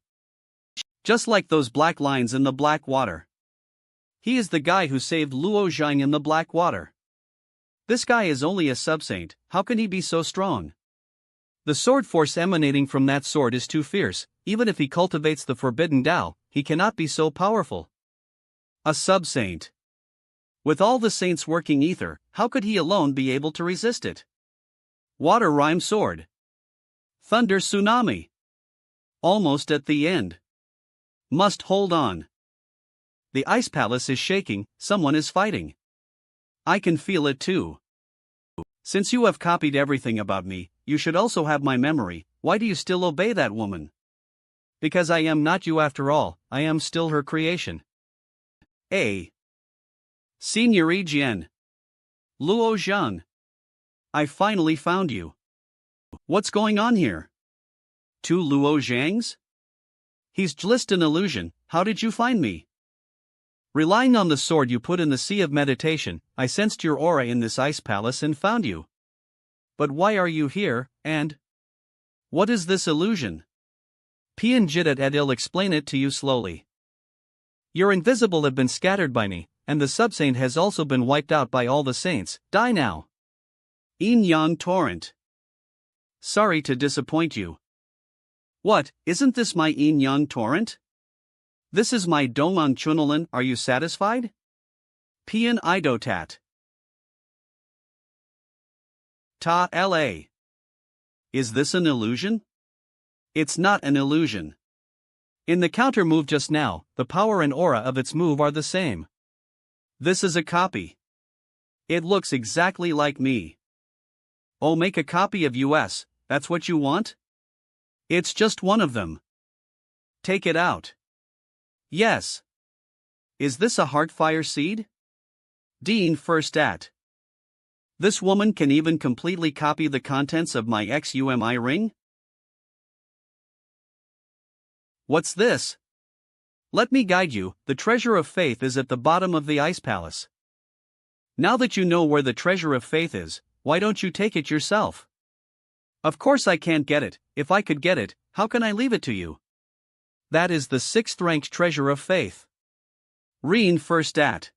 Just like those black lines in the black water. He is the guy who saved Luo Zheng in the black water. This guy is only a sub-saint, how can he be so strong? The sword force emanating from that sword is too fierce. Even if he cultivates the forbidden Tao, he cannot be so powerful. A sub-saint. With all the saints working ether, how could he alone be able to resist it? Water rhyme sword. Thunder tsunami. Almost at the end. Must hold on. The Ice Palace is shaking, someone is fighting. I can feel it too. Since you have copied everything about me, you should also have my memory. Why do you still obey that woman? Because I am not you after all, I am still her creation. A. Senior Jian. Luo Zheng. I finally found you. What's going on here? Two Luo Zhangs? He's just an illusion. How did you find me? Relying on the sword you put in the Sea of Meditation, I sensed your aura in this Ice Palace and found you. But why are you here, and what is this illusion? Pian Jidat Edil explain it to you slowly. Your invisible have been scattered by me, and the sub-saint has also been wiped out by all the saints. Die now. Yin Yang Torrent. Sorry to disappoint you. What, isn't this my Yin Yang Torrent? This is my Domang Chunolin, are you satisfied? Pian Idotat. Ta La. Is this an illusion? It's not an illusion. In the counter move just now, the power and aura of its move are the same. This is a copy. It looks exactly like me. Oh, make a copy of us, that's what you want? It's just one of them. Take it out. Yes. Is this a heartfire seed? Dean first at. This woman can even completely copy the contents of my XUMI ring? What's this? Let me guide you, the treasure of faith is at the bottom of the Ice Palace. Now that you know where the treasure of faith is, why don't you take it yourself? Of course I can't get it. If I could get it, how can I leave it to you? That is the 6th ranked treasure of faith. Reen first at.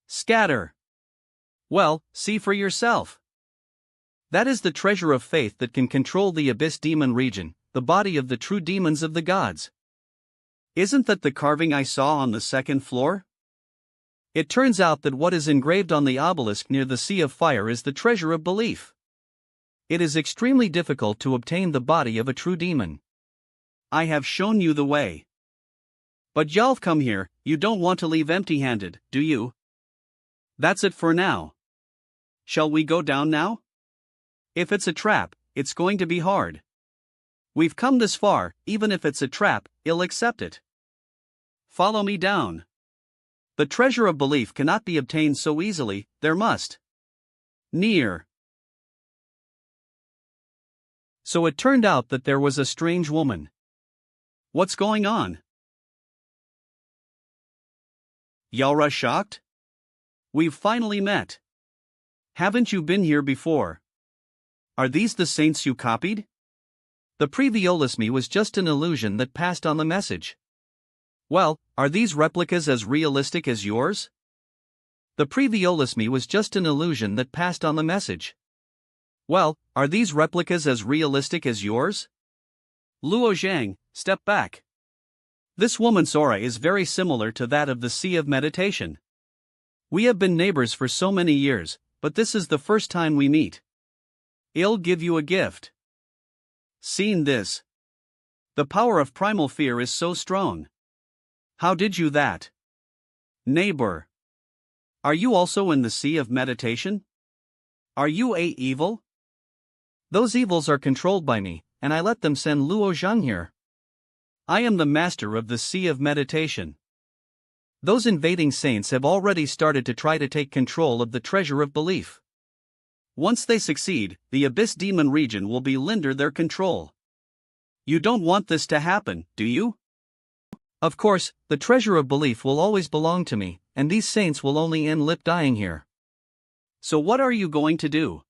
Scatter. Well, see for yourself. That is the treasure of faith that can control the abyss demon region, the body of the true demons of the gods. Isn't that the carving I saw on the 2nd floor? It turns out that what is engraved on the obelisk near the Sea of Fire is the treasure of belief. It is extremely difficult to obtain the body of a true demon. I have shown you the way. But y'all come here, you don't want to leave empty-handed, do you? That's it for now. Shall we go down now? If it's a trap, it's going to be hard. We've come this far, even if it's a trap, I'll accept it. Follow me down. The treasure of belief cannot be obtained so easily, there must near. So it turned out that there was a strange woman. What's going on? Yaura shocked? We've finally met. Haven't you been here before? Are these the saints you copied? The previous me was just an illusion that passed on the message. Well, are these replicas as realistic as yours? The previous me was just an illusion that passed on the message. Well, are these replicas as realistic as yours? Luo Zhang, step back. This woman's aura is very similar to that of the Sea of Meditation. We have been neighbors for so many years, but this is the first time we meet. I'll give you a gift. Seen this? The power of primal fear is so strong. How did you that? Neighbor. Are you also in the Sea of Meditation? Are you a evil? Those evils are controlled by me, and I let them send Luo Zhang here. I am the master of the Sea of Meditation. Those invading saints have already started to try to take control of the treasure of belief. Once they succeed, the Abyss Demon region will be under their control. You don't want this to happen, do you? Of course, the treasure of belief will always belong to me, and these saints will only end up dying here. So what are you going to do?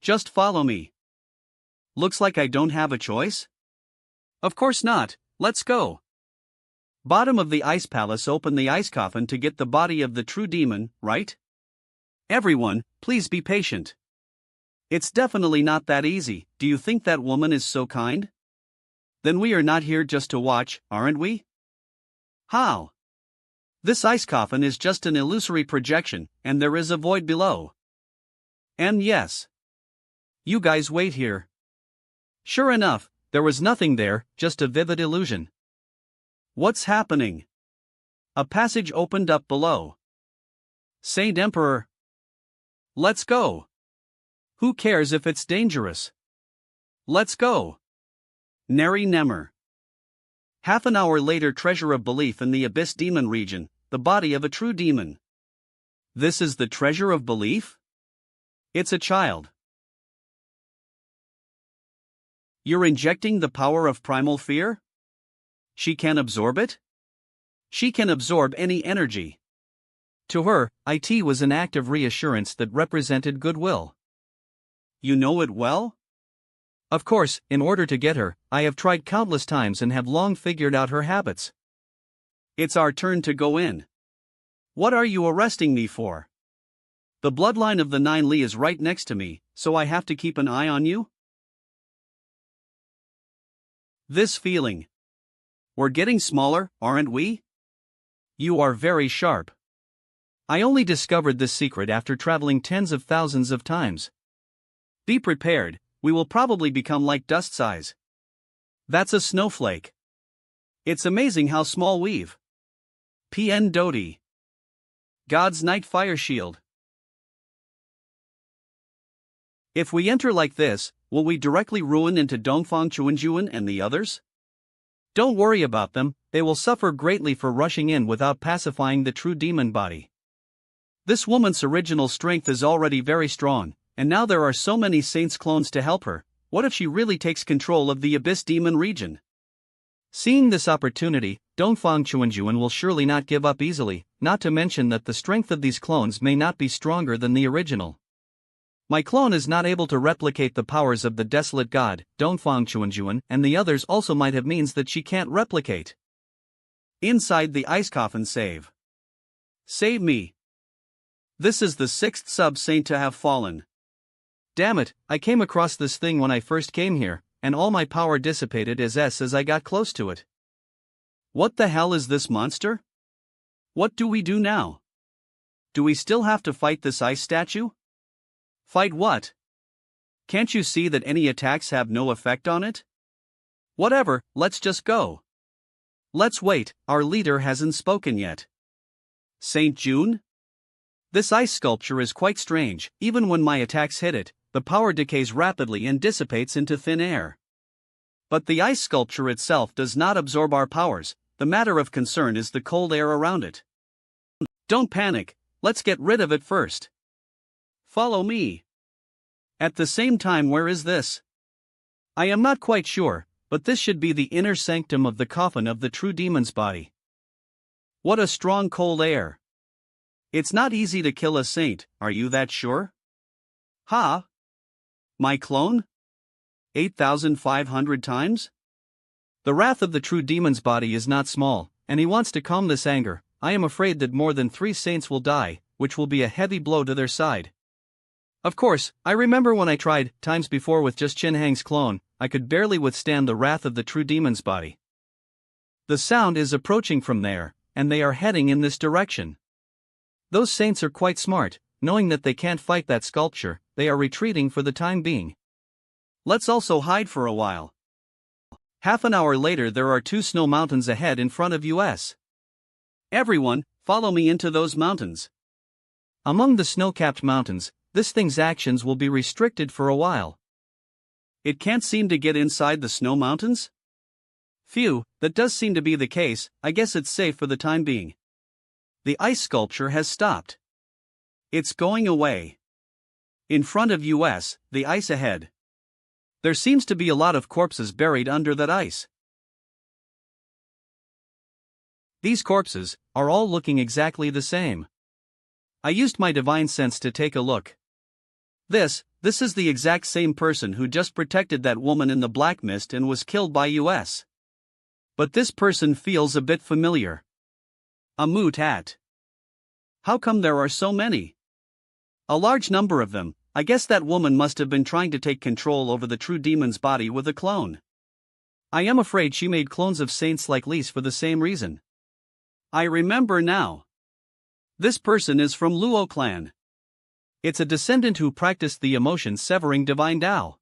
Just follow me. Looks like I don't have a choice? Of course not, let's go. Bottom of the ice palace, open the ice coffin to get the body of the true demon, right? Everyone, please be patient. It's definitely not that easy. Do you think that woman is so kind? Then we are not here just to watch, aren't we? How? This ice coffin is just an illusory projection, and there is a void below. And yes. You guys wait here. Sure enough, there was nothing there, just a vivid illusion. What's happening? A passage opened up below. Saint Emperor. Let's go. Who cares if it's dangerous? Let's go. Nary Nemer. Half an hour later, treasure of belief in the Abyss Demon region, the body of a true demon. This is the treasure of belief? It's a child. You're injecting the power of primal fear? She can absorb it? She can absorb any energy. To her, it was an act of reassurance that represented goodwill. You know it well? Of course, in order to get her, I have tried countless times and have long figured out her habits. It's our turn to go in. What are you arresting me for? The bloodline of the Nine Li is right next to me, so I have to keep an eye on you? This feeling. We're getting smaller, aren't we? You are very sharp. I only discovered this secret after traveling tens of thousands of times. Be prepared, we will probably become like dust size. That's a snowflake. It's amazing how small we've. PN Dodi. God's Night Fire Shield. If we enter like this, will we directly ruin into Dongfang Chuanjuan and the others? Don't worry about them, they will suffer greatly for rushing in without pacifying the true demon body. This woman's original strength is already very strong, and now there are so many saints clones to help her. What if she really takes control of the Abyss Demon region? Seeing this opportunity, Dongfang Chuanjuan will surely not give up easily, not to mention that the strength of these clones may not be stronger than the original. My clone is not able to replicate the powers of the desolate god, Dongfang Chuanjuan, and the others also might have means that she can't replicate. Inside the ice coffin, save. Save me. This is the 6th sub-saint to have fallen. Damn it, I came across this thing when I first came here, and all my power dissipated as I got close to it. What the hell is this monster? What do we do now? Do we still have to fight this ice statue? Fight what? Can't you see that any attacks have no effect on it? Whatever, let's just go. Let's wait, our leader hasn't spoken yet. Saint June? This ice sculpture is quite strange. Even when my attacks hit it, the power decays rapidly and dissipates into thin air. But the ice sculpture itself does not absorb our powers, the matter of concern is the cold air around it. Don't panic, let's get rid of it first. Follow me. At the same time, where is this? I am not quite sure, but this should be the inner sanctum of the coffin of the true demon's body. What a strong cold air. It's not easy to kill a saint, are you that sure? Ha? My clone? 8,500 times? The wrath of the true demon's body is not small, and he wants to calm this anger. I am afraid that more than 3 saints will die, which will be a heavy blow to their side. Of course, I remember when I tried, times before with just Chinhang's clone, I could barely withstand the wrath of the true demon's body. The sound is approaching from there, and they are heading in this direction. Those saints are quite smart, knowing that they can't fight that sculpture, they are retreating for the time being. Let's also hide for a while. Half an hour later, there are 2 snow mountains ahead in front of us. Everyone, follow me into those mountains. Among the snow-capped mountains, this thing's actions will be restricted for a while. It can't seem to get inside the snow mountains? Phew, that does seem to be the case. I guess it's safe for the time being. The ice sculpture has stopped. It's going away. In front of us, the ice ahead. There seems to be a lot of corpses buried under that ice. These corpses are all looking exactly the same. I used my divine sense to take a look. This is the exact same person who just protected that woman in the black mist and was killed by us. But this person feels a bit familiar. A mutat. How come there are so many? A large number of them. I guess that woman must have been trying to take control over the true demon's body with a clone. I am afraid she made clones of saints like Lise for the same reason. I remember now. This person is from Luo clan. It's a descendant who practiced the emotion-severing divine Tao.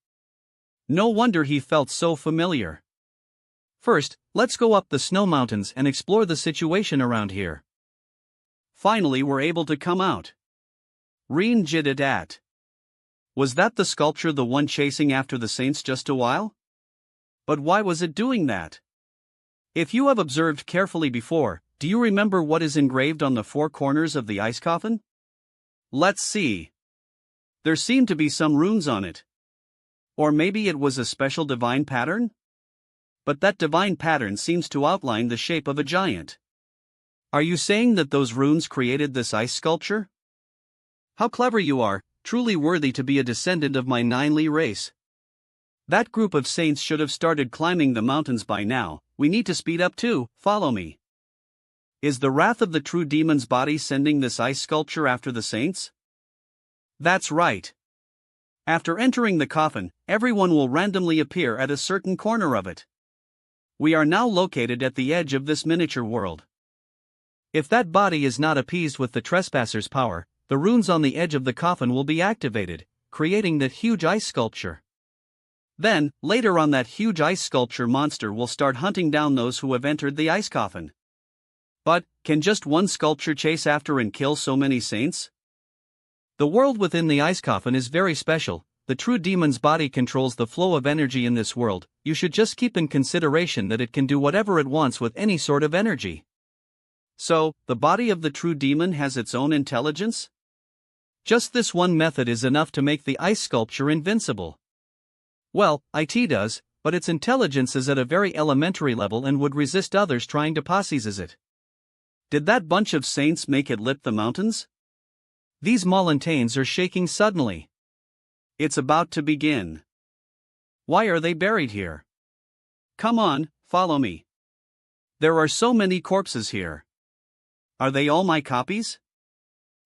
No wonder he felt so familiar. First, let's go up the snow mountains and explore the situation around here. Finally, we're able to come out. Reen Jididat. Was that the sculpture, the one chasing after the saints just a while? But why was it doing that? If you have observed carefully before, do you remember what is engraved on the 4 corners of the ice coffin? Let's see. There seem to be some runes on it. Or maybe it was a special divine pattern? But that divine pattern seems to outline the shape of a giant. Are you saying that those runes created this ice sculpture? How clever you are, truly worthy to be a descendant of my 9Li race. That group of saints should have started climbing the mountains by now. We need to speed up too, follow me. Is the wrath of the true demon's body sending this ice sculpture after the saints? That's right. After entering the coffin, everyone will randomly appear at a certain corner of it. We are now located at the edge of this miniature world. If that body is not appeased with the trespasser's power, the runes on the edge of the coffin will be activated, creating that huge ice sculpture. Then, later on, that huge ice sculpture monster will start hunting down those who have entered the ice coffin. But, can just one sculpture chase after and kill so many saints? The world within the ice coffin is very special. The true demon's body controls the flow of energy in this world. You should just keep in consideration that it can do whatever it wants with any sort of energy. So, the body of the true demon has its own intelligence? Just this one method is enough to make the ice sculpture invincible. Well, it does, but its intelligence is at a very elementary level and would resist others trying to possess it. Did that bunch of saints make it lift the mountains? These mountains are shaking suddenly. It's about to begin. Why are they buried here? Come on, follow me. There are so many corpses here. Are they all my copies?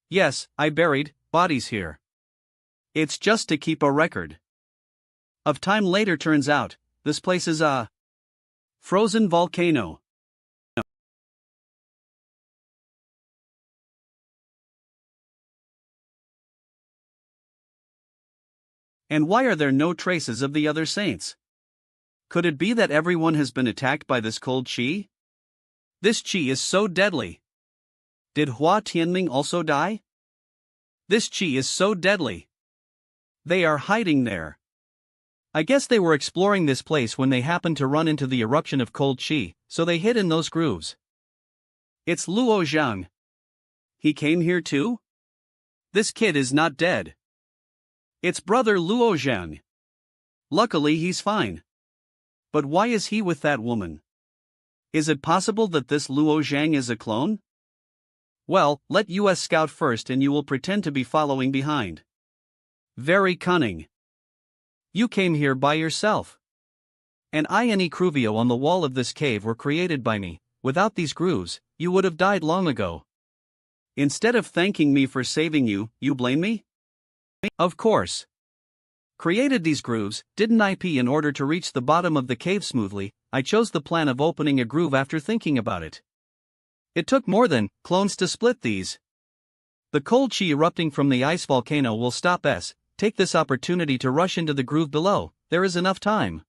Yes, I buried bodies here. It's just to keep a record of time. Later turns out, this place is a frozen volcano. And why are there no traces of the other saints? Could it be that everyone has been attacked by this cold chi? This chi is so deadly. Did Hua Tianming also die? This chi is so deadly. They are hiding there. I guess they were exploring this place when they happened to run into the eruption of cold chi, so they hid in those grooves. It's Luo Zhang. He came here too? This kid is not dead. It's brother Luo Zhang. Luckily he's fine. But why is he with that woman? Is it possible that this Luo Zhang is a clone? Well, let us scout first and you will pretend to be following behind. Very cunning. You came here by yourself. And any Cruvio on the wall of this cave were created by me. Without these grooves, you would have died long ago. Instead of thanking me for saving you, you blame me? Of course. Created these grooves, didn't I? In order to reach the bottom of the cave smoothly, I chose the plan of opening a groove after thinking about it. It took more than clones to split these. The cold chi erupting from the ice volcano will stop us. Take this opportunity to rush into the groove below, there is enough time.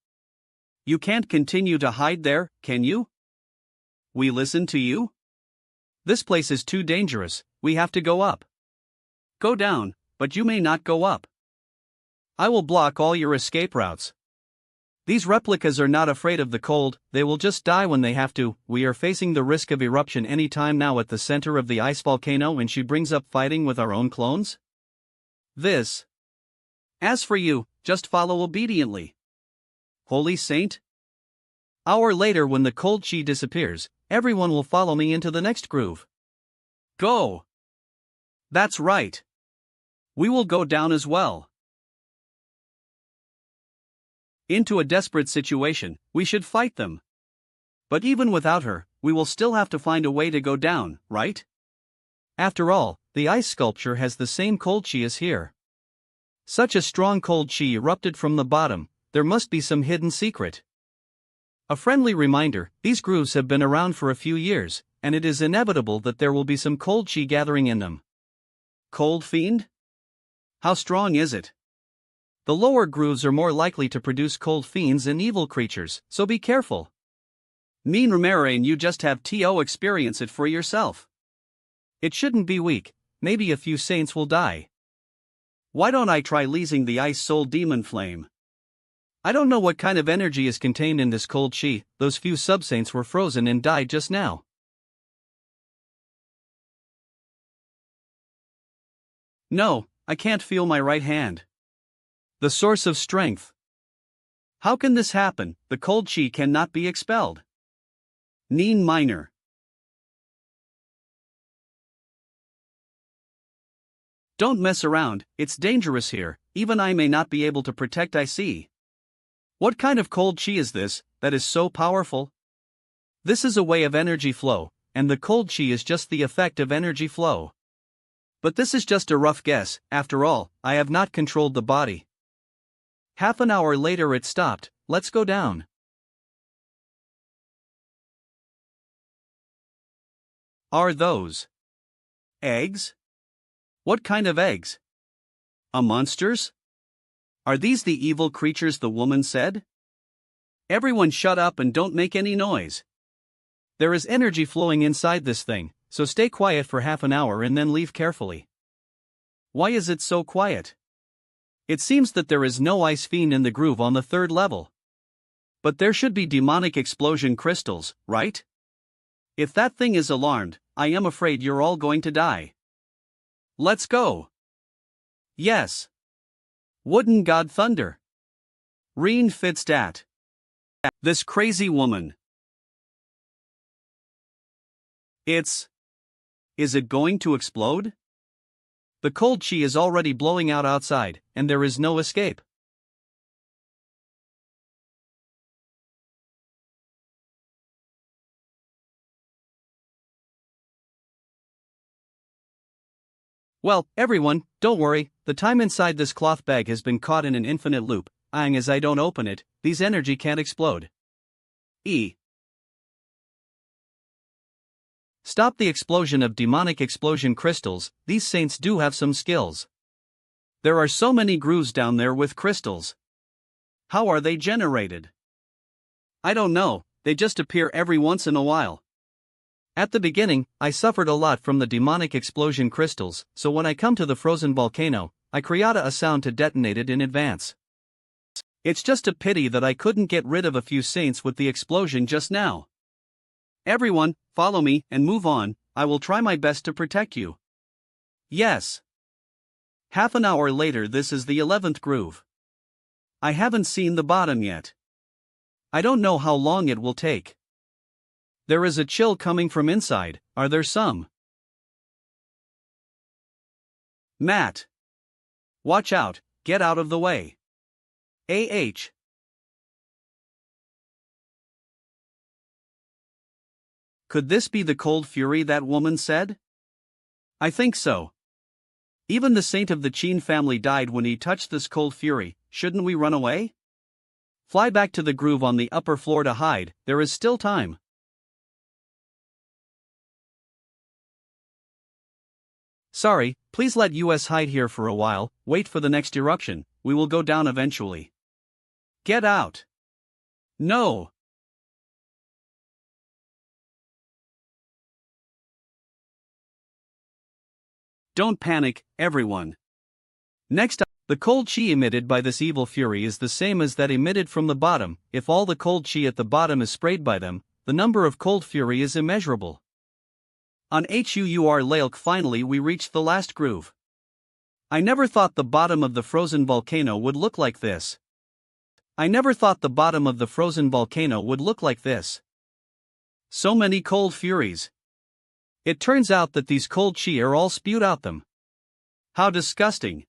You can't continue to hide there, can you? We listen to you? This place is too dangerous, we have to go up. Go down, but you may not go up. I will block all your escape routes. These replicas are not afraid of the cold, they will just die when they have to. We are facing the risk of eruption any time now at the center of the ice volcano, and she brings up fighting with our own clones? This. As for you, just follow obediently. Holy Saint? Hour later, when the cold chi disappears, everyone will follow me into the next groove. Go! That's right. We will go down as well. Into a desperate situation, we should fight them. But even without her, we will still have to find a way to go down, right? After all, the ice sculpture has the same cold chi as here. Such a strong cold chi erupted from the bottom, there must be some hidden secret. A friendly reminder, these grooves have been around for a few years, and it is inevitable that there will be some cold chi gathering in them. Cold fiend? How strong is it? The lower grooves are more likely to produce cold fiends and evil creatures, so be careful. Mean Romero, you just have to experience it for yourself. It shouldn't be weak, maybe a few saints will die. Why don't I try leasing the ice soul demon flame? I don't know what kind of energy is contained in this cold chi, those few subsaints were frozen and died just now. No, I can't feel my right hand. The source of strength. How can this happen? The cold chi cannot be expelled. Neen Minor. Don't mess around, it's dangerous here, even I may not be able to protect I see. What kind of cold chi is this, that is so powerful? This is a way of energy flow, and the cold chi is just the effect of energy flow. But this is just a rough guess, after all, I have not controlled the body. Half an hour later it stopped, let's go down. Are those eggs? What kind of eggs? A monsters? Are these the evil creatures the woman said? Everyone shut up and don't make any noise. There is energy flowing inside this thing, so stay quiet for half an hour and then leave carefully. Why is it so quiet? It seems that there is no ice fiend in the groove on the 3rd level. But there should be demonic explosion crystals, right? If that thing is alarmed, I am afraid you're all going to die. Let's go. Yes. Wooden God Thunder. Reen Fidstat. This crazy woman. Is it going to explode? The cold chi is already blowing out outside, and there is no escape. Well, everyone, don't worry, the time inside this cloth bag has been caught in an infinite loop, as I don't open it, these energy can't explode. Stop the explosion of demonic explosion crystals, these saints do have some skills. There are so many grooves down there with crystals. How are they generated? I don't know, they just appear every once in a while. At the beginning, I suffered a lot from the demonic explosion crystals, so when I come to the frozen volcano, I create a sound to detonate it in advance. It's just a pity that I couldn't get rid of a few saints with the explosion just now. Everyone, follow me and move on, I will try my best to protect you. Yes. Half an hour later, this is the 11th groove. I haven't seen the bottom yet. I don't know how long it will take. There is a chill coming from inside, are there some? Matt. Watch out, get out of the way. AH. Could this be the cold fury that woman said? I think so. Even the saint of the Qin family died when he touched this cold fury. Shouldn't we run away? Fly back to the groove on the upper floor to hide, there is still time. Sorry, please let us hide here for a while, wait for the next eruption, we will go down eventually. Get out. No. Don't panic, everyone. Next up, the cold chi emitted by this evil fury is the same as that emitted from the bottom. If all the cold chi at the bottom is sprayed by them, the number of cold fury is immeasurable. On Huur Lailk finally we reached the last groove. I never thought the bottom of the frozen volcano would look like this. So many cold furies. It turns out that these cold chi are all spewed out them. How disgusting.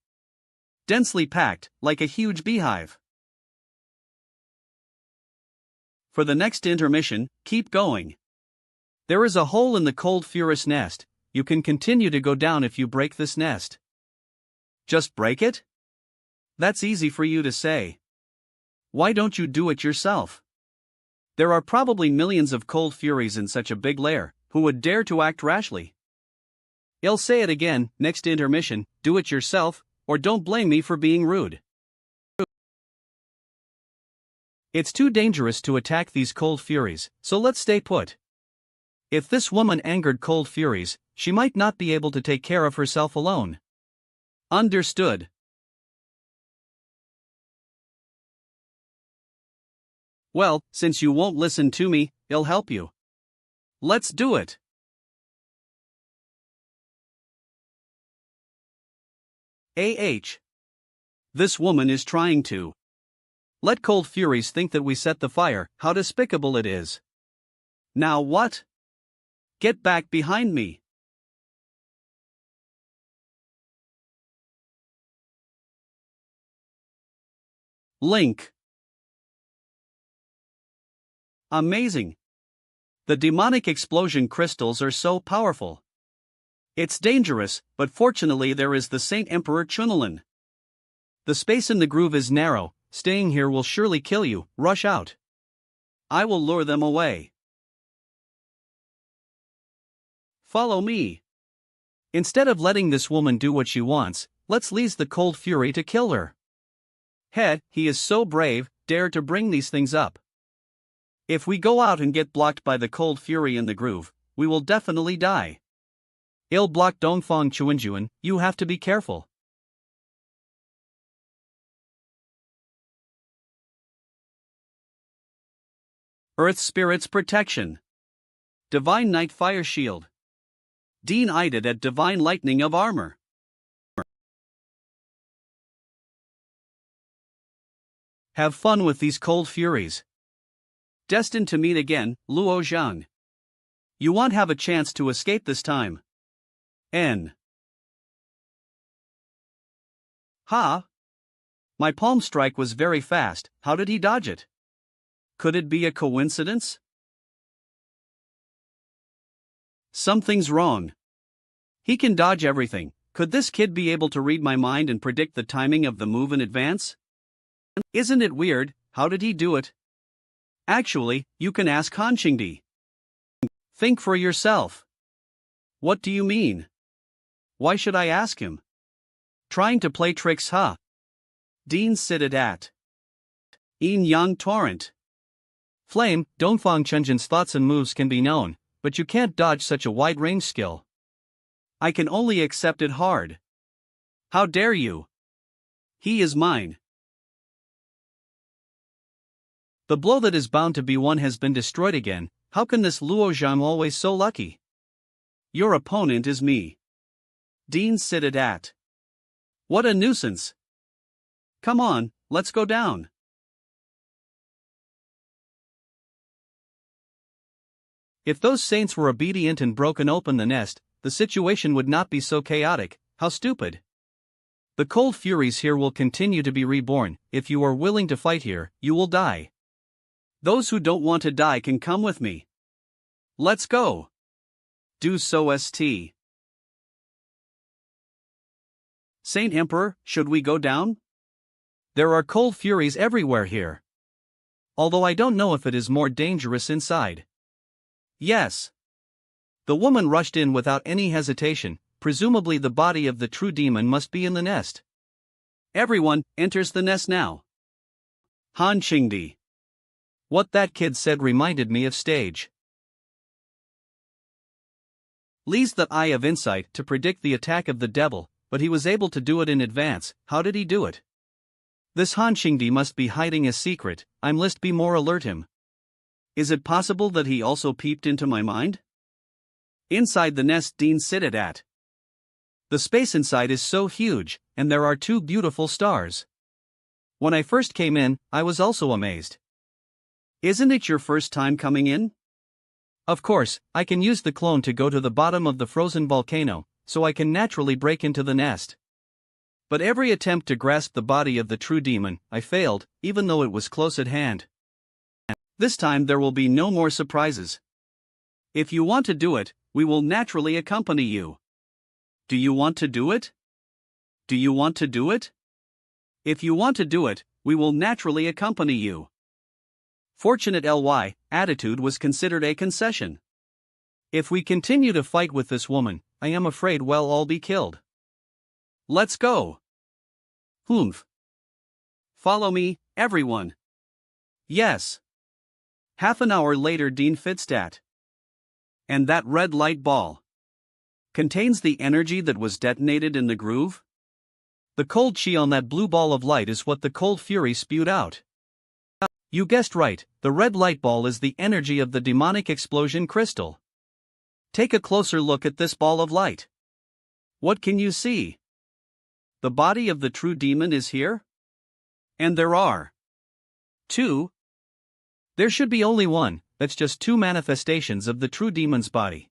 Densely packed, like a huge beehive. For the next intermission, keep going. There is a hole in the cold furous nest, you can continue to go down if you break this nest. Just break it? That's easy for you to say. Why don't you do it yourself? There are probably millions of cold furies in such a big lair, who would dare to act rashly? I'll say it again, next intermission, do it yourself, or don't blame me for being rude. It's too dangerous to attack these cold furies, so let's stay put. If this woman angered cold furies, she might not be able to take care of herself alone. Understood. Well, since you won't listen to me, I'll help you. Let's do it. This woman is trying to let cold furies think that we set the fire. How despicable it is. Now what? Get back behind me. Link. Amazing. The demonic explosion crystals are so powerful. It's dangerous, but fortunately there is the Saint Emperor Chunlin. The space in the groove is narrow, staying here will surely kill you, rush out. I will lure them away. Follow me. Instead of letting this woman do what she wants, let's leave the cold fury to kill her. He is so brave, dare to bring these things up. If we go out and get blocked by the cold fury in the groove, we will definitely die. I'll block Dongfang Chuanjuan, you have to be careful. Earth Spirit's Protection. Divine Night Fire Shield. Dean Ided at Divine Lightning of Armor. Have fun with these cold furies. Destined to meet again, Luo Zhang. You won't have a chance to escape this time. N. Ha! My palm strike was very fast, how did he dodge it? Could it be a coincidence? Something's wrong. He can dodge everything. Could this kid be able to read my mind and predict the timing of the move in advance? Isn't it weird, how did he do it? Actually, you can ask Han Qingdi. Think for yourself. What do you mean? Why should I ask him? Trying to play tricks, huh? Dean Sided at Yin Yang Torrent. Flame, Dongfang Chunjin's thoughts and moves can be known, but you can't dodge such a wide range skill. I can only accept it hard. How dare you? He is mine. The blow that is bound to be won has been destroyed again. How can this Luo Zhang always so lucky? Your opponent is me. Dean sitted at. What a nuisance. Come on, let's go down. If those saints were obedient and broken open the nest, the situation would not be so chaotic. How stupid. The cold furies here will continue to be reborn. If you are willing to fight here, you will die. Those who don't want to die can come with me. Let's go. Do so, St. Saint Emperor, should we go down? There are cold furies everywhere here. Although I don't know if it is more dangerous inside. Yes. The woman rushed in without any hesitation. Presumably the body of the true demon must be in the nest. Everyone enters the nest now. Han Qingdi. What that kid said reminded me of stage. Lee's the eye of insight to predict the attack of the devil, but he was able to do it in advance. How did he do it? This Han Qingdi must be hiding a secret. I must be more alert him. Is it possible that he also peeped into my mind? Inside the nest Dean sitted at. The space inside is so huge, and there are 2 beautiful stars. When I first came in, I was also amazed. Isn't it your first time coming in? Of course, I can use the clone to go to the bottom of the frozen volcano, so I can naturally break into the nest. But every attempt to grasp the body of the true demon, I failed, even though it was close at hand. This time there will be no more surprises. If you want to do it, we will naturally accompany you. Do you want to do it? Do you want to do it? If you want to do it, we will naturally accompany you. Fortunate ly, attitude was considered a concession. If we continue to fight with this woman, I am afraid we'll all be killed. Let's go. Humph. Follow me, everyone. Yes. Half an hour later Dean Fitzstat. And that red light ball contains the energy that was detonated in the groove? The cold chi on that blue ball of light is what the cold fury spewed out. You guessed right, the red light ball is the energy of the demonic explosion crystal. Take a closer look at this ball of light. What can you see? The body of the true demon is here? And there are 2. There should be only one, that's just 2 manifestations of the true demon's body.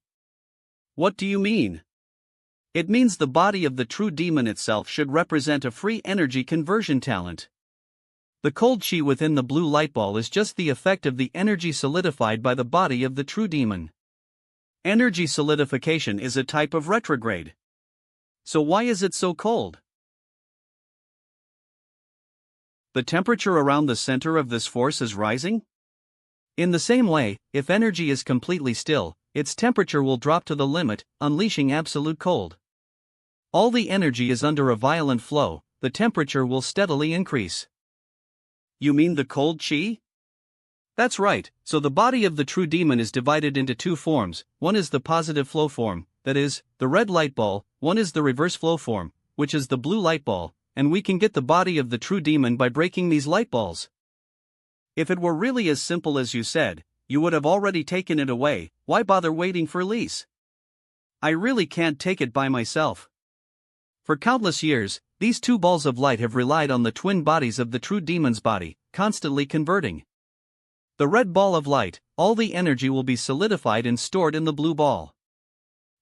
What do you mean? It means the body of the true demon itself should represent a free energy conversion talent. The cold chi within the blue light ball is just the effect of the energy solidified by the body of the true demon. Energy solidification is a type of retrograde. So why is it so cold? The temperature around the center of this force is rising? In the same way, if energy is completely still, its temperature will drop to the limit, unleashing absolute cold. All the energy is under a violent flow, the temperature will steadily increase. You mean the cold chi? That's right, so the body of the true demon is divided into 2 forms, one is the positive flow form, that is, the red light ball, one is the reverse flow form, which is the blue light ball, and we can get the body of the true demon by breaking these light balls. If it were really as simple as you said, you would have already taken it away. Why bother waiting for Lise? I really can't take it by myself. For countless years, these 2 balls of light have relied on the twin bodies of the true demon's body, constantly converting. The red ball of light, all the energy will be solidified and stored in the blue ball.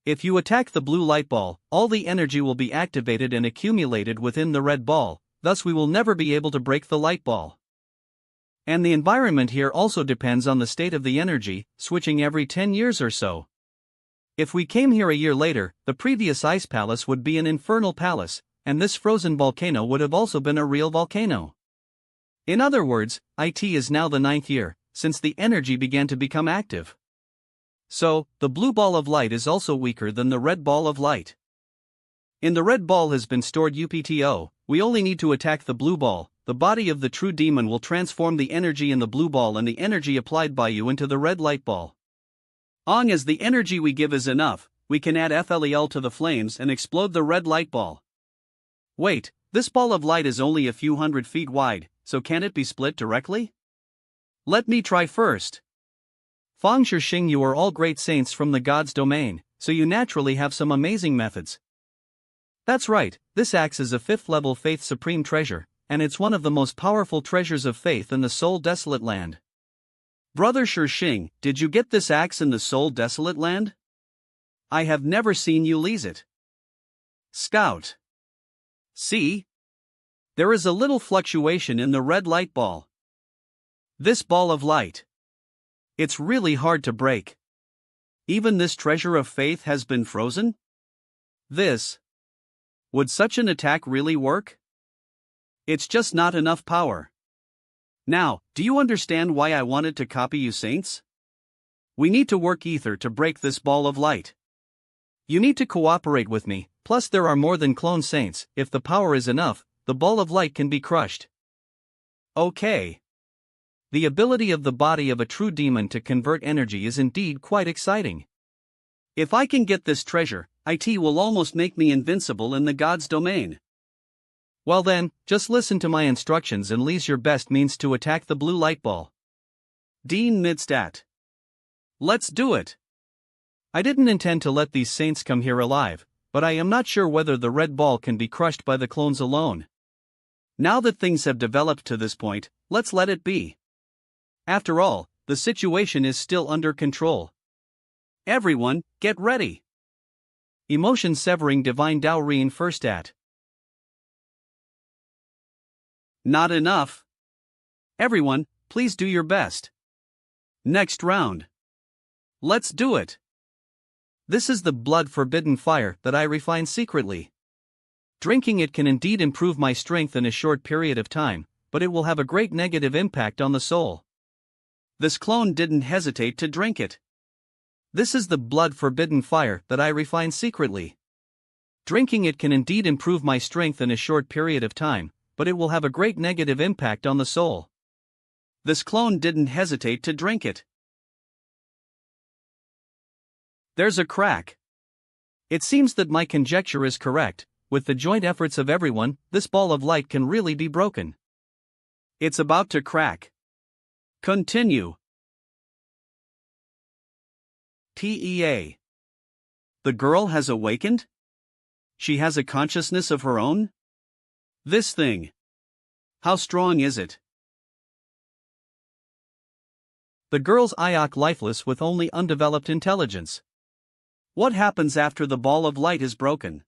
If you attack the blue light ball, all the energy will be activated and accumulated within the red ball, thus we will never be able to break the light ball. And the environment here also depends on the state of the energy, switching every 10 years or so. If we came here a year later, the previous ice palace would be an infernal palace, and this frozen volcano would have also been a real volcano. In other words, it is now the 9th year, since the energy began to become active. So, the blue ball of light is also weaker than the red ball of light. In the red ball has been stored UPTO, we only need to attack the blue ball. The body of the true demon will transform the energy in the blue ball and the energy applied by you into the red light ball. Long as the energy we give is enough, we can add FLEL to the flames and explode the red light ball. Wait, this ball of light is only a few hundred feet wide, so can it be split directly? Let me try first. Fang Shixing, you are all great saints from the god's domain, so you naturally have some amazing methods. That's right, this axe is a 5th level Faith Supreme treasure, and it's one of the most powerful treasures of faith in the Soul Desolate Land. Brother Shishing, did you get this axe in the Soul Desolate Land? I have never seen you lease it. Scout. See? There is a little fluctuation in the red light ball. This ball of light. It's really hard to break. Even this treasure of faith has been frozen? This. Would such an attack really work? It's just not enough power. Now, do you understand why I wanted to copy you, saints? We need to work ether to break this ball of light. You need to cooperate with me, plus there are more than clone saints. If the power is enough, the ball of light can be crushed. Okay. The ability of the body of a true demon to convert energy is indeed quite exciting. If I can get this treasure, it will almost make me invincible in the god's domain. Well then, just listen to my instructions and lease your best means to attack the blue light ball. Dean Midstat. Let's do it. I didn't intend to let these saints come here alive, but I am not sure whether the red ball can be crushed by the clones alone. Now that things have developed to this point, let's let it be. After all, the situation is still under control. Everyone, get ready. Emotion severing divine Daorine first at. Not enough. Everyone, please do your best. Next round. Let's do it. This is the blood forbidden fire that I refine secretly. Drinking it can indeed improve my strength in a short period of time, but it will have a great negative impact on the soul. This clone didn't hesitate to drink it. This is the blood forbidden fire that I refine secretly. Drinking it can indeed improve my strength in a short period of time, but it will have a great negative impact on the soul. This clone didn't hesitate to drink it. There's a crack. It seems that my conjecture is correct. With the joint efforts of everyone, this ball of light can really be broken. It's about to crack. Continue. TEA. The girl has awakened? She has a consciousness of her own? This thing. How strong is it? The girl's Iok lifeless with only undeveloped intelligence. What happens after the ball of light is broken?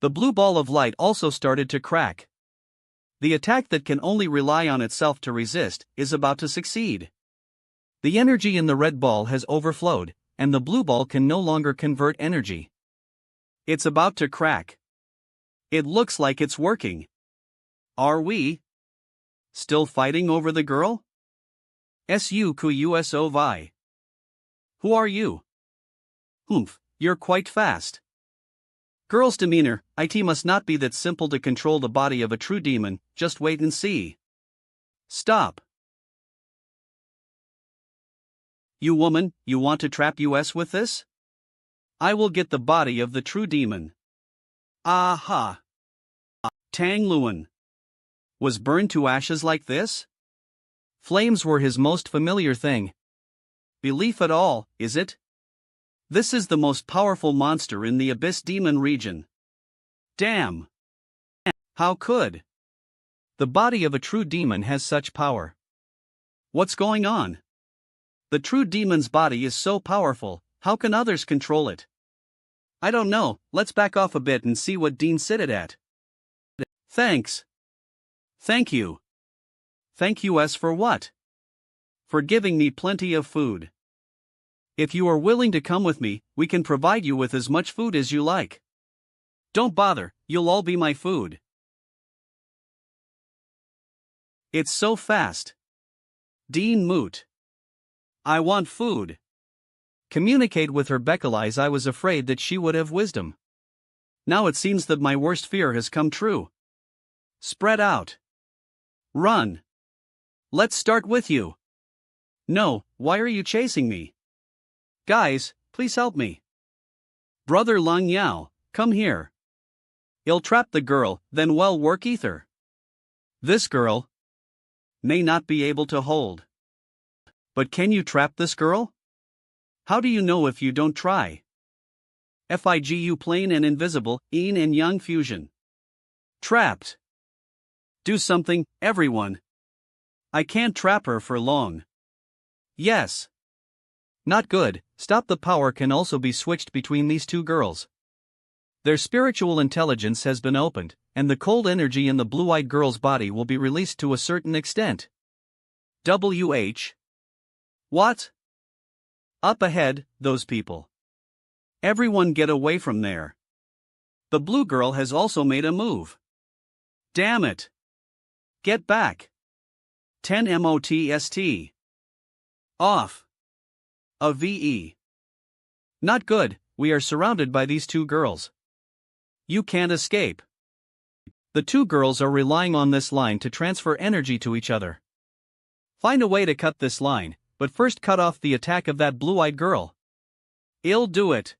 The blue ball of light also started to crack. The attack that can only rely on itself to resist is about to succeed. The energy in the red ball has overflowed, and the blue ball can no longer convert energy. It's about to crack. It looks like it's working. Are we still fighting over the girl? SUQUSOVI. Who are you? Humph, you're quite fast. Girl's demeanor, it must not be that simple to control the body of a true demon, just wait and see. Stop. You woman, you want to trap us with this? I will get the body of the true demon. Aha. Tang Luan. Was burned to ashes like this? Flames were his most familiar thing. Belief at all, is it? This is the most powerful monster in the Abyss Demon region. Damn. How could? The body of a true demon has such power. What's going on? The true demon's body is so powerful, how can others control it? I don't know, let's back off a bit and see what Dean said at. Thanks. Thank you. Thank you for what? For giving me plenty of food. If you are willing to come with me, we can provide you with as much food as you like. Don't bother, you'll all be my food. It's so fast. Dean Moot. I want food. Communicate with her Beckelize. I was afraid that she would have wisdom. Now it seems that my worst fear has come true. Spread out. Run. Let's start with you. No, why are you chasing me? Guys, please help me. Brother Lang Yao, come here. I'll trap the girl, then well work ether. This girl may not be able to hold. But can you trap this girl? How do you know if you don't try? Figu plain and invisible, yin and yang fusion. Trapped. Do something, everyone. I can't trap her for long. Yes. Not good. Stop. The power can also be switched between these two girls. Their spiritual intelligence has been opened, and the cold energy in the blue-eyed girl's body will be released to a certain extent. WH. What? Up ahead, those people. Everyone get away from there. The blue girl has also made a move. Damn it. Get back. 10 MOTST. Off. A VE. Not good, we are surrounded by these two girls. You can't escape. The two girls are relying on this line to transfer energy to each other. Find a way to cut this line, but first cut off the attack of that blue-eyed girl. I'll do it.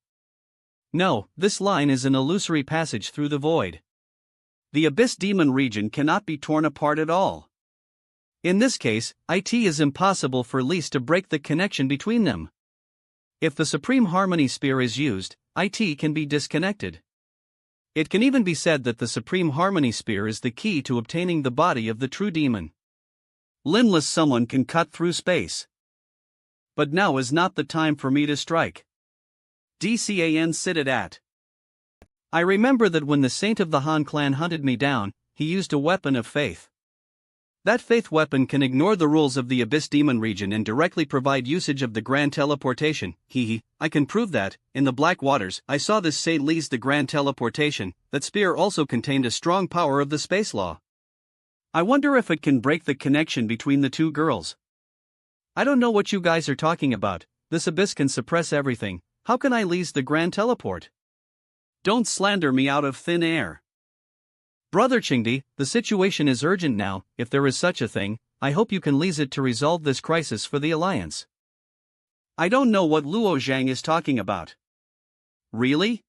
No, this line is an illusory passage through the void. The Abyss Demon region cannot be torn apart at all. In this case, it is impossible for Lise to break the connection between them. If the Supreme Harmony Spear is used, it can be disconnected. It can even be said that the Supreme Harmony Spear is the key to obtaining the body of the true demon. Limbless someone can cut through space. But now is not the time for me to strike. DCAN sit it at. I remember that when the Saint of the Han clan hunted me down, he used a weapon of faith. That faith weapon can ignore the rules of the Abyss Demon region and directly provide usage of the Grand Teleportation. I can prove that, in the Black Waters, I saw this Saint Lise the Grand Teleportation. That spear also contained a strong power of the space law. I wonder if it can break the connection between the two girls. I don't know what you guys are talking about. This abyss can suppress everything. How can I Lise the Grand Teleport? Don't slander me out of thin air. Brother Chingdi, the situation is urgent now. If there is such a thing, I hope you can Lise it to resolve this crisis for the Alliance. I don't know what Luo Zhang is talking about. Really?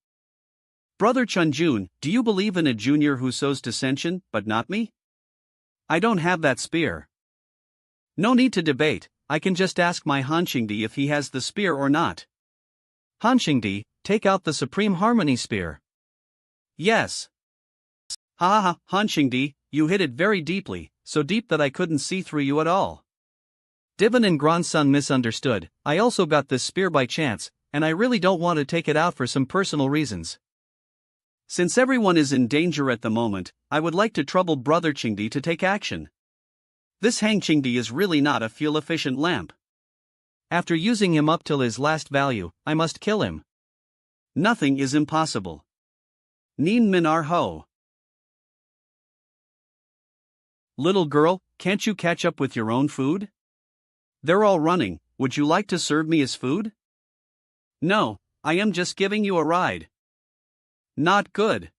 Brother Chunjun, do you believe in a junior who sows dissension, but not me? I don't have that spear. No need to debate, I can just ask my Han Xingdi if he has the spear or not. Han Xingdi, take out the Supreme Harmony Spear. Yes. Han Xingdi, you hit it very deeply, so deep that I couldn't see through you at all. Divin and Grandson misunderstood. I also got this spear by chance, and I really don't want to take it out for some personal reasons. Since everyone is in danger at the moment, I would like to trouble Brother Chingdi to take action. This Hang Chingdi is really not a fuel-efficient lamp. After using him up till his last value, I must kill him. Nothing is impossible. Nin Minar Ho. Little girl, can't you catch up with your own food? They're all running, would you like to serve me as food? No, I am just giving you a ride. Not good.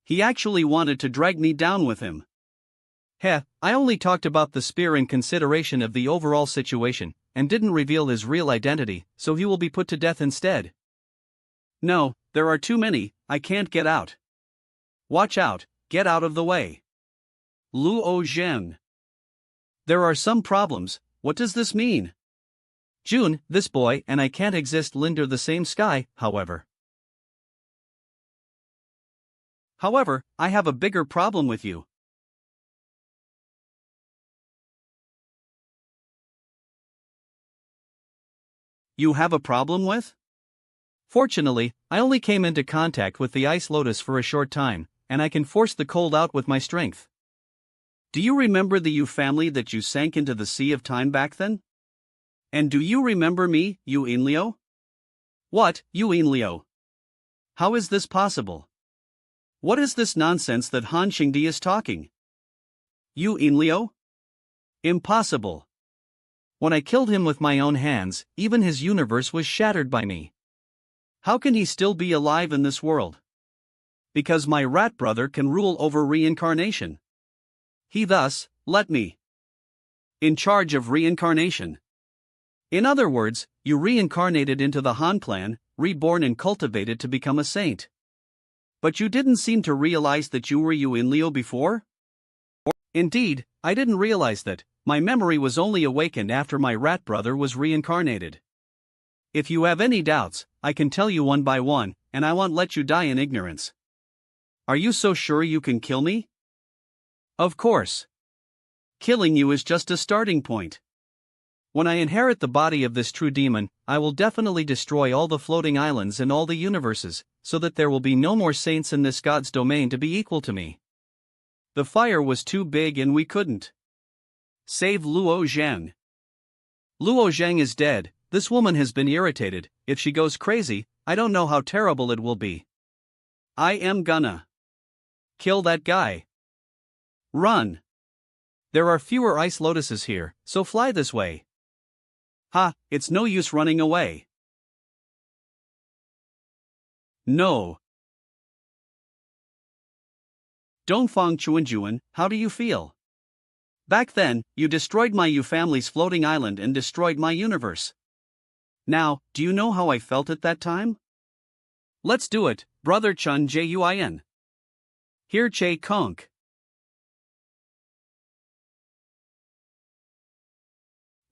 He actually wanted to drag me down with him. I only talked about the spear in consideration of the overall situation, and didn't reveal his real identity, so he will be put to death instead. No, there are too many, I can't get out. Watch out, get out of the way. Luo Zhen. There are some problems, what does this mean? June, this boy and I can't exist under the same sky, however. I have a bigger problem with you. You have a problem with? Fortunately, I only came into contact with the Ice Lotus for a short time, and I can force the cold out with my strength. Do you remember the Yu family that you sank into the Sea of Time back then? And do you remember me, Yu Inlio? What, Yu Inlio? How is this possible? What is this nonsense that Han Xingdi is talking? Yu Inlio? Impossible. When I killed him with my own hands, even his universe was shattered by me. How can he still be alive in this world? Because my rat brother can rule over reincarnation. He thus, let me. In charge of reincarnation. In other words, you reincarnated into the Han clan, reborn and cultivated to become a saint. But you didn't seem to realize that you were Yu Inlio before? Indeed, I didn't realize that. My memory was only awakened after my rat brother was reincarnated. If you have any doubts, I can tell you one by one, and I won't let you die in ignorance. Are you so sure you can kill me? Of course. Killing you is just a starting point. When I inherit the body of this true demon, I will definitely destroy all the floating islands and all the universes, so that there will be no more saints in this god's domain to be equal to me. The fire was too big and we couldn't save Luo Zhang. Luo Zhang is dead. This woman has been irritated. If she goes crazy, I don't know how terrible it will be. I am gonna kill that guy. Run. There are fewer ice lotuses here, so fly this way. Ha, it's no use running away. No. Dongfang Chuanjuan, how do you feel? Back then, you destroyed my Yu family's floating island and destroyed my universe. Now, do you know how I felt at that time? Let's do it, Brother Chun Juin. Here Che Konk.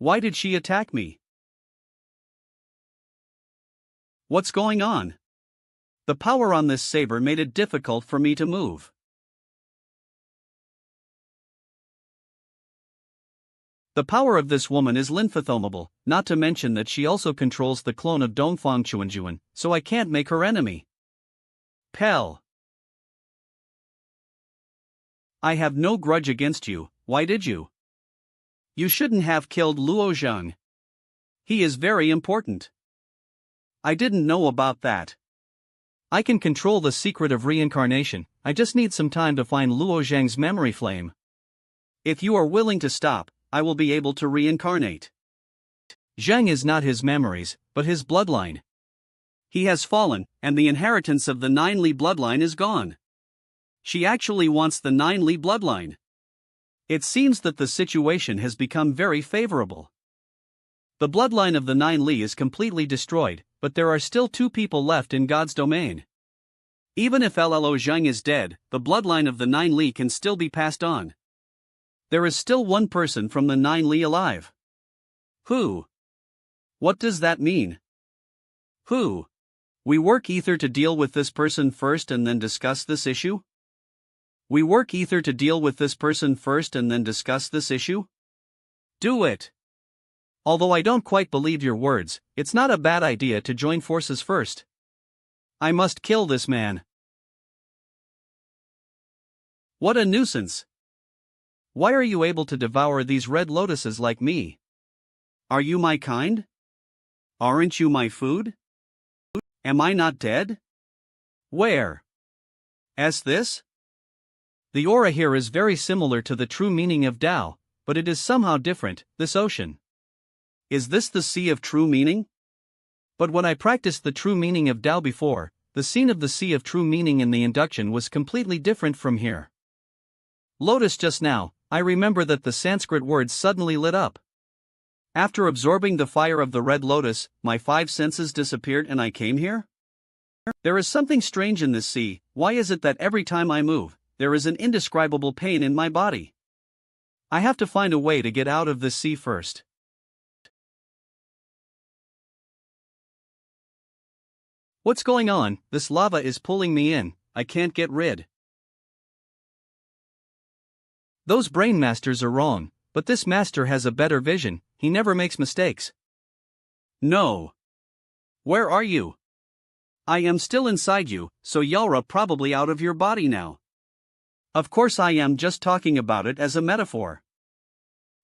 Why did she attack me? What's going on? The power on this saber made it difficult for me to move. The power of this woman is lymphothomable, not to mention that she also controls the clone of Dongfang Chuanjuan, so I can't make her enemy. Pell. I have no grudge against you, why did you? You shouldn't have killed Luo Zhang. He is very important. I didn't know about that. I can control the secret of reincarnation, I just need some time to find Luo Zhang's memory flame. If you are willing to stop, I will be able to reincarnate. Zhang is not his memories, but his bloodline. He has fallen, and the inheritance of the Nine Li bloodline is gone. She actually wants the Nine Li bloodline. It seems that the situation has become very favorable. The bloodline of the Nine Li is completely destroyed, but there are still 2 people left in God's domain. Even if Llo Zhang is dead, the bloodline of the Nine Li can still be passed on. There is still 1 person from the Nine Li alive. Who? What does that mean? Who? We work ether to deal with this person first and then discuss this issue? We work ether to deal with this person first and then discuss this issue? Do it! Although I don't quite believe your words, it's not a bad idea to join forces first. I must kill this man. What a nuisance! Why are you able to devour these red lotuses like me? Are you my kind? Aren't you my food? Am I not dead? Where? As this? The aura here is very similar to the true meaning of Tao, but it is somehow different, this ocean. Is this the sea of true meaning? But when I practiced the true meaning of Tao before, the scene of the sea of true meaning in the induction was completely different from here. Lotus just now, I remember that the Sanskrit words suddenly lit up. After absorbing the fire of the red lotus, my 5 senses disappeared and I came here? There is something strange in this sea. Why is it that every time I move, there is an indescribable pain in my body? I have to find a way to get out of this sea first. What's going on? This lava is pulling me in, I can't get rid. Those brain masters are wrong, but this master has a better vision, he never makes mistakes. No. Where are you? I am still inside you, so you're probably out of your body now. Of course I am just talking about it as a metaphor.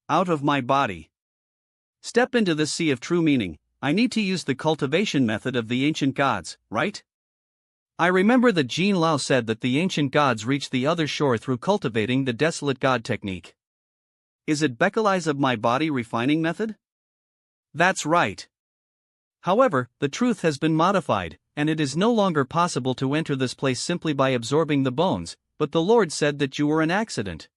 Out of my body. Step into this sea of true meaning. I need to use the cultivation method of the ancient gods, right? I remember that Jean Lao said that the ancient gods reached the other shore through cultivating the desolate god technique. Is it Beckeley's of my body refining method? That's right. However, the truth has been modified, and it is no longer possible to enter this place simply by absorbing the bones, but the Lord said that you were an accident.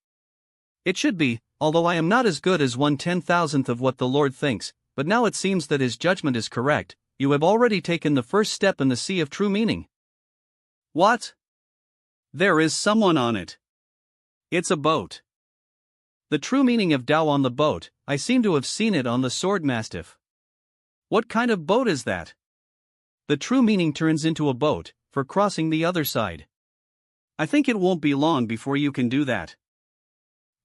It should be, although I am not as good as 1/10,000th of what the Lord thinks, but now it seems that his judgment is correct. You have already taken the first step in the sea of true meaning. What? There is someone on it. It's a boat. The true meaning of Tao on the boat, I seem to have seen it on the sword mastiff. What kind of boat is that? The true meaning turns into a boat, for crossing the other side. I think it won't be long before you can do that.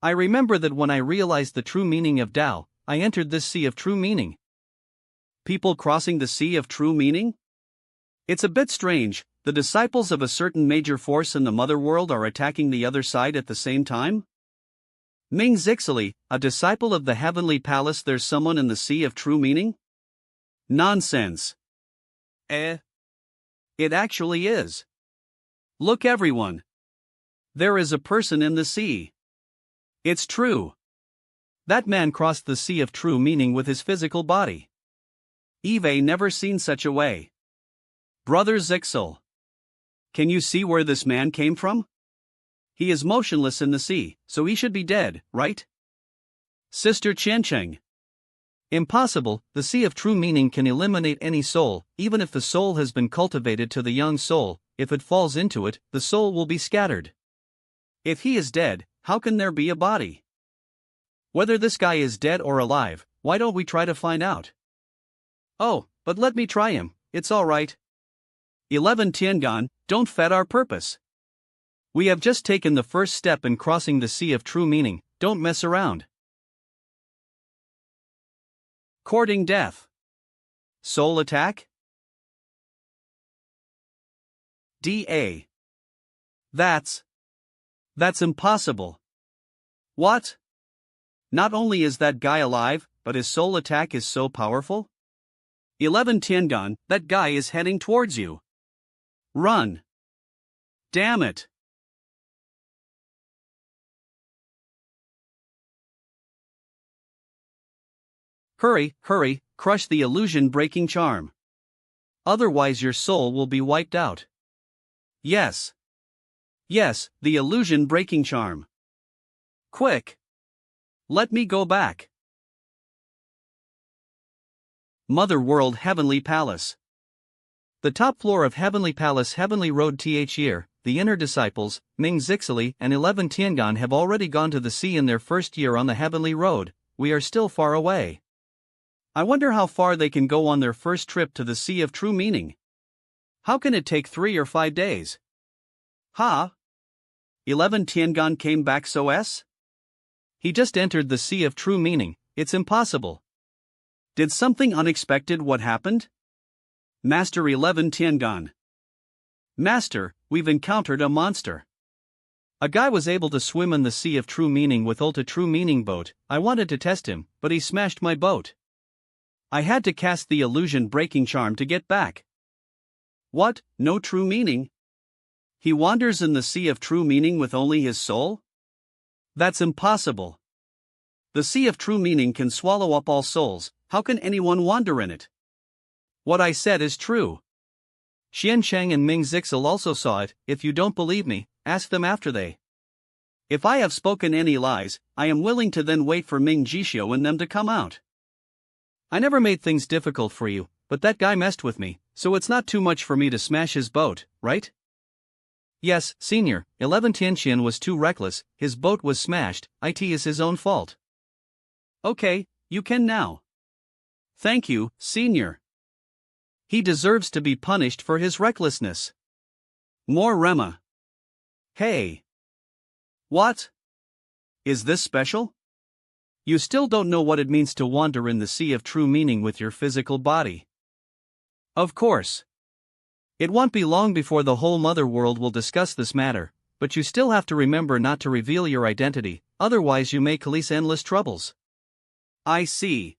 I remember that when I realized the true meaning of Tao, I entered this sea of true meaning. People crossing the sea of true meaning? It's a bit strange. The disciples of a certain major force in the mother world are attacking the other side at the same time? Ming Zixili, a disciple of the heavenly palace, there's someone in the sea of true meaning? Nonsense. It actually is. Look everyone. There is a person in the sea. It's true. That man crossed the sea of true meaning with his physical body. Eve never seen such a way. Brother Zixil. Can you see where this man came from? He is motionless in the sea, so he should be dead, right? Sister Qiancheng. Impossible. The sea of true meaning can eliminate any soul, even if the soul has been cultivated to the young soul. If it falls into it, the soul will be scattered. If he is dead, how can there be a body? Whether this guy is dead or alive, why don't we try to find out? Oh, but let me try him, it's alright. 11 Tiangan, don't fed our purpose. We have just taken the first step in crossing the sea of true meaning, don't mess around. Courting death. Soul attack? D.A. That's impossible. What? Not only is that guy alive, but his soul attack is so powerful? 11 Tiangan, that guy is heading towards you. Run. Damn it. Hurry, hurry, crush the illusion-breaking charm. Otherwise your soul will be wiped out. Yes. Yes, the illusion-breaking charm. Quick. Let me go back. Mother World Heavenly Palace. The top floor of Heavenly Palace Heavenly Road Year, the inner disciples, Ming Zixili and 11 Tiangan have already gone to the sea in their first year on the Heavenly Road. We are still far away. I wonder how far they can go on their first trip to the Sea of True Meaning. How can it take 3 or 5 days? 11 Tiangan came back so s? He just entered the Sea of True Meaning, it's impossible. Did something unexpected what happened? Master 11 Tiangan. Master, we've encountered a monster. A guy was able to swim in the Sea of True Meaning with Ultra True Meaning boat. I wanted to test him, but he smashed my boat. I had to cast the illusion-breaking charm to get back. What, no true meaning? He wanders in the Sea of True Meaning with only his soul? That's impossible. The Sea of True Meaning can swallow up all souls, how can anyone wander in it? What I said is true. Xiancheng and Ming Zixil also saw it. If you don't believe me, ask them after they. If I have spoken any lies, I am willing to then wait for Ming Jixio and them to come out. I never made things difficult for you, but that guy messed with me, so it's not too much for me to smash his boat, right? Yes, Senior, 11 Tianxian was too reckless, his boat was smashed, it is his own fault. Okay, you can now. Thank you, Senior. He deserves to be punished for his recklessness. More Rema. Hey. What? Is this special? You still don't know what it means to wander in the Sea of True Meaning with your physical body. Of course. It won't be long before the whole mother world will discuss this matter, but you still have to remember not to reveal your identity, otherwise you may cause endless troubles. I see.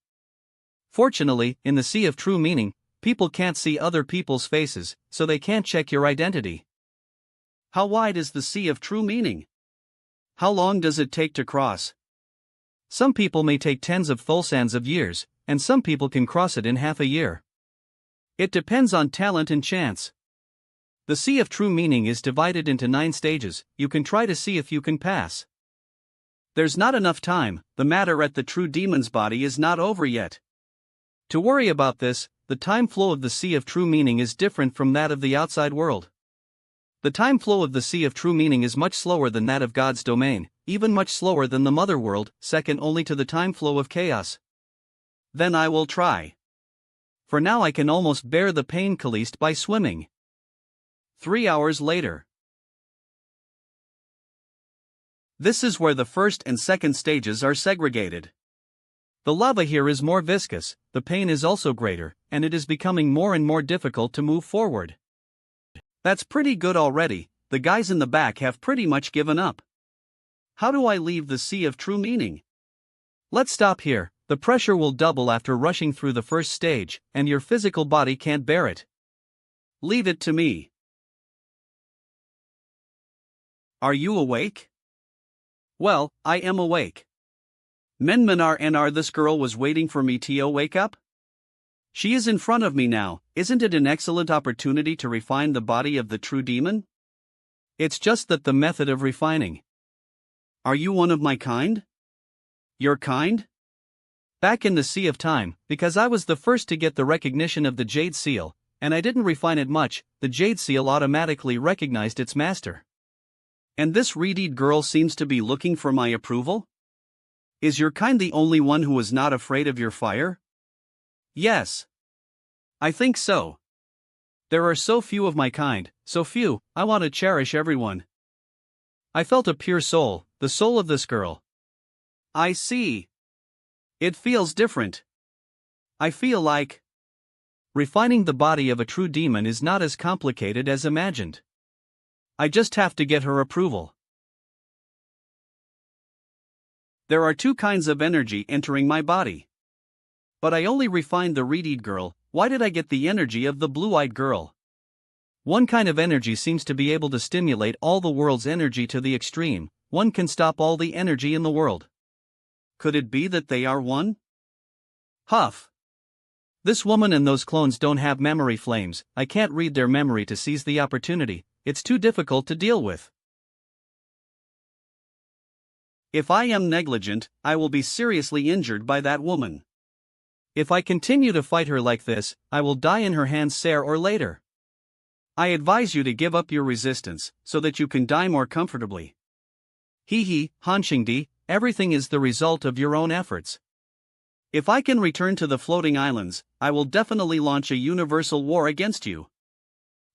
Fortunately, in the Sea of True Meaning, people can't see other people's faces, so they can't check your identity. How wide is the Sea of True Meaning? How long does it take to cross? Some people may take tens of thousands of years, and some people can cross it in half a year. It depends on talent and chance. The Sea of True Meaning is divided into 9 stages, you can try to see if you can pass. There's not enough time, the matter at the true demon's body is not over yet. To worry about this, the time flow of the Sea of True Meaning is different from that of the outside world. The time flow of the Sea of True Meaning is much slower than that of God's domain, even much slower than the mother world, second only to the time flow of chaos. Then I will try. For now I can almost bear the pain caused by swimming. 3 hours later. This is where the first and second stages are segregated. The lava here is more viscous, the pain is also greater, and it is becoming more and more difficult to move forward. That's pretty good already, the guys in the back have pretty much given up. How do I leave the sea of true meaning? Let's stop here, the pressure will double after rushing through the first stage, and your physical body can't bear it. Leave it to me. Are you awake? Well, I am awake. Menmanar this girl was waiting for me to wake up? She is in front of me now, isn't it an excellent opportunity to refine the body of the true demon? It's just that the method of refining. Are you one of my kind? Your kind? Back in the Sea of Time, because I was the first to get the recognition of the Jade Seal, and I didn't refine it much, the Jade Seal automatically recognized its master. And this reed girl seems to be looking for my approval? Is your kind the only one who is not afraid of your fire? Yes. I think so. There are so few of my kind, so few, I want to cherish everyone. I felt a pure soul, the soul of this girl. I see. It feels different. I feel like refining the body of a true demon is not as complicated as imagined. I just have to get her approval. There are 2 kinds of energy entering my body. But I only refined the reed girl, why did I get the energy of the blue-eyed girl? One kind of energy seems to be able to stimulate all the world's energy to the extreme, one can stop all the energy in the world. Could it be that they are one? Huff. This woman and those clones don't have memory flames, I can't read their memory to seize the opportunity, it's too difficult to deal with. If I am negligent, I will be seriously injured by that woman. If I continue to fight her like this, I will die in her hands sooner or later. I advise you to give up your resistance, so that you can die more comfortably. Hanshingdi, everything is the result of your own efforts. If I can return to the floating islands, I will definitely launch a universal war against you.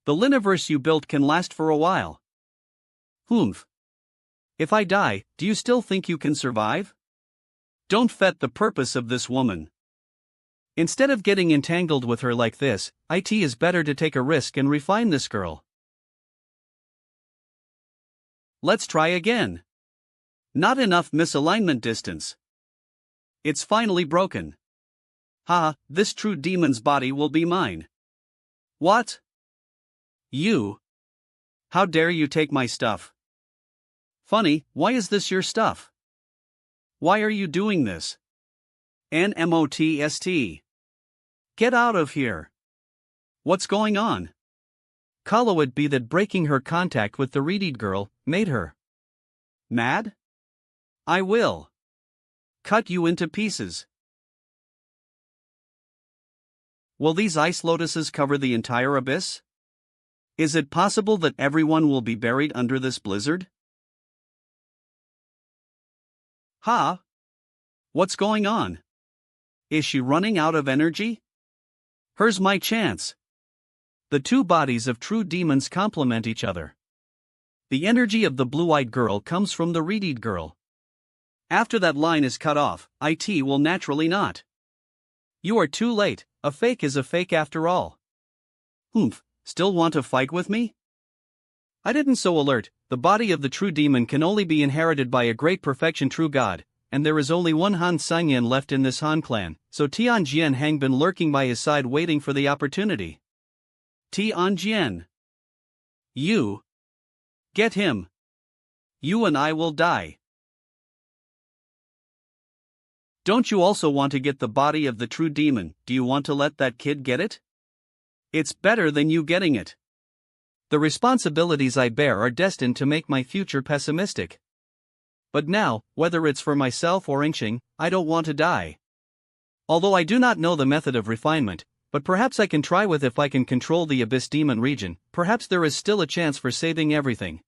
The Liniverse you built can last for a while. Humph. If I die, do you still think you can survive? Don't fet the purpose of this woman. Instead of getting entangled with her like this, it is better to take a risk and refine this girl. Let's try again. Not enough misalignment distance. It's finally broken. This true demon's body will be mine. What? You? How dare you take my stuff? Funny, why is this your stuff? Why are you doing this? NMOTST. Get out of here. What's going on? Call it be that breaking her contact with the reed girl made her mad? I will cut you into pieces. Will these ice lotuses cover the entire abyss? Is it possible that everyone will be buried under this blizzard? What's going on? Is she running out of energy? Here's my chance. The 2 bodies of true demons complement each other. The energy of the blue-eyed girl comes from the reed girl. After that line is cut off, it will naturally not. You are too late, a fake is a fake after all. Humph, still want to fight with me? I didn't so alert, the body of the true demon can only be inherited by a great perfection true god, and there is only one Han Sanyan left in this Han clan, so Tianjian Hang been lurking by his side waiting for the opportunity. Tianjian. You. Get him. You and I will die. Don't you also want to get the body of the true demon? Do you want to let that kid get it? It's better than you getting it. The responsibilities I bear are destined to make my future pessimistic. But now, whether it's for myself or Inxing, I don't want to die. Although I do not know the method of refinement, but perhaps I can try with if I can control the Abyss Demon region, perhaps there is still a chance for saving everything.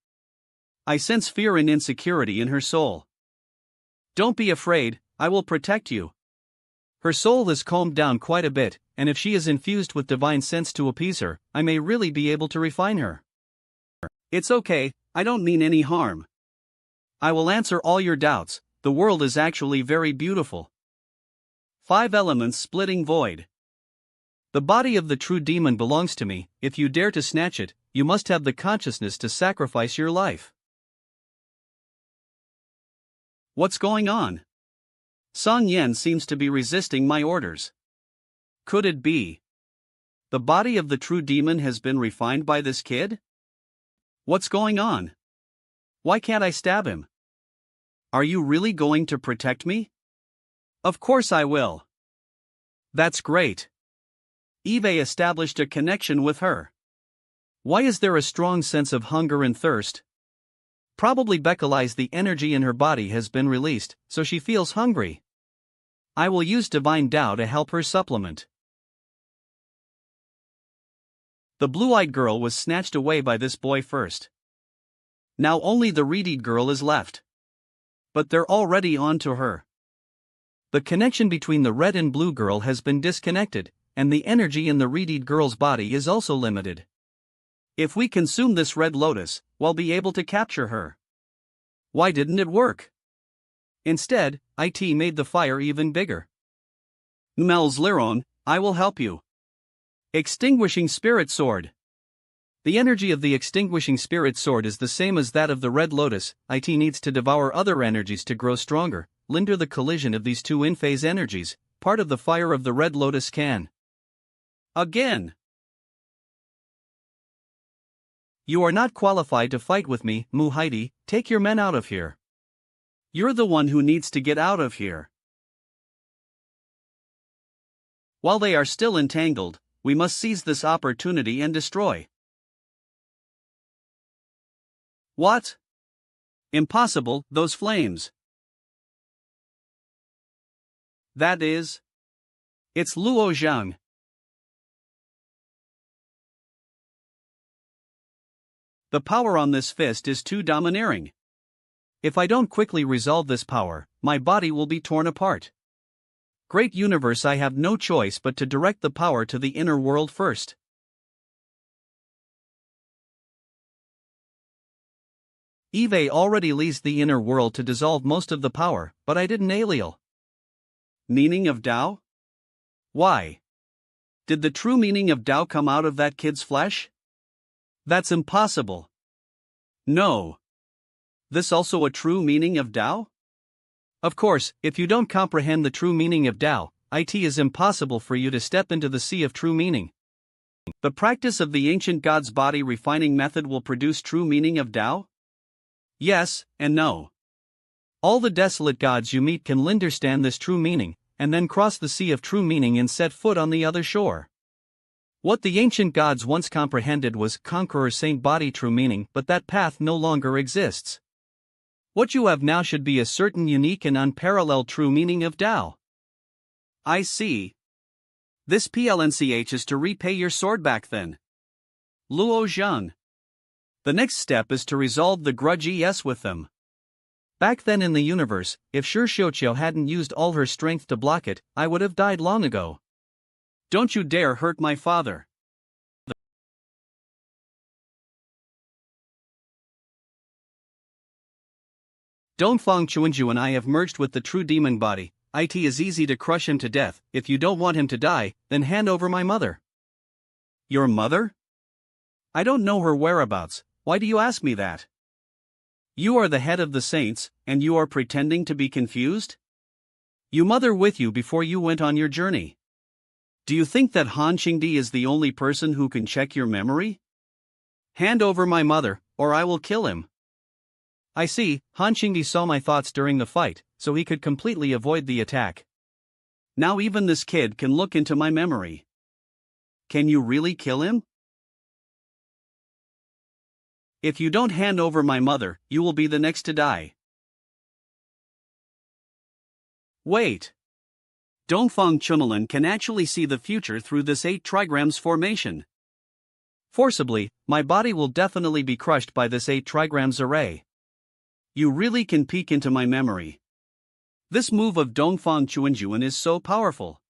I sense fear and insecurity in her soul. Don't be afraid, I will protect you. Her soul has calmed down quite a bit, and if she is infused with divine sense to appease her, I may really be able to refine her. It's okay, I don't mean any harm. I will answer all your doubts, the world is actually very beautiful. 5 elements splitting void. The body of the true demon belongs to me, if you dare to snatch it, you must have the consciousness to sacrifice your life. What's going on? Song Yen seems to be resisting my orders. Could it be? The body of the true demon has been refined by this kid? What's going on? Why can't I stab him? Are you really going to protect me? Of course I will. That's great. Eve established a connection with her. Why is there a strong sense of hunger and thirst? Probably because the energy in her body has been released, so she feels hungry. I will use Divine Tao to help her supplement. The blue-eyed girl was snatched away by this boy first. Now only the red-eyed girl is left. But they're already on to her. The connection between the red and blue girl has been disconnected, and the energy in the red-eyed girl's body is also limited. If we consume this red lotus, we'll be able to capture her. Why didn't it work? Instead, it made the fire even bigger. Mel's Liron, I will help you. Extinguishing Spirit Sword. The energy of the Extinguishing Spirit Sword is the same as that of the Red Lotus. It needs to devour other energies to grow stronger, hinder the collision of these two in-phase energies, part of the fire of the Red Lotus can. Again! You are not qualified to fight with me, Muhaidi, take your men out of here. You're the one who needs to get out of here. While they are still entangled, we must seize this opportunity and destroy. What? Impossible, those flames. That is. It's Luo Zhang. The power on this fist is too domineering. If I don't quickly resolve this power, my body will be torn apart. Great universe, I have no choice but to direct the power to the inner world first. Eve already leaves the inner world to dissolve most of the power, but I didn't aliel. Meaning of Tao? Why? Did the true meaning of Tao come out of that kid's flesh? That's impossible. No. This also a true meaning of Tao? Of course, if you don't comprehend the true meaning of Tao, it is impossible for you to step into the sea of true meaning. The practice of the ancient god's body refining method will produce true meaning of Tao? Yes, and no. All the desolate gods you meet can understand this true meaning, and then cross the sea of true meaning and set foot on the other shore. What the ancient gods once comprehended was conqueror saint body true meaning, but that path no longer exists. What you have now should be a certain unique and unparalleled true meaning of Tao. I see. This PLNCH is to repay your sword back then. Luo Zhang. The next step is to resolve the grudge with them. Back then in the universe, if Shi Xiuqiu hadn't used all her strength to block it, I would have died long ago. Don't you dare hurt my father. Dongfang Chuanju and I have merged with the true demon body. It is easy to crush him to death. If you don't want him to die, then hand over my mother. Your mother? I don't know her whereabouts. Why do you ask me that? You are the head of the saints, and you are pretending to be confused? You mother with you before you went on your journey. Do you think that Han Qingdi is the only person who can check your memory? Hand over my mother, or I will kill him. I see, Han Qingdi saw my thoughts during the fight, so he could completely avoid the attack. Now even this kid can look into my memory. Can you really kill him? If you don't hand over my mother, you will be the next to die. Wait. Dongfang Chumalin can actually see the future through this 8 trigrams formation. Forcibly, my body will definitely be crushed by this 8 trigrams array. You really can peek into my memory. This move of Dongfang Chuanjuan is so powerful.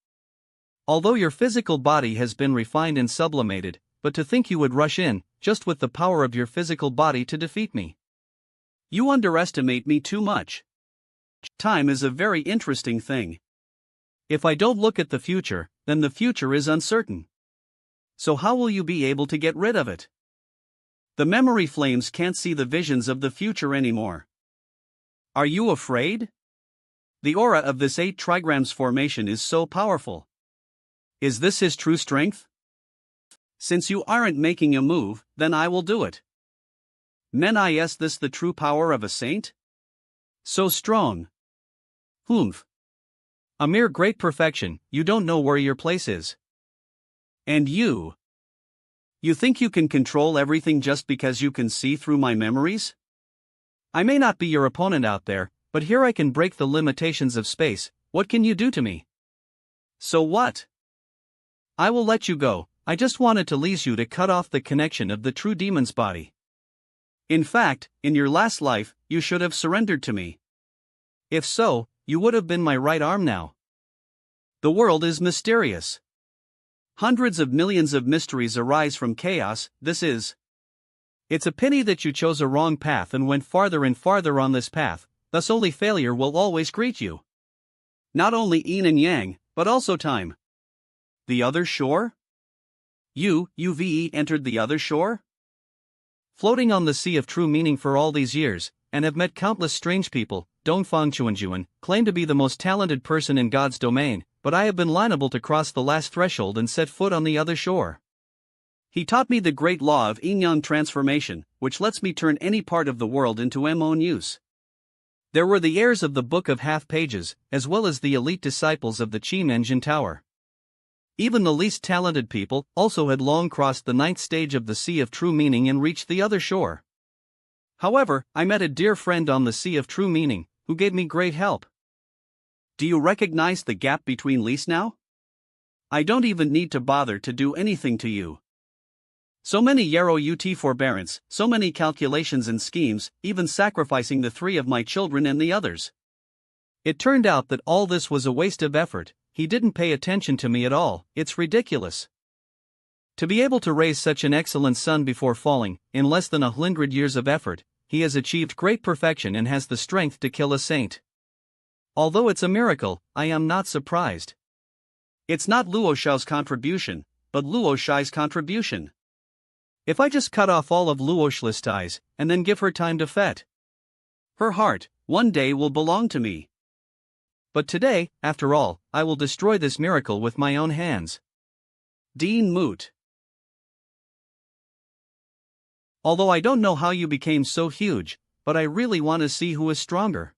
Although your physical body has been refined and sublimated, but to think you would rush in, just with the power of your physical body to defeat me. You underestimate me too much. Time is a very interesting thing. If I don't look at the future, then the future is uncertain. So how will you be able to get rid of it? The memory flames can't see the visions of the future anymore. Are you afraid? The aura of this 8 trigrams formation is so powerful. Is this his true strength? Since you aren't making a move, then I will do it. Is this the true power of a saint? So strong. Humph. A mere great perfection, you don't know where your place is. And you? You think you can control everything just because you can see through my memories? I may not be your opponent out there, but here I can break the limitations of space. What can you do to me? So what? I will let you go. I just wanted to leave you to cut off the connection of the true demon's body. In fact, in your last life, you should have surrendered to me. If so, you would have been my right arm now. The world is mysterious. Hundreds of millions of mysteries arise from chaos. It's a pity that you chose a wrong path and went farther and farther on this path, thus only failure will always greet you. Not only yin and yang, but also time. The other shore? You've entered the other shore? Floating on the sea of true meaning for all these years, and have met countless strange people. Dongfang Chuanjuan claim to be the most talented person in God's domain, but I have been liable to cross the last threshold and set foot on the other shore. He taught me the great law of yin-yang transformation, which lets me turn any part of the world into my own use. There were the heirs of the Book of Half Pages, as well as the elite disciples of the Qi Engine Tower. Even the least talented people also had long crossed the 9th stage of the Sea of True Meaning and reached the other shore. However, I met a dear friend on the Sea of True Meaning, who gave me great help. Do you recognize the gap between lease now? I don't even need to bother to do anything to you. So many yarrow ut forbearance, so many calculations and schemes, even sacrificing the 3 of my children and the others. It turned out that all this was a waste of effort. He didn't pay attention to me at all. It's ridiculous. To be able to raise such an excellent son before falling, in less than 100 years of effort, he has achieved great perfection and has the strength to kill a saint. Although it's a miracle, I am not surprised. It's not Luo Xiao's contribution, but Luo Shi's contribution. If I just cut off all of Luo Shi's ties, and then give her time to fet, her heart, one day will belong to me. But today, after all, I will destroy this miracle with my own hands. Dean Moot. Although I don't know how you became so huge, but I really want to see who is stronger.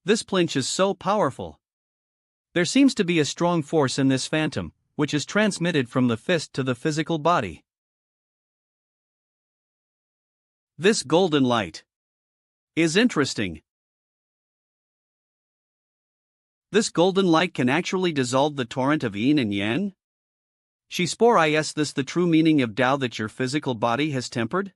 This plinch is so powerful. There seems to be a strong force in this phantom, which is transmitted from the fist to the physical body. This golden light is interesting. This golden light can actually dissolve the torrent of yin and yang? She spore is this the true meaning of Tao that your physical body has tempered?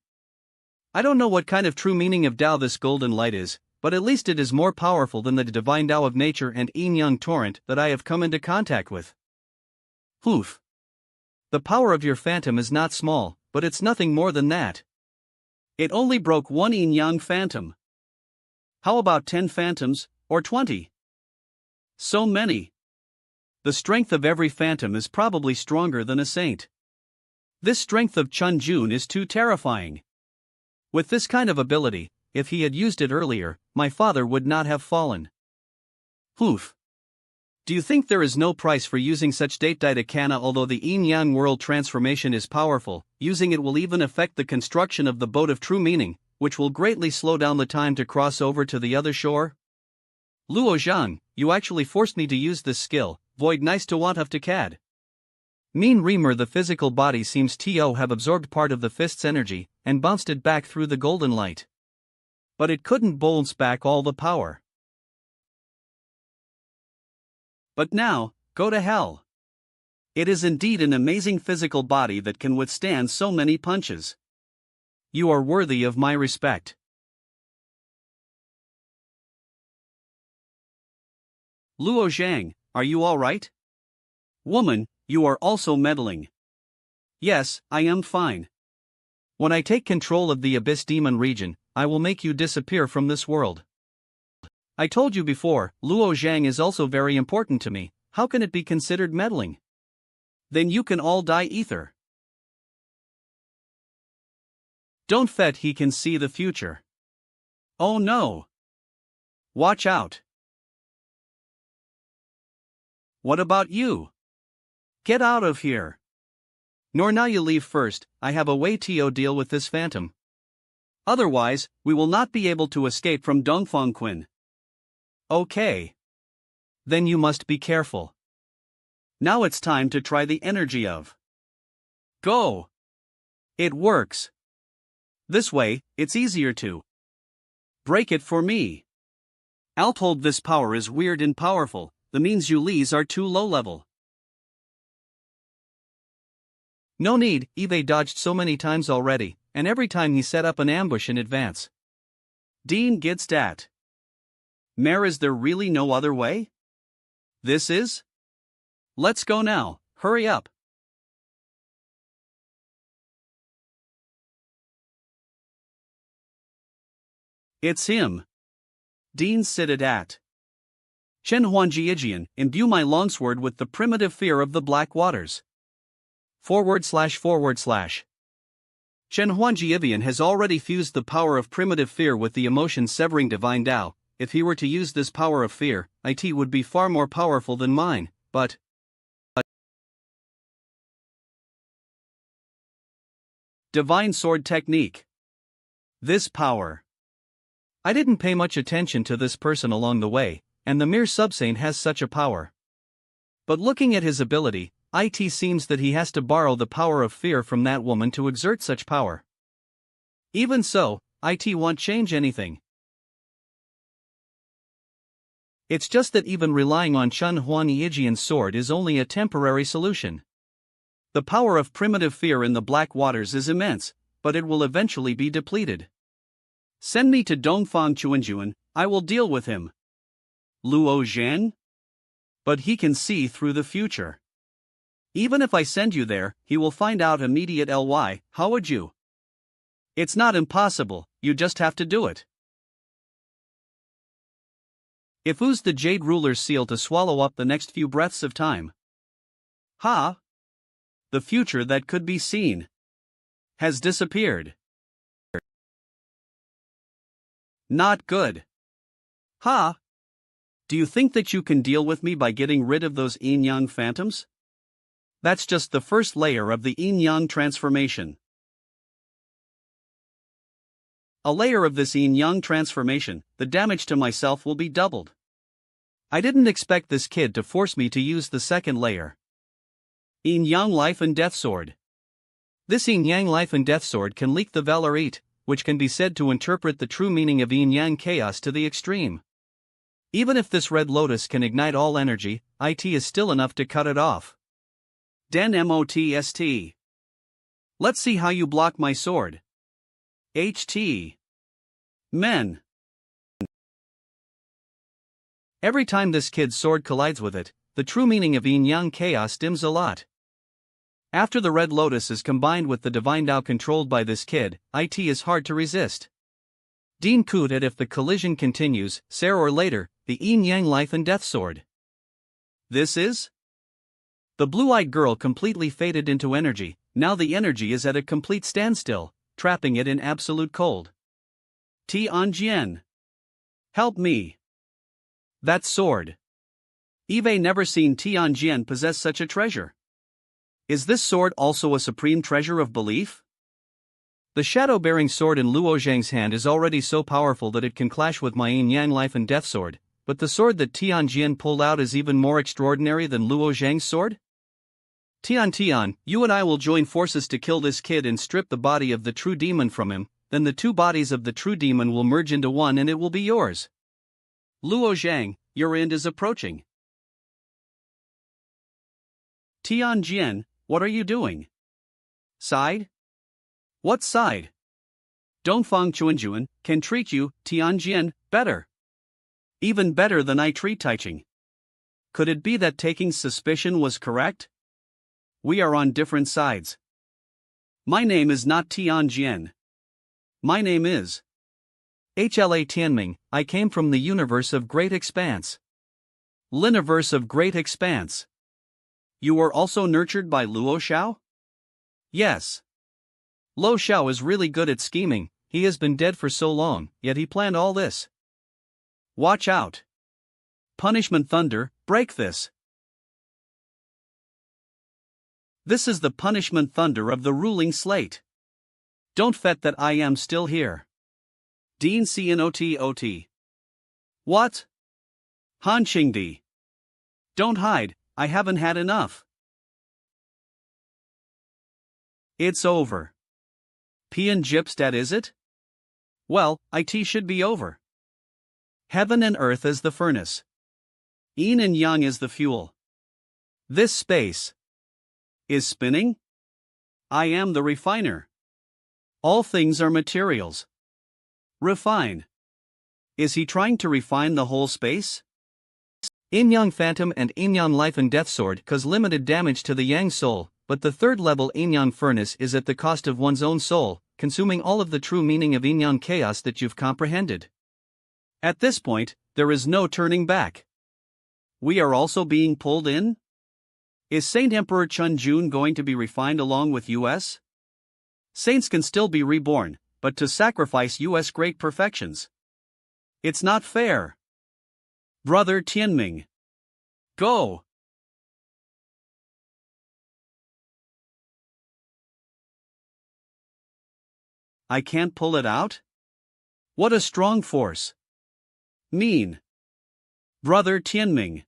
I don't know what kind of true meaning of Tao this golden light is, but at least it is more powerful than the divine Tao of nature and yin-yang torrent that I have come into contact with. Oof. The power of your phantom is not small, but it's nothing more than that. It only broke 1 yin-yang phantom. How about 10 phantoms, or 20? So many. The strength of every phantom is probably stronger than a saint. This strength of Chun Jun is too terrifying. With this kind of ability, if he had used it earlier, my father would not have fallen. Oof. Do you think there is no price for using such Date-Didakana? Although the yin-yang world transformation is powerful, using it will even affect the construction of the boat of true meaning, which will greatly slow down the time to cross over to the other shore? Luo Zhang, you actually forced me to use this skill. Void nice to want of to cad. Mean Reamer, the physical body seems to have absorbed part of the fist's energy and bounced it back through the golden light. But it couldn't bounce back all the power. But now, go to hell. It is indeed an amazing physical body that can withstand so many punches. You are worthy of my respect. Luo Zhang, are you alright? Woman, you are also meddling. Yes, I am fine. When I take control of the Abyss Demon region, I will make you disappear from this world. I told you before, Luo Zhang is also very important to me. How can it be considered meddling? Then you can all die ether. Don't fet he can see the future. Oh no. Watch out. What about you? Get out of here. Nor now you leave first, I have a way to deal with this phantom. Otherwise, we will not be able to escape from Dongfang Qin. Okay. Then you must be careful. Now it's time to try the energy of Go. It works. This way, it's easier to break it for me. I'll told this power is weird and powerful, the means you lees are too low level. No need, Eve dodged so many times already, and every time he set up an ambush in advance. Dean gets dat. Mare, is there really no other way? This is? Let's go now, hurry up. It's him. Dean sitted at. Chen Huanjiijian, imbue my longsword with the primitive fear of the black waters. //. Chen Huanjiijian has already fused the power of primitive fear with the emotion-severing divine Tao. If he were to use this power of fear, it would be far more powerful than mine, but Divine Sword Technique. This power. I didn't pay much attention to this person along the way, and the mere subsane has such a power. But looking at his ability, it seems that he has to borrow the power of fear from that woman to exert such power. Even so, it won't change anything. It's just that even relying on Chen Huanyijian's sword is only a temporary solution. The power of primitive fear in the black waters is immense, but it will eventually be depleted. Send me to Dongfang Chuanjuan, I will deal with him. Luo Zhang? But he can see through the future. Even if I send you there, he will find out immediate ly, how would you? It's not impossible, you just have to do it. If who's the Jade Ruler's seal to swallow up the next few breaths of time? Ha! The future that could be seen has disappeared. Not good. Ha! Do you think that you can deal with me by getting rid of those yin-yang phantoms? That's just the first layer of the yin-yang transformation. A layer of this yin-yang transformation, the damage to myself will be doubled. I didn't expect this kid to force me to use the second layer. Yin-yang Life and Death Sword. This yin-yang Life and Death Sword can leak the Valorite, which can be said to interpret the true meaning of yin-yang chaos to the extreme. Even if this red lotus can ignite all energy, it is still enough to cut it off. Den MOTST. Let's see how you block my sword. HT. Men. Every time this kid's sword collides with it, the true meaning of yin-yang chaos dims a lot. After the red lotus is combined with the divine Tao controlled by this kid, it is hard to resist. Dean could at if the collision continues, sooner or later, the yin-yang Life and Death Sword. This is? The blue-eyed girl completely faded into energy, now the energy is at a complete standstill, trapping it in absolute cold. Tianjian. Help me. That sword. Eve never seen Tianjian possess such a treasure. Is this sword also a supreme treasure of belief? The shadow-bearing sword in Luo Zhang's hand is already so powerful that it can clash with my yin-yang Life and Death Sword, but the sword that Tianjian pulled out is even more extraordinary than Luo Zhang's sword? Tian, you and I will join forces to kill this kid and strip the body of the true demon from him, then the two bodies of the true demon will merge into one and it will be yours. Luo Zhang, your end is approaching. Tianjian, what are you doing? Side? What side? Dongfang Chuanjuan can treat you, Tianjian, better. Even better than I treat Taiching. Could it be that Taking's suspicion was correct? We are on different sides. My name is not Tianjian. My name is HLA Tianming. I came from the universe of Great Expanse. Liniverse of Great Expanse. You were also nurtured by Luo Xiao? Yes. Luo Xiao is really good at scheming. He has been dead for so long, yet he planned all this. Watch out. Punishment Thunder, break this. This is the punishment thunder of the ruling slate. Don't fet that I am still here. Dean Cnot. What? Han Qingdi. Don't hide, I haven't had enough. It's over. Pian Gypstat is it? Well, it should be over. Heaven and earth is the furnace. Yin and yang is the fuel. This space is spinning? I am the refiner. All things are materials. Refine. Is he trying to refine the whole space? Yin Yang Phantom and Yin Yang Life and Death Sword cause limited damage to the Yang soul, but the third level Yin Yang Furnace is at the cost of one's own soul, consuming all of the true meaning of Yin Yang chaos that you've comprehended. At this point, there is no turning back. We are also being pulled in? Is Saint Emperor Chun Jun going to be refined along with US? Saints can still be reborn, but to sacrifice US great perfections. It's not fair. Brother Tianming. Go! I can't pull it out? What a strong force. Mean. Brother Tianming.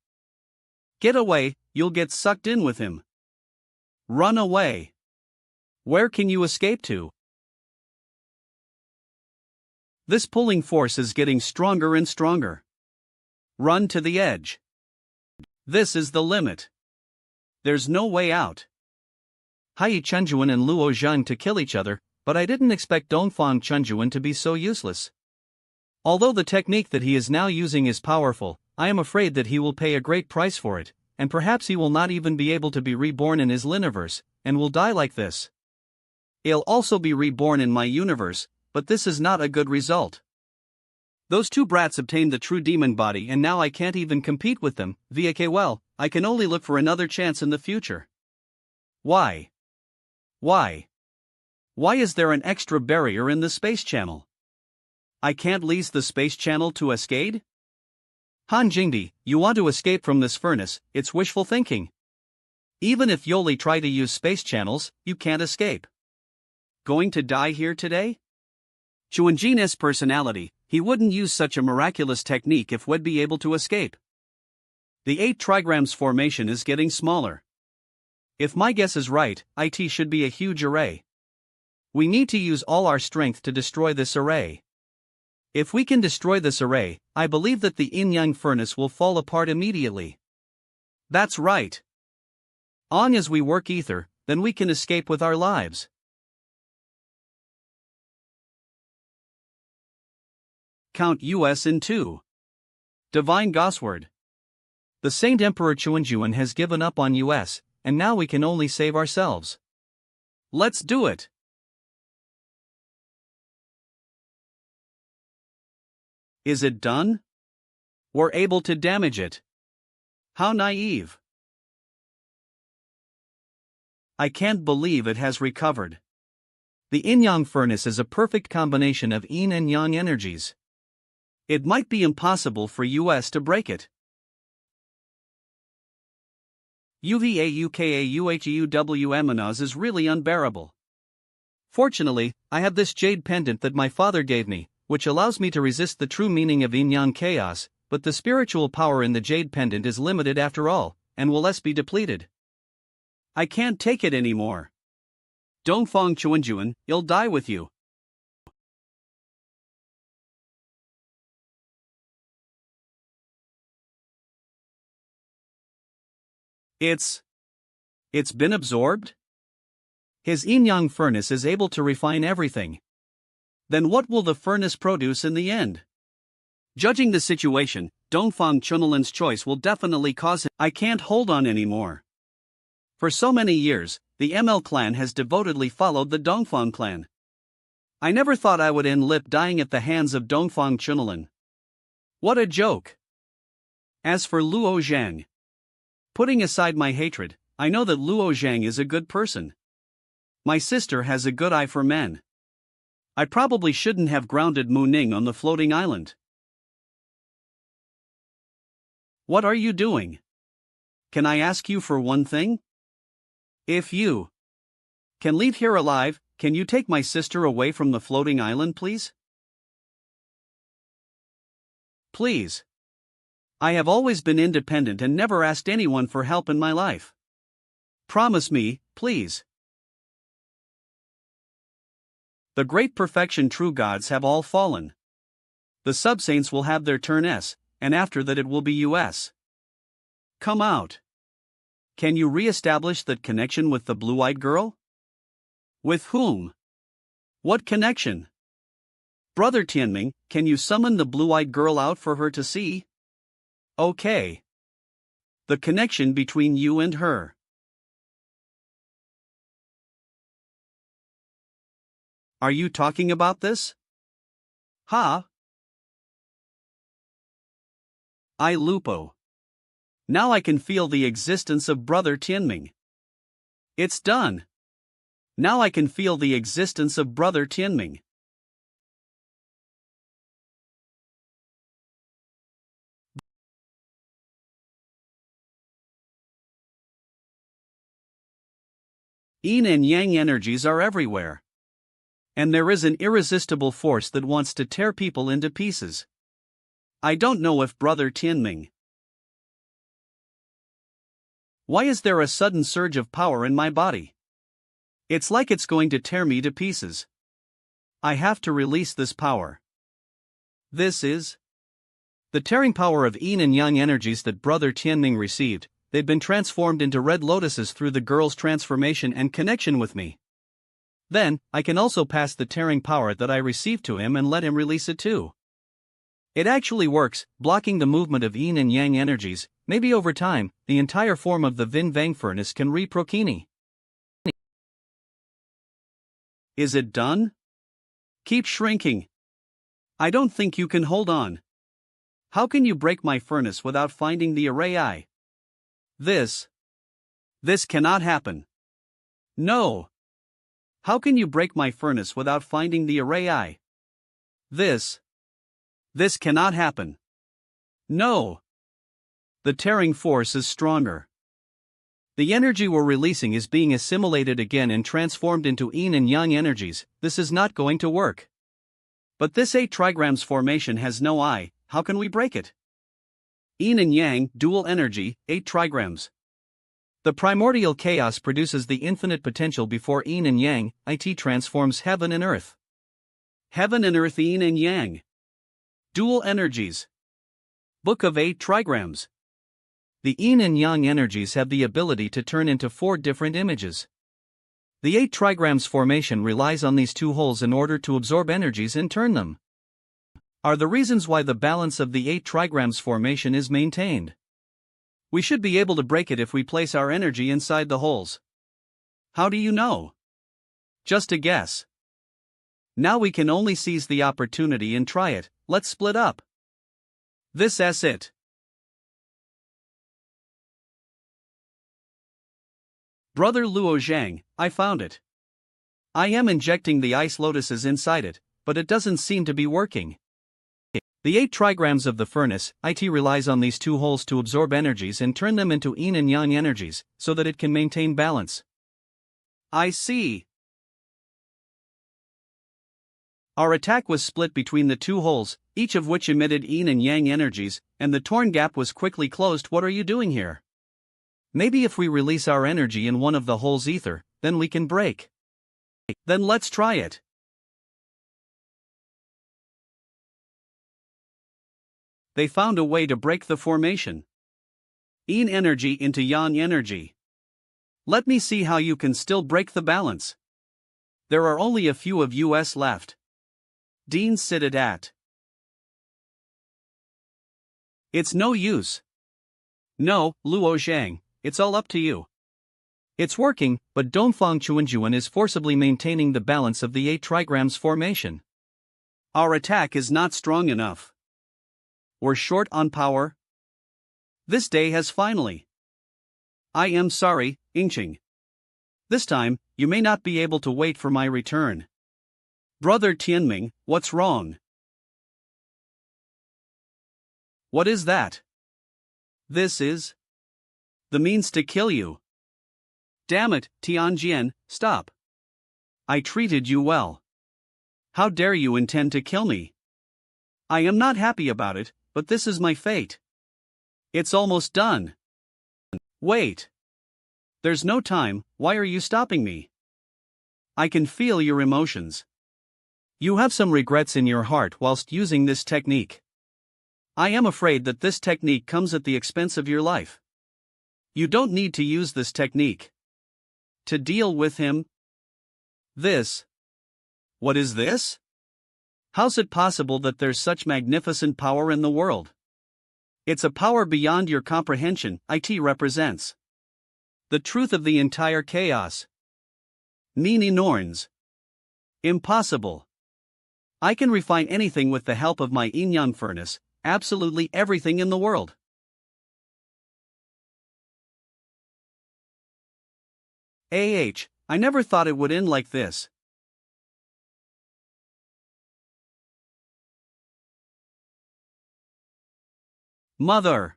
Get away, you'll get sucked in with him. Run away. Where can you escape to? This pulling force is getting stronger and stronger. Run to the edge. This is the limit. There's no way out. Hai Chunjuan and Luo Zhang to kill each other, but I didn't expect Dongfang Chunjuan to be so useless. Although the technique that he is now using is powerful, I am afraid that he will pay a great price for it, and perhaps he will not even be able to be reborn in his Liniverse, and will die like this. He'll also be reborn in my universe, but this is not a good result. Those two brats obtained the true demon body and now I can't even compete with them. Well, I can only look for another chance in the future. Why? Why? Why is there an extra barrier in the space channel? I can't lease the space channel to Escade? Han Jingdi, you want to escape from this furnace, it's wishful thinking. Even if Yoli try to use space channels, you can't escape. Going to die here today? Chuanjin's personality, he wouldn't use such a miraculous technique if we'd be able to escape. The 8 trigrams formation is getting smaller. If my guess is right, it should be a huge array. We need to use all our strength to destroy this array. If we can destroy this array, I believe that the yin-yang furnace will fall apart immediately. That's right. On as we work ether, then we can escape with our lives. Count US in 2. Divine Gosword. The Saint Emperor Chuanjuan has given up on US, and now we can only save ourselves. Let's do it! Is it done? We're able to damage it. How naive. I can't believe it has recovered. The yin-yang furnace is a perfect combination of yin and yang energies. It might be impossible for US to break it. UVAUKAUHEUWMNOS is really unbearable. Fortunately, I have this jade pendant that my father gave me, which allows me to resist the true meaning of yin-yang chaos, but the spiritual power in the jade pendant is limited after all, and will less be depleted. I can't take it anymore. Dongfang Chuanjuan, you'll die with you. It's been absorbed? His yin-yang furnace is able to refine everything. Then what will the furnace produce in the end? Judging the situation, Dongfang Chunalin's choice will definitely cause him. I can't hold on anymore. For so many years, the ML clan has devotedly followed the Dongfang clan. I never thought I would end up dying at the hands of Dongfang Chunalin. What a joke! As for Luo Zhang, putting aside my hatred, I know that Luo Zhang is a good person. My sister has a good eye for men. I probably shouldn't have grounded Mu Ning on the floating island. What are you doing? Can I ask you for one thing? If you can leave here alive, can you take my sister away from the floating island, please? Please. I have always been independent and never asked anyone for help in my life. Promise me, please. The great perfection true gods have all fallen. The subsaints will have their turn S, and after that it will be US. Come out. Can you re-establish that connection with the blue-eyed girl? With whom? What connection? Brother Tianming, can you summon the blue-eyed girl out for her to see? Okay. The connection between you and her. Are you talking about this? Huh? I Lupo. Now I can feel the existence of Brother Tianming. It's done. Now I can feel the existence of Brother Tianming. Yin and Yang energies are everywhere. And there is an irresistible force that wants to tear people into pieces. I don't know if Brother Tianming. Why is there a sudden surge of power in my body? It's like it's going to tear me to pieces. I have to release this power. This is the tearing power of Yin and Yang energies that Brother Tianming received. They've been transformed into red lotuses through the girl's transformation and connection with me. Then, I can also pass the tearing power that I received to him and let him release it too. It actually works, blocking the movement of Yin and Yang energies. Maybe over time, the entire form of the Vin Vang furnace can re-prokini. Is it done? Keep shrinking. I don't think you can hold on. How can you break my furnace without finding the array eye? This cannot happen. No. How can you break my furnace without finding the array eye? This cannot happen. No. The tearing force is stronger. The energy we're releasing is being assimilated again and transformed into Yin and Yang energies. This is not going to work. But this 8 trigrams formation has no eye. How can we break it? Yin and Yang, dual energy, 8 trigrams. The primordial chaos produces the infinite potential before Yin and Yang, it transforms heaven and earth. Heaven and earth, Yin and Yang. Dual energies. Book of 8 trigrams. The Yin and Yang energies have the ability to turn into 4 different images. The 8 trigrams formation relies on these 2 holes in order to absorb energies and turn them. Are the reasons why the balance of the 8 trigrams formation is maintained. We should be able to break it if we place our energy inside the holes. How do you know? Just a guess. Now we can only seize the opportunity and try it. Let's split up. This is it. Brother Luo Zhang, I found it. I am injecting the ice lotuses inside it, but it doesn't seem to be working. The 8 trigrams of the furnace, it relies on these 2 holes to absorb energies and turn them into Yin and Yang energies, so that it can maintain balance. I see. Our attack was split between the 2 holes, each of which emitted Yin and Yang energies, and the torn gap was quickly closed. What are you doing here? Maybe if we release our energy in one of the holes ether, then we can break. Then let's try it. They found a way to break the formation. Yin energy into Yang energy. Let me see how you can still break the balance. There are only a few of us left. Dean sit at. It's no use. No, Luo Zhang, it's all up to you. It's working, but Dongfang Chuanjuan is forcibly maintaining the balance of the 8 trigrams formation. Our attack is not strong enough. We're short on power. This day has finally. I am sorry, Ingqing. This time, you may not be able to wait for my return. Brother Tianming, what's wrong? What is that? This is the means to kill you. Damn it, Tianjian, stop. I treated you well. How dare you intend to kill me? I am not happy about it, but this is my fate. It's almost done. Wait. There's no time, why are you stopping me? I can feel your emotions. You have some regrets in your heart whilst using this technique. I am afraid that this technique comes at the expense of your life. You don't need to use this technique. To deal with him. This. What is this? How's it possible that there's such magnificent power in the world? It's a power beyond your comprehension, it represents the truth of the entire chaos. Nini Norns. Impossible. I can refine anything with the help of my yin-yang furnace, absolutely everything in the world. I never thought it would end like this. Mother!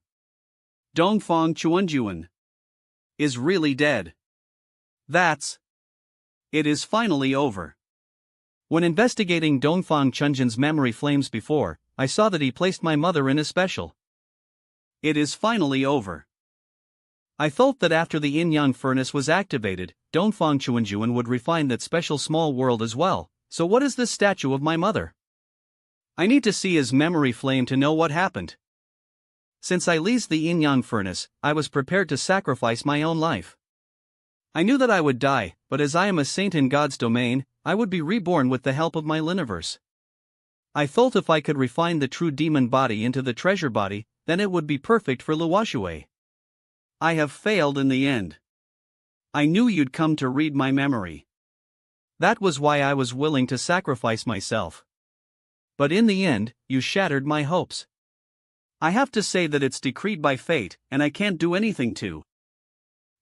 Dongfang Chuanjuan is really dead. It is finally over. When investigating Dongfang Chunjin's memory flames before, I saw that he placed my mother in a special. It is finally over. I thought that after the yin-yang furnace was activated, Dongfang Chuanjuan would refine that special small world as well, so what is this statue of my mother? I need to see his memory flame to know what happened. Since I leased the yin-yang furnace, I was prepared to sacrifice my own life. I knew that I would die, but as I am a saint in God's domain, I would be reborn with the help of my Liniverse. I thought if I could refine the true demon body into the treasure body, then it would be perfect for Luoshui. I have failed in the end. I knew you'd come to read my memory. That was why I was willing to sacrifice myself. But in the end, you shattered my hopes. I have to say that it's decreed by fate, and I can't do anything to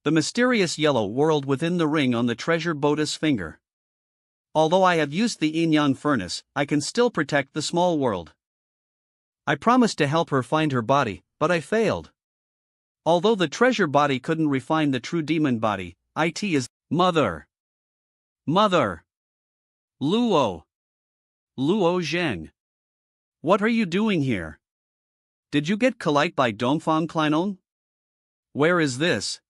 the mysterious yellow world within the ring on the treasure boda's finger. Although I have used the yin-yang furnace, I can still protect the small world. I promised to help her find her body, but I failed. Although the treasure body couldn't refine the true demon body, it is Mother. Mother. Luo Zheng. What are you doing here? Did you get collided by Dongfang Kleinon? Where is this?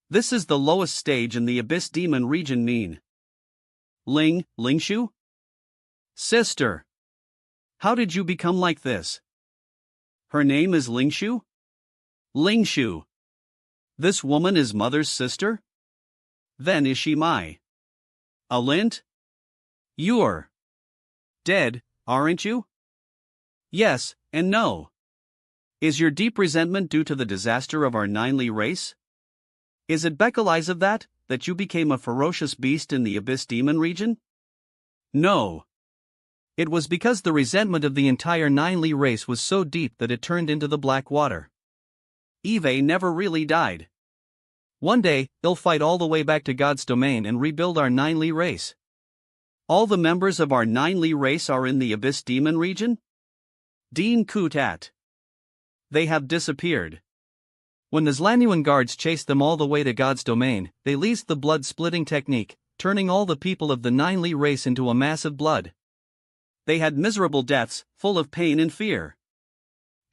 This is the lowest stage in the Abyss Demon region mean. Lingshu? Sister. How did you become like this? Her name is Lingshu? Lingshu. This woman is Mother's sister? Then is she my Alint? You're dead, aren't you? Yes, and no. Is your deep resentment due to the disaster of our Ninely race? Is it because of that you became a ferocious beast in the Abyss Demon region? No. It was because the resentment of the entire Ninely race was so deep that it turned into the black water. Eve never really died. One day, they'll fight all the way back to God's domain and rebuild our Ninely race. All the members of our Ninely race are in the Abyss Demon region? Dean Kutat. They have disappeared. When the Zlanuan guards chased them all the way to God's domain, they leased the blood-splitting technique, turning all the people of the Ninely race into a mass of blood. They had miserable deaths, full of pain and fear.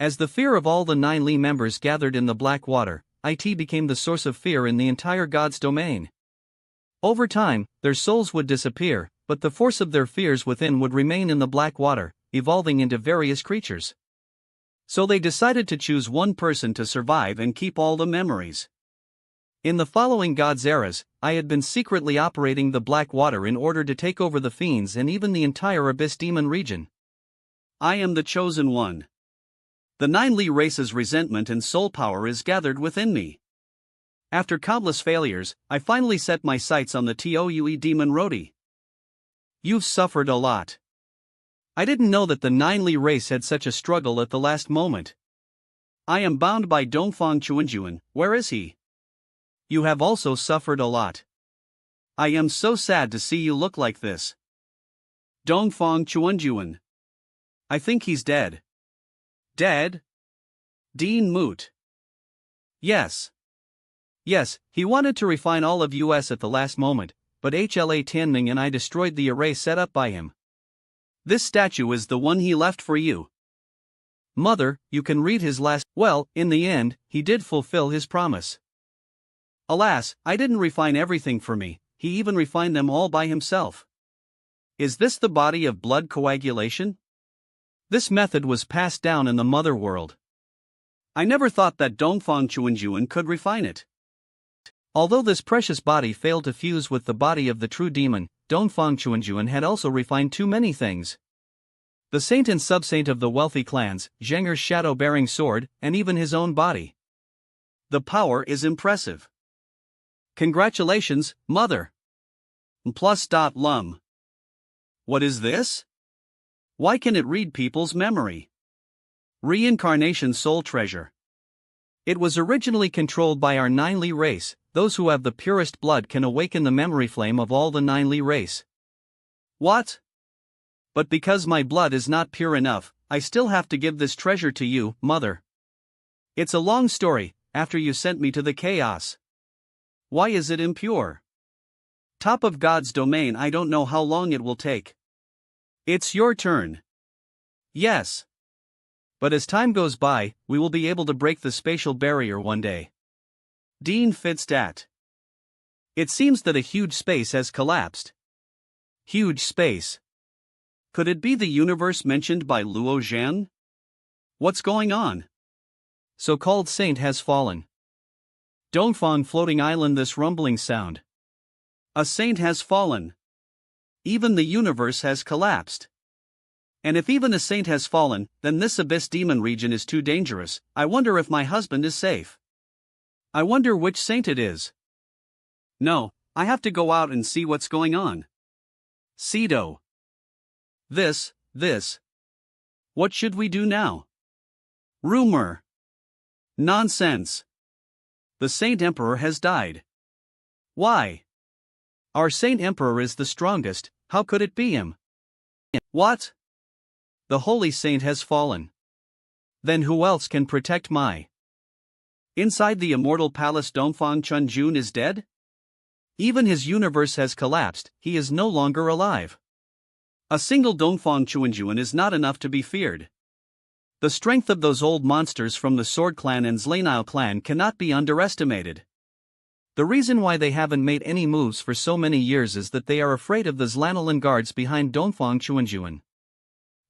As the fear of all the Ninely members gathered in the black water, it became the source of fear in the entire God's domain. Over time, their souls would disappear, but the force of their fears within would remain in the black water, evolving into various creatures. So they decided to choose one person to survive and keep all the memories. In the following God's eras, I had been secretly operating the black water in order to take over the fiends and even the entire Abyss Demon region. I am the chosen one. The 9 Li race's resentment and soul power is gathered within me. After countless failures, I finally set my sights on the Toue demon Rodi. You've suffered a lot. I didn't know that the 9 Li race had such a struggle at the last moment. I am bound by Dongfang Chuanjuan, where is he? You have also suffered a lot. I am so sad to see you look like this. Dongfang Chuanjuan. I think he's dead. Dead? Dean Moot. Yes. Yes, he wanted to refine all of us at the last moment, but HLA Tianming and I destroyed the array set up by him. This statue is the one he left for you. Mother, you can read his last. Well, in the end, he did fulfill his promise. Alas, I didn't refine everything for me, he even refined them all by himself. Is this the body of blood coagulation? This method was passed down in the mother world. I never thought that Dongfang Chuanjuan could refine it. Although this precious body failed to fuse with the body of the true demon, Dongfang Chuanjuan had also refined too many things. The saint and sub-saint of the wealthy clans, Zheng'er's shadow-bearing sword, and even his own body. The power is impressive. Congratulations, Mother. Plus.lum. What is this? Why can it read people's memory? Reincarnation Soul Treasure. It was originally controlled by our 9 Li race. Those who have the purest blood can awaken the memory flame of all the 9 Li race. What? But because my blood is not pure enough, I still have to give this treasure to you, Mother. It's a long story, after you sent me to the chaos. Why is it impure? Top of God's domain, I don't know how long it will take. It's your turn. Yes. But as time goes by, we will be able to break the spatial barrier one day. Dean Fitzstat. It seems that a huge space has collapsed. Huge space. Could it be the universe mentioned by Luo Zhang? What's going on? So-called saint has fallen. Dongfang floating island, this rumbling sound. A saint has fallen. Even the universe has collapsed. And if even a saint has fallen, then this abyss demon region is too dangerous. I wonder if my husband is safe. I wonder which saint it is. No, I have to go out and see what's going on. Cedo. This. What should we do now? Rumor. Nonsense. The Saint Emperor has died. Why? Our Saint Emperor is the strongest, how could it be him? What? The Holy Saint has fallen. Then who else can protect my? Inside the immortal palace, Dongfang Chunjun is dead? Even his universe has collapsed, he is no longer alive. A single Dongfang Chuanjuan is not enough to be feared. The strength of those old monsters from the Sword Clan and Zlanile clan cannot be underestimated. The reason why they haven't made any moves for so many years is that they are afraid of the Zlanilan guards behind Dongfang Chuanjuan.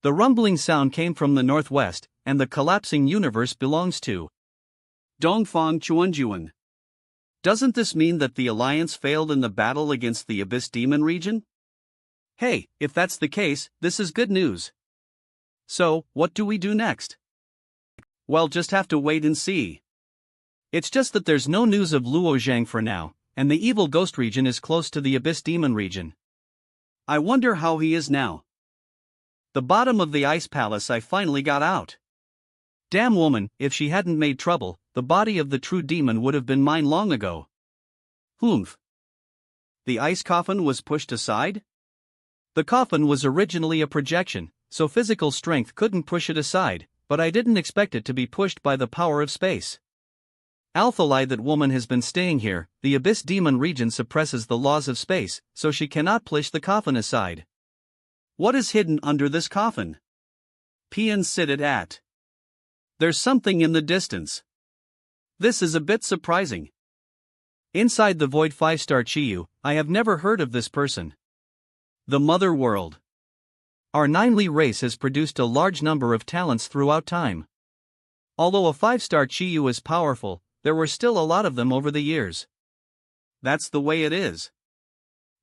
The rumbling sound came from the northwest, and the collapsing universe belongs to Dongfang Chuanjuan. Doesn't this mean that the alliance failed in the battle against the Abyss Demon region? Hey, if that's the case, this is good news. So, what do we do next? Well, just have to wait and see. It's just that there's no news of Luo Zhang for now, and the evil ghost region is close to the Abyss Demon region. I wonder how he is now. The bottom of the ice palace, I finally got out. Damn woman, if she hadn't made trouble, the body of the true demon would have been mine long ago. Humph. The ice coffin was pushed aside? The coffin was originally a projection, so physical strength couldn't push it aside, but I didn't expect it to be pushed by the power of space. Alphalai, that woman has been staying here. The Abyss Demon region suppresses the laws of space, so she cannot push the coffin aside. What is hidden under this coffin? Pian sitted at. There's something in the distance. This is a bit surprising. Inside the void 5-star Chiyu, I have never heard of this person. The Mother World. Our 9 Li race has produced a large number of talents throughout time. Although a 5-star Chiyu is powerful, there were still a lot of them over the years. That's the way it is.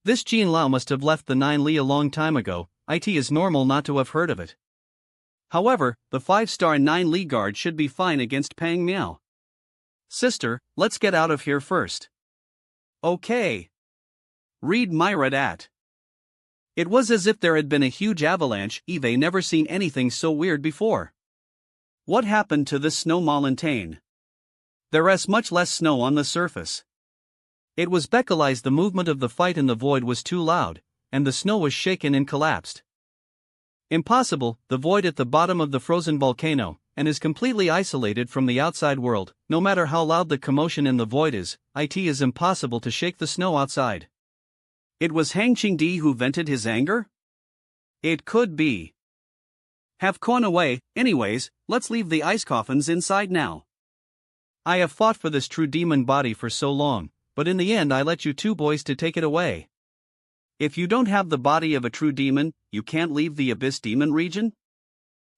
This Jin Lao must have left the 9 Li a long time ago. It is normal not to have heard of it. However, the 5-star 9 Li guard should be fine against Pang Miao. Sister, let's get out of here first. Okay. Read Myra at. It was as if there had been a huge avalanche. Eve never seen anything so weird before. What happened to the snow mountain? There's much less snow on the surface. It was because the movement of the fight in the void was too loud, and the snow was shaken and collapsed. Impossible, the void at the bottom of the frozen volcano, and is completely isolated from the outside world. No matter how loud the commotion in the void is, it is impossible to shake the snow outside. It was Hang Qingdi who vented his anger? It could be. Have gone away. Anyways, let's leave the ice coffins inside now. I have fought for this true demon body for so long, but in the end I let you two boys to take it away. If you don't have the body of a true demon, you can't leave the Abyss Demon region?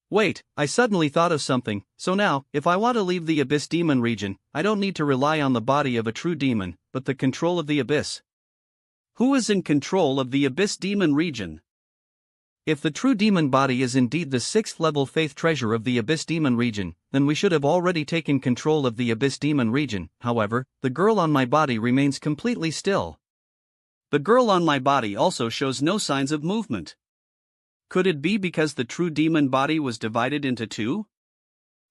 Wait, I suddenly thought of something. So now, if I want to leave the Abyss Demon region, I don't need to rely on the body of a true demon, but the control of the Abyss. Who is in control of the Abyss Demon region? If the true demon body is indeed the 6th level faith treasure of the Abyss Demon region, then we should have already taken control of the Abyss Demon region. However, the girl on my body remains completely still. The girl on my body also shows no signs of movement. Could it be because the true demon body was divided into two?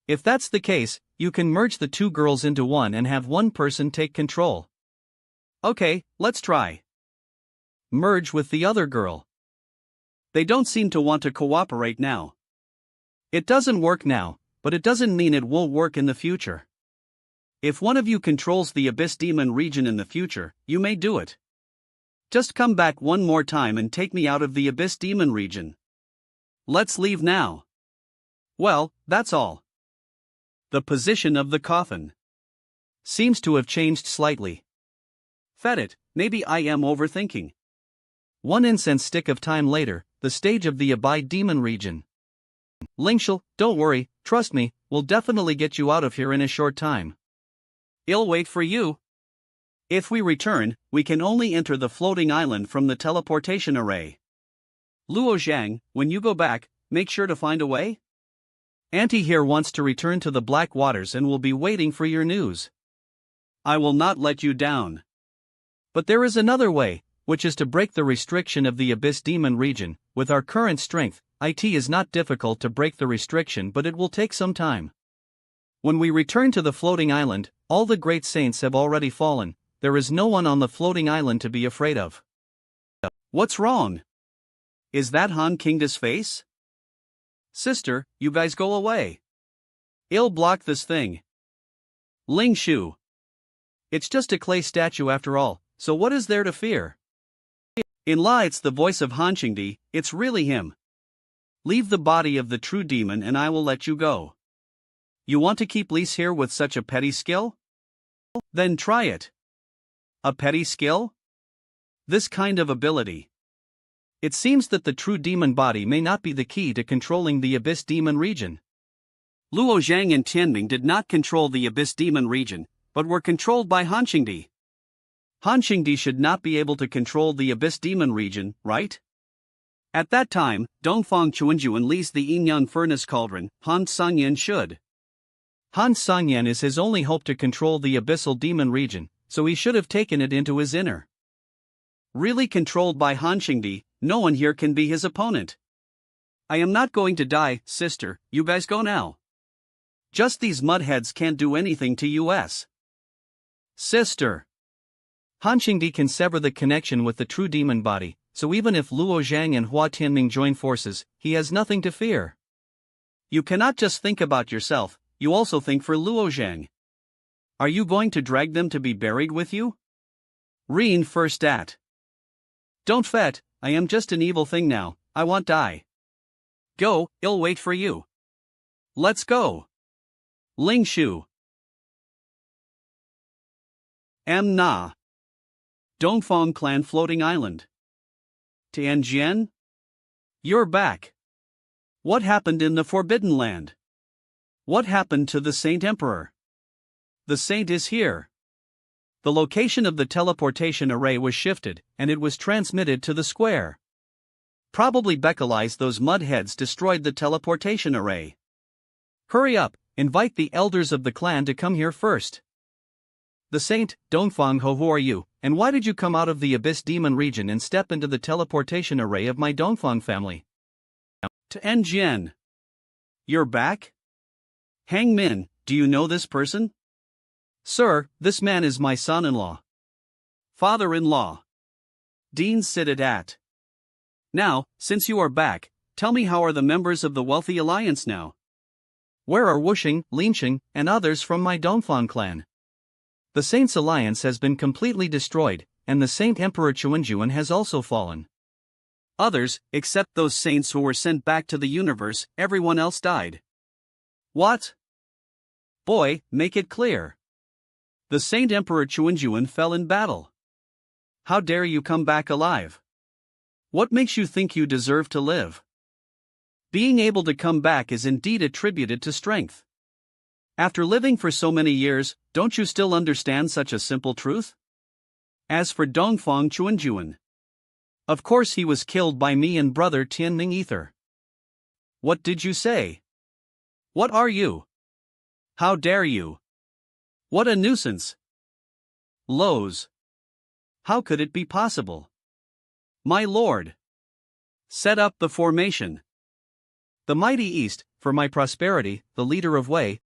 If that's the case, you can merge the two girls into one and have one person take control. Okay, let's try. Merge with the other girl. They don't seem to want to cooperate now. It doesn't work now, but it doesn't mean it won't work in the future. If one of you controls the Abyss Demon region in the future, you may do it. Just come back one more time and take me out of the Abyss Demon region. Let's leave now. Well, that's all. The position of the coffin seems to have changed slightly. Fed it, maybe I am overthinking. One incense stick of time later, the stage of the Abide Demon region. Lingshul, don't worry, trust me, we'll definitely get you out of here in a short time. I'll wait for you. If we return, we can only enter the floating island from the teleportation array. Luo Zhang, when you go back, make sure to find a way. Auntie here wants to return to the Black Waters and will be waiting for your news. I will not let you down. But there is another way, which is to break the restriction of the Abyss Demon region. With our current strength, it is not difficult to break the restriction, but it will take some time. When we return to the floating island, all the great saints have already fallen. There is no one on the floating island to be afraid of. What's wrong? Is that Han Kingda's face? Sister, you guys go away. I'll block this thing. Ling Shu. It's just a clay statue after all, so what is there to fear? In La it's the voice of Han Qingdi, it's really him. Leave the body of the true demon and I will let you go. You want to keep Lise here with such a petty skill? Then try it. A petty skill? This kind of ability. It seems that the true demon body may not be the key to controlling the Abyss Demon region. Luo Zhang and Tianming did not control the Abyss Demon region, but were controlled by Han Qingdi. Han Qingdi should not be able to control the Abyss Demon region, right? At that time, Dongfang Chuanju unleashed the Yinyang Furnace Cauldron. Han Sangyan should. Han Sangyan is his only hope to control the Abyssal Demon region, so he should have taken it into his inner. Really controlled by Han Qingdi, no one here can be his opponent. I am not going to die, sister, you guys go now. Just these mudheads can't do anything to us. Sister. Han Qingdi can sever the connection with the true demon body, so even if Luo Zhang and Hua Tianming join forces, he has nothing to fear. You cannot just think about yourself, you also think for Luo Zhang. Are you going to drag them to be buried with you? Reen first at. Don't fret, I am just an evil thing now, I won't die. Go, I'll wait for you. Let's go. Ling Shu. Na. Dongfang Clan Floating Island. Tianjian? You're back. What happened in the Forbidden Land? What happened to the Saint Emperor? The Saint is here. The location of the teleportation array was shifted, and it was transmitted to the square. Probably Bekalize those mudheads destroyed the teleportation array. Hurry up, invite the elders of the clan to come here first. The Saint, Dongfang Ho, who are you, and why did you come out of the Abyss Demon region and step into the teleportation array of my Dongfang family? To Jian. You're back? Hang Min, do you know this person? Sir, this man is my son-in-law. Father-in-law. Dean Sidit at. Now, since you are back, tell me, how are the members of the Wealthy Alliance now? Where are Wuxing, Linxing, and others from my Dongfang clan? The Saints' alliance has been completely destroyed, and the Saint Emperor Chuanjuan has also fallen. Others, except those saints who were sent back to the universe, everyone else died. What? Boy, make it clear. The Saint Emperor Chuanjuan fell in battle. How dare you come back alive? What makes you think you deserve to live? Being able to come back is indeed attributed to strength. After living for so many years, don't you still understand such a simple truth? As for Dongfang Chuanjuan, of course he was killed by me and brother Tianming Ether. What did you say? What are you? How dare you? What a nuisance! Lows. How could it be possible? My lord. Set up the formation. The mighty East, for my prosperity, the leader of Wei,